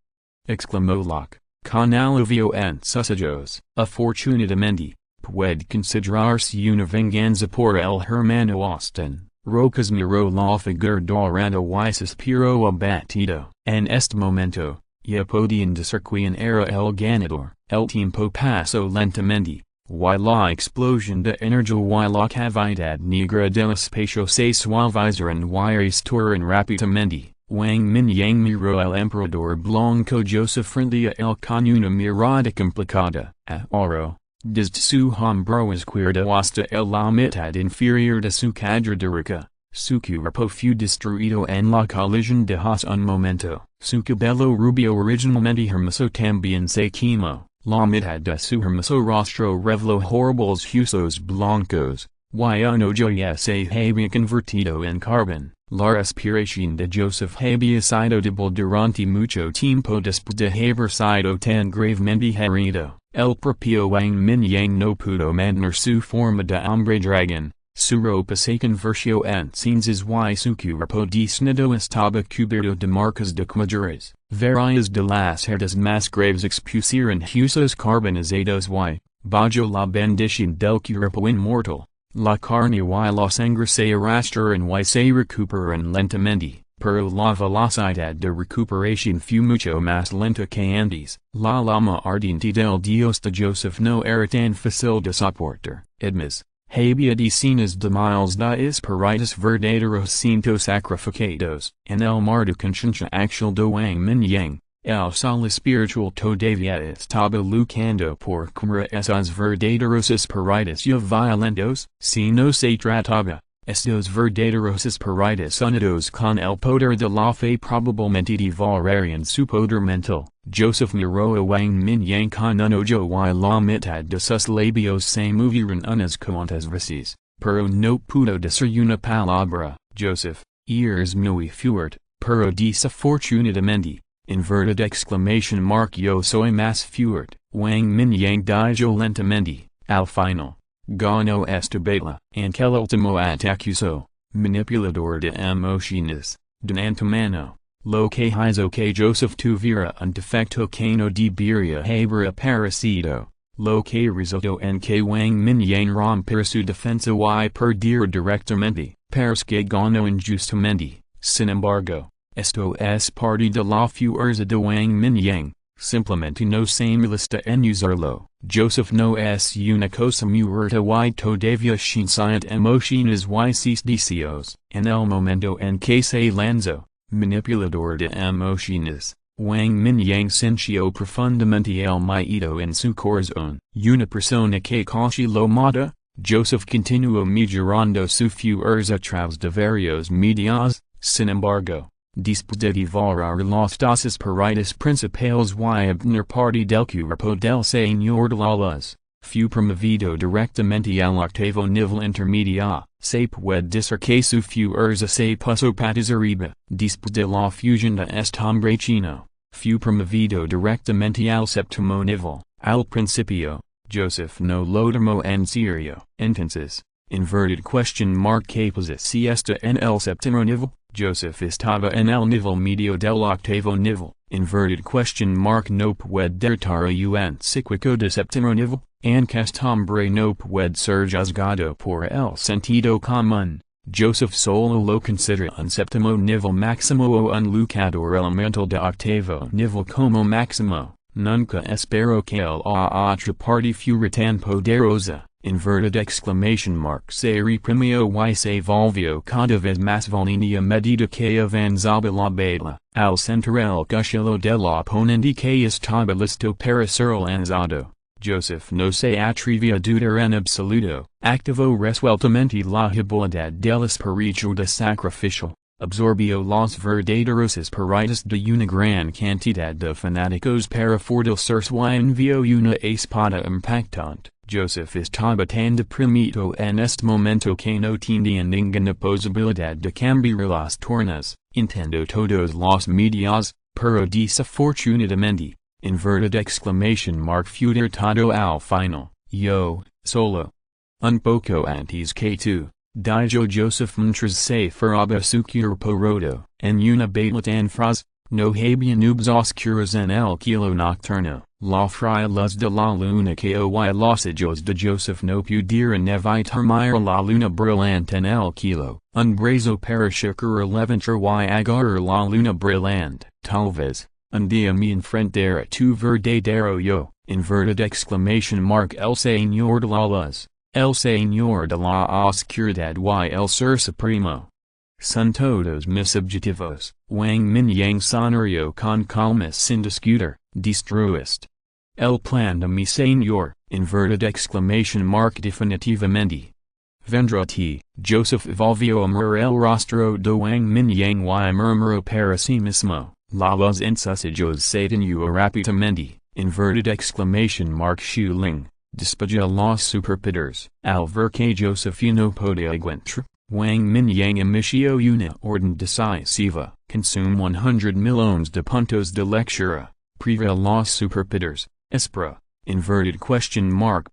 Exclamó Locke, con alivio en sus ojos. Afortunadamente, puede considerarse una venganza por el hermano Austin. Rocas miró la figura dorada y suspiró abatido. En este momento, ya podían decir quién era el ganador. El tiempo pasó lentamente. Y la explosión de energía y la cavidad negra del espacio se suavizaron y restauraron rápidamente. Wang Mingyang miró al emperador blanco Joseph frente a él con una mirada complicada. Ahora, desde su hombro izquierdo hasta la mitad inferior de su cadera derecha, su cuerpo fue destruido en la colisión de hace un momento. Su cabello rubio originalmente hermoso también se quemó. la mitad de su hermoso rostro revelo horribles huesos blancos, y uno ya se había convertido en carbon. La respiración de Joseph había sido débil durante mucho tiempo después de haber sido tan gravemente herido. El propio Wang Mingyang no pudo mantener su forma de hombre dragón. Su ropa se convirtió en cenizas y su cuerpo desnudo estaba cubierto de marcas de quemaduras. Varias de las heridas más graves expusieron huesos carbonizados y, bajo la bendición del cuerpo inmortal, la carne y la sangre se arrastran y se recuperan lentamente, pero la velocidad de recuperación fue mucho más lenta que antes. La llama ardiente del Dios de Joseph no era tan fácil de soportar. Además, había decenas de miles de espíritus verdaderos siendo sacrificados. En el mar de conciencia actual de Wang Mingyang, el sol espiritual todavía estaba luchando por comer esos verdaderos espíritus ya violentos. Si no se trataba, estos verdaderos espíritus unidos con el poder de la fe probablemente devorarían su poder mental. Joseph miró a Wang Mingyang con un ojo y la mitad de sus labios se movieron unas cuantas veces, pero no pudo decir una palabra. Joseph, eres muy fuerte, pero desafortunadamente, inverted exclamation mark yo soy más fuerte. Wang Mingyang dijo lentamente, al final, ganó esta batalla, aunque el último ataque manipulador de emociones, de antemano. Lo que hizo que Joseph tuviera un defecto que no debería haber aparecido, lo que resultó en que Wang Mingyang rompiera su defensa y perdiera directamente, porque ganó injustamente. Sin embargo, esto es parte de la fuerza de Wang Mingyang, simplemente no se molesta en usarlo. Joseph no es una cosa muerta y todavía siente emociones y sus deseos. En el momento en que se lanzó, manipulador de emociones, Wang Mingyang sintió profundamente el miedo en su corazón. Una persona que casi lo mata. Joseph continuó mejorando su fuerza a través de varios medios. Sin embargo, después de devorar los dos espíritus principales y obtener parte del cuerpo del Señor de la Luz, fue promovido directamente al octavo nivel intermedio. Se puede decir que su fuerza se puso patas arriba. Después de la fusión de este hombre chino, fue promovido directamente al séptimo nivel. Al principio, Joseph no lo tomó en serio. Entonces, inverted question mark que si está en el séptimo nivel. Joseph estaba en el nivel medio del octavo nivel. Inverted question mark no puede derrotar a un psíquico de séptimo nivel. Aunque este hombre no puede ser juzgado por el sentido común, Joseph solo lo considera un séptimo nivel máximo o un luchador elemental de octavo nivel como máximo. Nunca espero que la otra parte fuera tan poderosa. Inverted exclamation mark se reprimió y se volvió cada vez más violenta a medida que avanzaba la batalla. Al sentir el cuchillo del oponente que estaba listo para ser lanzado, Joseph no se atrevía a dudar en absoluto. Activó resueltamente la habilidad del espíritu de sacrificio. Absorbió los verdaderos espíritus de una gran cantidad de fanáticos para fortalecerse y envió una espada impactante. Joseph estaba tan deprimido en este momento que no tenía ninguna posibilidad de cambiar las tornas. Intentó todos los medios, pero desafortunadamente, inverted exclamation mark fue derrotado al final. Yo, solo. Un poco antes que tú, dijo Joseph mientras se ferraba su cuerpo roto. En una batalla tan feroz, no había nubes oscuras en el cielo nocturno. La fría luz de la luna cayó y los ojos de Joseph no pudieron evitar mirar la luna brillante en el cielo. Un brazo para chocar levantar y agarrar la luna brillante. Tal vez, un día me enfrentaré a tu verdadero yo. Inverted exclamation mark el Señor de la Luz, el Señor de la Oscuridad y el Ser Supremo. Son todos mis objetivos. Wang Mingyang sonrió con calma sin discutir. Destruiste el plan de mi señor. Inverted exclamation mark definitivamente. Vendrá ti. Joseph volvió a mirar el rostro de Wang Mingyang y murmuró para sí mismo. La luz en sus ojos se atenuó rápidamente. Shu Ling, Dispaja los superpowers. Alverque Josefino Podaguentre, Wang Mingyang Emitio una orden decisiva, consume 100 millones de puntos de lectura, priva los superpowers, espera.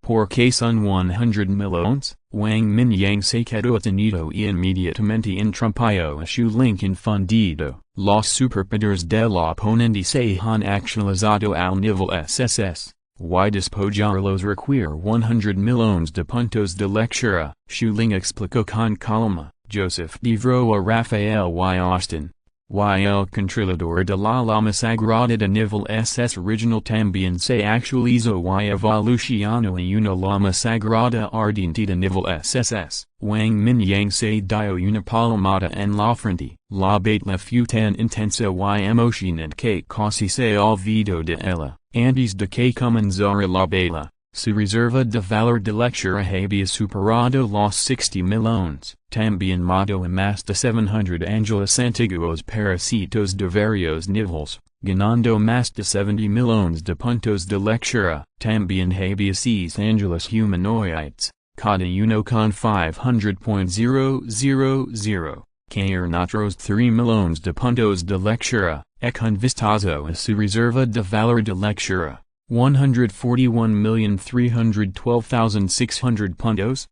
Porque son 100 millones, Wang Mingyang se quedó tenido inmediatamente interrumpido a Shu Ling infundido. Los superpowers del oponente se han actualizado al nivel SSS. Y despojarlos require 100 millones de puntos de lectura, Shu Ling explicó con calma. Joseph Devro a Rafael y Austin. Y el controlador de la llama sagrada de nivel SS original también se actualizó y evolucionó en una llama sagrada ardiente de nivel SSS. Wang Mingyang se dio una palmada en la frente. La batalla fue tan intensa y emocionante que casi se olvidó de ella. Antes de que comenzara la batalla, su reserva de valor de lectura había superado los 60 millones. También mató a más de 700 ángeles antiguos parasitos de varios niveles, ganando más de 70 millones de puntos de lectura. También había 6 ángeles humanoides, cada uno con 500.000, que eran otros 3 millones de puntos de lectura, con vistazo a su reserva de valor de lectura. 141,312,600 puntos,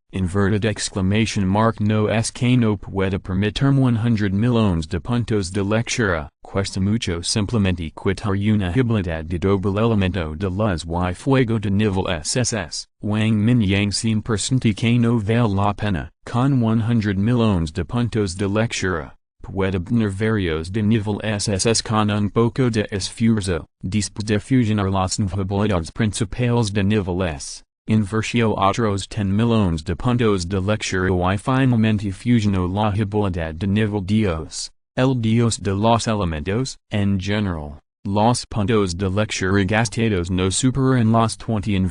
no es que no pueda permitir 100 millones de puntos de lectura, cuesta mucho simplemente quitar una habilidad de doble elemento de luz y fuego de nivel SSS. Wang Mingyang siempre sentí que no vale la pena, con 100 millones de puntos de lectura. Puede obtener varios de nivel SSS con un poco de esfuerzo, después de fusionar las habilidades principales de nivel S, invirtió otros 10 millones de puntos de lectura y finalmente fusionó la habilidad de nivel Dios, el Dios de los elementos. En general, los puntos de lectura gastados no superan los 20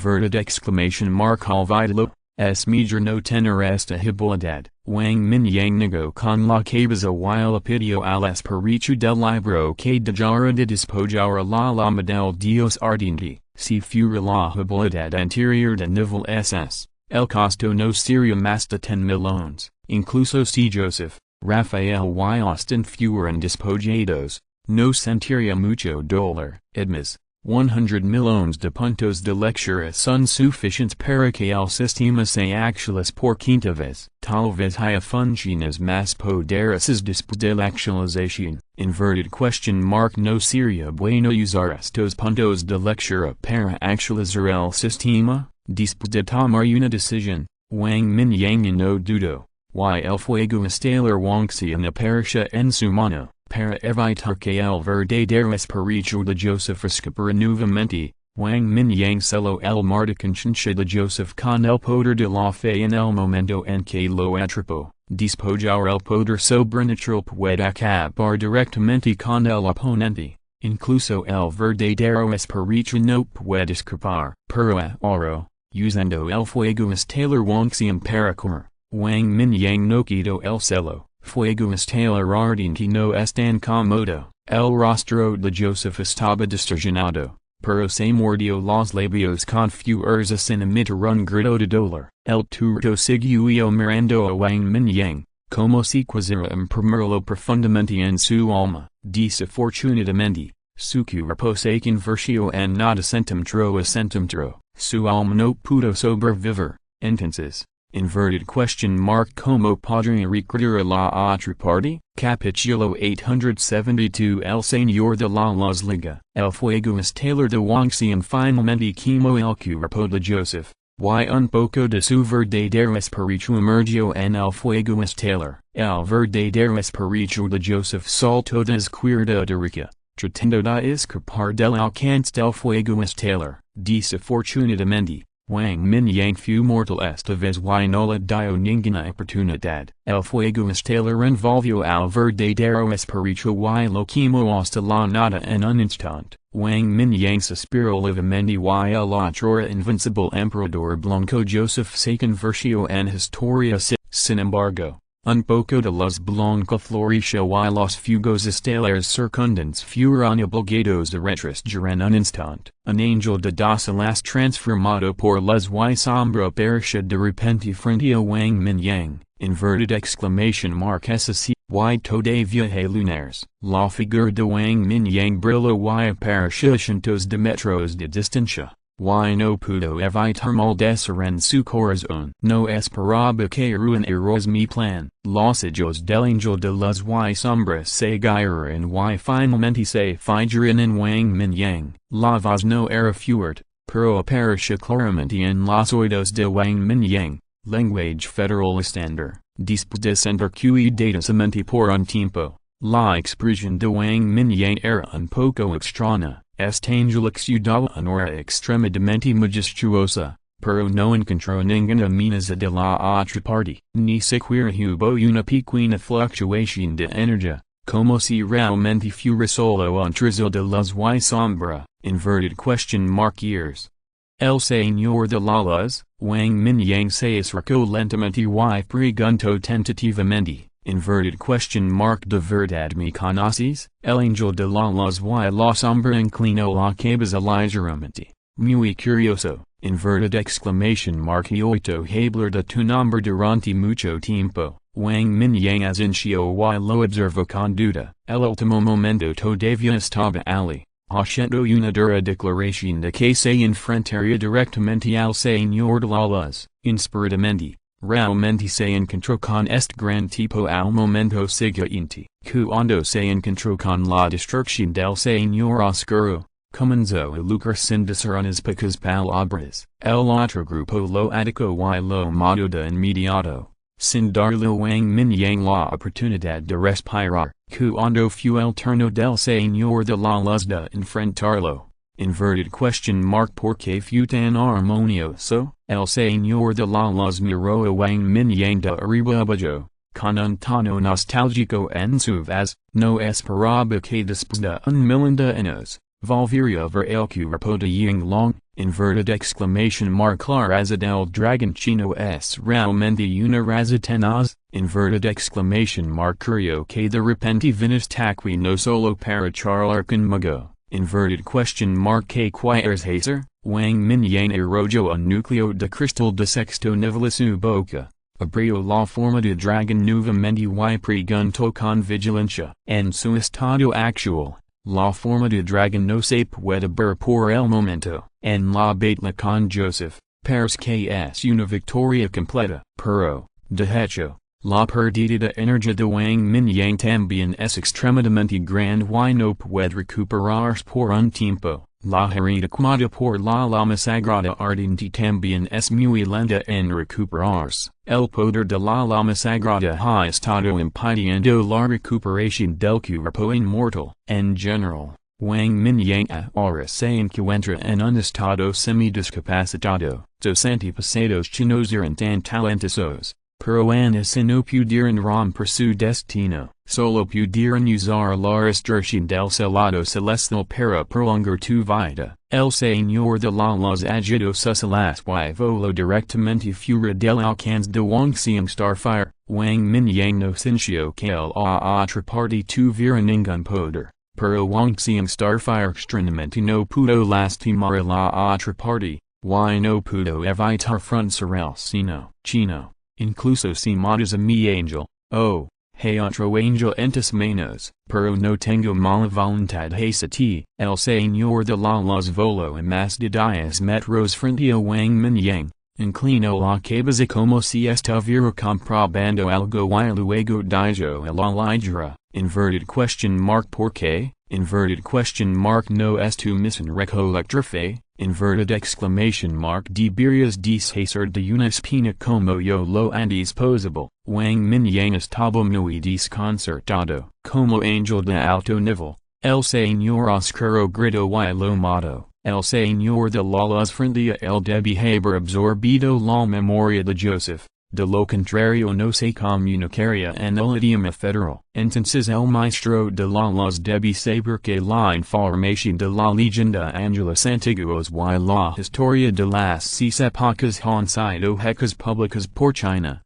olvídalo. Es mejor no tener esta habilidad. Wang Mingyang negó con la cabeza y le pidió al espíritu del libro que dejara de despojar la llama del Dios ardiente. Si fuera la habilidad anterior de nivel SS, el costo no sería más de 10 millones. Incluso si Joseph, Rafael y Austin fueran despojados, no sentiría mucho dolor. Además, 100 millones de puntos de lectura son suficientes para que el sistema se actualice por quinta vez. Tal vez haya funciones más poderosas después de la actualización. No sería bueno usar estos puntos de lectura para actualizar el sistema. Después de tomar una decisión, Wang Mingyang no dudó, y el fuego estelar Wangxian apareció en su mano. Para evitar que el verdadero espíritu de Joseph escapara nuevamente, Wang Mingyang selló el mar de conciencia de Joseph con el poder de la fe en el momento en que lo atrapó. Despojar el poder sobrenatural puede acabar directamente con el oponente. Incluso el verdadero espíritu no puede escapar. Pero ahora, usando el fuego estelar Wangxian para correr, Wang Mingyang no quitó el celo. Fuego estelar ardiente no es tan cómodo. El rostro de Joseph estaba distorsionado, pero se mordió los labios con fuerza sin emitir un grito de dolor. El turco siguió mirando a Wang Mingyang, como si quisiera imprimirlo profundamente en su alma. Desafortunadamente, su cuerpo se convirtió en nada centímetro a centímetro. Su alma no pudo sobrevivir. Entonces, ¿Cómo podría recrutar a la otra parte? Capítulo 872 El Señor de la Luz Liga. El fuego estelar de Wangxian finalmente quemó el cuerpo de Joseph, y un poco de su verdadero espíritu emergió en el fuego estelar. El verdadero espíritu de Joseph saltó descuerda de rica, tratando de escapar del alcance del fuego estelar. Desafortunadamente, Wang Mingyang fue mortal esta vez y no le dio ninguna oportunidad. El fuego estelar envolvió al verdadero espíritu y lo quemó hasta la nada en un instante. Wang Mingyang suspiró levemente y el otro invincible emperador blanco Joseph se convirtió en historia. Sin embargo, un poco de luz blanca florisce y los fugos estelares circundantes fueron obligados a retroceder en un instant. Un angel de dos alas transformado por luz y sombra aparece de repente frente a Wang Mingyang, inverted exclamation mark SC, y todavía hay lunares. La figura de Wang Mingyang brilló y apareció cientos de metros de distancia. Y no pudo evitar maldecer en su corazón. No esperaba que arruinaras mi plan. Los ojos del ángel de luz y sombra se giran y finalmente se fijaron en Wang Mingyang. La voz no era fuerte, pero apareció claramente en los oídos de Wang Mingyang. Language federal estándar. Después de sentir cuidadosamente por un tiempo, la expresión de Wang Mingyang era un poco extraña. Este ángel exudaba una aura extremadamente majestuosa, pero no encontró ninguna amenaza de la otra parte. Ni siquiera hubo una pequeña fluctuación de energía, como si realmente fuera solo un trizil de luz y sombra. Inverted question mark ears. El señor de la luz, Wang Mingyang se acercó lentamente y preguntó tentativamente. Inverted question mark de verdad me conoces? El ángel de la luz y la sombra inclinó la cabeza ligeramente. Muy curioso. Inverted exclamation mark he oído hablar de tu nombre durante mucho tiempo. Wang Mingyang asintió y lo observó con duda. El último momento todavía estaba allí, haciendo una dura declaración de que se enfrentaría directamente al señor de la luz. Inspiradamente, realmente se encontró con este gran tipo al momento siguiente. Cuando se encontró con la destrucción del señor oscuro, comenzó a lucrar sin decir unas pocas palabras. El otro grupo lo atacó y lo mató de inmediato, sin darle a Wang Mingyang la oportunidad de respirar. Cuando fue el turno del señor de la luz de enfrentarlo. Inverted question mark ¿por qué fue tan armonioso? El señor de la luz miró a Wang Mingyang de arriba abajo, con un tono nostálgico en su voz. No esperaba que después de un millón de años, volvería a ver el cuerpo de Yang Long. Inverted exclamation mark la raza del dragón chino es realmente una raza tenaz. Inverted exclamation mark creo que de repente viniste aquí no solo para charlar conmigo. Inverted question mark ¿qué quieres hacer? Wang Mingyang arrojó un núcleo de cristal de sexto nivel a su boca, abrió la forma de dragón nuevamente y preguntó con vigilancia. En su estado actual, la forma de dragón no se puede ver por el momento. En la batalla con Joseph, parece que es una victoria completa. Pero, de hecho, la pérdida de energía de Wang Mingyang también es extremadamente grande y no puede recuperarse por un tiempo. La herida causada por la llama sagrada ardiente también es muy lenta en recuperarse. El poder de la llama sagrada ha estado impidiendo la recuperación del cuerpo inmortal. En general, Wang Mingyang ahora se encuentra en un estado semi-discapacitado. Sus antepasados chinos eran tan talentosos, pero aún no pudieron romper su destino. Solo pudieron usar la instrucción del celado celestial para prolongar tu vida. El señor de la luz agitó sus alas y voló directamente fuera del alcance de Wang Starfire. Wang Mingyang no sintió que el a otra parte tuviera ningún poder, pero Wang Starfire extrañamente no pudo lastimar a la otra parte, y no pudo evitar fruncer el seno. Chino. Incluso si matas a mi ángel, oh, hay otro ángel en tus manos, pero no tengo mala voluntad hacia ti. El señor de la luz voló a más de 10 metros frente a Wang Mingyang, inclinó la cabeza como si estuviera comprobando algo y luego dijo a la ligera. Inverted question mark ¿por qué? Inverted question mark no es tu misión recolectar fe. Inverted exclamation mark deberías deshacer de una espina como yo lo antes posible. Wang Mingyang estaba muy desconcertado. Como ángel de alto nivel, el señor oscuro gritó y lo mató. El señor de la luz frente a él debe haber absorbido la memoria de Joseph. De lo contrario no se comunicaría en el idioma federal. Entonces el maestro de la luz debe saber que la información de la leyenda ángeles antiguos y la historia de las 6 épocas han sido hechas públicas por China.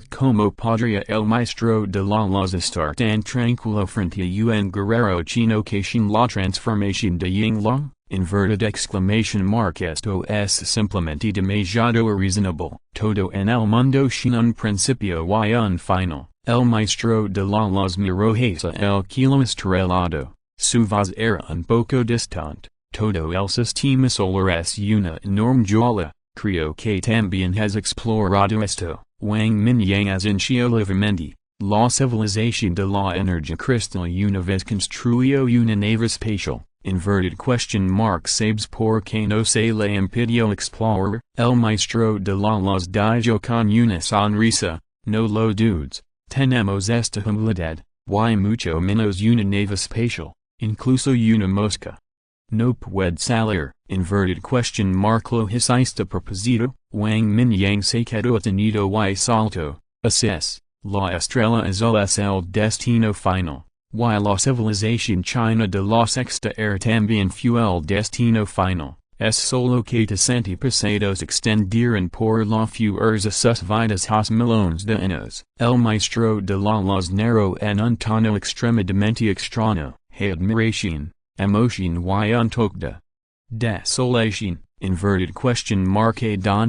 Como podría el maestro de la luz estar tan tranquilo frente a un guerrero chino que sin la transformación de Yingluang? Esto es simplemente demasiado reasonable. Todo en el mundo sin un principio y un final. El maestro de la luz miró hacia el kilo estrellado. Su voz era un poco distante. Todo el sistema solar es una enorme joya. Creo que también has explorado esto. Wang Mingyang has iniciado levemente. La civilización de la energía cristal una vez construyó una nave espacial. ¿Sabes por qué no se le impidió explorar? El maestro de la luz dijo con una sonrisa, no lo dudes. Tenemos esta humildad, y mucho menos una nave espacial, incluso una mosca. No puede salir. Lo hiciste propósito. Wang Mingyang se quedó tenido y salto. Así es, la estrella azul es el destino final. Y la civilización china de la sexta era también fue el destino final. Es solo que tus antepasados extendieron por la fuerza sus vidas has millones de años. El maestro de la luz narró en un tono extremadamente extraño, admiración, emoción y un toque de desolación. Donde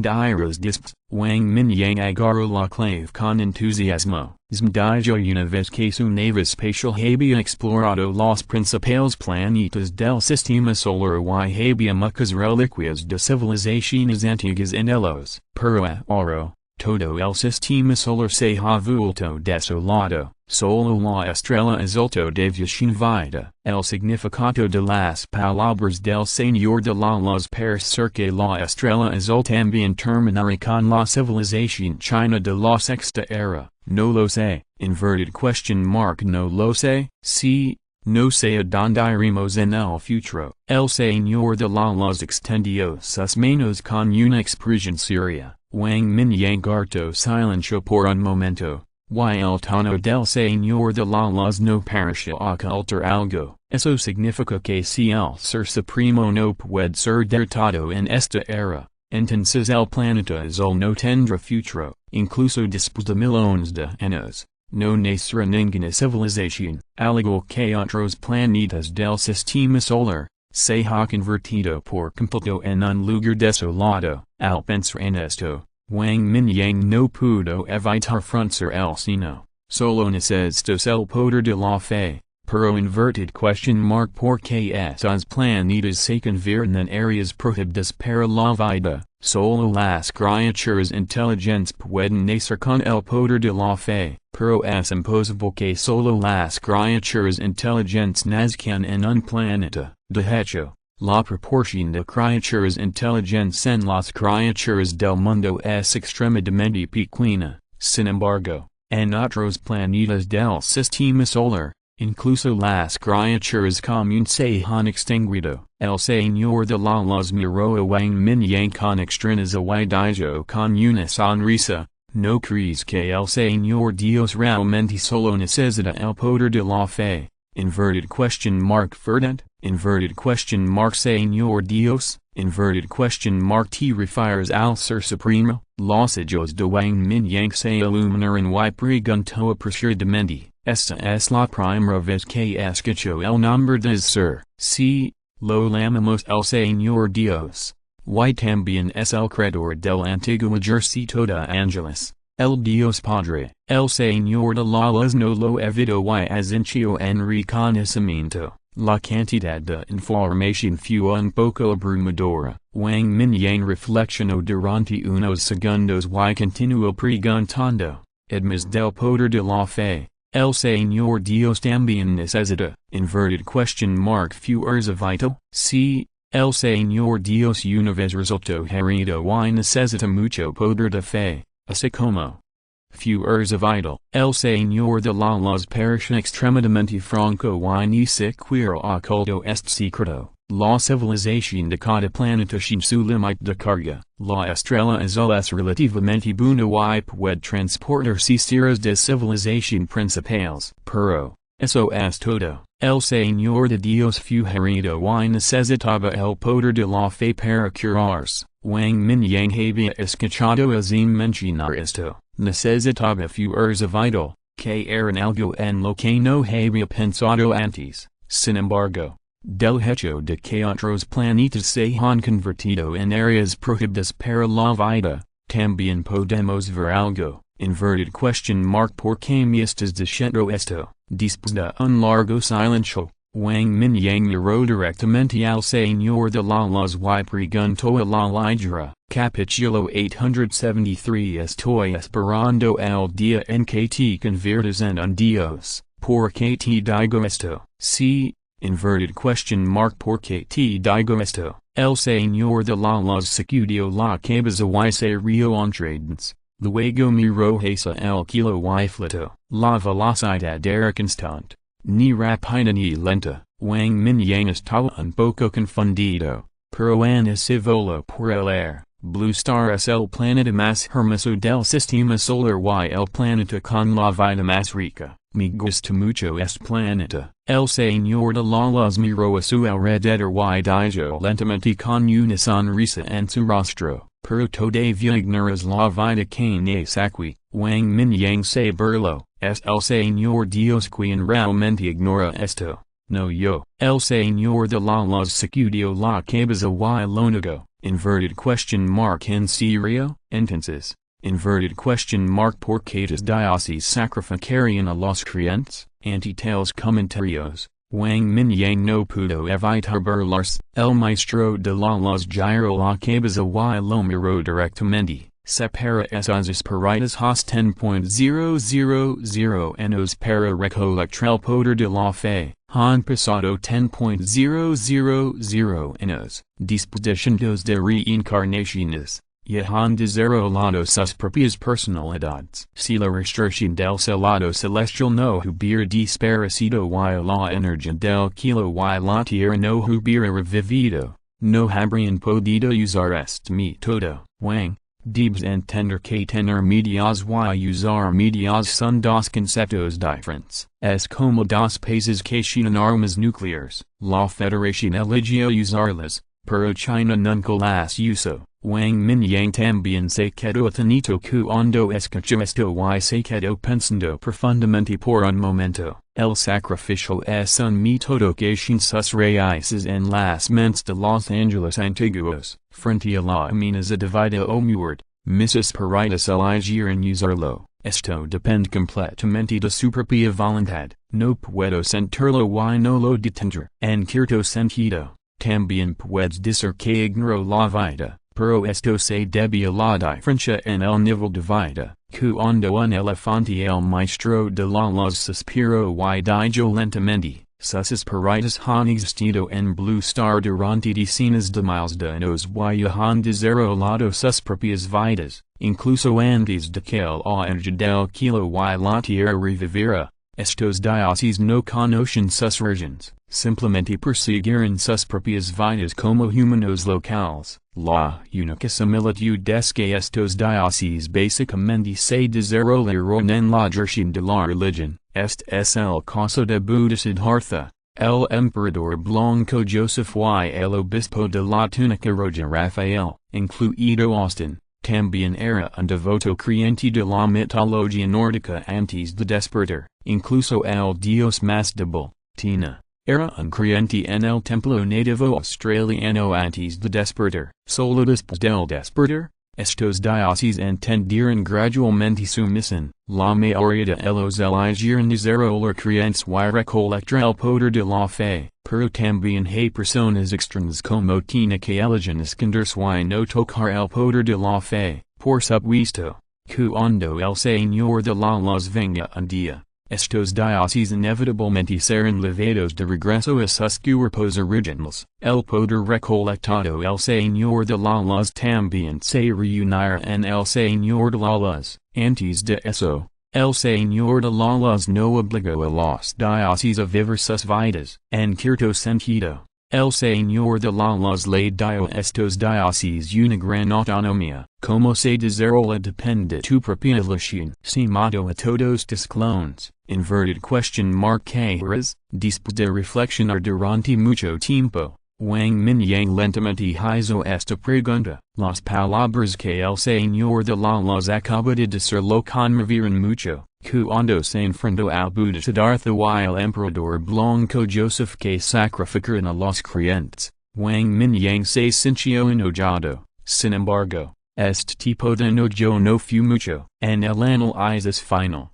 iras después? Wang Mingyang agarró la clave con entusiasmo. Dijo una vez que su nave espacial había explorado los principales planetas del sistema solar y había muchas reliquias de civilizaciones antiguas en ellos. Pero ahora, todo el sistema solar se ha vuelto desolado. Solo la estrella azul todavía sin vida. El significado de las palabras del Señor de la Luz parece que la estrella azul también terminará con la civilización china de la sexta era. No lo sé. No lo sé. Sí. No sé a dónde iremos en el futuro. El Señor de la Luz extendió sus manos con una expresión seria. Wang Mingyang guardó silencio por un momento. Y el tono del Señor de la Luz no parecía ocultar algo. Eso significa que si el Ser Supremo no puede ser derrotado en esta era, entonces el planeta azul no tendrá futuro, incluso después de millones de años. No nacerá ninguna civilización, al igual que otros planetas del sistema solar, se ha convertido por completo en un lugar desolado. Al pensar en esto, Wang Mingyang no pudo evitar fruncir el ceño. Solo necesitas el poder de la fe, pero ¿por qué esos planetas se convierten en áreas prohibidas para la vida? Solo las criaturas inteligentes pueden nacer con el poder de la fe, pero es imposible que solo las criaturas inteligentes nazcan en un planeta. De hecho, la proporción de criaturas inteligentes en las criaturas del mundo es extremadamente pequeña. Sin embargo, en otros planetas del sistema solar, incluso las criaturas comunes se han extinguido. El Señor de la Luz miró a Wang Mingyang con extrañeza y dijo con una sonrisa, ¿no crees que el Señor Dios realmente solo necesita el poder de la fe? ¿Verdad? Señor Dios? ¿Te refieres al Ser Supremo? Los ojos de Wang Mingyang se iluminaron y preguntó apresuradamente, ¿esta es la primera vez que escucho el nombre de Ser? Sí, lo llamamos el Señor Dios. Y también es el creador del antiguo ejército de ángeles. El Dios Padre, el Señor de la Luz no lo evitó y asintió en reconocimiento. La cantidad de información fue un poco abrumadora. Wang Mingyang reflexionó durante unos segundos y continuó preguntando, además del poder de la fe, el Señor Dios también necesita, fuerza vital? Sí, el Señor Dios una vez resultó herido y necesita mucho poder de fe. Así como fuerza vital. El Señor de la Luz parece extremadamente franco y ni siquiera ocultó este secreto. La civilización de cada planeta sin su límite de carga. La estrella azul es relativamente buena y puede transportar seres de civilización principales. Pero, eso es todo. El Señor de Dios Fujerido y necesitaba el poder de la fe para curarse. Wang Mingyang había escuchado sin mencionar esto. Necesitaba fuerza vital, que eran algo en lo que no había pensado antes. Sin embargo, del hecho de que otros planetas se han convertido en áreas prohibidas para la vida, también podemos ver algo. Inverted question mark ¿Por qué me estás diciendo esto? Después de un largo silencio, Wang Mingyang miró directamente al Señor de las y preguntó a la ligera. Capítulo 873 Estoy esperando el día en que te conviertas en un dios. ¿Por qué te digo esto? Sí. Inverted question mark ¿Por qué te digo esto? El Señor de las sacudió la cabeza y se rió entrades. Luego miró hacia el kilo y flotó. La velocidad era constante, ni rápida ni lenta. Wang Mingyang estaba un poco confundido, pero Ana se voló por el aire. Blue Star es el planeta más hermoso del sistema solar y el planeta con la vida más rica. Me gusta mucho este planeta. El Señor de las miró a su alrededor y dijo lentamente con una sonrisa en su rostro. Pero todavía ignoras la vida que nace aquí. Wang Mingyang se burló. Es el Señor Dios quien realmente ignora esto. No yo. El Señor de las sacudió la cabeza y lo negó. Inverted question mark ¿En serio? Entonces, inverted question mark ¿Por qué las diócesis sacrificarían a los creyentes? Antitales comentarios. Wang Mingyang no pudo evitar burlarse. El maestro de las giró la cabeza y lo miró directamente. Separa esas esperidas hos 10.000 años para recolectar el poder de la fe. Han pasado 10.000 años. Después de reencarnaciones. Y han desarrollado sus propias personalidades. Si la restricción del lado celestial no hubiera desaparecido y la energía del kilo y la tierra no hubiera revivido, no habrían podido usar este método. Wang, debes entender que tener medios y usar medios son dos conceptos diferentes. Es como dos países que tienen armas nucleares. La Federación eligió usarlas, pero China nunca las usó. Wang Mingyang también se quedó atenito cuando escuchó esto y se quedó pensando profundamente por un momento. El sacrificio es un método que tiene sus raíces en las mentes de los ángeles antiguos. Frente a la amenaza de vida o muerte, mis esperitas eligieron usarlo. Esto depende completamente de su propia voluntad. No puedo sentirlo y no lo detendré. En cierto sentido, también puedes decir que ignoro la vida. Pero esto se debe a la diferencia en el nivel de vida. Cuando un elefante el maestro de las suspiró y dijo lentamente, sus esperitas han existido en Blue Star durante decenas de miles de años y han desarrollado sus propias vidas, incluso antes de que la energía del kilo y la tierra reviviera. Estos dioses no conocen sus regiones, simplemente persiguieron sus propias vidas como humanos locales. La única similitud es que estos dioses básicamente se desarrollaron en la dirección de la religión. Este es el caso de Buddha Siddhartha, el emperador blanco Joseph y el obispo de la túnica roja Rafael, incluido Austin. También era un devoto creyente de la mitología nórdica antes de despertar. Incluso el dios más débil, Tina, era un creyente en el templo nativo australiano antes de despertar. Solo después del despertar, estos dioses entendieron gradualmente su misión. La mayoría de ellos eligieron desarrollar creencias y recolectar el poder de la fe. Pero también hay personas externas como Tina que eligen esconderse y no tocar el poder de la fe. Por supuesto, cuando el Señor de las venga un día, estos dioses inevitablemente serán llevados de regreso a sus cuerpos originales. El poder recolectado el Señor de las también se reunirá en el Señor de las. Antes de eso, el Señor de las no obligó a los dioses a vivir sus vidas. En cierto sentido, el Señor de las le dio a estos dioses una gran autonomía. Como se desarrolla depende de tu propia elección. Si mato a todos tus clones, ¿Qué horas, después de reflexionar durante mucho tiempo, Wang Mingyang lentamente hizo esta pregunta? Las palabras que el señor de las acaba de decir lo conmovieron mucho, cuando se enfrentó al Buddha Siddhartha y el emperador blanco Joseph que sacrificaron a los creyentes. Wang Mingyang se sintió enojado. Sin embargo, este tipo de enojo no fue mucho. En el análisis final,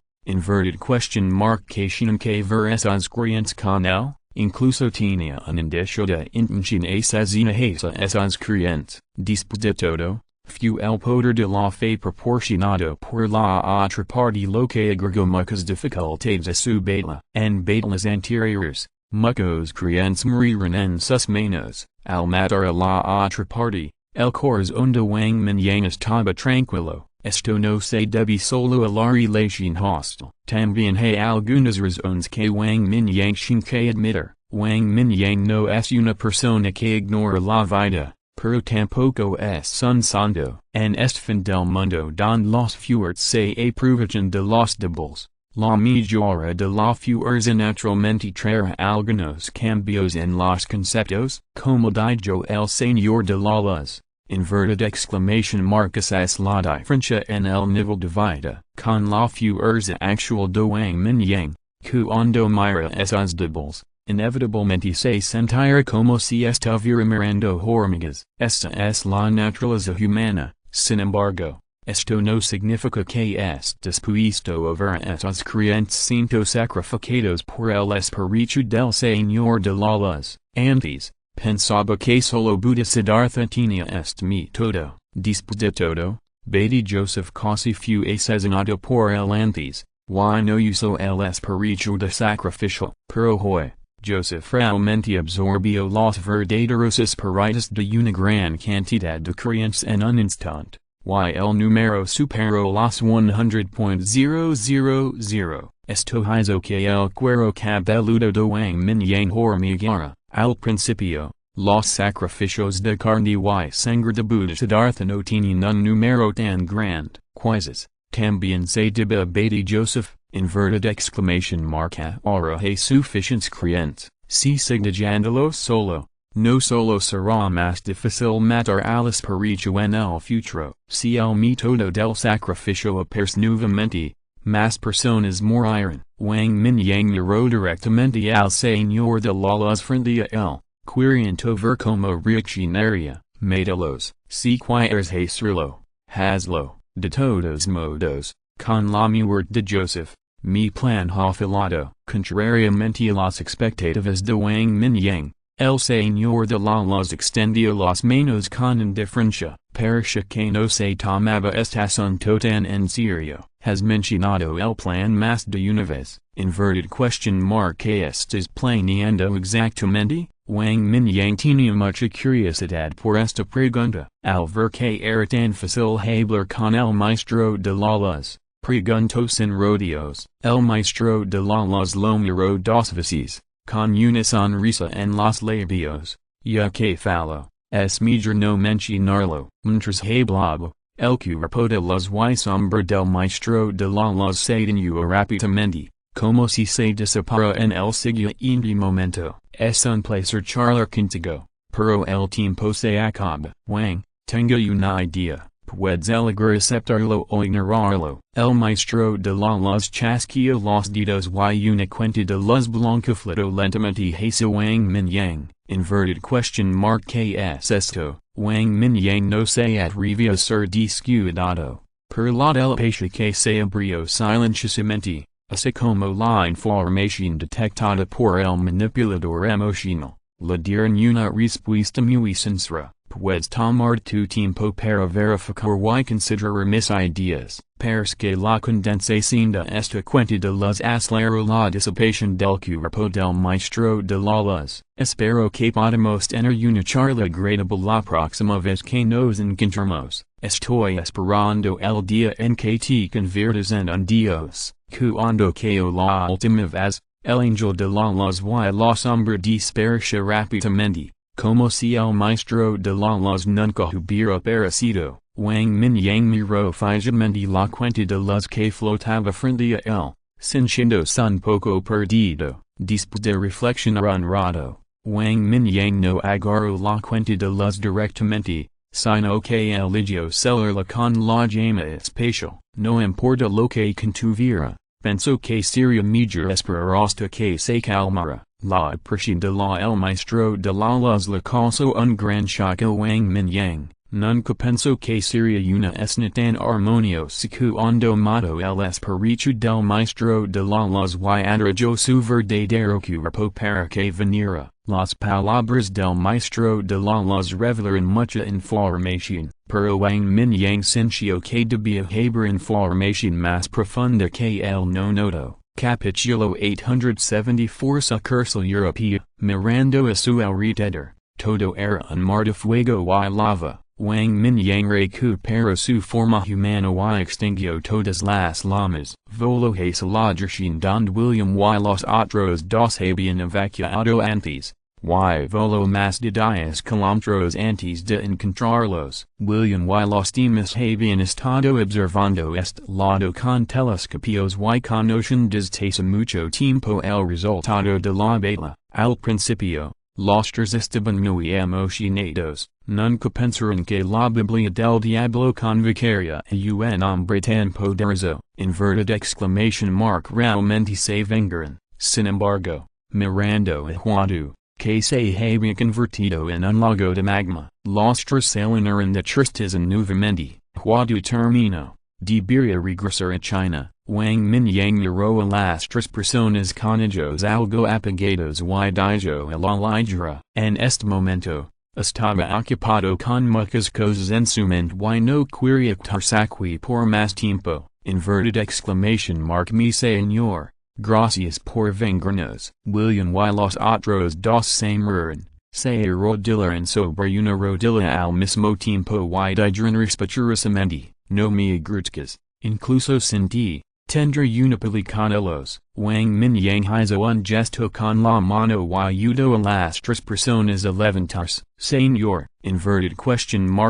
que tienen que ver esas creencias con él, incluso tenía un indicio de intención asesina hacia esas creencias. Después de todo, fue el poder de la fe proporcionado por la otra parte lo que agregó muchas dificultades a su batalla. En batallas anteriores, muchos creyentes murieron en sus manos. Al matar a la otra parte, el corazón de Wang Mingyang estaba tranquilo. Esto no se debe solo a la relación hostil. También hay algunas razones que Wang Mingyang tiene que admitir. Wang Mingyang no es una persona que ignora la vida, pero tampoco es un santo. En este fin del mundo donde los fuertes se aprovechan de los débiles, la mejora de la fuerza naturalmente traerá algunos cambios en los conceptos, como dijo el señor de la luz. Esa es la diferencia en el nivel de vida, con la fuerza actual de Wang Mingyang, cuando mira esos débiles, inevitablemente se sentirá como si estuviera mirando hormigas. Esta es la naturaleza humana. Sin embargo, esto no significa que dispuesto a ver a esos creyentes siendo sacrificados por el espíritu del Señor de la Luz. Antes, pensaba que solo Buddha Siddhartha tenía este método. Después de todo, Baby Joseph casi fue asesinado por el antes, y no usó el espíritu de sacrificio. Pero hoy, Joseph realmente absorbió los verdaderos espíritus de una gran cantidad de creyentes en un instante, y el número superó los 100.000. Esto hizo que el cuero cabelludo de Wang Mingyang hormigara. Al principio, los sacrificios de carne y sangre de Buddha Siddhartha no tenían un número tan grande. Quizás, también se debe a Baby Joseph. Ahora hay suficientes creyentes. Si significándolo solo, no solo será más difícil matar al espíritu en el futuro. Si el método del sacrificio aparece nuevamente, más personas morirán. Wang Mingyang miró directamente al señor de la luz frente a él, queriendo ver cómo reaccionaría. Métalos, si quieres hacerlo, hazlo. De todos modos, con la muerte de Joseph, mi plan ha fallado. Contrariamente a las expectativas de Wang Mingyang, el señor de la luz extendió las manos con indiferencia. Parecía que no se tomaba este asunto tan en serio. Has mencionado el plan más de una vez. ¿Qué estás planeando exactamente? Wang Mingyang tenía mucha curiosidad por esta pregunta. Al ver que era tan fácil hablar con el maestro de la luz, preguntó sin rodeos. El maestro de la luz lo miró dos veces, con una sonrisa en los labios. Ya que fallo, es mejor no mencionarlo. Mientras hablaba, el cuerpo de luz y sombra del maestro de la luz se detuvo rápidamente, como si se disipara en el siguiente momento. Es un placer charlar contigo, pero el tiempo se acaba. Wang, tengo una idea. Puedes elegir aceptarlo o ignorarlo. El maestro de la luz chasqueó los dedos y una cuenta de luz blanca flotó lentamente hacia Wang Mingyang. ¿Qué es esto? Wang Mingyang no se atrevía a ser descuidado. Per la telepatía que se abrió silenciosamente, así como la información detectada por el manipulador emocional, le dieron una respuesta muy sincera. Puedes tomar tu tiempo para verificar y considerar mis ideas. Porque la condensación de esta cuenta de luz aceleró la disipación del cuerpo del maestro de la luz. Espero que podamos tener una charla agradable la próxima vez que nos encontremos. Estoy esperando el día en que te conviertas en un dios. Cuando cayó la última vez, el ángel de la luz y la sombra desapareció rápidamente, como si el maestro de la luz nunca hubiera aparecido. Wang Mingyang miró fijamente la cuenta de luz que flotaba frente a él, Sinchindo son poco perdido, después de reflexión un rato, Wang Mingyang no agarró la cuenta de los directamente, sino que eligió celular con la llama espacial. No importa lo que contuviera, pensó que sería mejor esperar hasta que se calmara. La impresión de la el maestro de la luz le causó un gran shock a Wang Mingyang. Nunca pensó que sería una escena tan armoniosa cuando modo el espíritu del maestro de la luz y atrayó su verdadero cuerpo para que viniera. Las palabras del maestro de la luz revelaron mucha información, pero Wang Mingyang sintió que debía haber información más profunda que él no notó. Capítulo 874 Sucursal Europea, mirando a su alrededor, todo era un mar de fuego y lava. Wang Mingyang recuperó su forma humana y extinguió todas las llamas. Voló hacia la dirección donde William y los otros dos habían evacuado antes. Y voló más de 10 kilómetros antes de encontrarlos. William y los demás habían estado observando este lado con telescopios y conocen desde hace mucho tiempo el resultado de la batalla. Al principio, los tres estaban muy emocionados. Nunca pensaron que la Biblia del Diablo convocaría a un hombre tan poderoso. En verdad realmente se vengaron. Sin embargo, mirando a Huadu, que se había convertido en un lago de magma, los tres se llenaron de tristeza nuevamente. Huadu terminó. Debería regresar a China. Wang Mingyang miró a las tres personas con ojos algo apagados y dijo a la ligera. En este momento, estaba ocupado con muchas cosas en su mente y no quería quedarse por más tiempo. En verdad mi señor, gracias por vengarnos. William y los otros dos se murieron. Se arrodillaron sobre una rodilla al mismo tiempo y dijeron respetuosamente, no me agradezcas, incluso sin ti. Tendré una pelicanelos. Wang Mingyang hizo un gesto con la mano y ayudó a las tres personas a levantarse. Señor, en verdad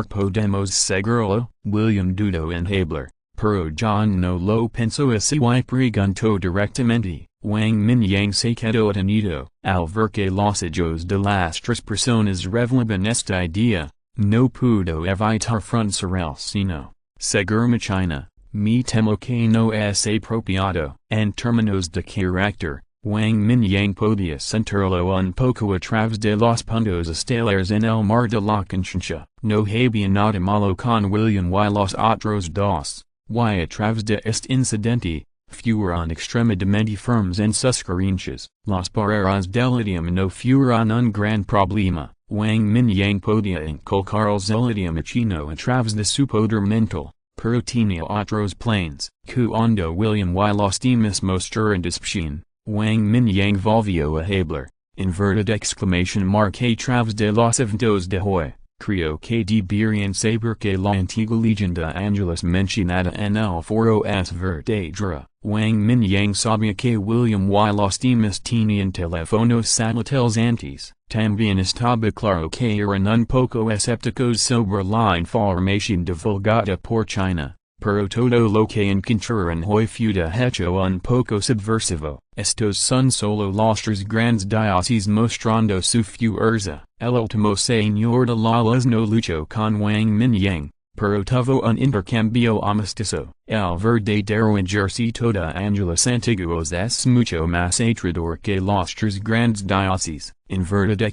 podemos segurarlo. William dudó en hablar, pero John no lo pensó así y preguntó directamente. Wang Mingyang se quedó atenido. Al ver que los ojos de las tres personas revelaban esta idea, no pudo evitar fruncer el ceño. Seguramente China. Me temo que no es apropiado. En términos de carácter, Wang Mingyang podía sentirlo un poco a través de los puntos estelares en el mar de la conciencia. No había nada malo con William y los otros dos, y a través de este incidente, fueron extremadamente firmes en sus creencias. Las barreras del idioma no fueron un gran problema. Wang Mingyang podía inculcarles el idioma chino a través de su poder mental. Pero tenía otros planes. Cuando William y los demás mostraron disposición, Wang Mingyang volvió a hablar. En verdad a través de los eventos de hoy, creo que deberían saber que la antigua leyenda Angelus mencionada en el foro es verdadera. Wang Mingyang sabía que William y los demás tenían teléfonos satélites antes. También estaba claro que eran un poco escépticos sobre la información divulgada por China, pero todo lo que encontraron hoy fue de hecho un poco subversivo. Estos son solo los tres grandes diócesis mostrando su fuerza. El último señor de la luz no luchó con Wang Mingyang, pero tuvo un intercambio amistoso. El verdadero ejército de ángeles antiguos es mucho más aterrador que los tres grandes diócesis. En verdad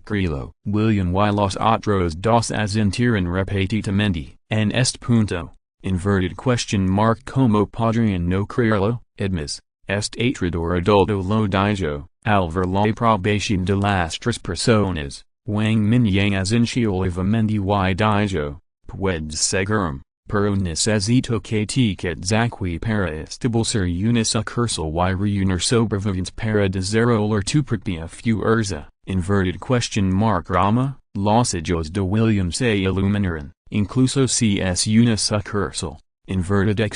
rilo. William y los otros dos asintieron repetidamente. En este punto, en verdad como podrían no creerlo, además, este aterrador adulto lo dijo, al ver la aprobación de las tres personas. Wang Mingyang asintió levemente y dijo, puedes seguirme, pero necesito que te quedes aquí para establecer una sucursal y reunir sobrevivientes para desarrollar tu propia fuerza. En verdad Rama, los ojos de William se iluminaron, incluso si es una sucursal. En verdad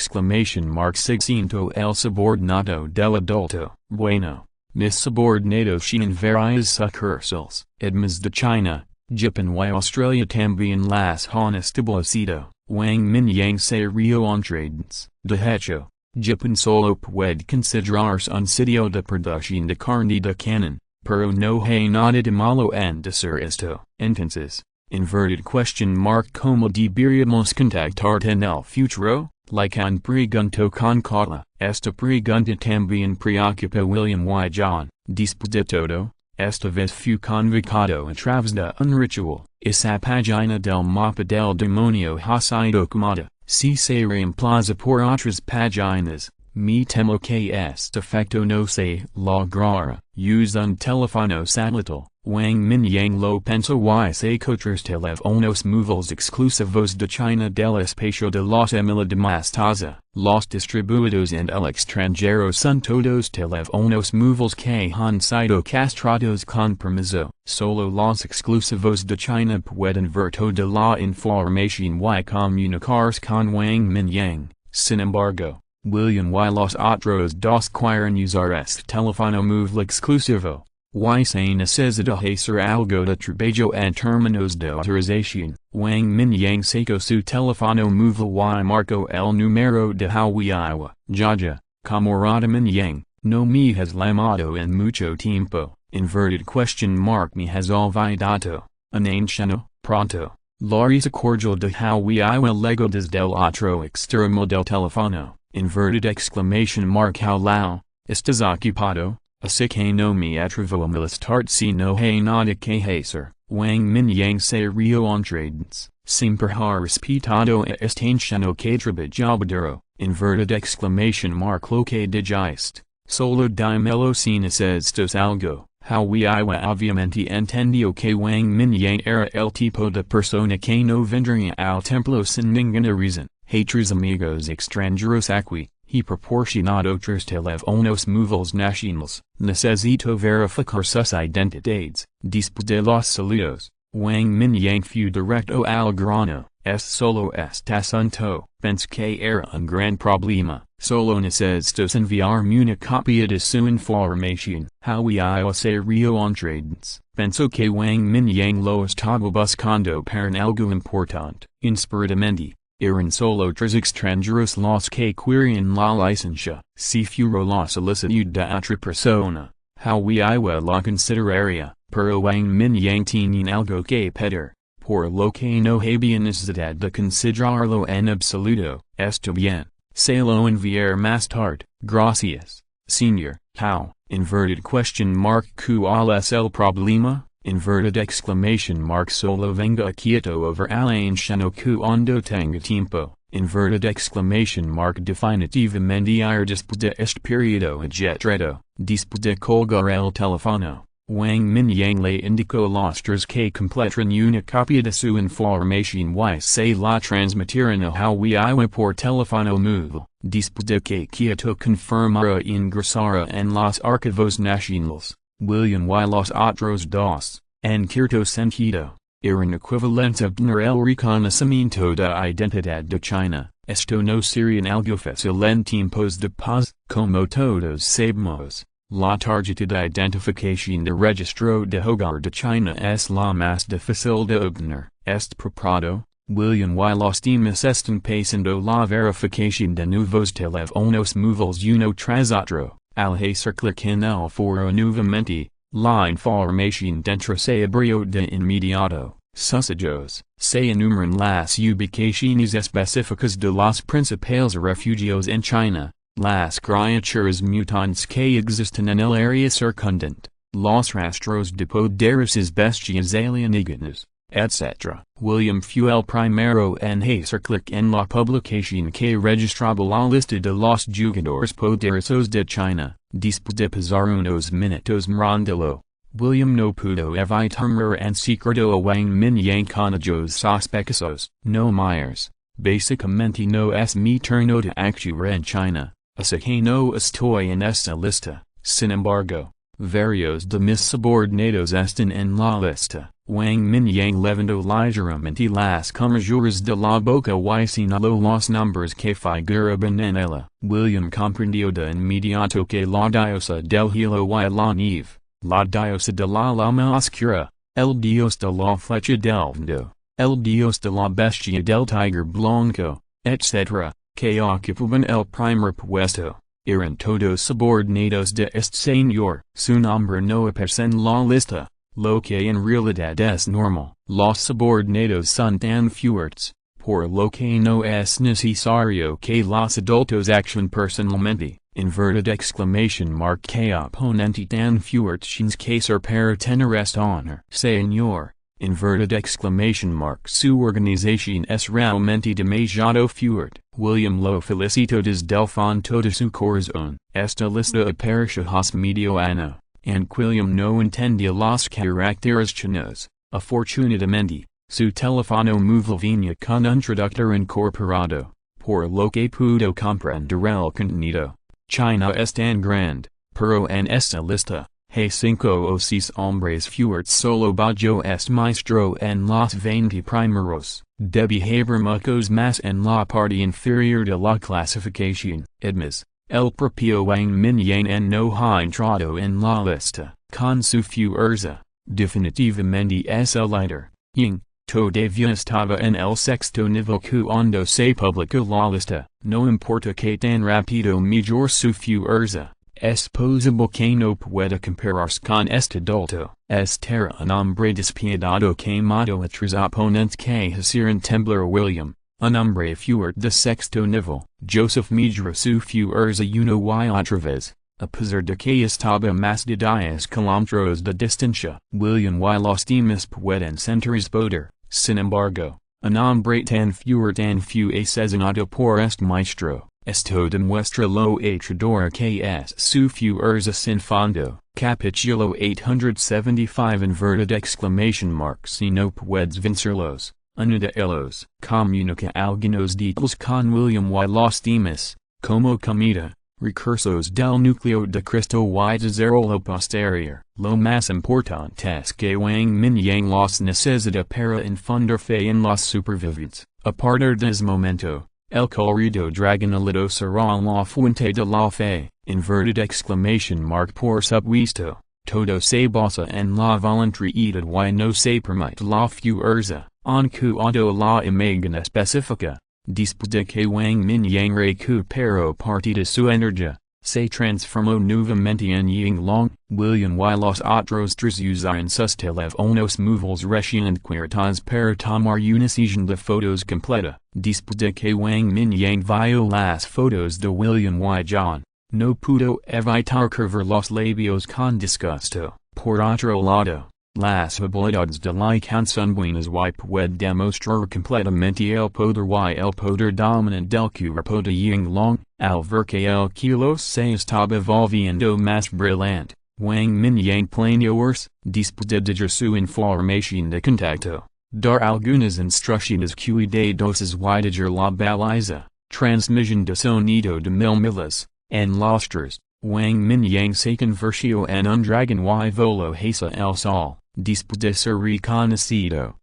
siento el subordinado del adulto. Bueno, mis subordinados tienen varias sucursals. Además de China, Japan y Australia también las han establecido. Wang Mingyang se rió entre dientes. De hecho, Japan solo puede considerarse un sitio de producción de carne de canon, pero no hay nada de malo en decir esto. Entonces, inverted question mark como deberíamos contactarte en el futuro, like un pregunto con Kotla. Esta pregunta también preocupa William Y. John. Después de todo, esta vez fue convocado a través de un ritual. Esa página del mapa del demonio ha sido quemada. Si se reemplaza por otras páginas, me temo que este efecto no se logrará. Use un teléfono satelital. Wang Mingyang lo pensó y se contrastó unos móviles exclusivos de China del espacio de los Emila de Mostaza. Los distribuidos en el extranjero son todos teléfonos móviles que han sido castrados con permiso. Solo los exclusivos de China pueden ver toda la información y comunicarse con Wang Mingyang. Sin embargo, William y los otros dos quieren usar este teléfono móvil exclusivo. Y se necesita hacer algo de trabajo en términos de autorización. Wang Mingyang sacó su teléfono móvil y marcó el número de Hawaii. Jaja, camarada Mingyang, no me has llamado en mucho tiempo. Inverted question mark me has olvidado. Un anciano, pronto. La risa cordial de Hawaii luego desde el otro extremo del teléfono. Inverted exclamation mark how lao, estás ocupado? Así que no me atrevo a molestarte si no hay nada que hacer. Wang Mingyang se rió entrades, sin ha respetado a este anciano que trabajadero. Inverted exclamation mark lo que dijiste. Solo dímelo si necesitas algo. Hawaii obviamente entendió que Wang Mingyang era el tipo de persona que no vendría al templo sin ninguna razón. Haters amigos extranjeros aquí. He proporcionado otros teléfonos móviles nacionales. Necesito verificar sus identidades. Después de los saludos, Wang Mingyang fue directo al grano. Es solo este asunto. Pensé que era un gran problema. Solo necesitas enviarme una copia de su información. Hawaii se rió entrades. Pensó que Wang Mingyang lo estaba buscando para algo importante. Inspiradamente. Eran solo tres extranjeros los que querían la licencia. Si fuera la solicitud de otra persona, Hawaii la consideraría, pero Wang Mingyang tenía algo que pedir, por lo que no había necesidad de considerarlo en absoluto. Está bien, se lo enviaré más tarde. Gracias, señor. How? Inverted question mark ¿Cuál es el problema? Inverted exclamation mark solo venga quieto over al anciano cuando tenga tiempo. Inverted exclamation mark definitivamente ir después de este periodo ajetredo. Después de colgar el teléfono, Wang Mingyang le indicó los tres que completaran una copia de su información y se la transmitieron a Hawaii por teléfono móvil. Después de que quieto confirmara ingresara en los archivos nacionales. William y los otros dos, en cierto sentido, eran equivalentes a obtener el reconocimiento de identidad de China. Esto no sería algo fácil en tiempos de paz, como todos sabemos. La tarjeta de identificación de registro de hogar de China es la más difícil de obtener. Este preparado, William y los demás están pasando la verificación de nuevos teléfonos móviles uno tras otro. Al hacer clic en el foro nuevamente, la información dentro se abrió de inmediato. Sus ojos se enumeran las ubicaciones específicas de los principales refugios en China, las criaturas mutantes que existen en el área circundante, los rastros de poderosas bestias alienígenas, etc. William fue el primero en hacer clic en la publicación que registraba la lista de los jugadores poderosos de China. Después de pasar unos minutos mirándolo, William no pudo evitar mirar en secreto a Wang Mingyang con ojos sospechosos. No Myers, básicamente no es mi turno de actuar en China, así que no estoy en esta lista. Sin embargo, varios de mis subordinados están en la lista. Wang Mingyang levantó ligeramente las comisuras de la boca y señaló los nombres que figuraban en ella. William comprendió de inmediato que la diosa del hilo y la nieve, la diosa de la llama oscura, el dios de la flecha del viento, el dios de la bestia del tiger blanco, etc., que ocupaban el primer puesto, eran todos subordinados de este señor. Su nombre no aparece en la lista, lo que en realidad es normal. Los subordinados son tan fuertes, por lo que no es necesario que los adultos actúen personalmente. Inverted exclamation mark que oponente tan fuertes que ser para tener este honor. Señor, inverted exclamation mark su organización es realmente demasiado fuerte. William lo felicito desde el fondo de su corazón. Esta lista aparece hace medio año, and William no entendía los caracteres chinos. Afortunadamente, su teléfono móvil venía con un traductor incorporado, por lo que pudo comprender el contenido. China es tan grande, pero en esta lista, hay 5 o 6 hombres fuertes solo bajo este maestro en los 20 primeros. Debe haber muchos más en la parte inferior de la clasificación. Además, el propio Wang Mingyang no ha entrado en la lista. Con su fuerza, definitivamente es el líder. Yang todavía estaba en el sexto nivel cuando se publicó la lista. No importa que tan rápido mejor su fuerza, es posible que no pueda compararse con este adulto. Era un hombre despiadado que mató a 3 oponentes que hicieron temblar a William, un hombre fuerte de sexto nivel. Joseph mejoró su fuerza una y otra vez, a pesar de que estaba más de 10 kilómetros de distancia. William y los demás pueden sentirse poder. Sin embargo, un hombre tan fuerte fue asesinado por este maestro. Esto demuestra lo aterrador que es su fuerza sin fondo. Capítulo 875 inverted exclamation mark. Si no puedes vencerlos, uno de ellos comunica algunos detalles con William y los demás, como comida, recursos del núcleo de Cristo y desarrollo posterior. Lo más importante es que Wang Mingyang los necesita para infundar fe en los supervivientes. A partir de ese momento, el corrido dragonalito será la fuente de la fe. Inverted exclamation mark. Por supuesto, todo se basa en la voluntariedad y no se permite la fuerza, en cuanto la imagen específica. Después de que Wang Mingyang recuperó parte de su energía, se transformó nuevamente en Yang Long. William y los otros 3 usaron sus teléfonos móviles recién adquiridos para tomar una sesión de fotos completa. Después de que Wang Mingyang vio las fotos de William y John, no pudo evitar curvar los labios con disgusto. Por otro lado, las habilidades de la son buenas y puede demostrar completamente el poder dominante del cuerpo de Yang Long. Al ver que el kilo se estaba volviendo más brillante, Wang Mingyang planeó, después de dar su información de contacto, dar algunas instrucciones cuidadosas y dejar la baliza, transmisión de sonido de 1000 millas, en los 3. Wang Mingyang se convirtió en un dragón y voló hacia el sol. Después de ser reconocido,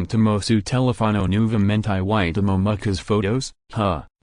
tomó su teléfono nuevamente y tomó muchas fotos.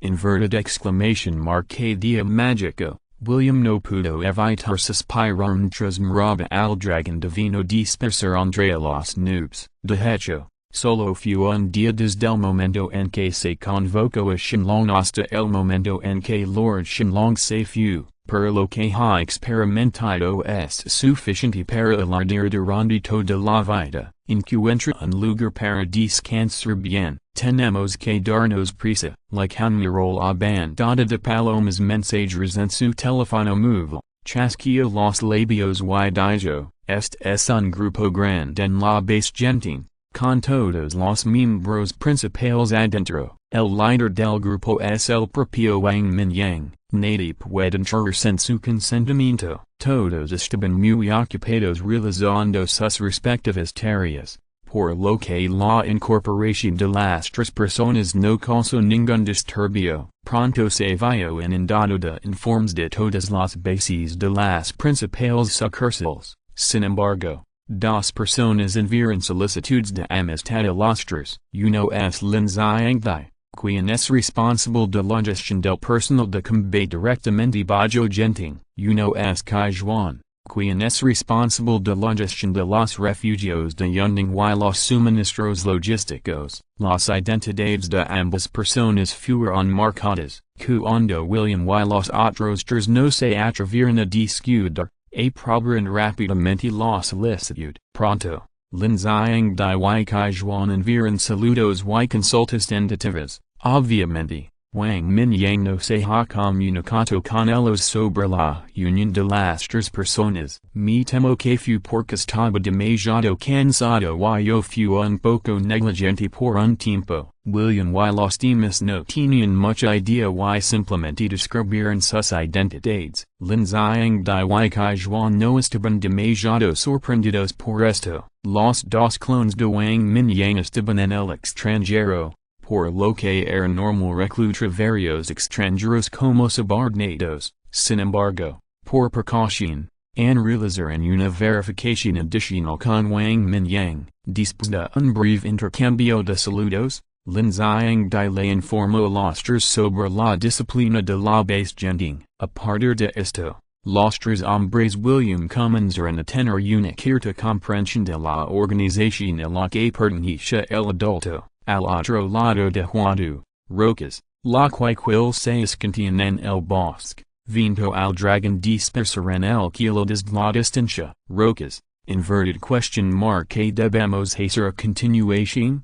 Inverted exclamation mark. Que día mágico. William no pudo evitar suspirar mientras miraba al dragón divino dispersar entre los nubes. De hecho, solo fue un día desde el momento en que se convocó a Shenlong hasta el momento en que Lord Shenlong se fue. Por lo que ha experimentado es suficiente para alardear durante toda la vida. Encuentra un lugar para descansar bien. Tenemos que darnos prisa. Un miró la bandada de palomas mensajeras en su teléfono móvil. Chasquea los labios y dijo, este es un grupo grande en la base genting, con todos los miembros principales adentro. El líder del grupo es el propio Wang Mingyang. Nadie puede entrar sin su consentimiento. Todos estaban muy ocupados realizando sus respectivas tareas, por lo que la incorporación de las 3 personas no causó ningún disturbio. Pronto se vio inundado de informes de todas las bases de las principales sucursales. Sin embargo, 2 personas enviaron solicitudes de amistad a los 3. Uno es Lin Zhang, quien es responsable de la gestión del personal de combate directamente bajo genting. Uno es Kai Juan, quien es responsable de la gestión de los refugios de Yunding y los suministros logísticos. Las identidades de ambas personas fueron marcadas, cuando William y los otros tres no se atrevieron a discutir, probaron rápidamente la solicitud. Pronto, Lin Xiang Dai y Kaijuan enviaron saludos y consultas tentativas. Obviamente, Wang Mingyang no se ha comunicado con ellos sobre la unión de las tres personas. Me temo que fue porque estaba demasiado cansado y yo fui un poco negligente por un tiempo. William y los demás no tenían mucha idea y simplemente describieron sus identidades. Lin Xiang Dai y Kaijuan no estaban demasiado sorprendidos por esto. Los dos clones de Wang Mingyang estaban en el extranjero, por lo que era normal reclutar varios extranjeros como subordinados. Sin embargo, por precaución, han realizaron una verificación adicional con Wang Mingyang. Después de un breve intercambio de saludos, Lin Xiang Dai le informó a los tres sobre la disciplina de la base Jending. A partir de esto, los tres hombres William comenzaron a tener una cierta comprensión de la organización a la que pertenecía el adulto. Al otro lado de Huadu, rocas, la cual se escondían en el bosque, viendo al dragón dispersar en el kilo desde la distancia. Rocas, inverted question mark que debemos hacer a continuación?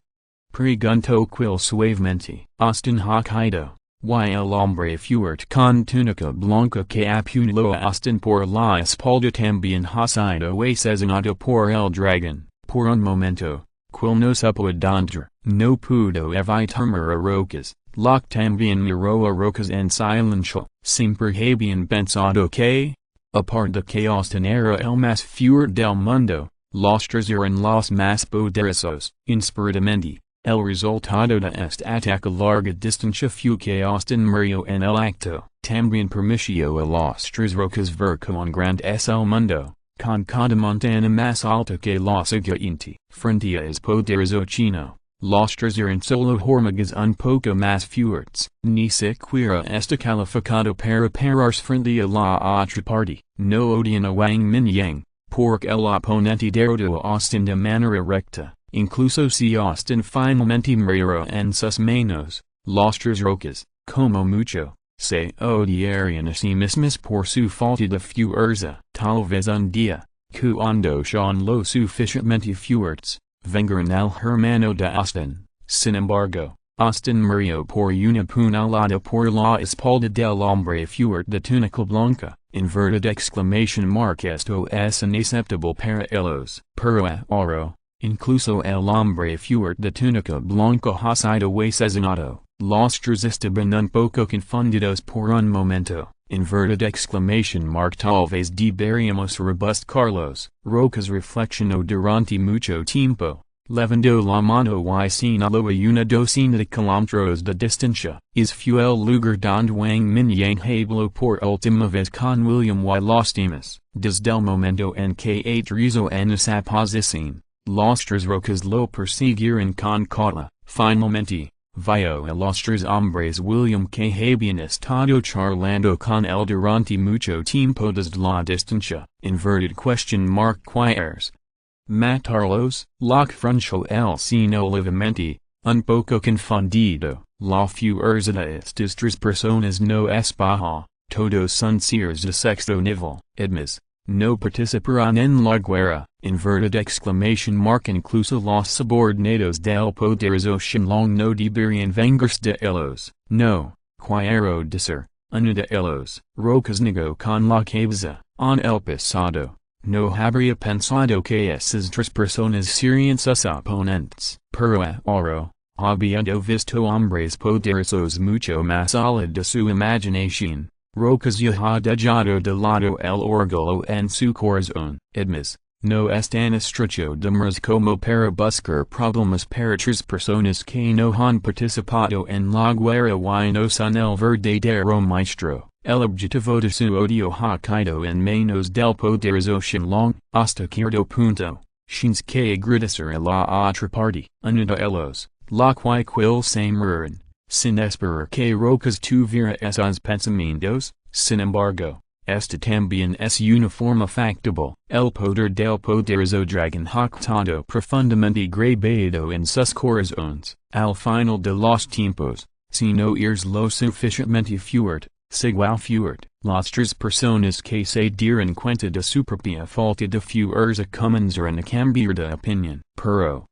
Preguntó Quill suavemente. Austin Hokkaido, y el hombre fuerte con túnica blanca que apuñaló a Austin por la espalda también ha sido asesinado por el dragón. Por un momento, Quill no supo adonde, no pudo evitar a Rocas, Locke también miró a Rocas en silencio. Siempre habían pensado que, aparte de que Austin era el más fuerte del mundo, los tres eran los más poderosos. Inspiradamente, el resultado de este ataque a larga distancia fue que Austin murió en el acto. También permitió a los tres Rocas ver cuán grande es el mundo, con cada montaña más alta que la siguiente. Frente a es poderoso chino, los tres eran solo hormigas un poco más fuertes. Ni siquiera está calificado para pararse frente a la otra parte. No odian a Wang Mingyang, porque el oponente derrotó a Austin de manera recta. Incluso si Austin finalmente murió en sus manos, los tres Rocas, como mucho, se odiarían a sí mismos por su falta de fuerza. Tal vez un día, cuando sean lo suficientemente fuertes, vengarán al hermano de Austin. Sin embargo, Austin murió por una puñalada por la espalda del hombre fuerte de túnica blanca. Inverted exclamation mark. Esto es inaceptable para ellos. Pero ahora, incluso el hombre fuerte de túnica blanca ha sido asesinado. Los tres estaban un poco confundidos por un momento. Inverted exclamation mark. Tal vez deberíamos rebuscarlos. Rocas reflexionó durante mucho tiempo, levantó la mano y señaló a una docena de kilómetros de distancia. Fue el lugar donde Wang Mingyang habló por última vez con William y los demás. Desde el momento en que aterrizó en esa posición, los tres Rocas lo persiguieron con cautela. Finalmente, vio a los tres hombres William que habían estado charlando con él durante mucho tiempo desde la distancia. Inverted question mark. ¿Quieres matarlos? Locke frunció el ceño levemente, un poco confundido. La fuerza de estas tres personas no es baja, todos son seres de sexto nivel. Además, no participarán en la guerra. Inverted exclamation mark. Incluso los subordinados del poderoso Shenlong no deberían vengarse de ellos. No, quiero decir, uno de ellos, Rocas negó con la cabeza. En el pasado, no habría pensado que esas tres personas serían sus oponentes. Pero ahora, habiendo visto hombres poderosos mucho más allá de su imaginación, Rocas ya ha dejado de lado el orgullo en su corazón. Además, no es tan estrecho de miras como para buscar problemas para tres personas que no han participado en la guerra y no son el verdadero maestro. El objetivo de su odio ha caído en manos del poderoso Shenlong. Hasta cierto punto, tienes que agradecer a la otra parte. Uno de ellos, la cual se murieron, sin esperar que Rocas tuviera esos pensamientos. Sin embargo, Este también es una forma factible. El poder del poderoso dragon jactado profundamente grabado en sus corazones. Al final de los tiempos, si no eres lo suficientemente fuerte, igual fuerte. Las tres personas que se dieron cuenta de su propia falta de fuerza comenzaron a cambiar de opinión. Pero,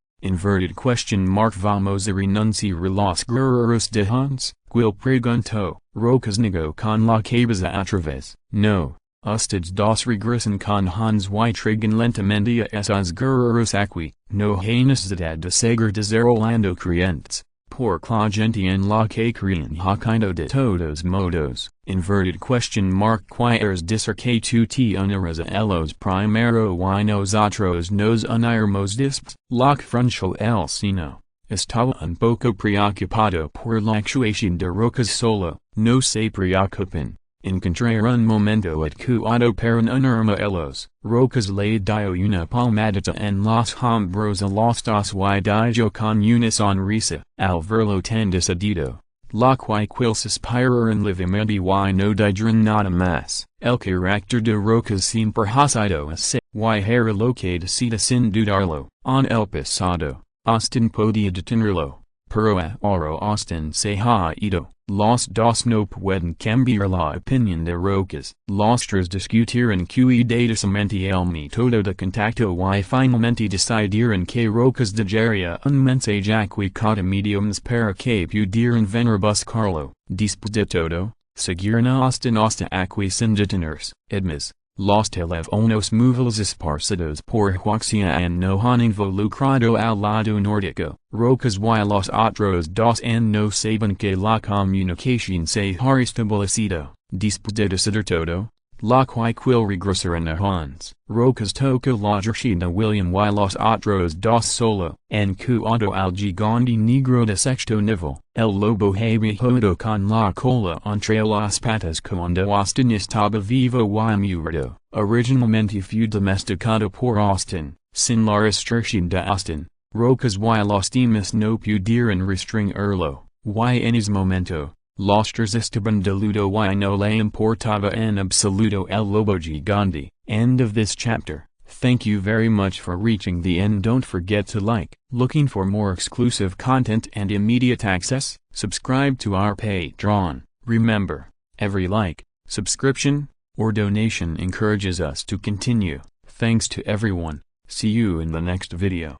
vamos a renunciar los guerreros de Hans, Quill preguntó. Rocas negó con la cabeza otra vez. No, ustedes dos regresan con Hans y tragan lentamente a esos guerreros aquí. No hay necesidad de seguir desarrollando creencias, porque la gente en la que creen ha caído de todos modos. ¿Quieres decir que tú te unirás a los primero y nosotros nos uniremos después? La frunció el seno. Estaba un poco preocupado por la actuación de Rocas solo. No se preocupen. Encontrar un momento adecuado para unirme a ellos. Rocas le dio una palmadita en los hombros a los dos y dijo con una sonrisa. Al verlo tan decidido, la Quill suspiraron levemente y no dijeron nada más. El carácter de Rocas siempre ha sido así. Y era lo que decida sin dudarlo. En el pasado, Austin podía detenerlo, pero ahora Austin se ha ido. Los dos no pueden cambiar la opinión de Rocas. Los tres discutieron cuidadosamente el método de contacto y finalmente decidieron que Rocas dejaría un mensaje aquí cada mediums para que pudieran venir buscarlo. Después de todo, siguieron a Austin hasta aquí sin detenerse. Además, los teléfonos móviles esparcidos por Huaxian no han involucrado al lado nórdico. Rocas y los otros dos no saben que la comunicación se ha establecido. Después de decidir todo, la Quill regresaron a Hans. Rocas tocó la derechita William y los otros dos solo. En cuanto al gigante negro de sexto nivel, el lobo había jodido con la cola entre las patas cuando Austin estaba vivo y muerto. Originalmente fue domesticado por Austin, sin la restricción de Austin. Rocas y los demás no pudieron restringirlo, y en ese momento, los tres estaban de luto y no le importaba en absoluto el lobo gigante. End of this chapter. Thank you very much for reaching the end. Don't forget to like. Looking for more exclusive content and immediate access? Subscribe to our Patreon. Remember, every like, subscription, or donation encourages us to continue. Thanks to everyone. See you in the next video.